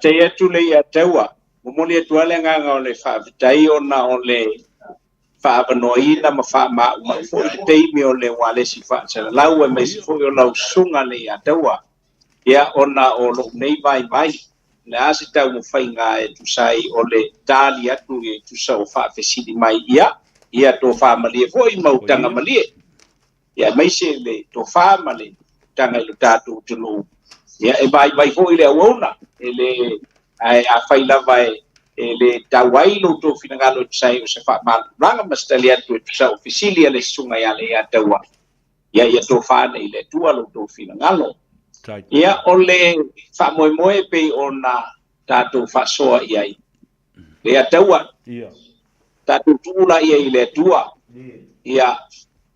Te etu le ia teua, mumoli etu ale nganga o le whaavitai o na o le whaavanoina ma whaamau ma fo i teimi o le walesi whaatara lau e meisi fo i o lau sunga le ia teua ia ona o lo nei vai le ase tau mo whainga e tu sai o le tali atu e tu sa o whaafesidi mai ia tō whaamalie fo i mautanga malie ia meisi le tō whaamale tanga i lo tātou tunu ia e vai fo i le auona e le a whailava le tawai lo to finangalo sai o se fa mal ranga mastalia to sa officialia le sunga ya le ya tawa ya to fa le tua lo to finangalo ya ole fa moe pe ona tato fa so ia le ya tawa tato tula ia le tua ia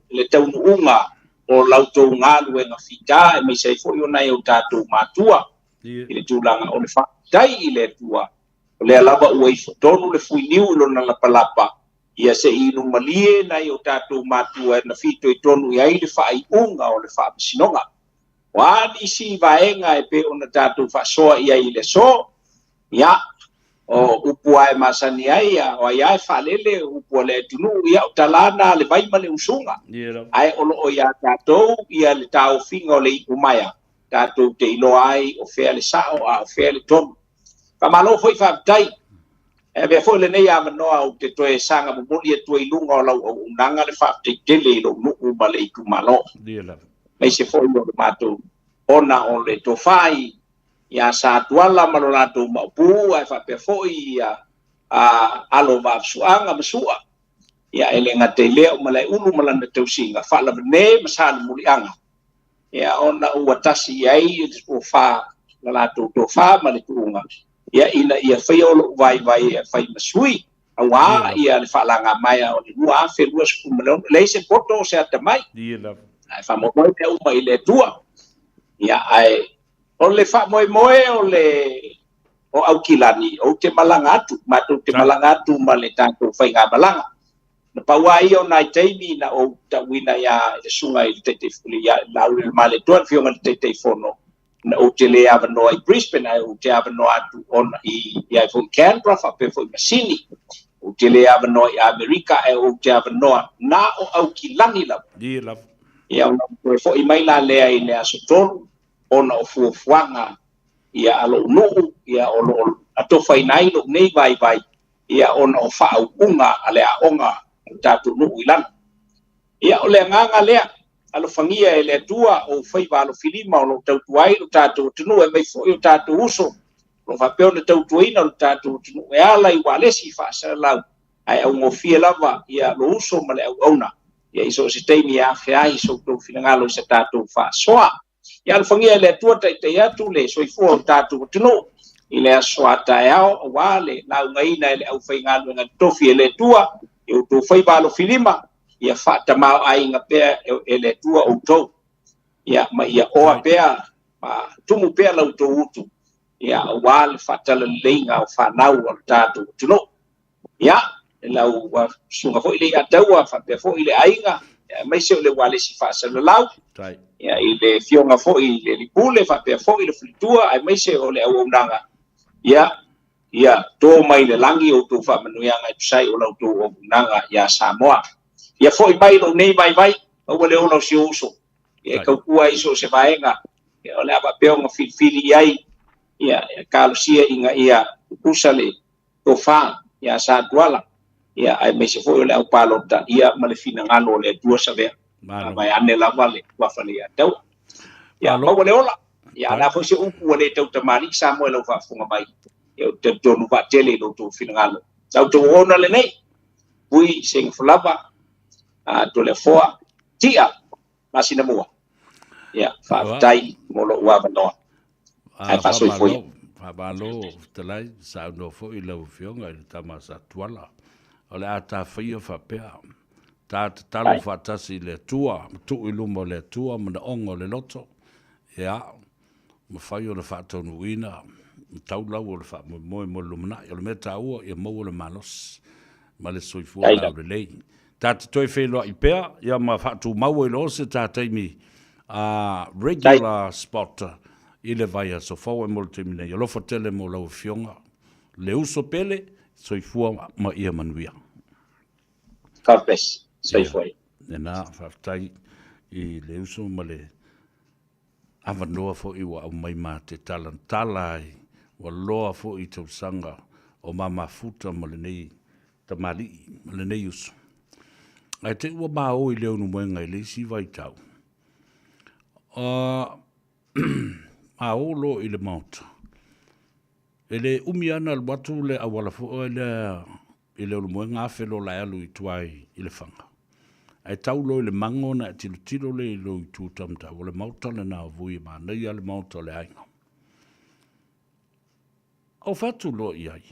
le tau unga o lauto ngalu e ngafita e me sai fo yo na yo tato matua ile tulanga o le fa dai ile tua le alava ua i fotonu le fuiniu ilo na lapalapa ia se inu malie na i o tātou matua na fito i tonu i ai le whaaiunga o le whaapasinonga. Wani si vaenga e pe o na tātou whaasoa i ai le so, ia o upua e masani ai o ai ai whaalele upua le tunu ia o talana le vaima le usunga. Ai olo o ia tātou ia le tāo finga o le ikumaya. Tātou te ilo ai o whea le sao a o whea le tonu. Kamalo foi whaatai, e mea foi le nei a manoa o te toe sanga mumuli e tue ilunga o lau o unanga le whaatai tele ilo nuku ma le iku malo. Mei se foi o le mātou ona o le to whai, ia sa tuala malo nātou maupu, ai whapea foi ia alo vāpsuanga masua. Ia ele ngā te leo malai unu malana tausinga, whala ne masana mulianga. Ia ona ua tasi iai o wha, la nātou to wha ma le tuunga. Ia ina ia whai olo vai e whai masui, awa ia le whaalanga mai o le ua afe lua spumalon le se poto se ata mai ai whamomoe te uma i le tua ia ai o le whamoemoe o au kilani o te malanga atu matou te malanga atu ma le tātou whainga malanga na paua ia o nai teimi na o tawina ia le sunga i te fuli ia la ule male tuan fionga le te fono na o te le ava no i Brisbane ai o te ava no atu on i ai fo Canberra fa pe fo Masini o te le ava no i America ai o te ava no na o au kilani la ia o fo i mai la le ai le asotolu ona o fuafuanga ia alo nuu ia o lo atofa inai lo nei vai ia ona o fa'au unga ale a onga tatu nuu ilan ia o le nganga lea alo fangia e le tua o fai valo filima o lo tautuai lo tatu tunu e mai fo o tatu uso lo fa pe o tautuina lo tatu tunu e ala i wale si fa sa lau ai au ngofia lava ia lo uso ma le au ona ia iso se teimi a fai so to finangalo se tatu fa soa ia le fangia le tua te atu le soifua o tatu tunu i le asoata e ao wale na ungaina le au fai ngalo nga tofi e le tua e o to fai valo filima ia fata mau ainga pea e le tua o tau ia ma ia oa pea ma tumu pea lau to utu ia wale fata le leinga o whanau o tatu tunu ia lau sunga fo i le ataua fapea fo i le ainga mai se o le wale si fasa le lau ia i le fionga fo i le lipule fapea fo i le flitua ai mai se o le au nanga ia to mai le langi o to fa manuianga i sai o lau to o nanga ia Samoa ia fo i mai lo nei vai o le ono si uso ia ka kua iso se vaenga ia o le aba peo nga fili ai ia kalo sia inga ia usale to fa ia sa duala ia ai mai se fo o le au palota ia ma le fina ngalo le tua savea vai ane lava le wa fali atau ia o le ola ia la fo se upu le tau tamani Samuel o fa funga mai ia te tonu va tele lo to fina ngalo tau to ona le nei pui sing flava to le foa tia masina mua ia fa tai molo wa no ai fa so foi fa balo telai sa no fo i lo fionga i tama sa tuala ole ata fia fa pea ta talo fa tasi le tua tu i lumo le tua ma ongo le loto ia ma fai o le fa tonu ina tau lau o le fa mo lumna o le meta o e mo le malos ma le soifua la le lei tata toi whelo i pea, ia ma whatu mau e lo se tata imi regular spot i le vai a so fau e mo le temine, i lofa tele mo lau fionga, le uso pele, soifua ma ia manuia. Kapes, soifua. E nā, whaftai i le uso ma le awanoa fo i wa au mai ma te talai, wa loa fo i tau sanga o mama futa ma le nei tamali, ma le nei uso. Ai te ua maa o i leo nu moenga i leisi vai tau. Maa o lo i le mauta. E le umi ana al watu le awala fo i leo nu moenga awhelo la alu i tuai i le whanga. Ai tau lo i le mango na e tilo le i lo i tūtamta. O le mauta le nā vui maa nei a le mauta le ainga. Au fatu lo i ai.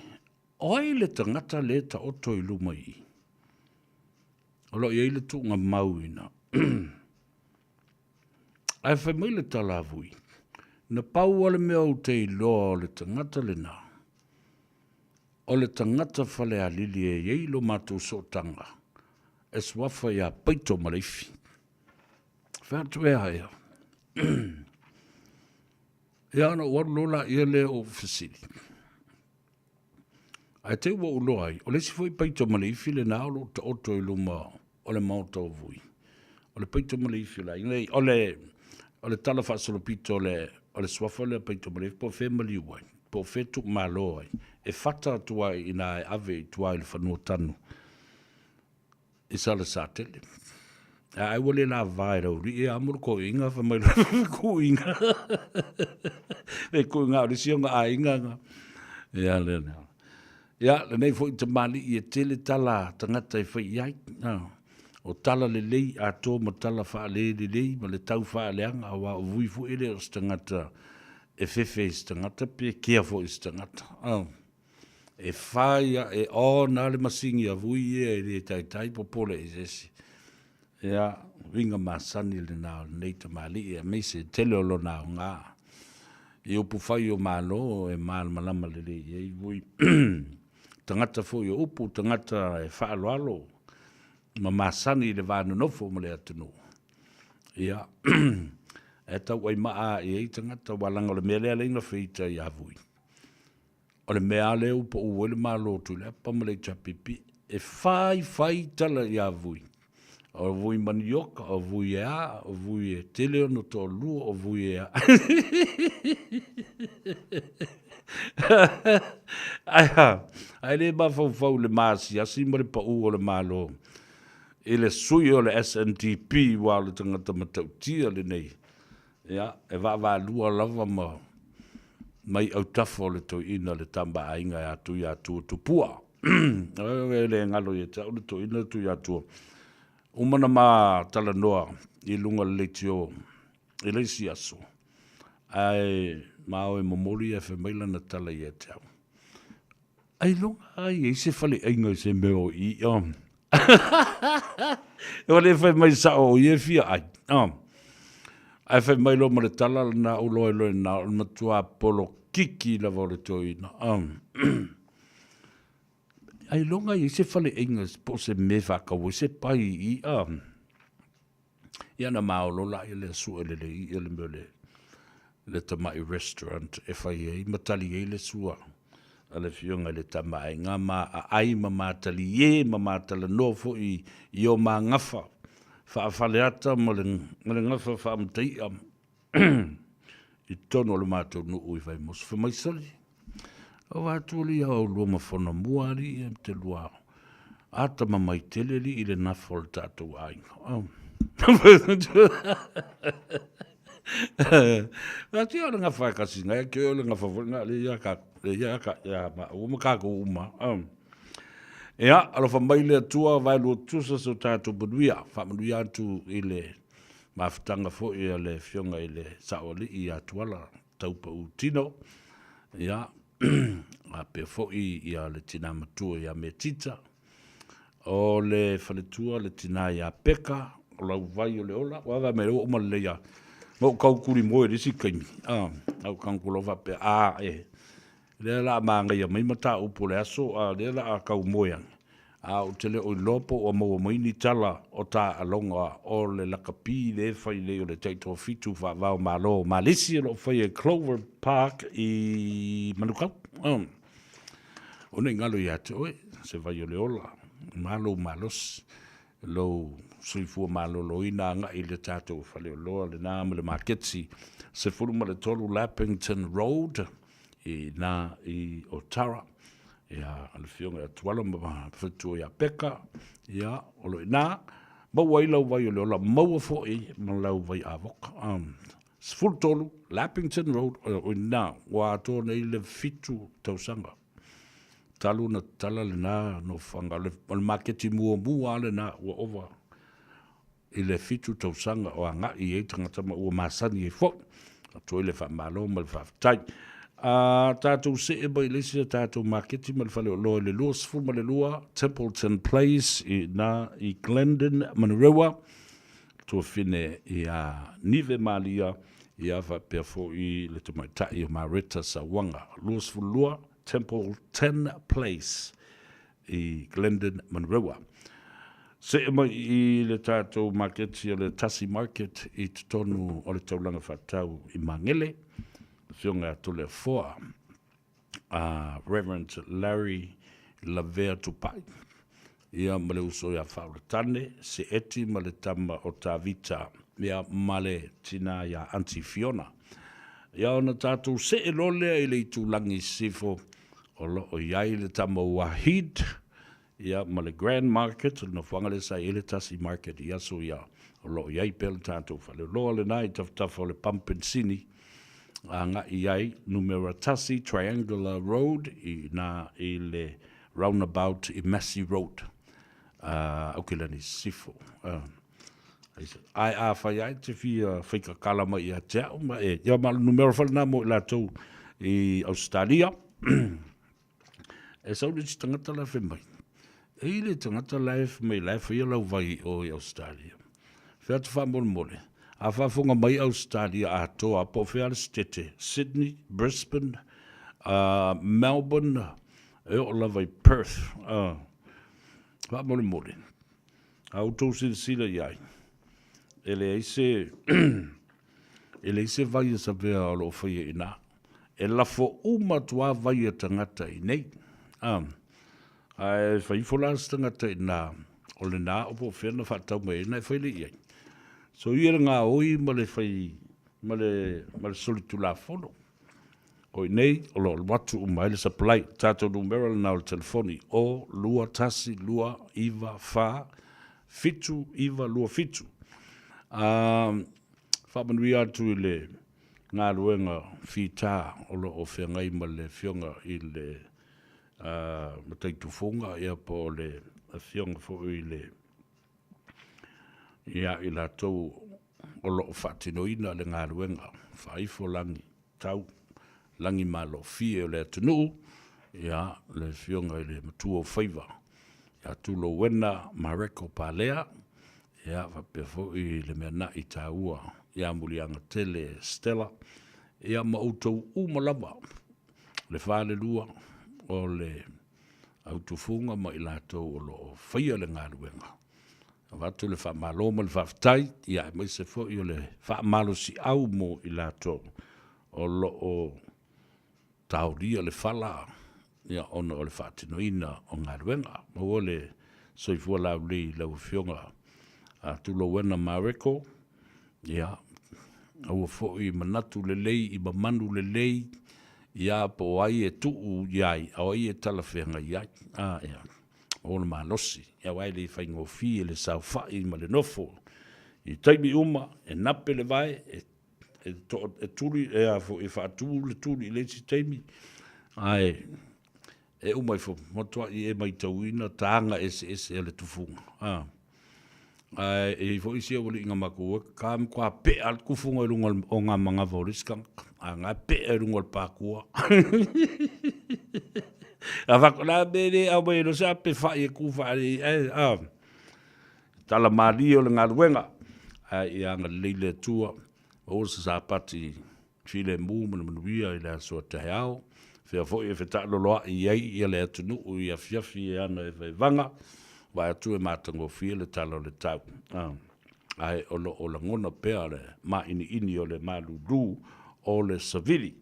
O ai le tangata le ta oto i luma i. Olo i eile tu ngā mauina. Ai whai mai le tala vui. Na pau ale mea o te iloa o le tangata le nā. O le tangata whale a lili e eilo mātou so tanga. E swafa ia peito maleifi. Whatu e haia. E ana warola ia le o fasili. Ai te ua ulo ai. O le si foi peito maleifi le nā o ta oto i luma o le mauta o vui. O le peito maleifi la. O le tala whaasolopito o le swafa le peito maleifi po fe maliu ai. Po fe tuk malo ai. E fata tua i nā e ave i tua i le whanua tanu. I sala sa tele. Ai wale la vai rau. E amur ko inga whamai ko inga. E ko inga o le sionga a inga nga. Ia le nea. Ia, le nei fo i te mali i e tele tala tangata i whai iai. O tala le lei a tō ma tala wha le lei, ma le tau wha leanga a wa o vui fu ele o stangata e fefe i stangata, pe kia fo i stangata. e whaia e o nā le masingi a vui e le tai popole e sesi. Ia, winga masani le nā nei ta mali e me se tele o lo nā ngā. I upu whai o mālo e māla malama le le e vui. Tangata fo i upu, tangata e whaaloalo. Ma masani le vānu nofo mo le atunu. Ia, e tau ai maa e tangata walanga le mele ale inga whita i a vui. O le mea leo po uwele malo tu le pamale chapipi e whai tala i a vui. O vui manioka, o vui e a, o vui e teleo no tō lua, o vui e a. Ai le ma fau le maasi, asi ma le pa u o le malo. E le sui o le SNTP wa le tangata matautia le nei. Ia, e wa lua lava ma mai au tafo le to ina le tamba ainga ya tu pua. Le ngalo ye tau le to ina tu ya tu. Umana ma tala noa i lunga le tio i le si aso. Ai mao e momori e whemaila na tala ye tau. Ai lunga ai e se fale ainga se meo i e wale whemai sa o i e fia ai. Ai whemailo ma le tala na uloe loe na matua polo kiki la vole to ina. Ai longa i se fale ingas po se me whakawo se pai i ia na maolo la i le sua le i le mele le tamai restaurant e whai e matali e le sua a le fionga le tamai ngā ma a ai ma matali e ma matala nofo i o ma ngafa whaafale ata ma le ngafa whaamtai i tono le mātou no ui vai mos whamaisali. O wātuli au lua mawhona muari e te lua ata mamai teleli i le nafol tātou ainga. Nga ti au le ngā whaikasi ngai, ki au le ngā whawhanga le iaka, uma kako uma. Ea, alo whamaile atua vai lua tusa so tātou buduia, whamaduia atu i le mawhitanga fo i le fionga i le saoli i atuala taupa u tino. Ia, a pe fo'i ia le tina matua ia me tita. O le whaletua le tina ia peka, o lau vai o le ola, o awa me o uma leia. Mo kaukuri moe risi kaimi. Au kankulova pe le la maanga ia mai mata upo le aso, le la a kau moeang. O tele o lopo o maua maini tala o ta alonga o le lakapi le fai le o le teito fitu fa vau malo malisi o fai e Clover Park i Manukau. O ne ngalo ia te oe, se vai o le ola, malo malos, lo suifua malo lo ina nga i le tato fale o loa le nama le marketsi, se furuma le tolu Lappington Road i na i Otara. Ia al fionga tuala ma fitu ia peka ia olo ina ma waila vai o la maua fo i ma lau vai avoka full tolu Lappington Road o ina wa to nei le fitu tausanga talu na tala le na no fanga le marketi mua le na wa over i le fitu tausanga o anga i e tangata ma ua masani e fo to le fa malo ma fa tai tātou se e bai lesi a tātou marketi ma le whale o loa le lua sifu ma le lua Templeton Place i Glendon Manarewa tua fine i a nive malia i a wha pia fo i le tamaitai o Marita Sawanga lua sifu lua Templeton Place i Glendon Manarewa se e mai i le tātou marketi o le Tasi Market i tonu o le taulanga whatau i Mangele fionga tole foa Reverend Larry Lavea Tupai ia male uso ia whauratane se eti male tama o tā vita ia male tina ia Auntie Fiona ia ona tātou se e lole i le tūlangi sifo o lo o iai le tama Wahid ia male Grand Market no whangale sa i le Tasi Market ia so ia o lo iai pel tātou whale loa le nai taftafo le Pampensini nga iai numero Tasi Triangular Road i le roundabout i Massey Road au ke lani sifo ai a whai ai te whika kalama i a teo ma ia ma numero whale na mo i la tau i Australia E sau le tangata la fe mai. E le tangata life mai life ia lau vai o i Australia. Fea te wha mole. A whafunga mai Australia a toa po fea le stete. Sydney, Brisbane, Melbourne, e o la vai Perth. Wha mole. Au tau sila iai. Ele eise ele eise vai sa vea o lo whaia ina. E lafo uma tua vai a tangata i nei. Ai whai folas tangata i nā. O le nā opo whena whatau mai nei whaile iai. So ia ngā oi ma le whai ma le solitu la fono. O nei o lo watu umai le supply. Tato numero le nā o le telefoni. O lua tasi lua iwa wha fitu iwa lua fitu. Whamanui atu i le ngā ruenga whita o lo o whengai ma le whionga i le matai tufunga ia po le whionga fo i le ia i la tau o lo o whatinoina le ngā ruenga whaifo langi tau langi malo fie o le atunu ia le whionga i le matua o whaiva ia tulo wena mareko palea ia whapea fo i le mea na i tāua ia mulianga tele Stella ia mautou umalava le whale lua o le autofunga ma i lātou o lo whaia le ngāruenga. Watu le whamaloma le whaftai ia mai se fo i o le whamalo si au mo i lātou o lo o tauria le whala ia ona o le whatinoina o ngāruenga ma o le soifua lau lei lau whionga a tulo wena mareko ia au fo i manatu le lei i mamanu le lei ia po ai e tuu iai au ai e talawhenga iai ia o le malosi ia wai le whaingo fi le sau whai ma le nofo i taimi uma e nape le vai e tuli e a fo e whaatu le tuli le si taimi ai e umai fo motua i e mai tauina taanga ese e le tufunga ai e fo isi o le inga mako kam kwa pe al kufunga lunga o nga manga voriska nga pe lunga pakua ava kona bere a mai no sa pe fa e ku fa tala mali o le ngaluenga ai anga leile tua o sa pati chile mu mo via ila so te hao fe fo e feta lo lo i le tunu i a fiafi ana e vanga vai tu e matango fie le talo le tau. Ai o la ngona pea le ma ini o le malulu o le savili.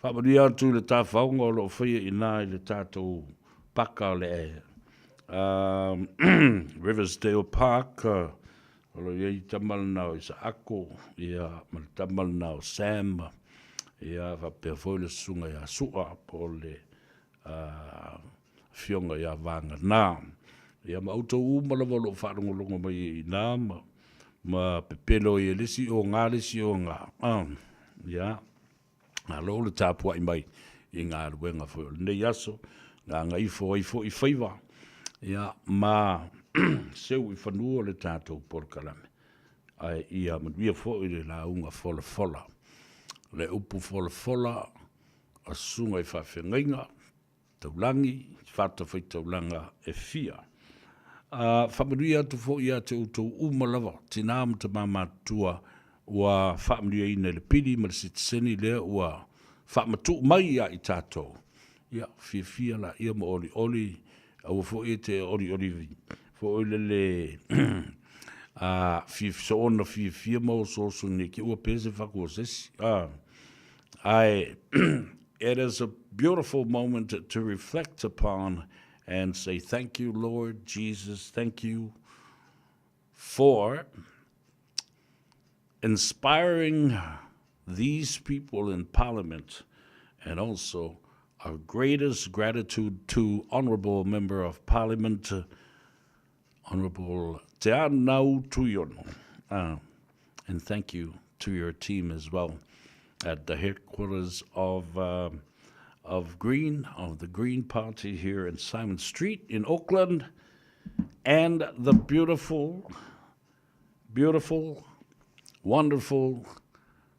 Whamari atu le tā whaunga o lo whaia ina i le tātou paka le Riversdale Park o lo iei tamal nao i sa ako ia mal tamal nao Sam ia whapea foi le sunga ia sua po le whionga ia vanga nā. Ia ma auto uma lava lo whaarongolongo mai i nā ma pepelo i lisi o ngā lisi o ngā. Ia, ngā lo le tāpua i mai i ngā ruenga whoi. Nei aso, ngā ifo i whaiva. Ia, ma seu i whanua le tātou porkalame. Ai, ia, manuia whoi le la unga fola. Le upu fola, a sunga i whawhengainga, taulangi, whata whai taulanga e fia. Whamaria tu fo ia te utou umalawa, tina amta mamatua ua whamaria ina le pili ma le sitiseni lea ua whamatu mai ia i tātou. Ia, fia la ia ma oli, au fo ia te oli vi. Fo ia le so ona fia ma o soso ni ki ua pese whakua sesi. It is a beautiful moment to reflect upon and say, thank you, Lord Jesus. Thank you for inspiring these people in Parliament, and also our greatest gratitude to Honourable Member of Parliament, Honourable Te Anau Tuiono. And thank you to your team as well at the headquarters of the Green Party here in Simon Street in Auckland, and the beautiful, wonderful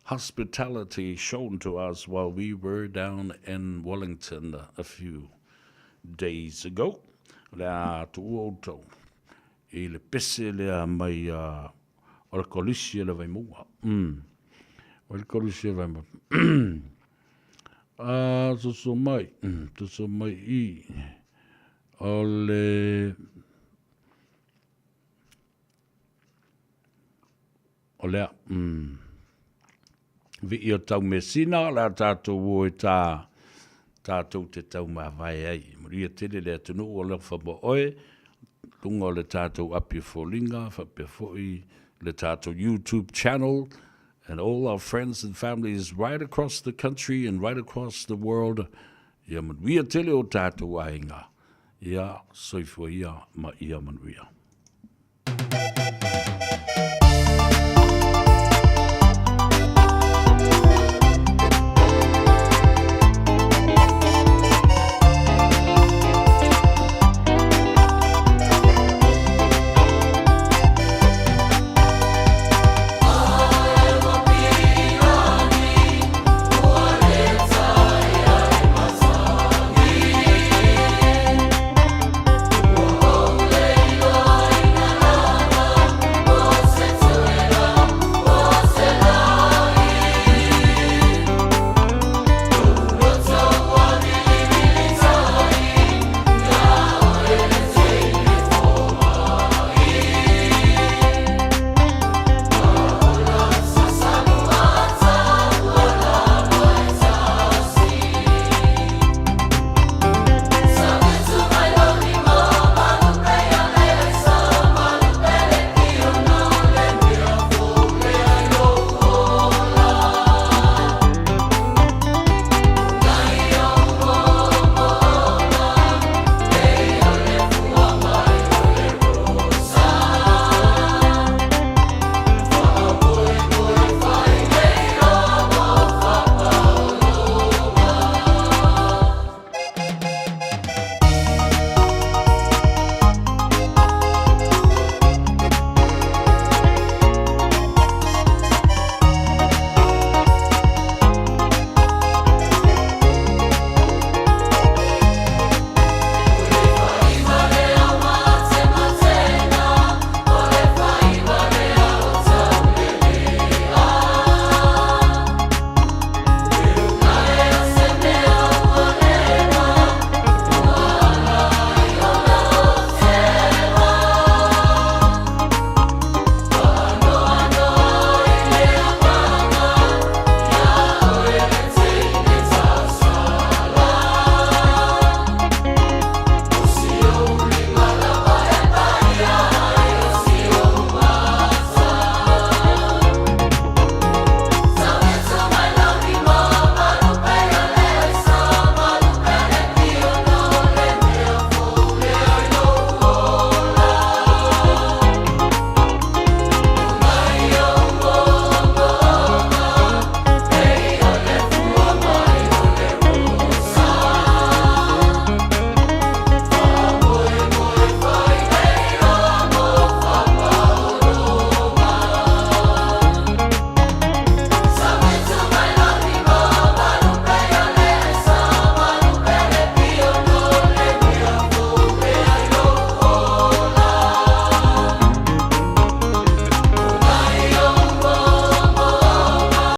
hospitality shown to us while we were down in Wellington a few days ago. Le a tu outou. I le pese le a mai o le kolisi le vai mua. O le kolisi le vai mua. Tuso mai I o le vi I o tau mesina la tātou o tātou te tau mawai ai. Maria tele le atunu o le whamo oe, lunga o le tātou api fōlinga, whapea fōi le tātou YouTube channel, and all our friends and families right across the country and right across the world. Ia manuia tele o tātou ainga. Ia soifua ia ma ia manuia.